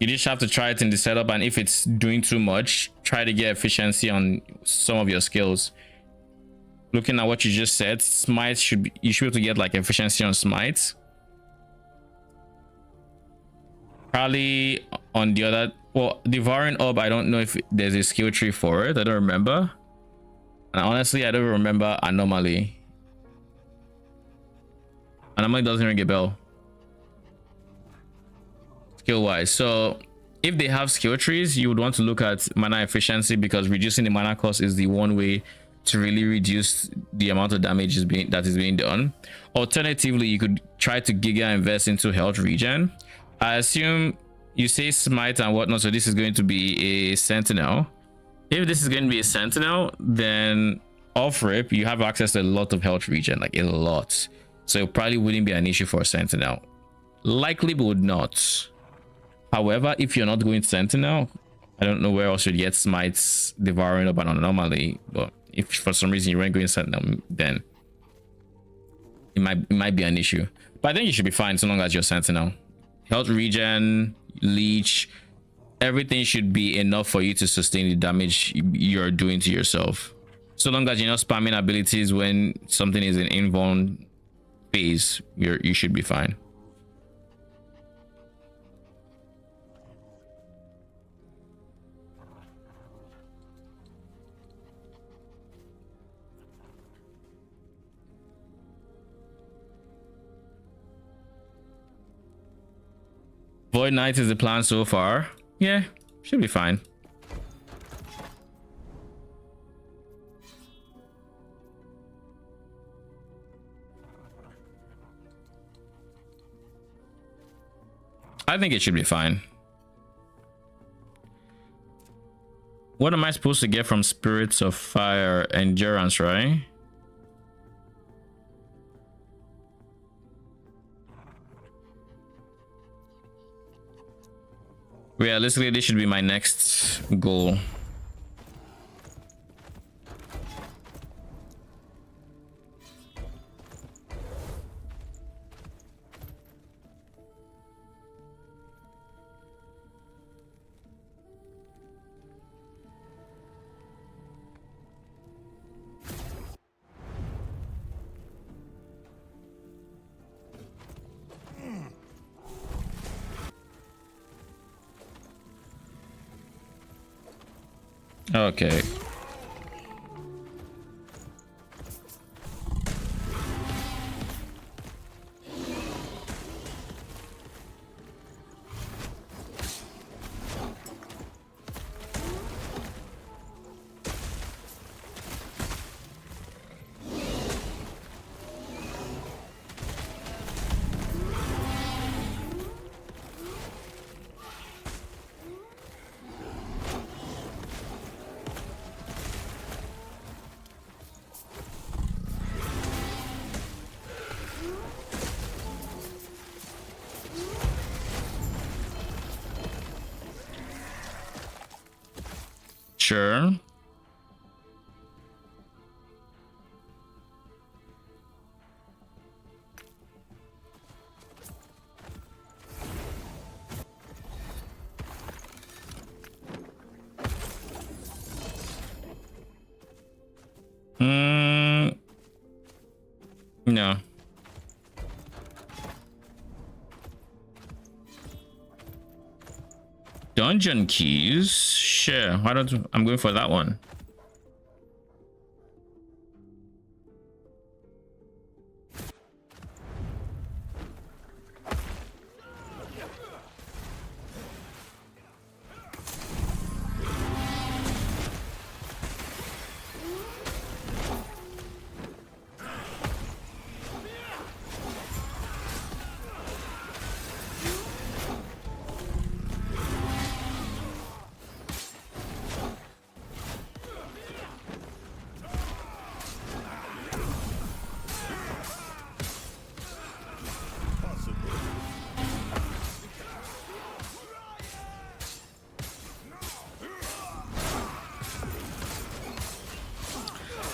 Speaker 1: You just have to try it in the setup, and if it's doing too much, try to get efficiency on some of your skills. Looking at what you just said, smite you should be able to get like efficiency on smites. Probably on the other, well, Devouring Up, I don't know if there's a skill tree for it. I don't remember. And honestly, I don't remember Anomaly. Anomaly doesn't ring a bell skill wise. So if they have skill trees, you would want to look at mana efficiency, because reducing the mana cost is the one way to really reduce the amount of damage that is being done. Alternatively, you could try to giga invest into health regen. I assume
Speaker 2: you say smite and whatnot, so this is going to be a sentinel. If this is going to be a sentinel, then off rip you have access to a lot of health regen, like a lot, so it probably wouldn't be an issue for a sentinel. Likely would not. However, if you're not going sentinel, I don't know where else you'd get smites devouring up an anomaly, but if for some reason you weren't going sentinel, then it might be an issue. But I think you should be fine so long as you're sentinel. Health regen, leech, everything should be enough for you to sustain the damage you're doing to yourself. So long as you're not spamming abilities when something is in invuln phase, you should be fine. Void Knight is the plan so far. Yeah, should be fine. I think it should be fine. What am I supposed to get from Spirits of Fire? Endurance, right? Realistically, this should be my next goal. Okay. Sure. No. Dungeon keys, sure. Why don't I'm going for that one?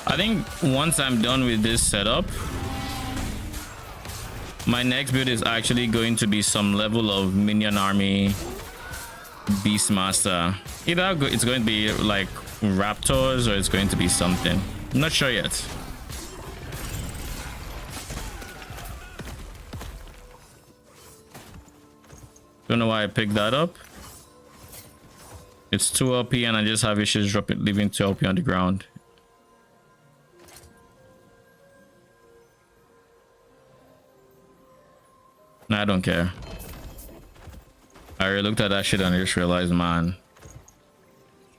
Speaker 2: I think once I'm done with this setup, my next build is actually going to be some level of Minion army Beastmaster. Either it's going to be like Raptors or it's going to be something. I'm not sure yet. Don't know why I picked that up. It's 2 LP and I just have issues leaving 2 LP on the ground. Nah, I don't care. I already looked at that shit and I just realized, man,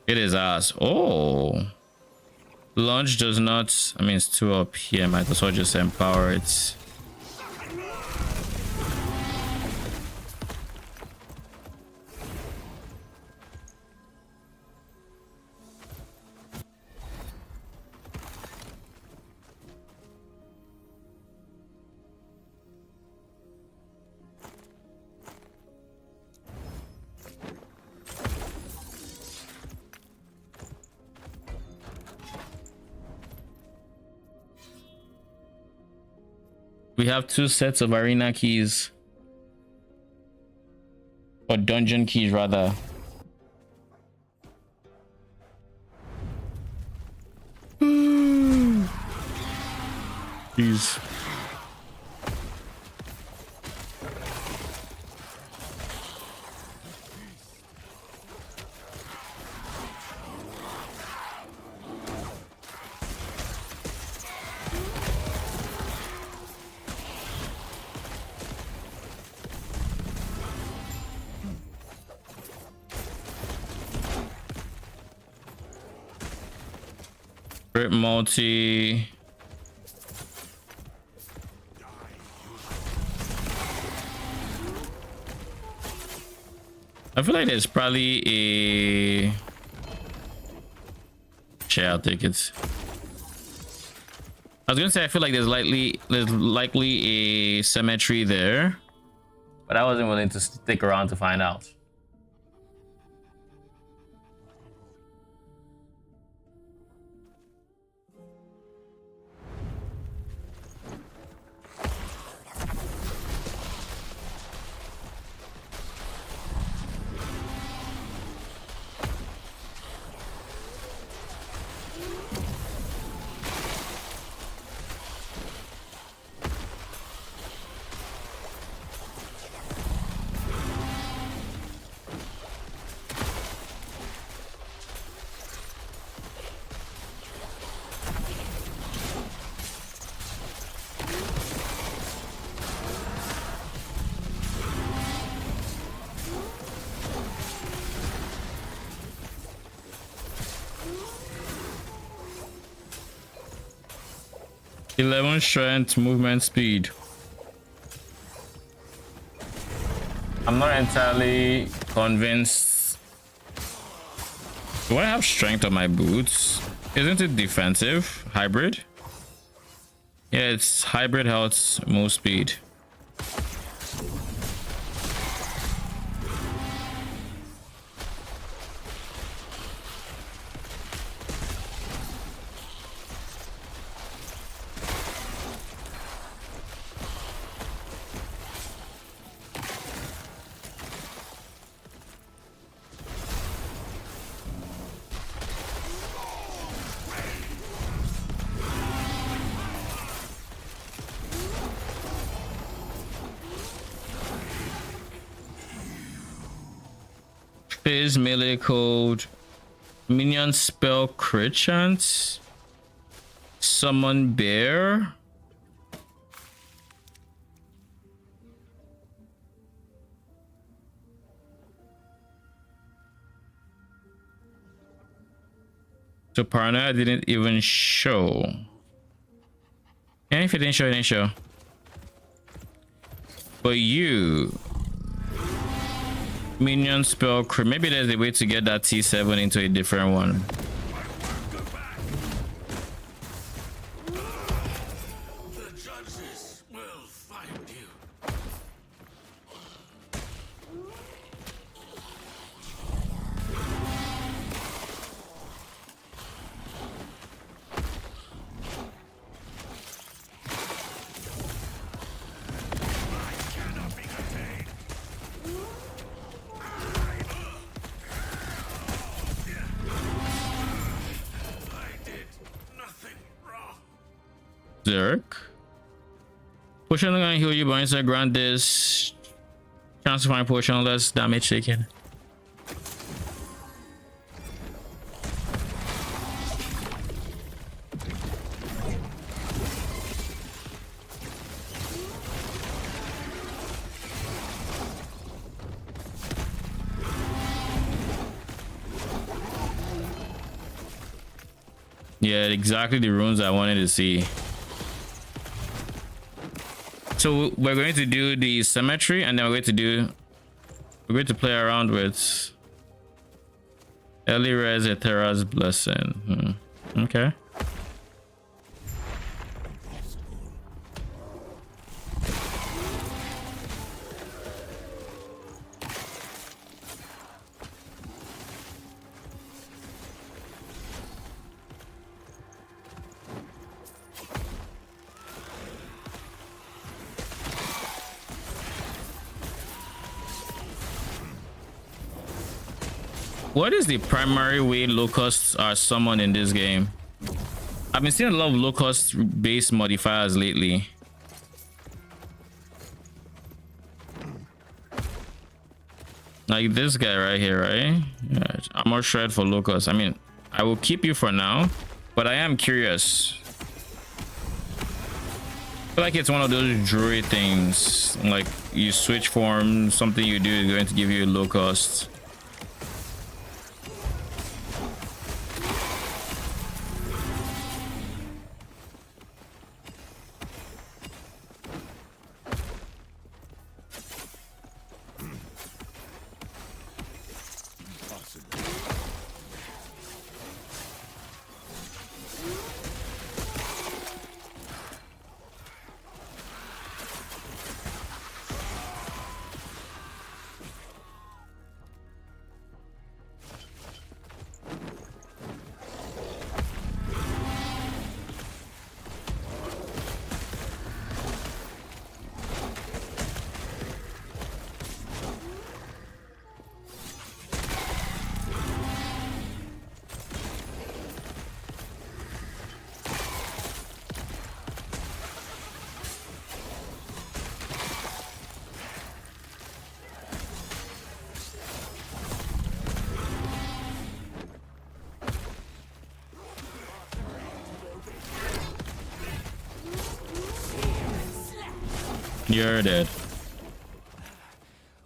Speaker 2: it is ass. Oh, launch does not. I mean, it's 2 up here. Might as well just empower it. We have 2 sets of arena keys. Or dungeon keys, rather. Jeez. Crit multi. I feel like there's probably a... Shit, I'll take it. I was gonna say I feel like there's likely a symmetry there, but I wasn't willing to stick around to find out. +11 strength, movement speed. I'm not entirely convinced. Do I have strength on my boots? Isn't it defensive? Hybrid? Yeah, it's hybrid health, move speed. Phase melee code, minion spell crit chance, summon bear. So paranoia didn't even show. And if it didn't show, it didn't show. But you minion spell crit, maybe there's a way to get that T7 into a different one.
Speaker 8: The judges will find you.
Speaker 2: Zerk. Potion gonna heal you, but instead grant this chance to find potion less damage taken. Yeah, exactly the runes I wanted to see. So we're going to do the symmetry, and then we're going to play around with Elirez Etera's blessing. Okay. What is the primary way locusts are summoned in this game? I've been seeing a lot of locust based modifiers lately. Like this guy right here, right? Yeah, armor shred for locust. I mean, I will keep you for now, but I am curious. I feel like it's one of those druid things. Like you switch form, something you do is going to give you a locust. You're dead.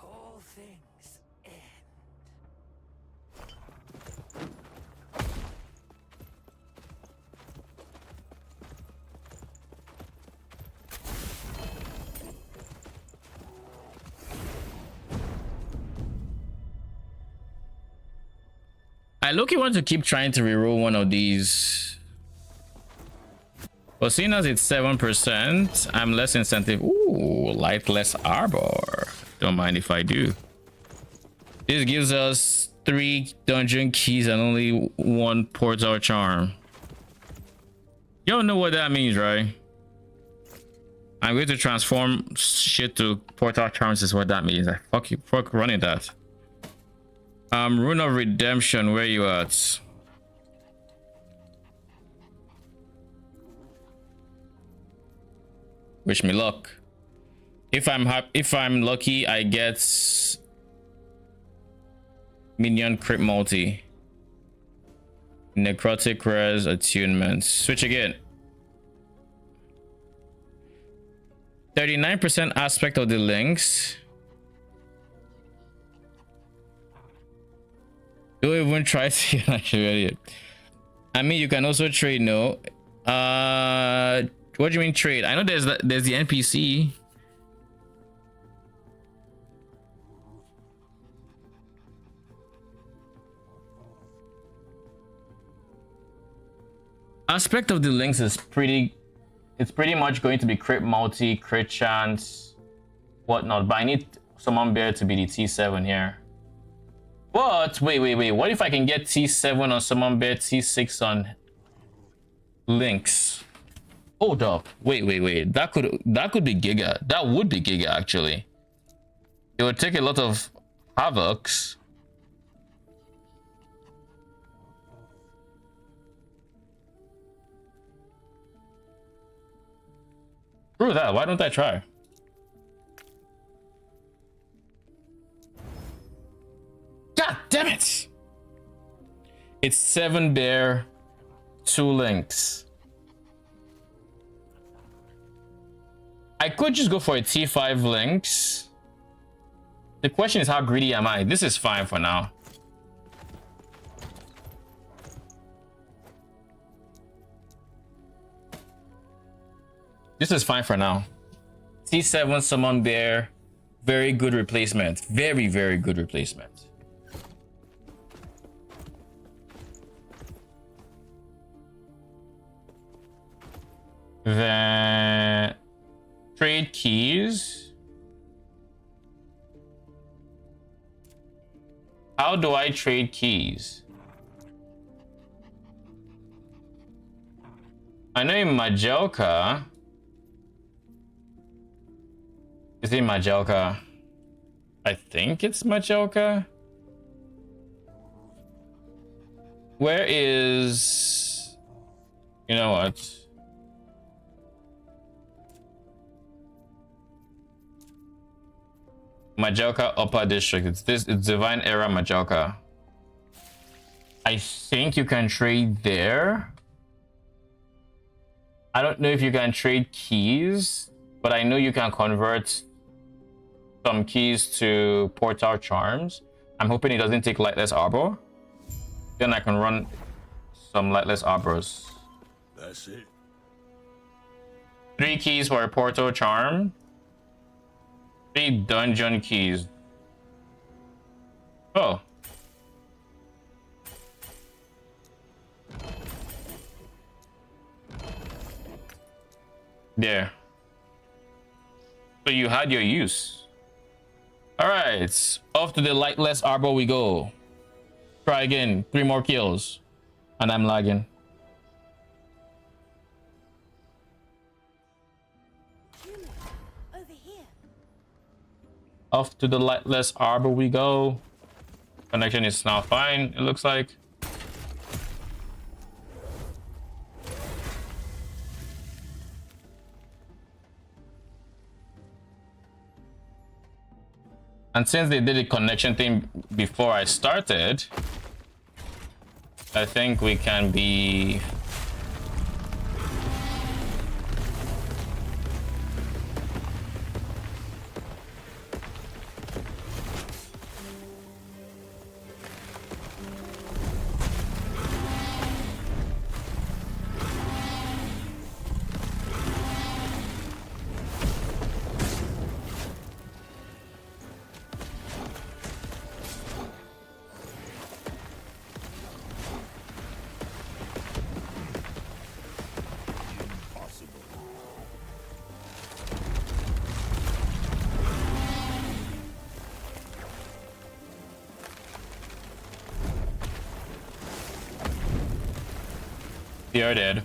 Speaker 6: All things end.
Speaker 2: I look, you want to keep trying to reroll one of these. But seeing as it's 7%, I'm less incentive. Ooh, lightless arbor. Don't mind if I do. This gives us 3 dungeon keys and only 1 portal charm. You don't know what that means, right? I'm going to transform shit to portal charms is what that means. I fuck you, fuck running that. Rune of Redemption, where you at? Wish me luck. If I'm lucky, I get Minion crit multi. Necrotic res attunement. Switch again. 39% aspect of the links. Don't even try to actually. I mean, you can also trade. No. What do you mean trade? I know there's the NPC. Aspect of the links is pretty. It's pretty much going to be crit multi, crit chance, whatnot. But I need summon bear to be the T7 here. But wait. What if I can get T7 on summon bear, T6 on links? Hold up. Wait. That could be Giga. That would be Giga actually. It would take a lot of havocs. Screw that. Why don't I try? God damn it! It's 7 bear, 2 links. I could just go for a T5 links. The question is, how greedy am I? This is fine for now. This is fine for now. T7 summon bear, very good replacement. Very good replacement. Then trade keys. How do I trade keys? I know in Majelka. Is it Majelka? I think it's Majelka.
Speaker 1: Where is... You know what? Majalka Upper District. It's Divine Era Majalka. I think you can trade there. I don't know if you can trade keys, but I know you can convert some keys to Portal Charms. I'm hoping it doesn't take Lightless Arbor. Then I can run some Lightless Arbors.
Speaker 8: That's it.
Speaker 1: 3 keys for a Portal Charm. 3 dungeon keys. Oh. There. So you had your use. Alright. Off to the Lightless Arbor we go. Try again. 3 more kills. And I'm lagging.
Speaker 5: Over here.
Speaker 1: Off to the Lightless Arbor we go. Connection is now fine, it looks like. And since they did the connection thing before I started, I think we can be... You're dead.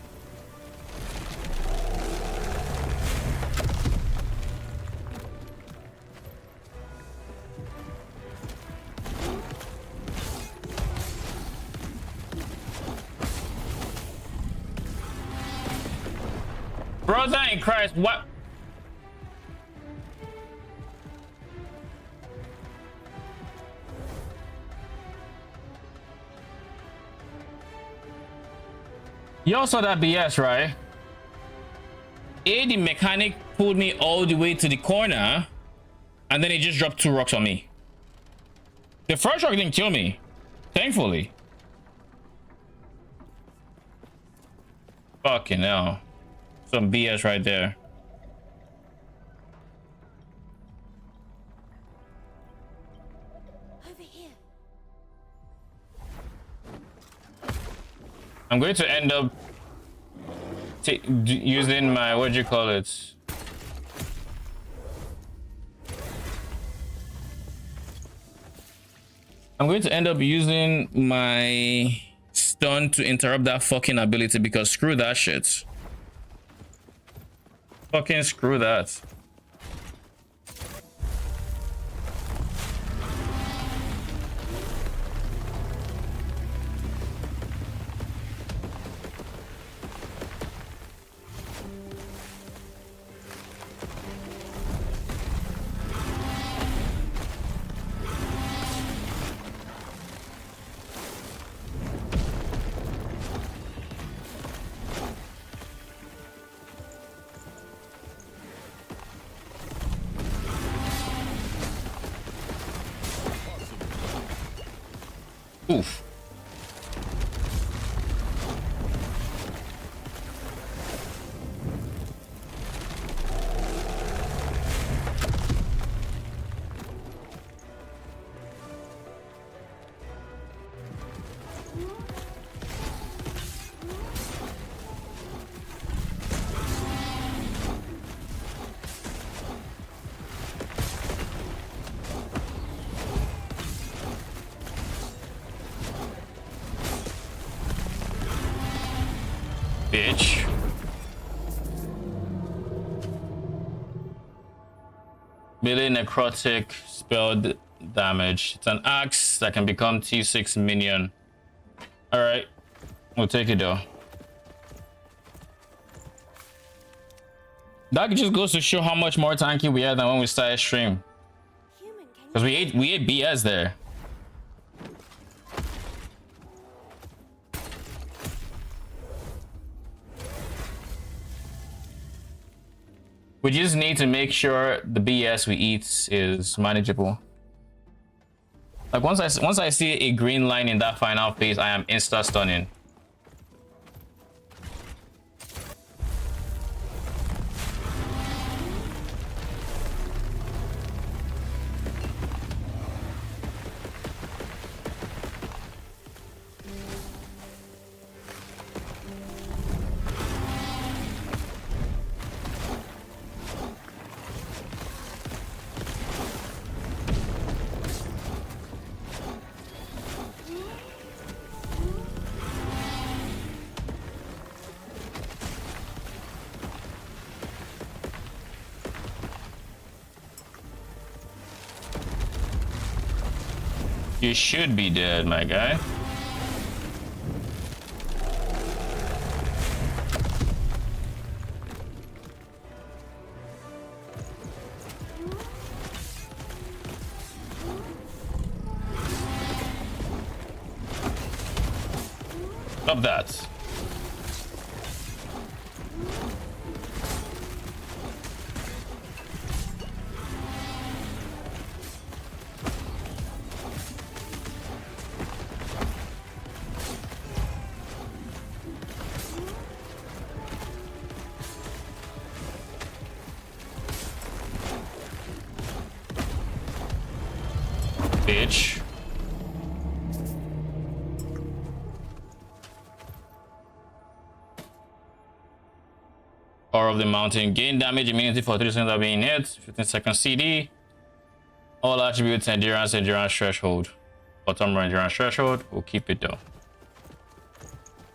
Speaker 1: Brother in Christ, what? Y'all saw that BS, right? The mechanic pulled me all the way to the corner, and then he just dropped 2 rocks on me. The first rock didn't kill me, thankfully. Fucking hell. Some BS right there.
Speaker 5: Over here.
Speaker 1: I'm going to end up using my, what do you call it? I'm going to end up using my stun to interrupt that fucking ability, because screw that shit. Fucking screw that. Oof. Bitch. Melee necrotic spell damage. It's an axe that can become T6 minion All right, we'll take it though. That just goes to show how much more tanky we are than when we started stream.
Speaker 5: Human, can
Speaker 1: Because
Speaker 5: you
Speaker 1: we ate BS there. We just need to make sure the BS we eat is manageable. Like once I see a green line in that final phase, I am insta stunning. You should be dead, my guy. Stop that. Bitch. Power of the mountain. Gain damage immunity for 3 seconds of being hit. 15 seconds CD. All attributes endurance threshold. Bottom row endurance threshold. We'll keep it though.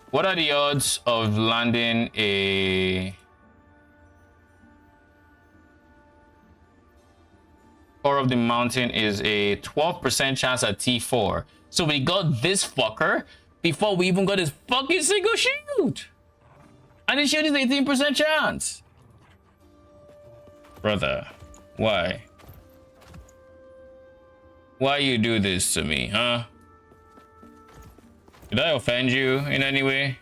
Speaker 1: What are the odds of landing a Power of the mountain is a 12% chance at T4. So we got this fucker before we even got his fucking single shield. And his shield is 18% chance. Brother, why? Why you do this to me, huh? Did I offend you in any way?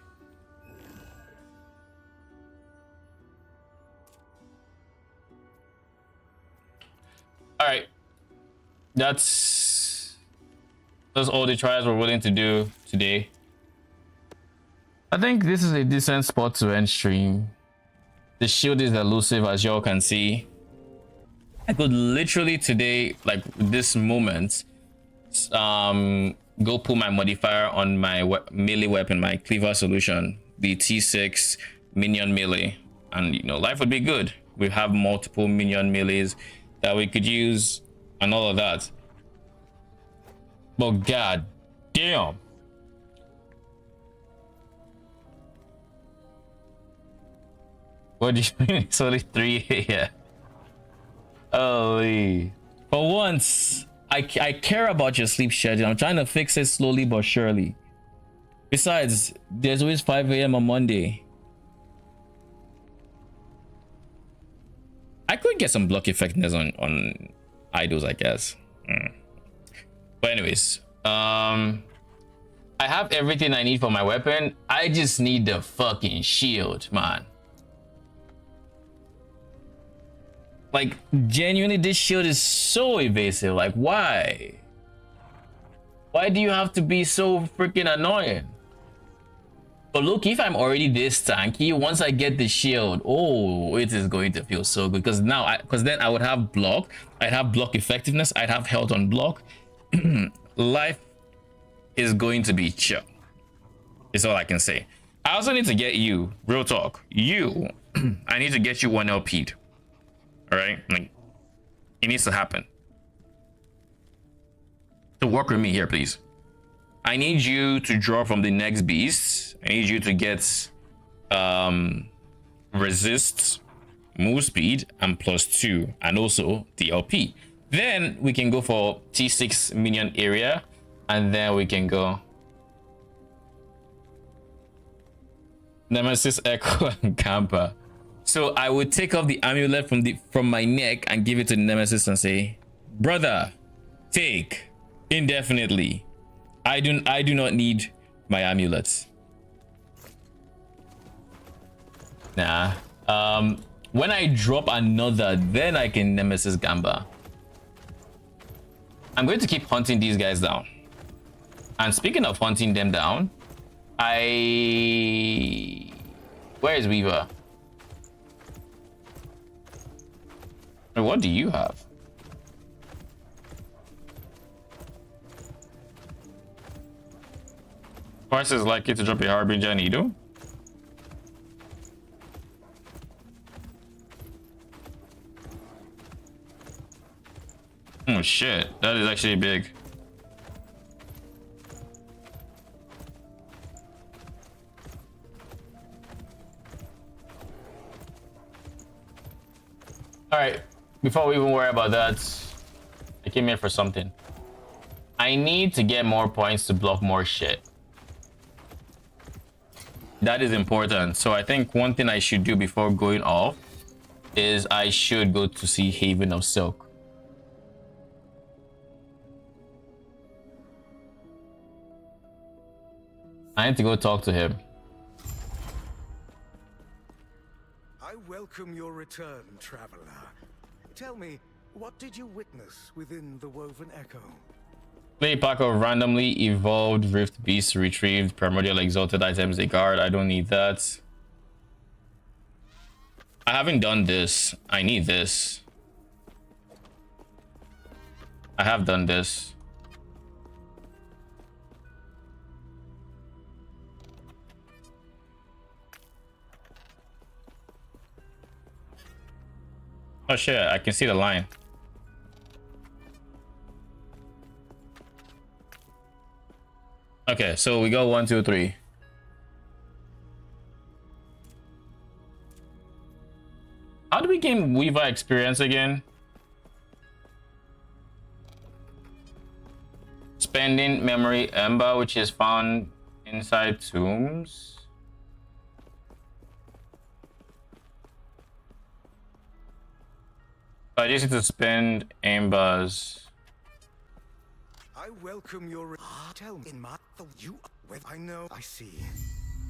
Speaker 1: All right, that's all the trials we're willing to do today. I think this is a decent spot to end stream. The shield is elusive, as y'all can see. I could literally today, like this moment, go pull my modifier on my melee weapon, my cleaver solution, the T6 minion melee, and you know, life would be good. We have multiple minion melees that we could use and all of that. But god damn. What do you mean? It's only 3 here. Holy. For once, I care about your sleep schedule. I'm trying to fix it slowly but surely. Besides, there's always 5 a.m. on Monday. I could get some block effectiveness on idols, I guess. But anyways, I have everything I need for my weapon. I just need the fucking shield, man. Like, genuinely, this shield is so evasive. Like, why? Why do you have to be so freaking annoying? But look, if I'm already this tanky, once I get the shield, oh, it is going to feel so good. Because now, because then I would have block. I'd have block effectiveness. I'd have health on block. Life is going to be chill. It's all I can say. I also need to get you, real talk, you, I need to get you 1 LP'd. All right, like, it needs to happen. So work with me here, please. I need you to draw from the next beast. I need you to get resist, move speed, and +2, and also DLP. Then we can go for T6 minion area, and then we can go. Nemesis, Echo, and Kappa. So I would take off the amulet from my neck and give it to Nemesis and say, brother, take indefinitely. I do not need my amulets. Nah. When I drop another, then I can Nemesis Gamba. I'm going to keep hunting these guys down. And speaking of hunting them down, where is Weaver? What do you have? Price is likely to drop a Harbinger Needle. Oh shit, that is actually big. All right, before we even worry about that, I came here for something. I need to get more points to block more shit. That is important. So I think one thing I should do before going off is I should go to see Haven of Silk. I need to go talk to him.
Speaker 9: I welcome your return, traveler. Tell me, what did you witness within the Woven Echo?
Speaker 1: Play a pack of randomly evolved Rift Beasts retrieved primordial exalted items they guard. I don't need that. I haven't done this. I need this. I have done this. Oh shit, I can see the line. Okay, so we go 1, 2, 3. How do we gain Weaver experience again? Spending memory ember, which is found inside tombs. I just need to spend embers.
Speaker 9: I welcome your tell me in my you with I know I see.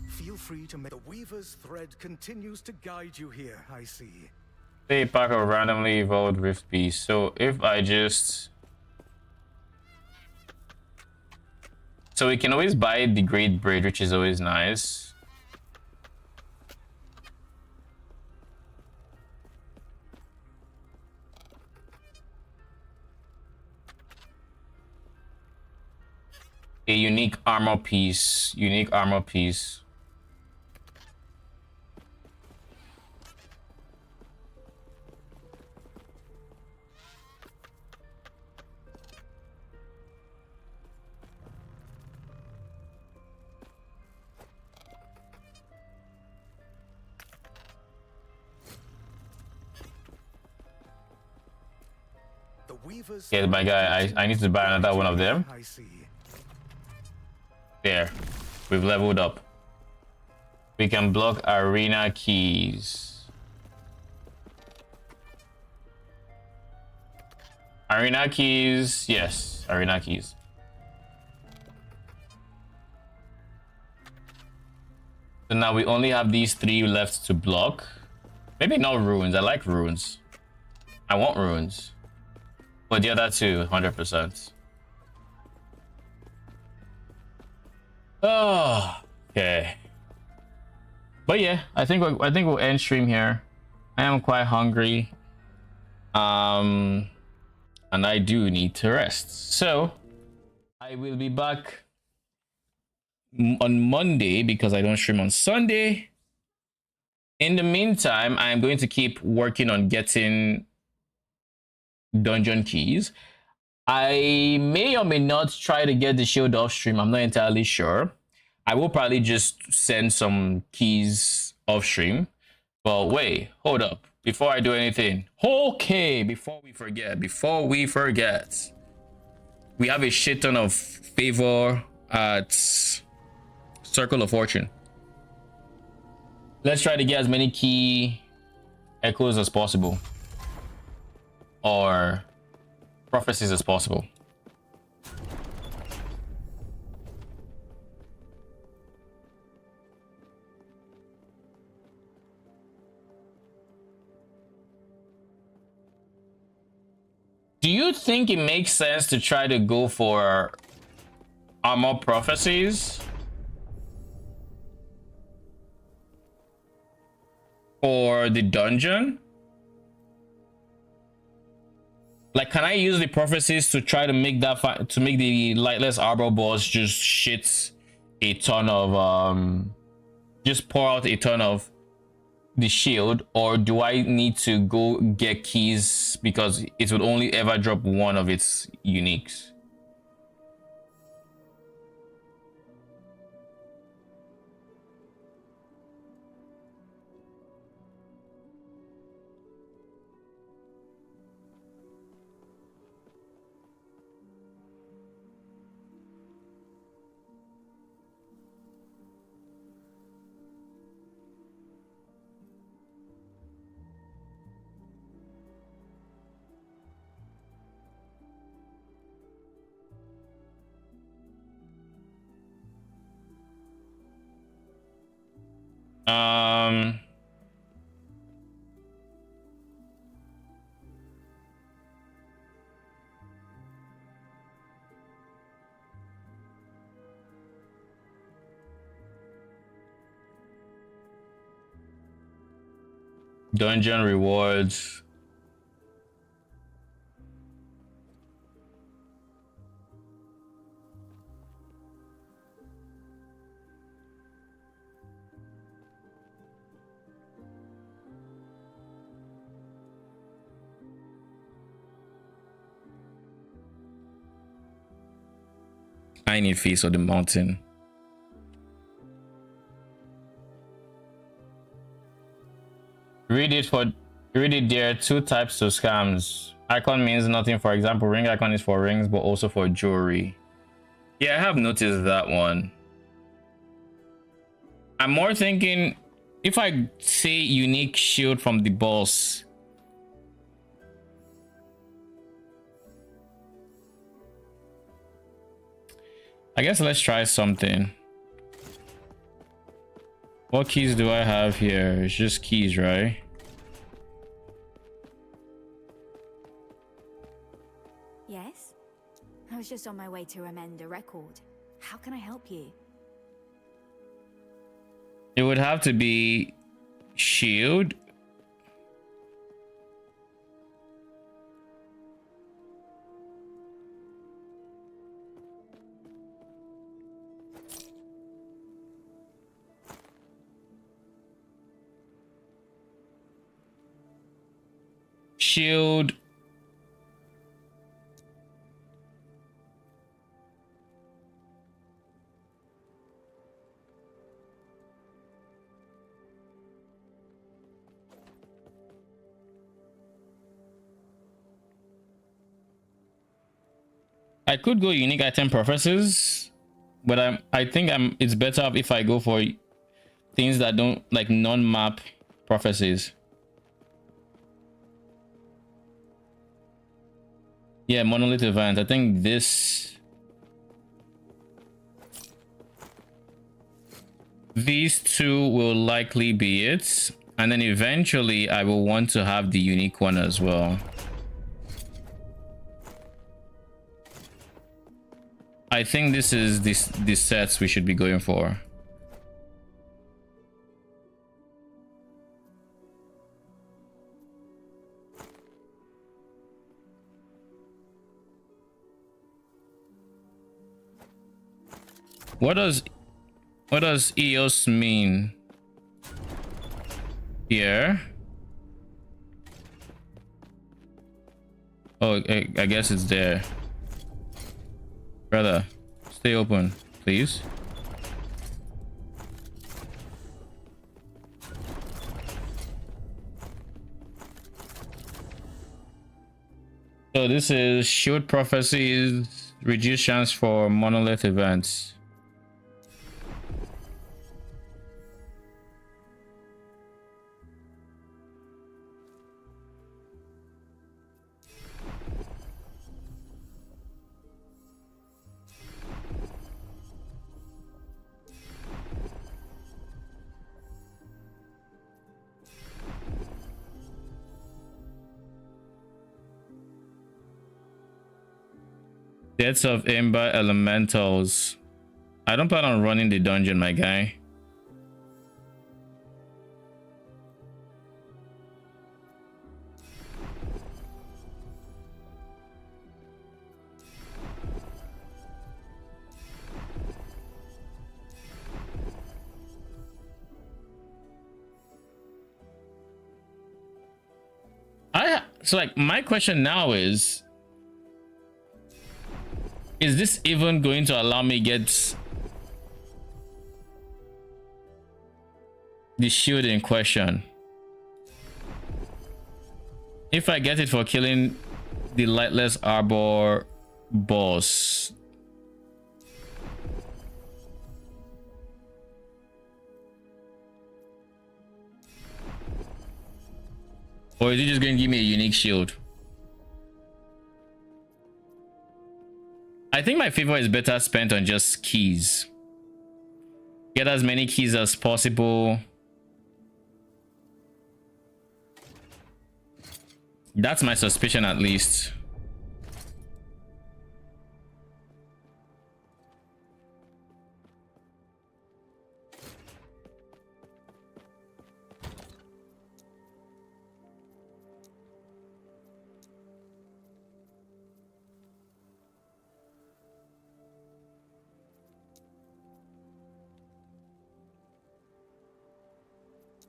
Speaker 9: Feel free to make the Weaver's thread continues to guide you here, I see.
Speaker 1: Play a pack of randomly evolved Rift Beasts. So if I just we can always buy the Great Braid, which is always nice. A unique armor piece. Unique armor piece.
Speaker 9: The Weaver's
Speaker 1: Yeah, my guy, I need to buy another one of them.
Speaker 9: I see.
Speaker 1: There, we've leveled up. We can block arena keys. Arena keys, yes, arena keys. So now we only have these 3 left to block. Maybe not runes. I like runes. I want runes. But the other 2, 100%. Oh, okay. But yeah, I think we'll end stream here. I am quite hungry. And I do need to rest. So I will be back on Monday because I don't stream on Sunday. In the meantime, I am going to keep working on getting dungeon keys. I may or may not try to get the shield off stream. I'm not entirely sure. I will probably just send some keys off stream. But wait, hold up. Before I do anything. Okay, before we forget. We have a shit ton of favor at Circle of Fortune. Let's try to get as many key echoes as possible, or prophecies as possible. Do you think it makes sense to try to go for armor prophecies for the dungeon? Like, can I use the prophecies to try to make that to make the lightless arbor boss just shit a ton of just pour out a ton of the shield, or do I need to go get keys because it would only ever drop one of its uniques? Dungeon rewards. I need Feast of the Mountain. Read it there. 2 types of scams. Icon means nothing. For example, ring icon is for rings, but also for jewelry. Yeah, I have noticed that one. I'm more thinking if I say unique shield from the boss. I guess let's try something. What keys do I have here? It's just keys, right?
Speaker 3: Yes? I was just on my way to amend a record. How can I help you?
Speaker 1: It would have to be shield. Shield. I could go unique item prophecies, but I think it's better if I go for things that don't like non-map prophecies. Yeah, monolith event. I think these 2 will likely be it, and then eventually I will want to have the unique one as well. I think this is the sets we should be going for. What does EOS mean here? Oh, I guess it's there. Brother, stay open, please. So this is shield prophecies, reduce chance for monolith events. Deaths of Ember Elementals. I don't plan on running the dungeon, my guy. So like my question now is this even going to allow me get the shield in question? If I get it for killing the Lightless Arbor boss, or is it just going to give me a unique shield? I think my favor is better spent on just keys. Get as many keys as possible. That's my suspicion, at least.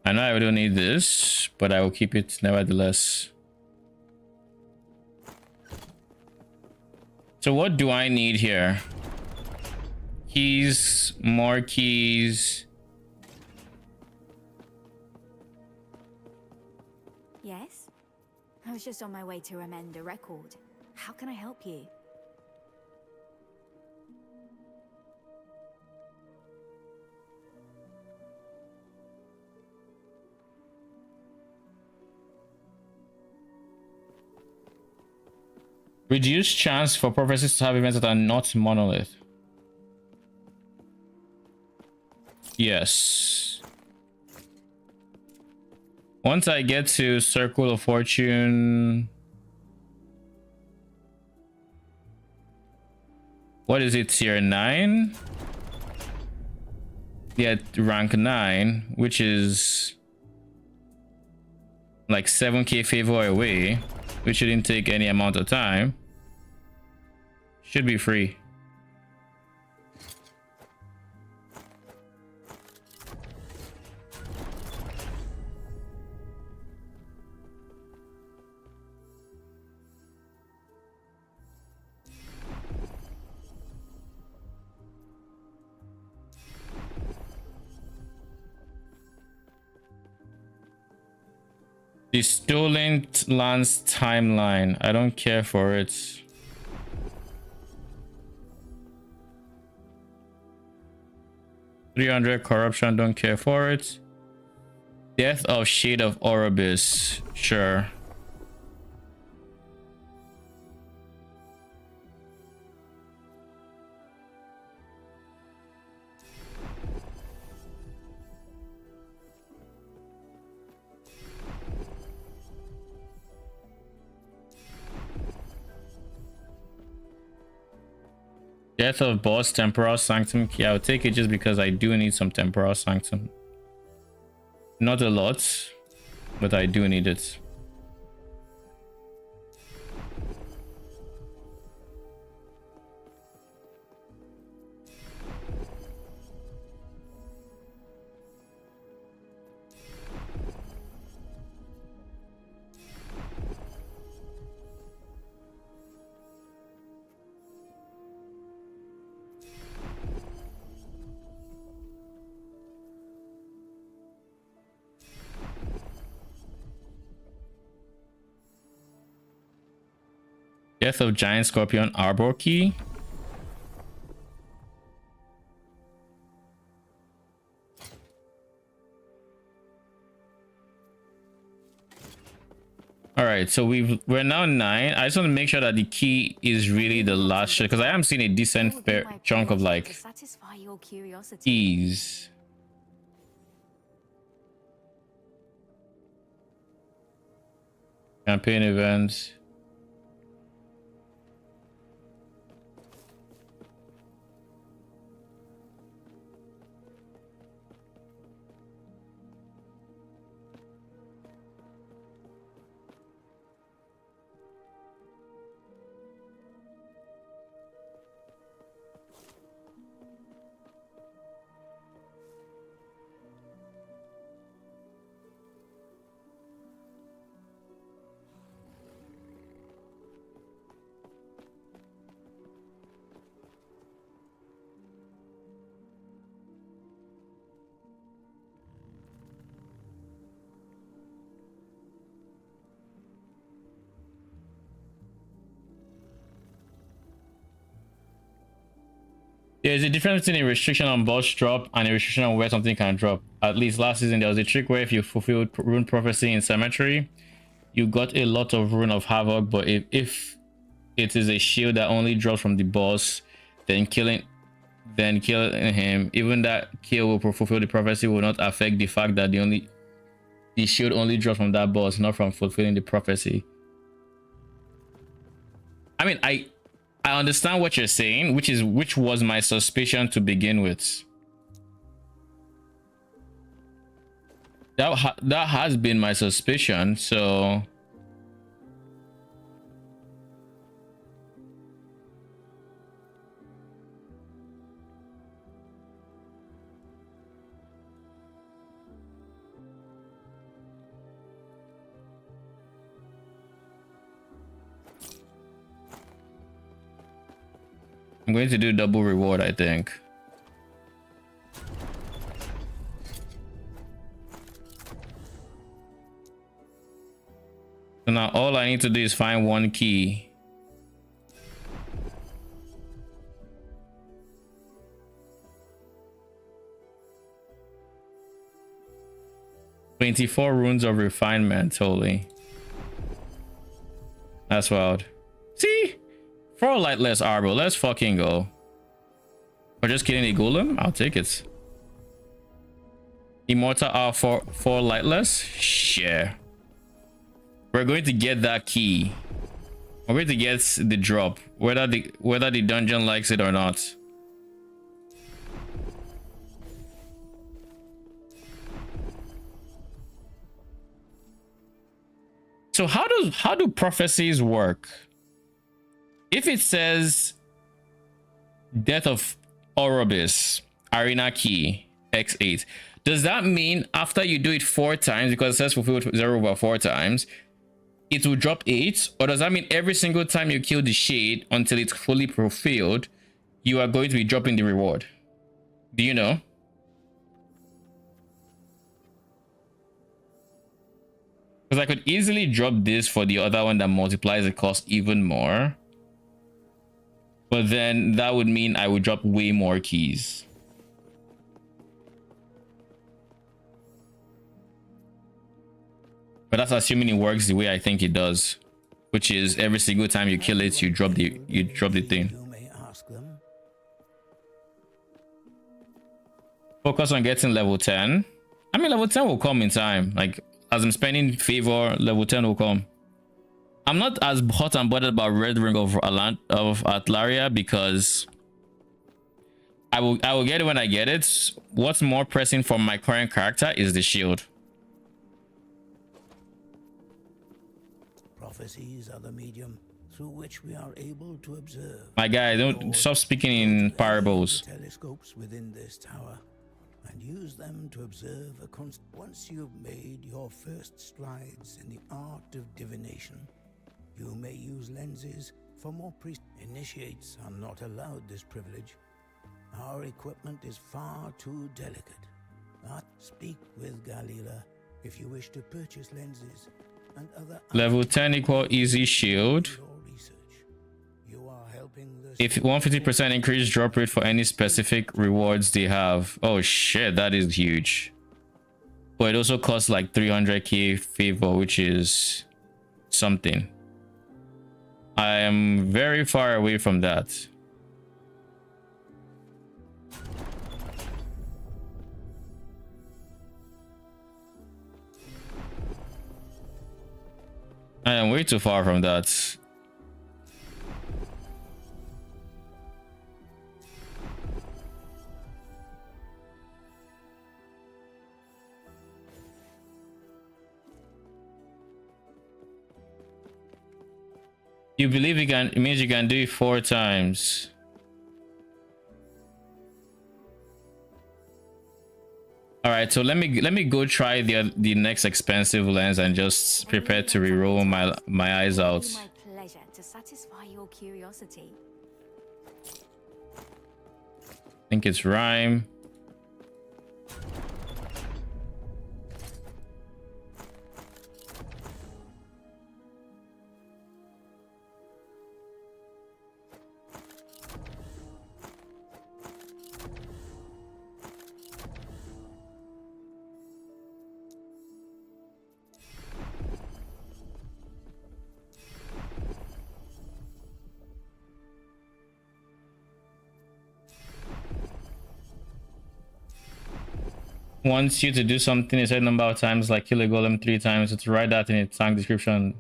Speaker 1: I know I don't need this, but I will keep it nevertheless. So what do I need here? Keys, more keys.
Speaker 3: Yes? I was just on my way to amend a record. How can I help you?
Speaker 1: Reduce chance for prophecies to have events that are not monolith. Yes. Once I get to Circle of Fortune, what is it, tier 9? Yeah, rank 9, which is like 7k favor away, which shouldn't take any amount of time. Should be free. The Stolen Lands timeline. I don't care for it. $300 corruption, don't care for it. Death of Shade of Oribus, sure. Death of Boss, Temporal Sanctum. Yeah, I'll take it just because I do need some Temporal Sanctum. Not a lot, but I do need it. Death of Giant Scorpion Arbor Key. All right, so we're now 9. I just want to make sure that the key is really the last shot, because I am seeing a decent fair chunk of like keys. Campaign events. There's a difference between a restriction on boss drop and a restriction on where something can drop. At least last season, there was a trick where if you fulfilled Rune Prophecy in Cemetery, you got a lot of Rune of Havoc, but if it is a shield that only drops from the boss, then killing him, even that kill will fulfill the prophecy will not affect the fact that the shield only drops from that boss, not from fulfilling the prophecy. I mean, I understand what you're saying, which was my suspicion to begin with. That has been my suspicion, so I'm going to do double reward, I think. So now all I need to do is find one key. "24 runes of refinement, holy. That's wild. See? 4 lightless arbor. Let's fucking go. Or just killing a golem? I'll take it. Immortal are 4 lightless? Share. We're going to get that key. We're going to get the drop, whether the dungeon likes it or not. So how do prophecies work? If it says Death of Orobis, Arena Key, X8, does that mean after you do it 4 times, because it says fulfill 0/4 times, it will drop 8? Or does that mean every single time you kill the shade until it's fully fulfilled, you are going to be dropping the reward? Do you know? Because I could easily drop this for the other one that multiplies the cost even more. But then that would mean I would drop way more keys. But that's assuming it works the way I think it does, which is every single time you kill it, you drop the thing. Focus on getting level 10. I mean, level 10 will come in time. Like, as I'm spending favor, level 10 will come. I'm not as hot and bothered about Red Ring of Atlaria because I will get it when I get it. What's more pressing for my current character is the shield.
Speaker 10: Prophecies are the medium through which we are able to observe.
Speaker 1: My guy, don't stop speaking in parables.
Speaker 10: Telescopes within this tower and use them to observe a once you've made your first strides in the art of divination, you may use lenses for more initiates are not allowed this privilege. Our equipment is far too delicate. But speak with Galila if you wish to purchase lenses and other
Speaker 1: level 10 equal easy shield.
Speaker 10: You are helping the
Speaker 1: If 150% increased drop rate for any specific rewards they have. Oh shit, that is huge. But it also costs like 300k favor, which is something. I am very far away from that. I am way too far from that. You believe you can, it means you can do it 4 times. All right, so let me go try the next expensive lens and just prepare to reroll my eyes out.
Speaker 3: My pleasure to satisfy your curiosity.
Speaker 1: I think it's rhyme. wants you to do something a certain number of times, like kill a golem 3 times, to write that in a tank description.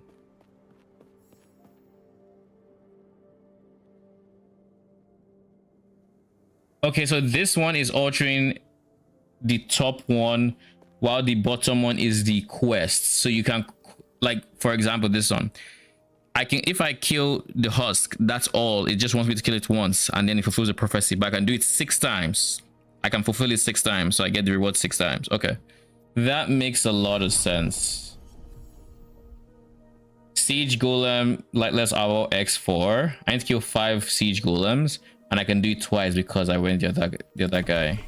Speaker 1: Okay, so this one is altering the top one while the bottom one is the quest. So you can, like, for example, this one. I can, if I kill the husk, that's all. It just wants me to kill it once, and then it fulfills the prophecy. But I can do it 6 times. I can fulfill it 6 times, so I get the reward 6 times. Okay, that makes a lot of sense. Siege golem, lightless owl X4. I need to kill 5 siege golems, and I can do it twice because I went the other guy.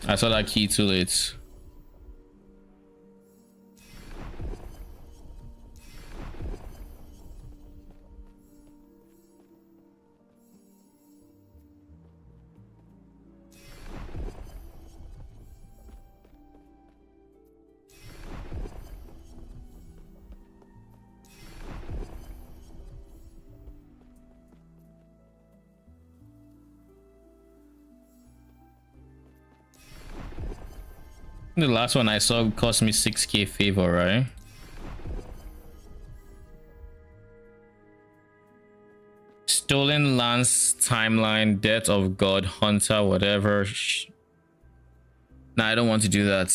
Speaker 1: I saw that key too late. The last one I saw cost me 6k favor, right? Stolen Lance timeline, Death of God, Hunter, whatever. Nah, I don't want to do that.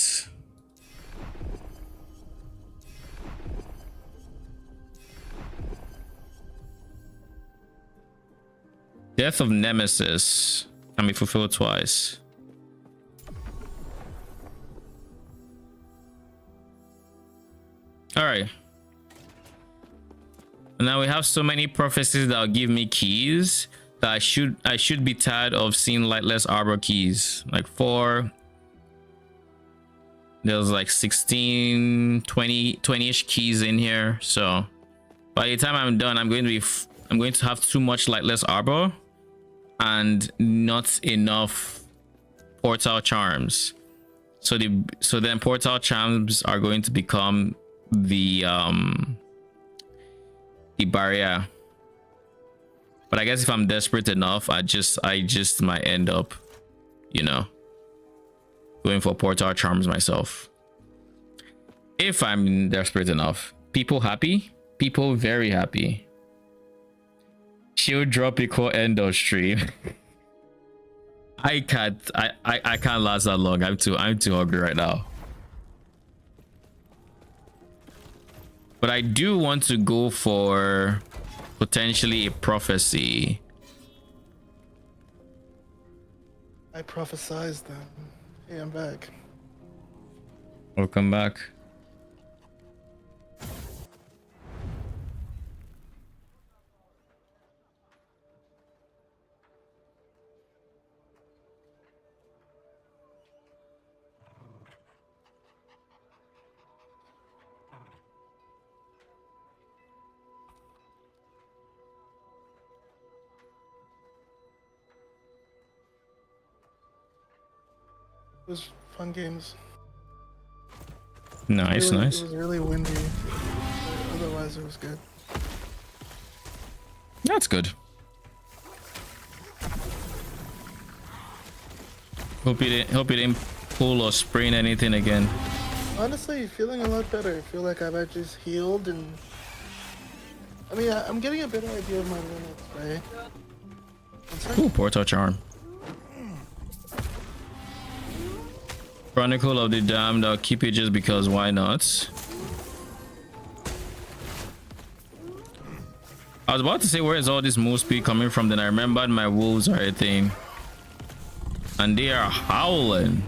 Speaker 1: Death of Nemesis can be fulfilled twice. All right. Now we have so many prophecies that'll give me keys that I should be tired of seeing lightless arbor keys. Like 4. There's like 16, 20-ish keys in here. So by the time I'm done, I'm going to have too much lightless arbor and not enough portal charms. So then portal charms are going to become the barrier. But I guess if I'm desperate enough, I just might end up, you know, going for portal charms myself. If I'm desperate enough. People happy? People very happy. Shield drop equal end of stream. I can't last that long. I'm too hungry right now. But I do want to go for potentially a prophecy.
Speaker 4: I prophesized them. Hey, I'm back.
Speaker 1: Welcome back.
Speaker 4: It was fun games.
Speaker 1: Nice,
Speaker 4: really,
Speaker 1: nice.
Speaker 4: It was really windy. Otherwise, it was good.
Speaker 1: That's good. Hope you didn't pull or sprain anything again.
Speaker 4: Honestly, feeling a lot better. I feel like I've just healed, and I mean, I'm getting a better idea of my limits, right?
Speaker 1: Ooh, portal charm. Chronicle of the Damned, I'll keep it just because why not? I was about to say, where is all this move speed coming from? Then I remembered my wolves are a thing. And they are howling.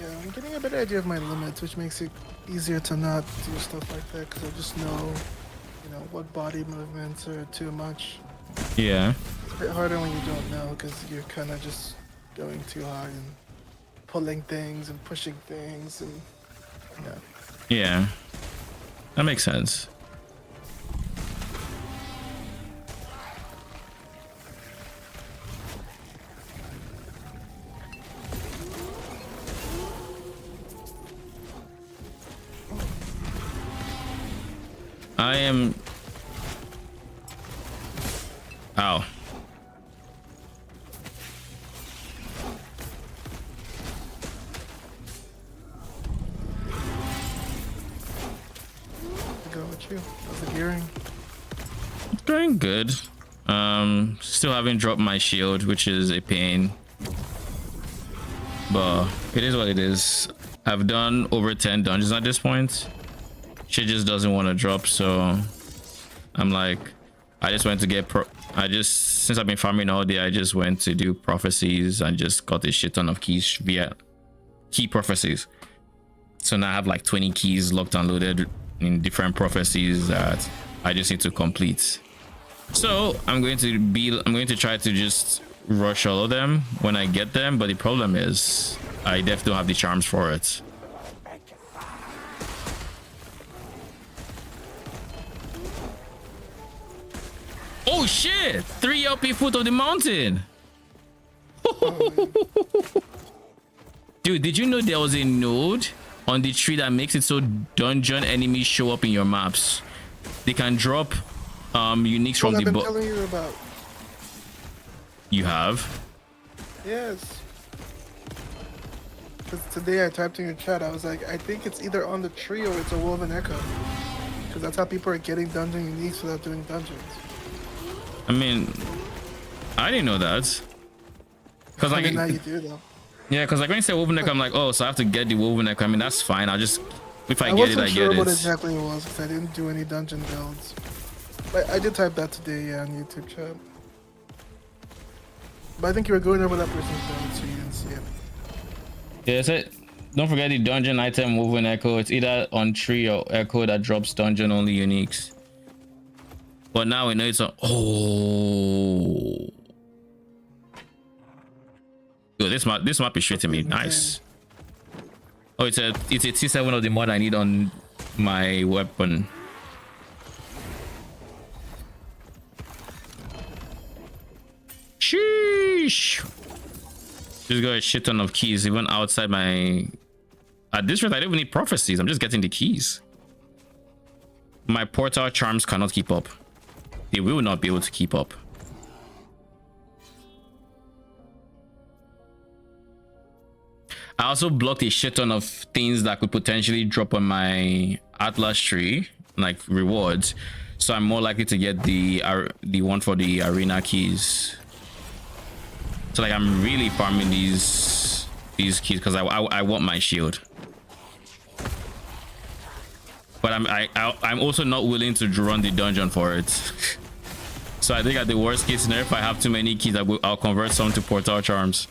Speaker 4: Yeah, I'm getting a better idea of my limits, which makes it easier to not do stuff like that, because I just know, you know, what body movements are too much.
Speaker 1: Yeah.
Speaker 4: It's a bit harder when you don't know, because you're kind of just going too hard and pulling things and pushing things, and yeah.
Speaker 1: Yeah. That makes sense.
Speaker 2: I am. Ow.
Speaker 4: Go with you. How's the gearing?
Speaker 2: Doing good. Still haven't dropped my shield, which is a pain. But it is what it is. I've done over 10 dungeons at this point. She just doesn't want to drop, so I'm like, I just went to get since I've been farming all day, I just went to do prophecies and just got a shit ton of keys via key prophecies. So now I have like 20 keys locked and loaded in different prophecies that I just need to complete. So I'm going to try to just rush all of them when I get them, but the problem is I definitely don't have the charms for it. Oh shit! 3 LP foot of the mountain. Dude, did you know there was a node on the tree that makes it so dungeon enemies show up in your maps? They can drop uniques from the book.
Speaker 4: Telling you about.
Speaker 2: You have?
Speaker 4: Yes. Because today I typed in your chat, I was like, I think it's either on the tree or it's a woven echo. Because that's how people are getting dungeon uniques without doing dungeons.
Speaker 2: I mean, I didn't know that. Cause like,
Speaker 4: now you do though.
Speaker 2: Yeah, because like when you say woven echo, I'm like, oh, so I have to get the woven echo. I mean, that's fine. I'll just, if I get it, I get it. I wasn't sure
Speaker 4: what exactly it was because I didn't do any dungeon builds. But I did type that today, yeah, on YouTube chat. But I think you were going over that person's build, so you didn't see it.
Speaker 2: Yeah, that's it. Don't forget the dungeon item woven echo. It's either on tree or echo that drops dungeon only uniques. But now we know it's on. Oh, yo, this might be straight to me. Nice. Oh, it's a T7 of the mod I need on my weapon. Sheesh. Just got a shit ton of keys even outside my. At this rate, I don't even need prophecies. I'm just getting the keys. My portal charms cannot keep up. They will not be able to keep up. I also blocked a shit ton of things that could potentially drop on my Atlas tree, like rewards. So I'm more likely to get the one for the arena keys. So like I'm really farming these keys because I want my shield. But I'm also not willing to run the dungeon for it. So I think at the worst case scenario, if I have too many keys, I'll convert some to portal charms.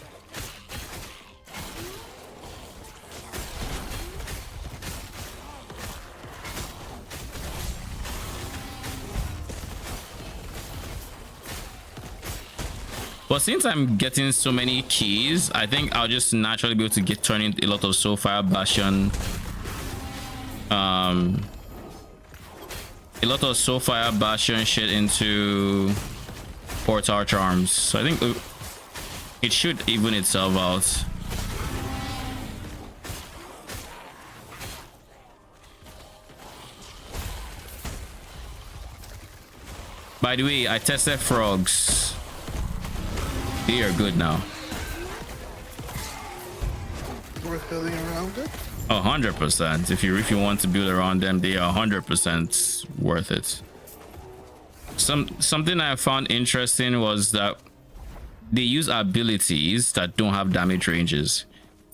Speaker 2: But since I'm getting so many keys, I think I'll just naturally be able to turn in a lot of Soulfire Bastion. A lot of Soulfire Bastion shit into portal charms. So I think it should even itself out. By the way, I tested frogs. They are good now.
Speaker 4: Worth building around it?
Speaker 2: 100%. If you want to build around them, they are 100% worth it. Something I found interesting was that they use abilities that don't have damage ranges,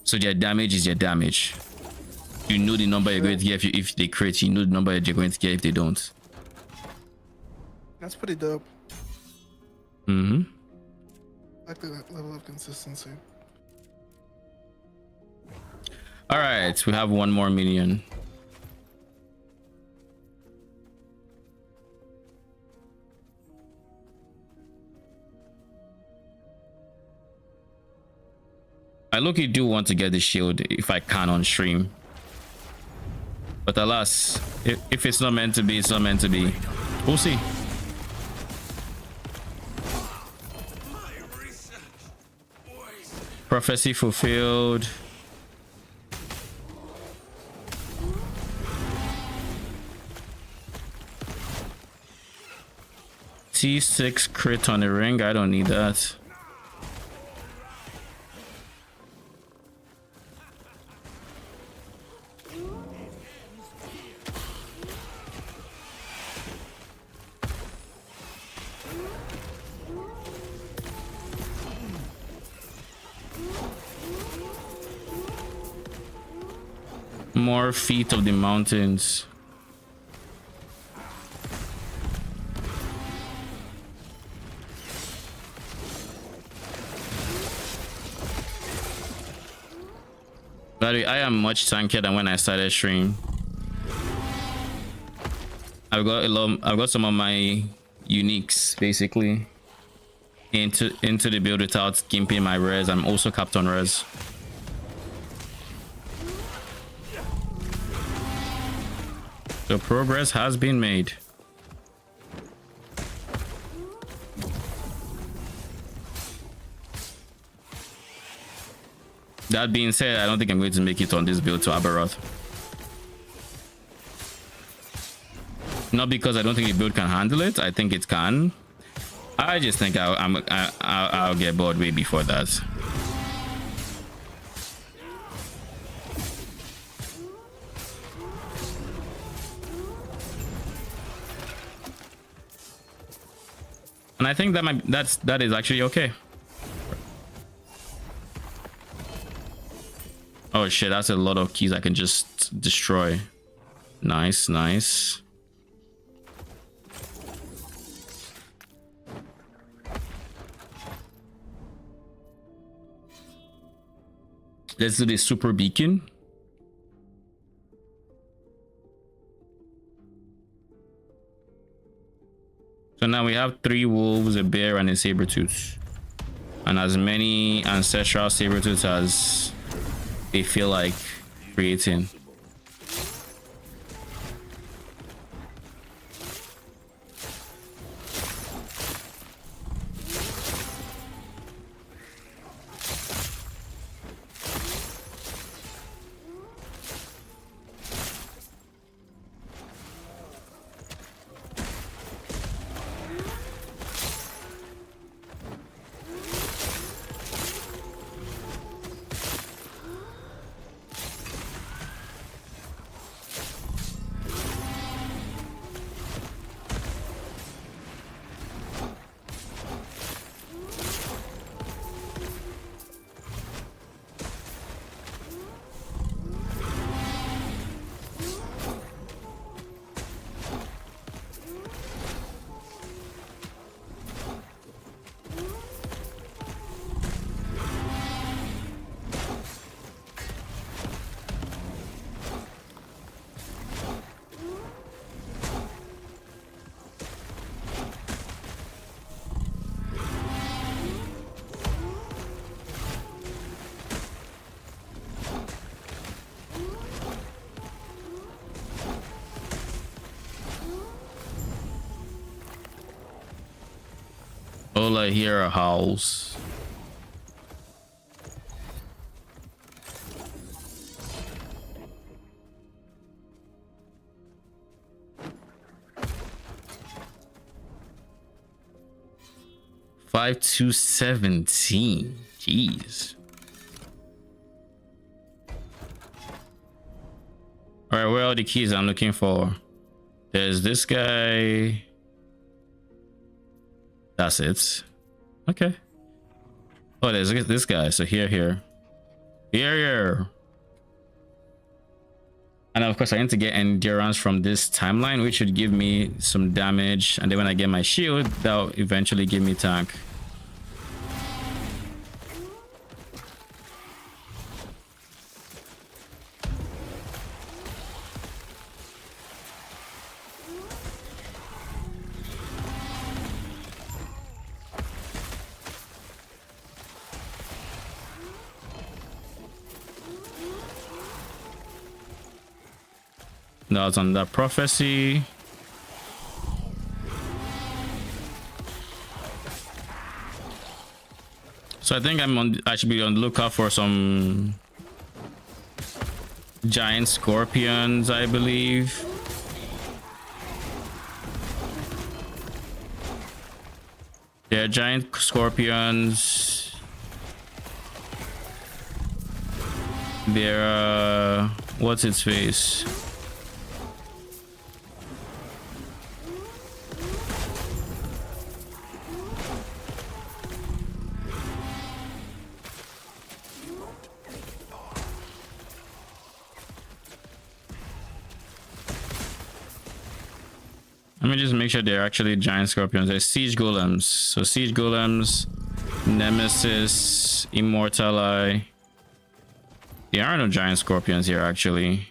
Speaker 2: so their damage is their damage. You know the number you're going to get if they crit. You know the number you're going to get if they don't.
Speaker 4: That's pretty dope.
Speaker 2: I
Speaker 4: like that level of consistency.
Speaker 2: All right, we have one more minion. I low-key do want to get the shield if I can on stream. But alas, if it's not meant to be, it's not meant to be. We'll see. Prophecy fulfilled. C6 crit on the ring. I don't need that. More feet of the mountains. By the way, I am much tankier than when I started stream. I've got some of my uniques basically into the build without gimping my res. I'm also capped on res. So progress has been made. That being said, I don't think I'm going to make it on this build to Aberoth. Not because I don't think the build can handle it. I think it can. I just think I'll get bored way before that. And I think that is actually okay. Oh shit, that's a lot of keys I can just destroy. Nice, nice. Let's do the super beacon. So now we have 3 wolves, a bear, and a Sabertooth. And as many ancestral Sabertooths as they feel like creating. All I hear are howls. Five to 17. Jeez. All right, where are the keys I'm looking for? There's this guy. That's it. Okay. Oh, there's this guy. So here. And of course, I need to get endurance from this timeline, which should give me some damage. And then when I get my shield, that'll eventually give me tank. That's on that prophecy. So I think I should be on the lookout for some giant scorpions, I believe. They're giant scorpions. They're what's its face? Let me just make sure they're actually giant scorpions. They're siege golems. So siege golems, nemesis, immortal eye. There are no giant scorpions here actually.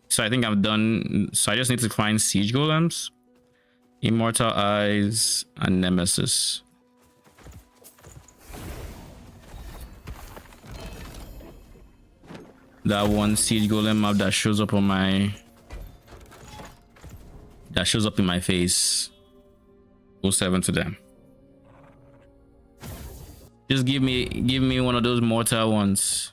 Speaker 2: So I think I'm done. So I just need to find siege golems, immortal eyes, and nemesis. That one siege golem map that shows up on my in my face. 07 to them. Just give me one of those mortal ones.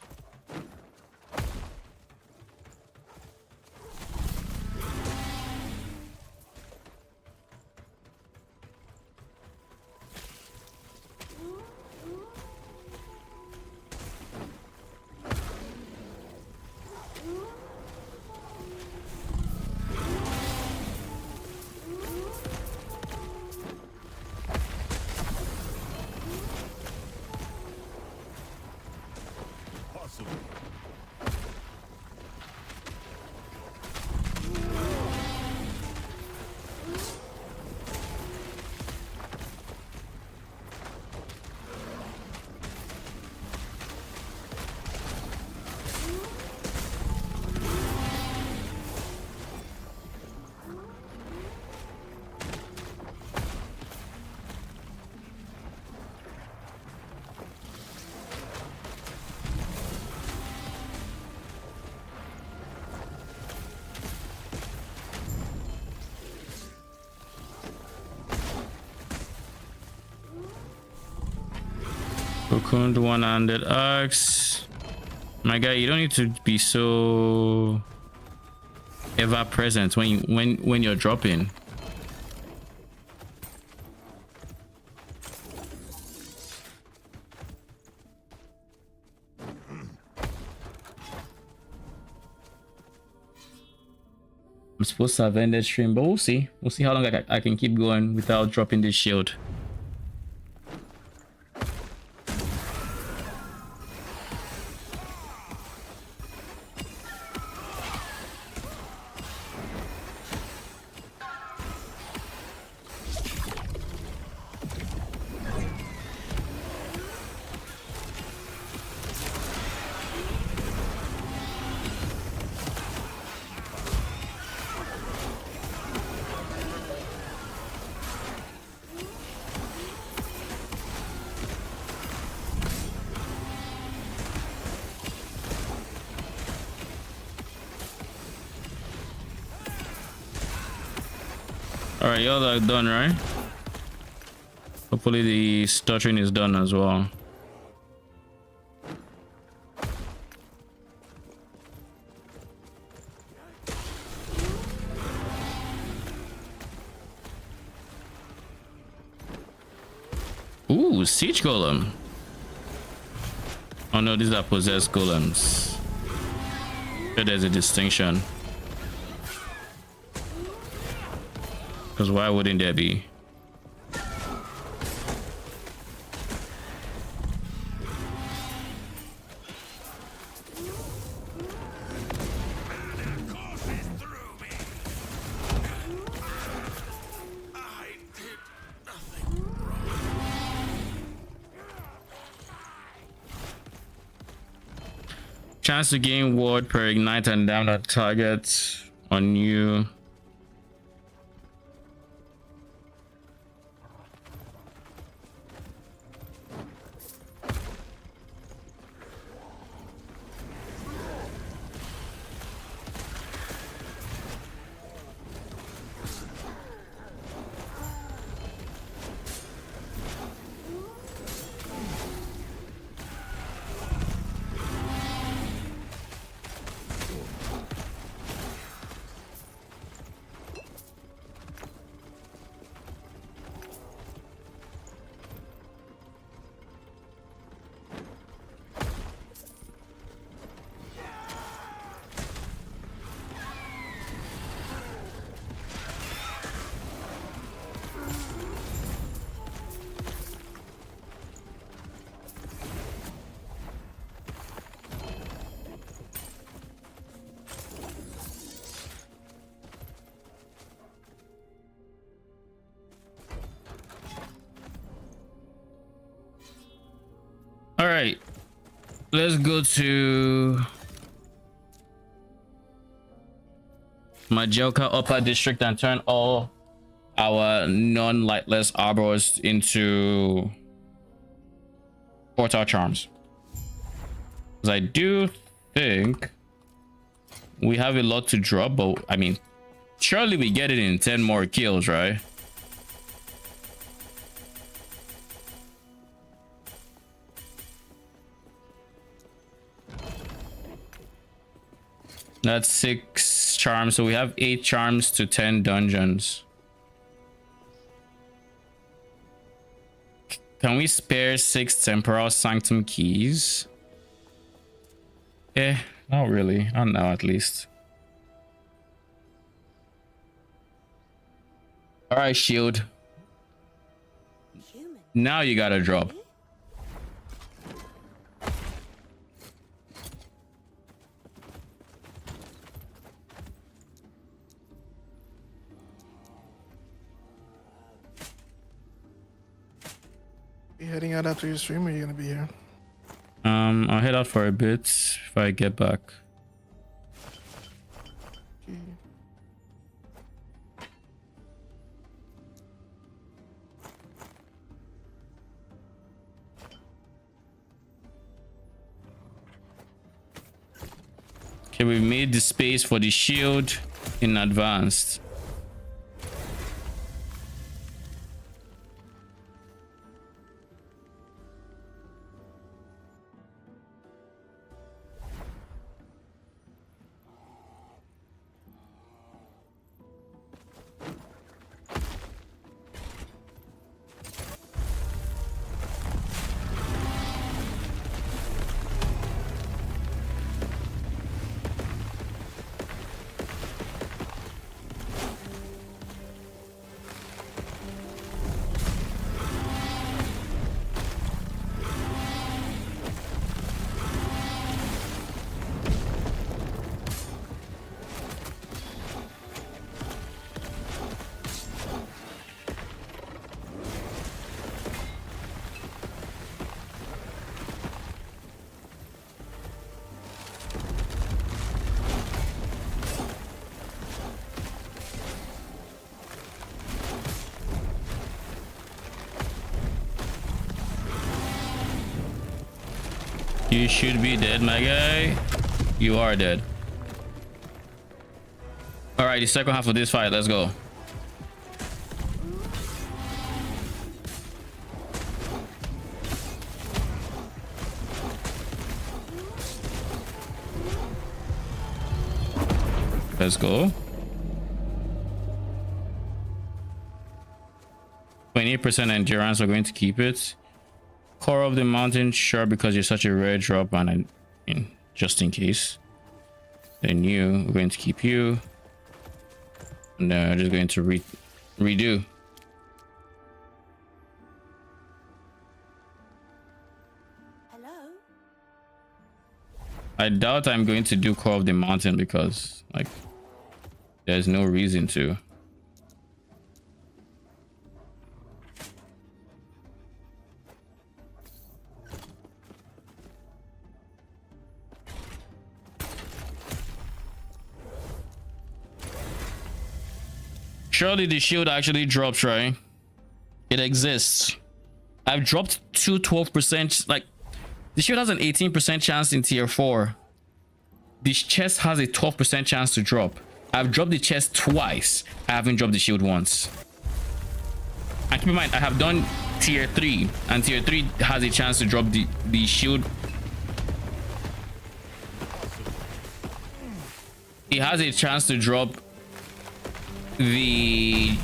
Speaker 2: Cocooned one-handed axe. My guy, you don't need to be so ever present when you're dropping. I'm supposed to have ended stream, but we'll see. We'll see how long I can keep going without dropping this shield. Alright, y'all are done, right? Hopefully the stuttering is done as well. Ooh, siege golem. Oh no, these are possessed golems. So there's a distinction. Because why wouldn't there be? Chance to gain ward per ignite and down a target on you. right, let's go to Majoka Upper District and turn all our non-lightless arbors into portal charms. Because I do think we have a lot to drop, but I mean, surely we get it in 10 more kills, right? That's 6 charms, so we have 8 charms to 10 dungeons. Can we spare 6 temporal sanctum keys? Not really. Not now, at least. All right, shield. Now you gotta drop.
Speaker 4: You heading out after your stream, or are you gonna be here?
Speaker 2: I'll head out for a bit if I get back. Okay, we made the space for the shield in advance. You should be dead, my guy. You are dead. All right, the second half of this fight, let's go. Let's go. 28% endurance, we're going to keep it. Core of the mountain, sure, because you're such a rare drop, and I mean, just in case. Then we're going to keep you. And I'm just going to redo.
Speaker 5: Hello?
Speaker 2: I doubt I'm going to do Core of the Mountain because, like, there's no reason to. Surely the shield actually drops, right? It exists. I've dropped 12%. Like, the shield has an 18% chance in tier 4. This chest has a 12% chance to drop. I've dropped the chest twice. I haven't dropped the shield once. And keep in mind, I have done tier 3, and tier 3 has a chance to drop the shield. It has a chance to drop the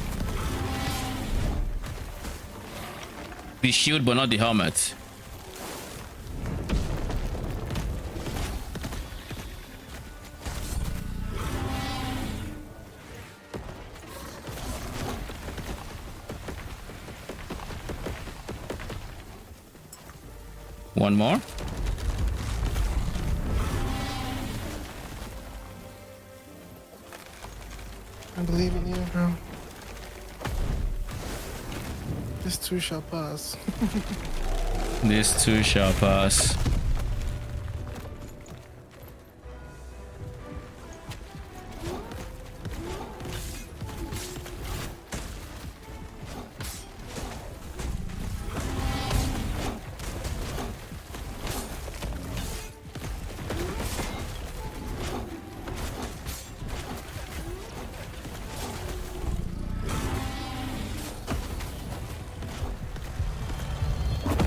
Speaker 2: shield, but not the helmet. One more.
Speaker 4: I believe in you, bro. This too shall pass.
Speaker 2: This too shall pass.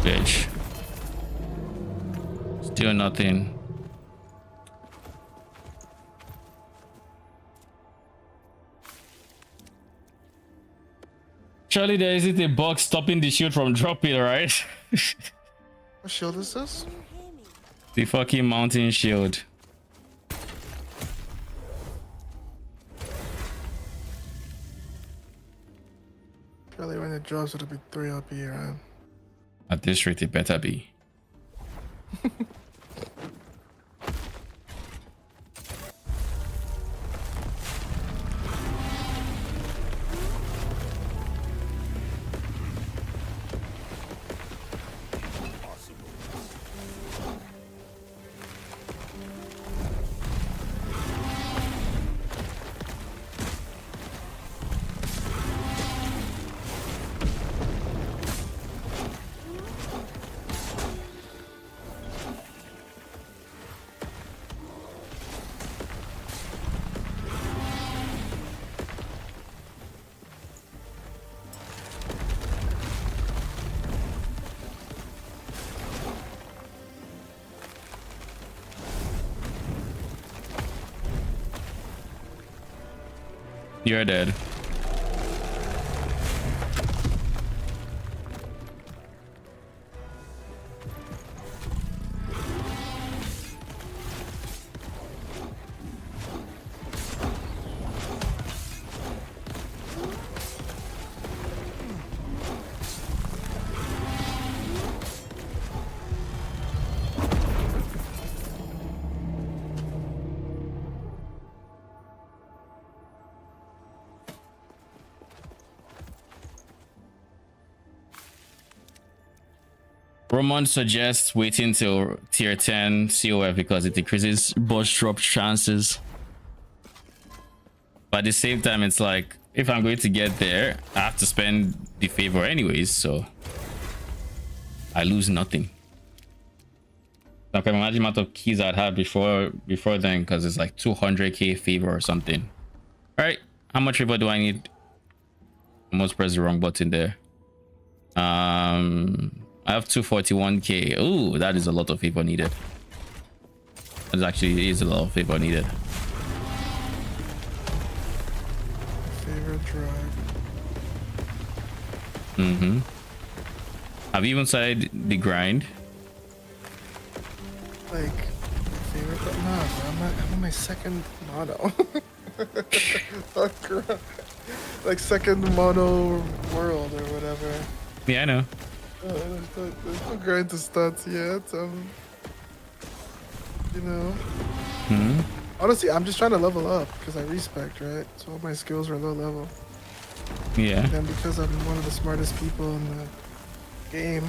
Speaker 2: Bitch. Still nothing. Surely there isn't a bug stopping the shield from dropping, right?
Speaker 4: What shield is this?
Speaker 2: The fucking mountain shield.
Speaker 4: Surely when it drops, it'll be 3 up here, right?
Speaker 2: At this rate, it better be. You're dead. Roman suggests waiting till tier 10 COF because it decreases boss drop chances. But at the same time, it's like, if I'm going to get there, I have to spend the favor anyways, so I lose nothing. I can imagine the amount of keys I'd have before then, because it's like 200k favor or something. All right, how much favor do I need? I almost pressed the wrong button there. I have 241k. Ooh, that is a lot of favor needed. That actually is a lot of favor needed.
Speaker 4: Favorite drive.
Speaker 2: Mm-hmm. Have you even started the grind?
Speaker 4: Like, favorite, but nah, bro. I'm on my second mono. Oh, crap. Like second mono world or whatever.
Speaker 2: Yeah, I know.
Speaker 4: There's no grind to stats yet. You know.
Speaker 2: Hmm.
Speaker 4: Honestly, I'm just trying to level up because I respect, right? So all my skills are low level.
Speaker 2: Yeah.
Speaker 4: And then because I'm one of the smartest people in the game,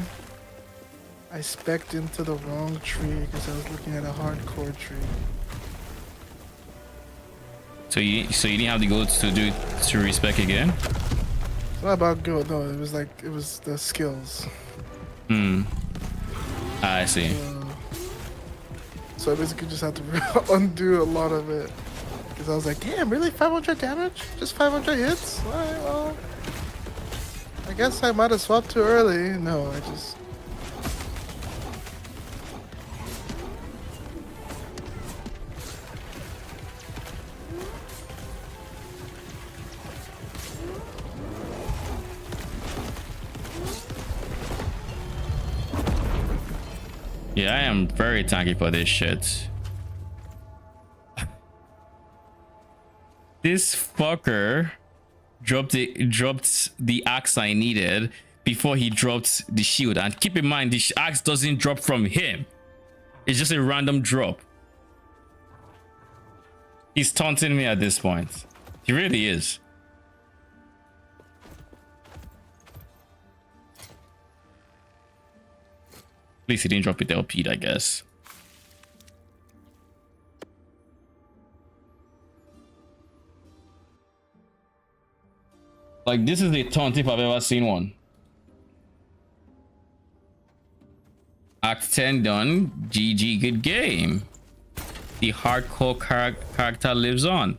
Speaker 4: I spec'd into the wrong tree because I was looking at a hardcore tree.
Speaker 2: So you didn't have to go to respec again?
Speaker 4: It's not about go. No, it was the skills.
Speaker 2: Hmm. I see.
Speaker 4: So I basically just had to undo a lot of it. Because I was like, damn, really? 500 damage? Just 500 hits? Alright, well. I guess I might have swapped too early. No, I just.
Speaker 2: Yeah, I am very tanky for this shit. This fucker dropped the axe I needed before he dropped the shield. And keep in mind, the axe doesn't drop from him. It's just a random drop. He's taunting me at this point. He really is. At least he didn't drop it LP'd, I guess. Like, this is the taunt if I've ever seen one. Act 10 done. GG, good game. The hardcore character lives on.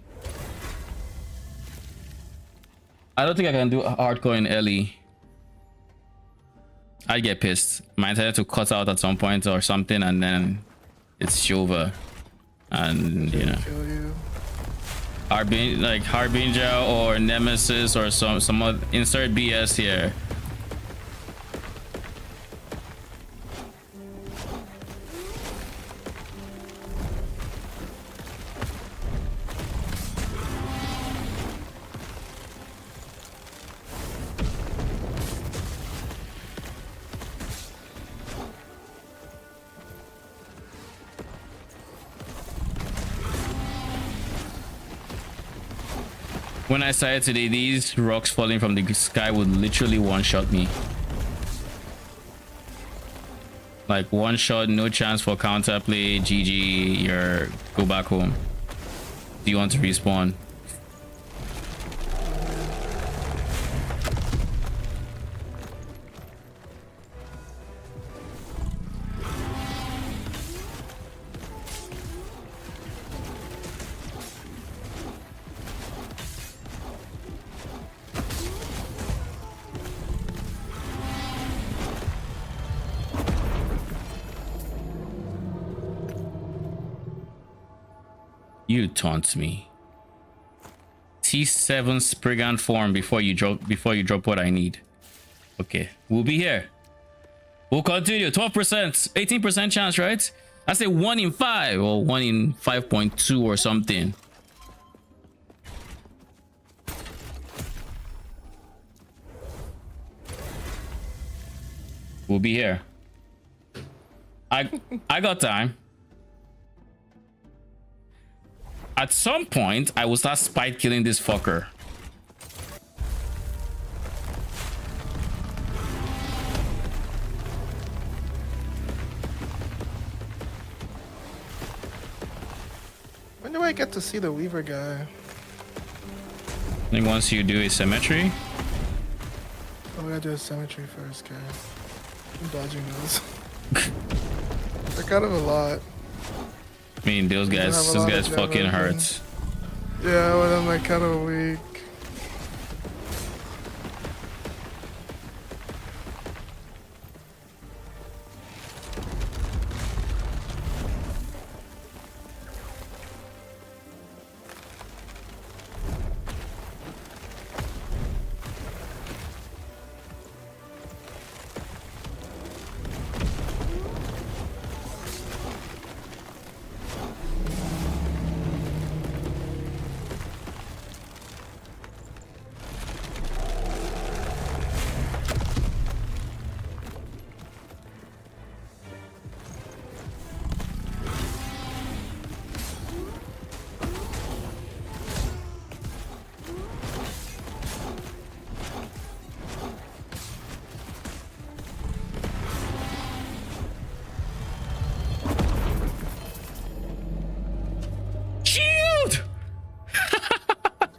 Speaker 2: I don't think I can do hardcore in Ellie. I get pissed. My internet to cut out at some point or something, and then it's over. And you know, Harbinger or Nemesis or some other, insert BS here. When I started today, these rocks falling from the sky would literally one-shot me. Like one shot, no chance for counterplay, GG, you're go back home. Do you want to respawn? You taunt me. T7 Spriggan form before you drop what I need. Okay, we'll be here. We'll continue. 12%, 18% chance, right? I say 1 in 5 or 1 in 5.2 or something. We'll be here. I got time. At some point, I will start spite killing this fucker.
Speaker 4: When do I get to see the Weaver guy?
Speaker 2: I think once you do a symmetry.
Speaker 4: Oh, we gotta do a symmetry first, guys. I'm dodging those. They're kind of a lot.
Speaker 2: I mean, those guys fucking hurts.
Speaker 4: Yeah, well, I'm like kind of weak.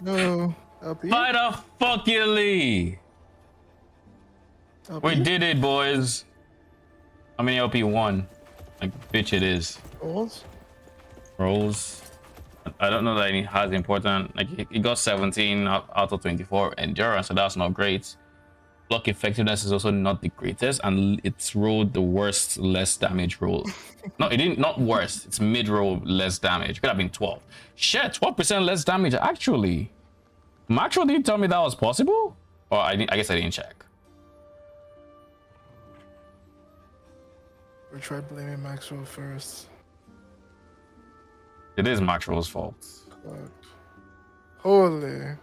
Speaker 4: No, LP?
Speaker 2: By the fucking Lee. We did it, boys. How many LP won? Like, bitch, it is. Rolls. I don't know that it has important. Like, it got 17 out of 24 endurance, so that's not great. Block effectiveness is also not the greatest, and it's rolled the worst, less damage roll. No, it didn't. Not worst. It's mid-roll, less damage. It could have been 12. Shit, 12% less damage. Actually, Maxwell didn't tell me that was possible. Or I guess I didn't check.
Speaker 4: We tried blaming Maxwell first.
Speaker 2: It is Maxwell's fault.
Speaker 4: God. Holy.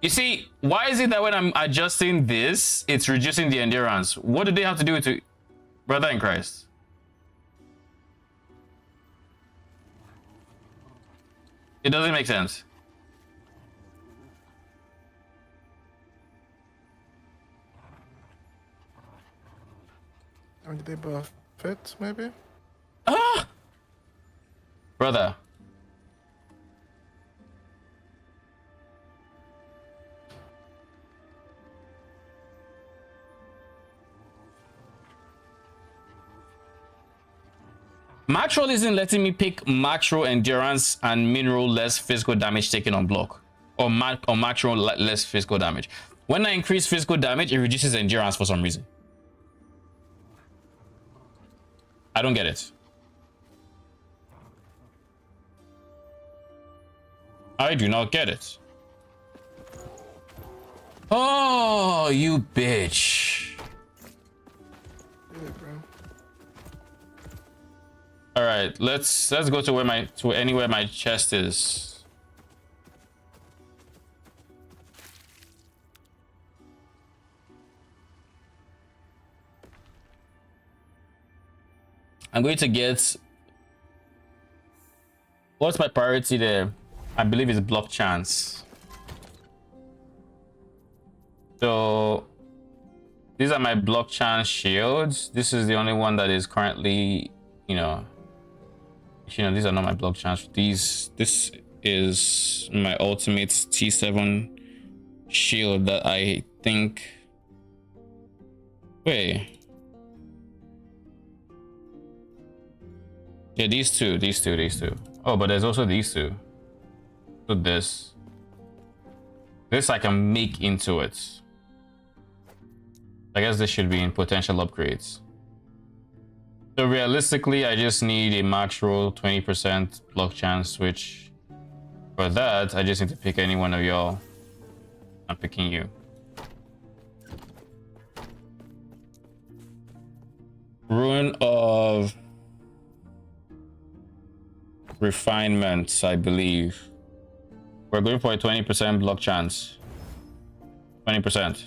Speaker 2: You see, why is it that when I'm adjusting this, it's reducing the endurance? What did they have to do with it, brother in Christ? It doesn't make sense.
Speaker 4: Or did they buff it, maybe?
Speaker 2: Ah! Brother. Max roll isn't letting me pick max roll endurance and min roll less physical damage taken on block. Or max roll less physical damage. When I increase physical damage, it reduces endurance for some reason. I don't get it. I do not get it. Oh, you bitch.
Speaker 4: Yeah, bro.
Speaker 2: All right, let's go to where anywhere my chest is. I'm going to get, what's my priority there? I believe it's block chance. So these are my block chance shields. This is the only one that is currently, these are not my block chance. This is my ultimate T7 shield that I think, wait. Yeah, these two. Oh, but there's also these two. So this I can make into it. I guess this should be in potential upgrades. So realistically, I just need a max roll 20% block chance, which for that, I just need to pick any one of y'all. I'm picking you. Rune of Refinement, I believe. We're going for a 20% block chance. 20%.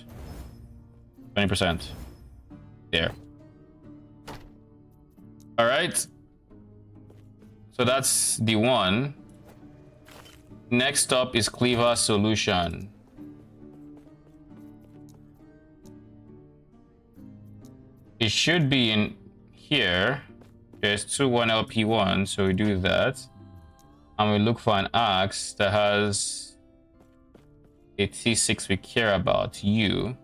Speaker 2: 20%. There. All right. So that's the one. Next up is Cleaver Solution. It should be in here. There's 2-1 LP1, so we do that. And we look for an axe that has a T6 we care about, you.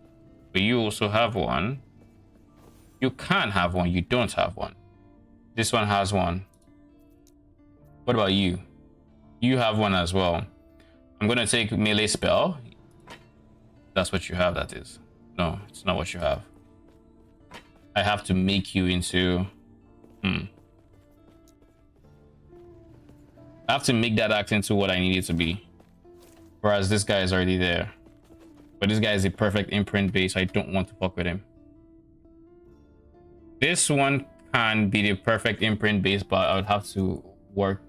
Speaker 2: But you also have one. You can have one, you don't have one. This one has one. What about you? You have one as well. I'm gonna take melee spell. That's what you have, that is. No, it's not what you have. I have to make you into... I have to make that act into what I need it to be. Whereas this guy is already there. But this guy is a perfect imprint base. I don't want to fuck with him. This one can be the perfect imprint base, but I would have to work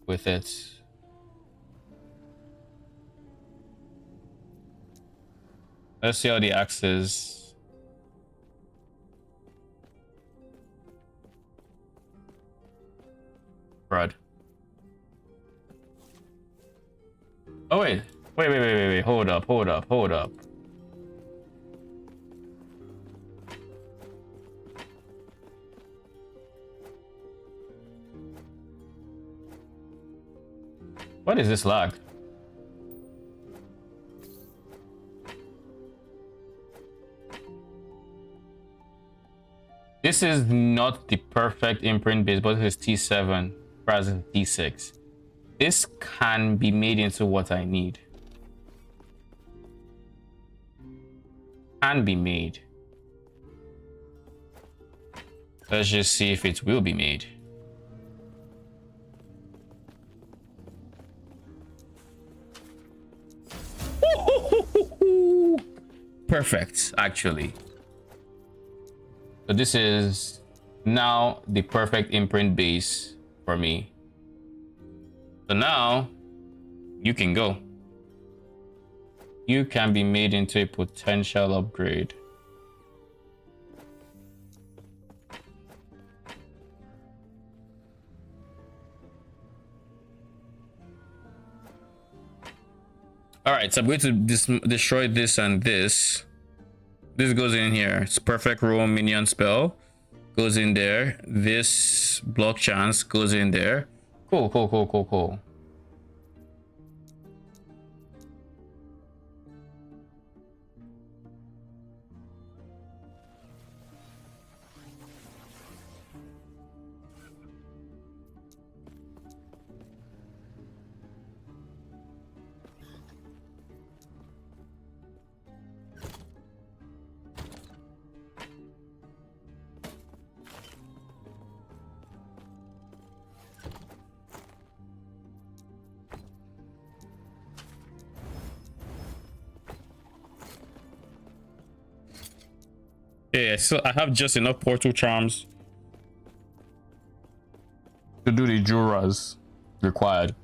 Speaker 2: with it. Let's see how the axe is. Brad. Oh wait. Wait. Hold up. What is this lag? This is not the perfect imprint base, but this is T7 rather than T6. This can be made into what I need. Can be made. Let's just see if it will be made. Perfect, actually. So this is now the perfect imprint base for me. So now you can go. You can be made into a potential upgrade. All right, so I'm going to destroy this and this. This goes in here. It's perfect roam minion spell. Goes in there. This block chance goes in there. Cool, cool, cool, cool, cool. Yeah, so I have just enough portal charms to do the Juras required.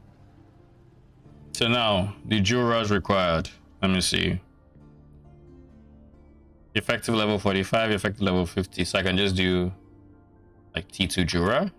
Speaker 2: So now the Juras required. Let me see. Effective level 45, effective level 50. So I can just do like T2 Jura.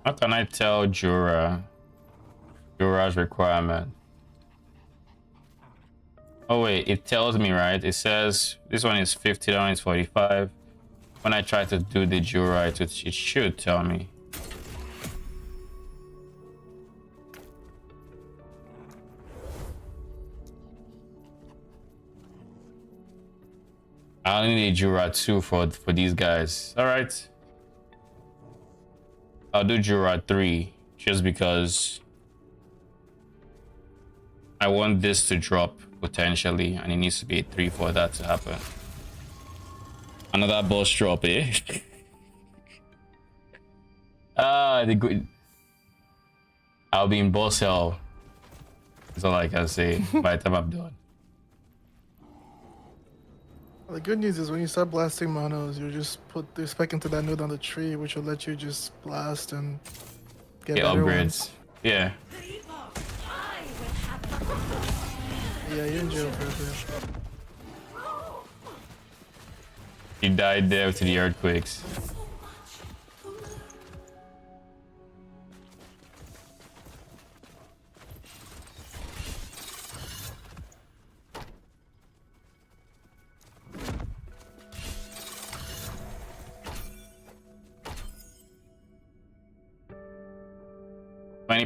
Speaker 2: How can I tell Jura's requirement? Oh wait, it tells me, right? It says this one is 50, that one is 45. When I try to do the Jura, it should tell me. I only need Jura 2 for these guys. All right. I'll do Jura 3 just because I want this to drop potentially, and it needs to be a 3 for that to happen. Another boss drop, eh? The good. I'll be in boss hell. That's all I can say by the time I'm done.
Speaker 4: The good news is when you start blasting monos, you just put the spec into that node on the tree, which will let you just blast and get better
Speaker 2: upgrades.
Speaker 4: ones.
Speaker 2: Yeah.
Speaker 4: Yeah, you're in jail for a bit.
Speaker 2: He died there to the earthquakes.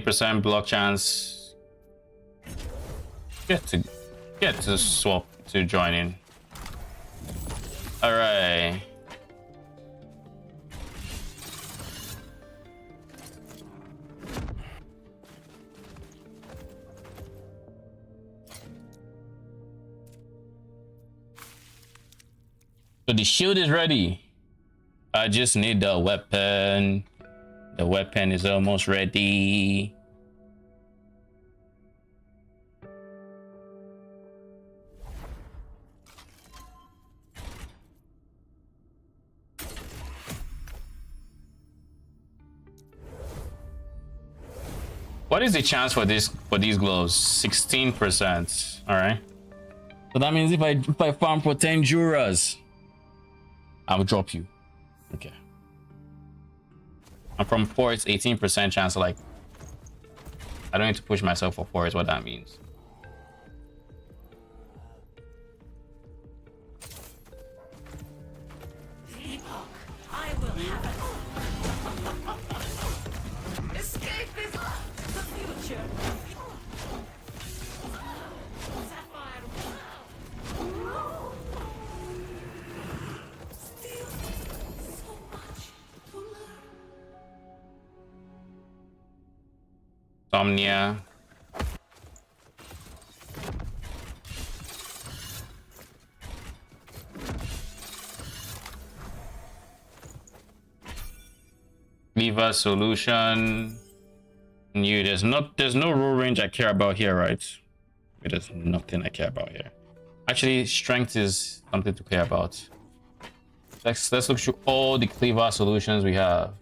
Speaker 2: %, block chance. Get to swap to join in. All right. So the shield is ready. I just need the weapon. The weapon is almost ready. What is the chance for these gloves? 16%. All right. So that means if I farm for 10 Juras, I'll drop you. Okay. And from 4, it's 18% chance. Like, I don't need to push myself for 4 is what that means.
Speaker 6: Epoch, I will have it. Escape is the future. Sapphire. Still so much to learn.
Speaker 2: Somnia. Viva solution. New. There's no rule range I care about here, right? There's nothing I care about here. Actually, strength is something to care about.
Speaker 1: Let's look through all the cleaver solutions we have.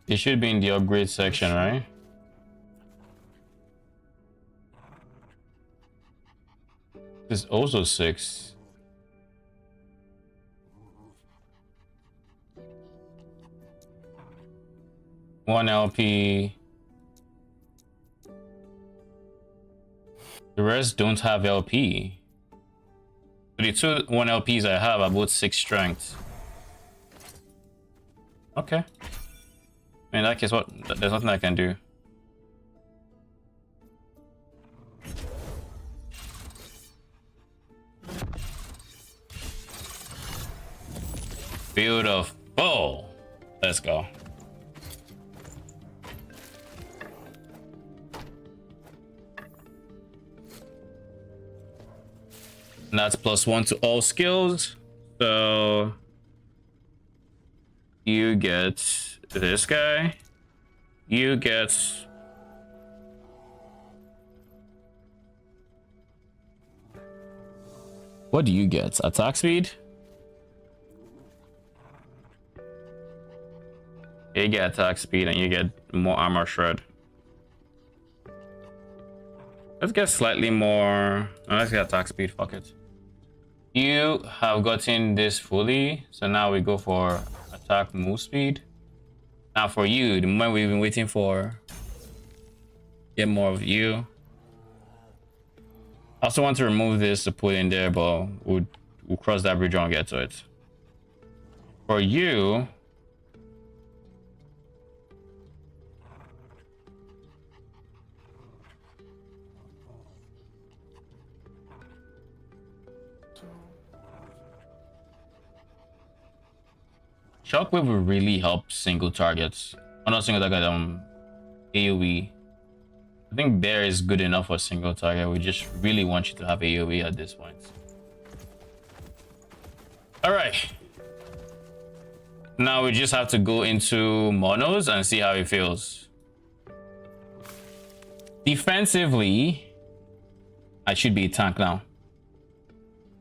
Speaker 1: It should be in the upgrade section, right? There's also 6. One LP. The rest don't have LP. But the 2 1LPs I have are both 6 strength. Okay. In that case, what? There's nothing I can do. Beautiful. Let's go. And that's +1 to all skills. So you get this guy. You get what do you get? Attack speed? You get attack speed and you get more armor shred. Let's get slightly more. Let's get attack speed. Fuck it. You have gotten this fully, so now we go for attack move speed. Now for you, the moment we've been waiting for, get more of you. I also want to remove this to put in there, but we'll cross that bridge when we get to it. For you, Shockwave will really help single targets. Oh, not single target, AoE. I think Bear is good enough for single target. We just really want you to have AoE at this point. Alright. Now we just have to go into monos and see how it feels. Defensively, I should be a tank now.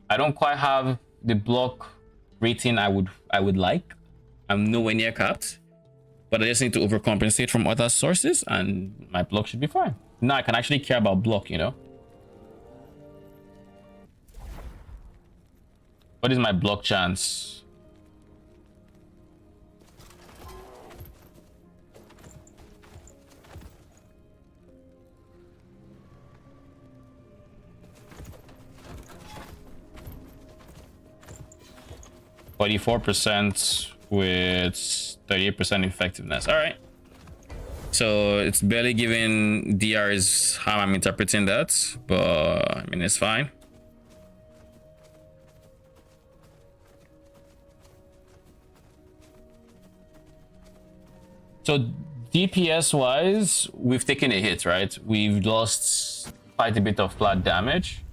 Speaker 1: I don't quite have the block rating I would like. I'm nowhere near capped, but I just need to overcompensate from other sources and my block should be fine. Now I can actually care about block, you know. What is my block chance? %. With 38% effectiveness. All right. So it's barely giving DRs how I'm interpreting that, but I mean, it's fine. So DPS wise, we've taken a hit, right? We've lost quite a bit of flat damage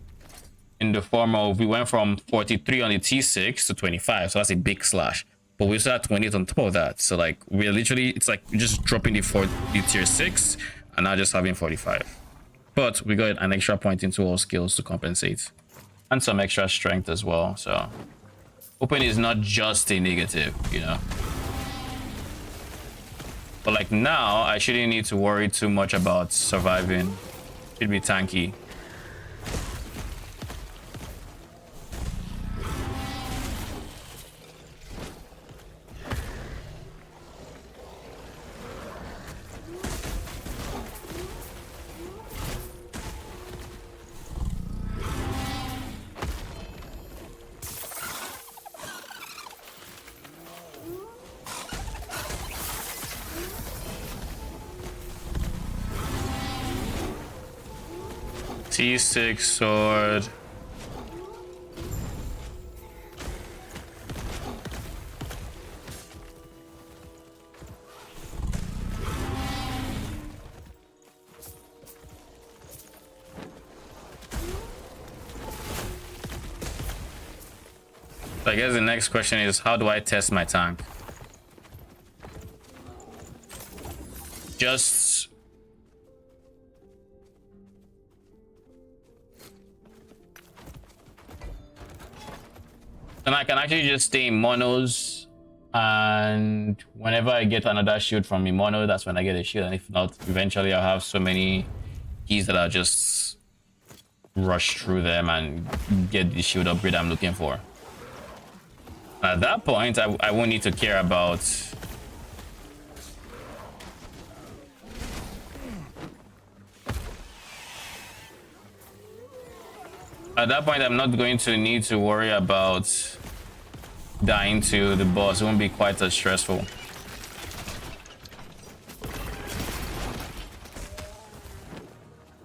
Speaker 1: in the form of, we went from 43 on the T6 to 25. So that's a big slash. But we still had 28 on top of that. So like we're literally, it's like just dropping the tier 6 and now just having 45. But we got an extra point into all skills to compensate. And some extra strength as well. So open is not just a negative, you know. But like now, I shouldn't need to worry too much about surviving. Should be tanky.
Speaker 2: T6 sword. I guess the next question is, how do I test my tank? Just and I can actually just stay in monos, and whenever I get another shield from me mono, that's when I get a shield, and if not, eventually I'll have so many keys that I'll just rush through them and get the shield upgrade I'm looking for. At that point, I won't need to care about I'm not going to need to worry about dying to the boss. It won't be quite as stressful.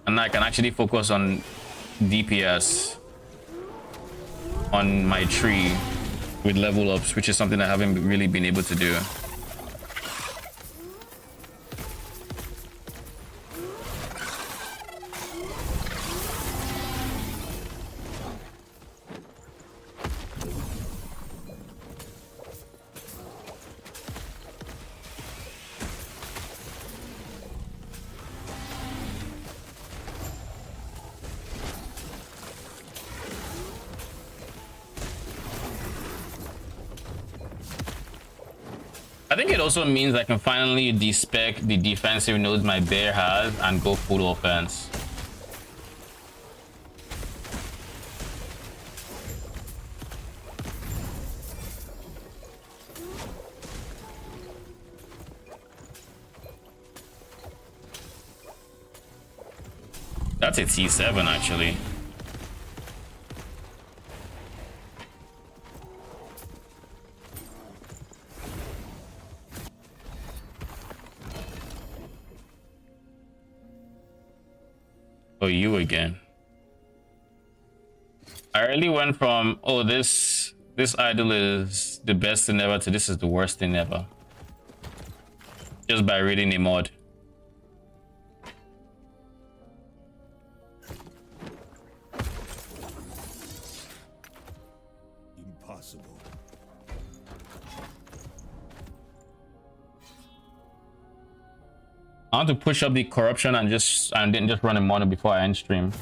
Speaker 2: And I can actually focus on DPS on my tree with level ups, which is something I haven't really been able to do. I think it also means I can finally despec the defensive nodes my bear has and go full offense. That's a T7 actually. Oh, you again. I really went from, oh, this idol is the best thing ever to this is the worst thing ever. Just by reading a mod.
Speaker 9: Impossible.
Speaker 2: I want to push up the corruption and then just run a mono before I end stream.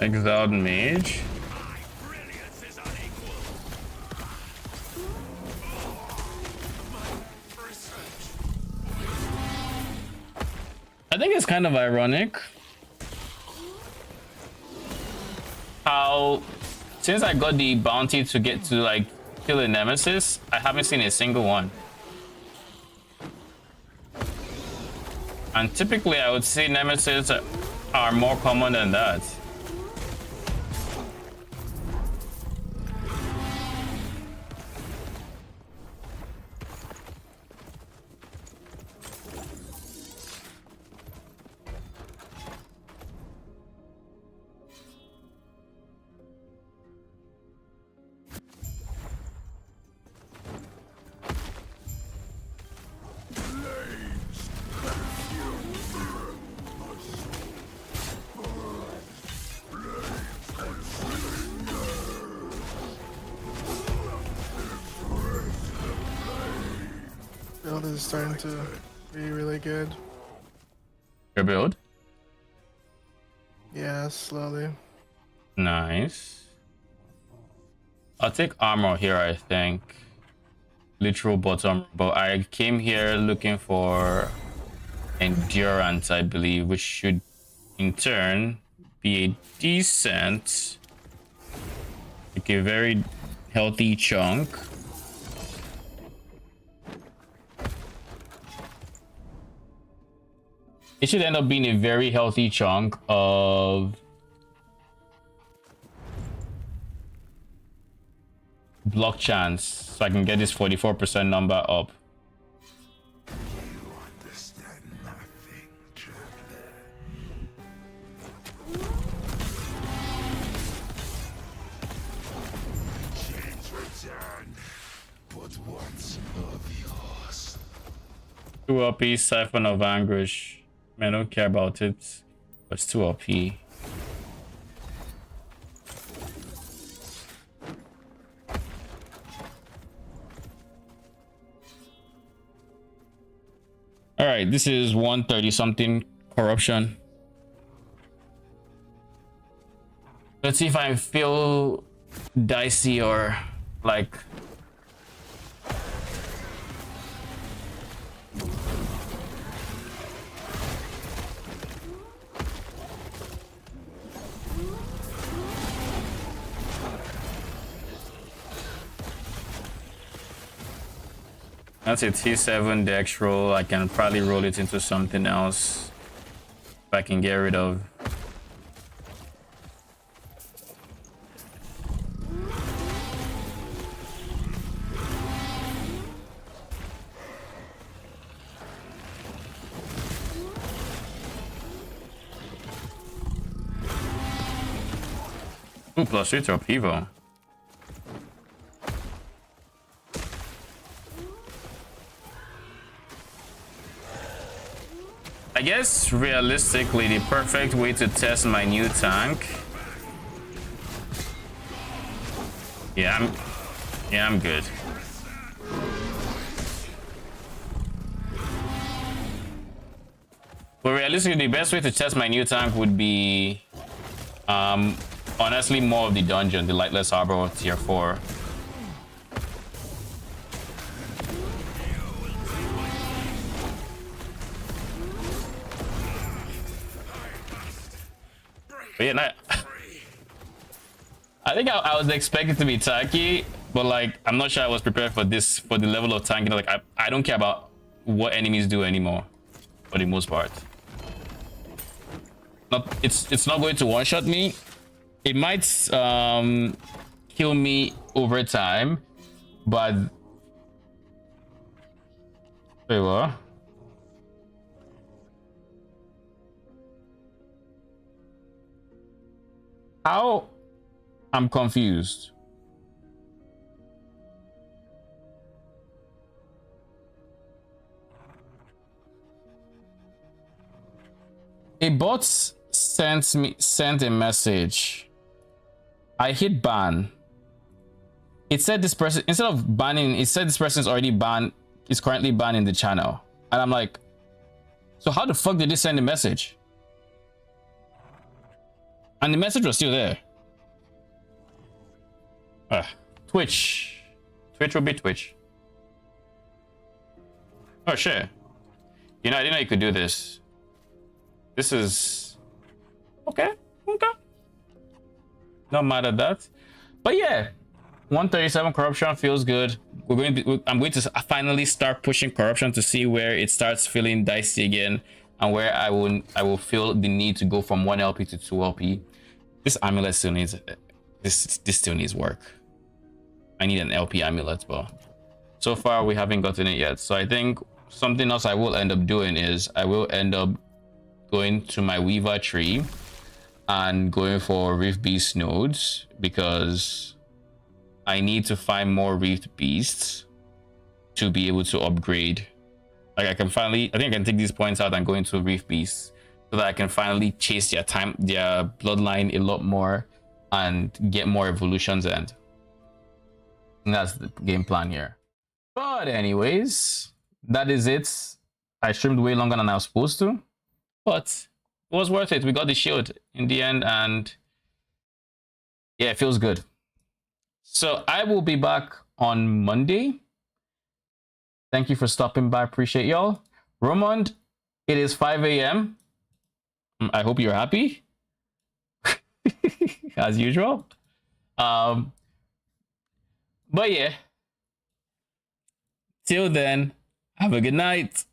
Speaker 2: Exiled mage. I think it's kind of ironic how since I got the bounty to get to like kill a nemesis, I haven't seen a single one. And typically I would say nemesis are more common than that.
Speaker 4: build is starting to be really good.
Speaker 2: Your build?
Speaker 4: Yeah, slowly.
Speaker 2: Nice. I'll take armor here, I think. Literal bottom, but I came here looking for endurance, I believe, which should in turn be a decent, like a very healthy chunk. It should end up being a very healthy chunk of block chance, so I can get this 44% number up. Two OP, Siphon of Anguish. Man, I don't care about it, but it's too OP. All right, this is 130 something corruption. Let's see if I feel dicey or like that's a T7 dex roll. I can probably roll it into something else if I can get rid of. Ooh, +3 to Pivo. I guess realistically the perfect way to test my new tank. Yeah, I'm good. But realistically, the best way to test my new tank would be honestly more of the dungeon, the Lightless Harbor or tier 4. But yeah, I think I was expecting to be tanky, but like I'm not sure I was prepared for this, for the level of tanking. Like I don't care about what enemies do anymore, for the most part. It's not going to one-shot me. It might kill me over time, but wait, what? How? I'm confused. A bot sent a message. I hit ban. It said this person, instead of banning, it said this person is already banned, is currently banned in the channel. And I'm like, so how the fuck did they send a message? And the message was still there. Twitch will be Twitch. Oh shit. You know, I didn't know you could do this. This is okay. Not mad at that. But yeah, 137 corruption feels good. I'm going to finally start pushing corruption to see where it starts feeling dicey again, and where I will feel the need to go from 1 LP to 2 LP. This amulet still needs this still needs work. I need an LP amulet, but so far we haven't gotten it yet. So I think something else I will end up doing is I will end up going to my Weaver tree and going for Reef Beast nodes, because I need to find more Reef Beasts to be able to upgrade. Like I think I can take these points out and go into Reef Beasts so that I can finally chase their bloodline a lot more and get more evolutions, and that's the game plan here. But anyways, that is it. I streamed way longer than I was supposed to, but it was worth it. We got the shield in the end, and yeah, it feels good. So I will be back on Monday. Thank you for stopping by. Appreciate y'all. Romond, it is 5 a.m. I hope you're happy. As usual. But yeah. Till then, have a good night.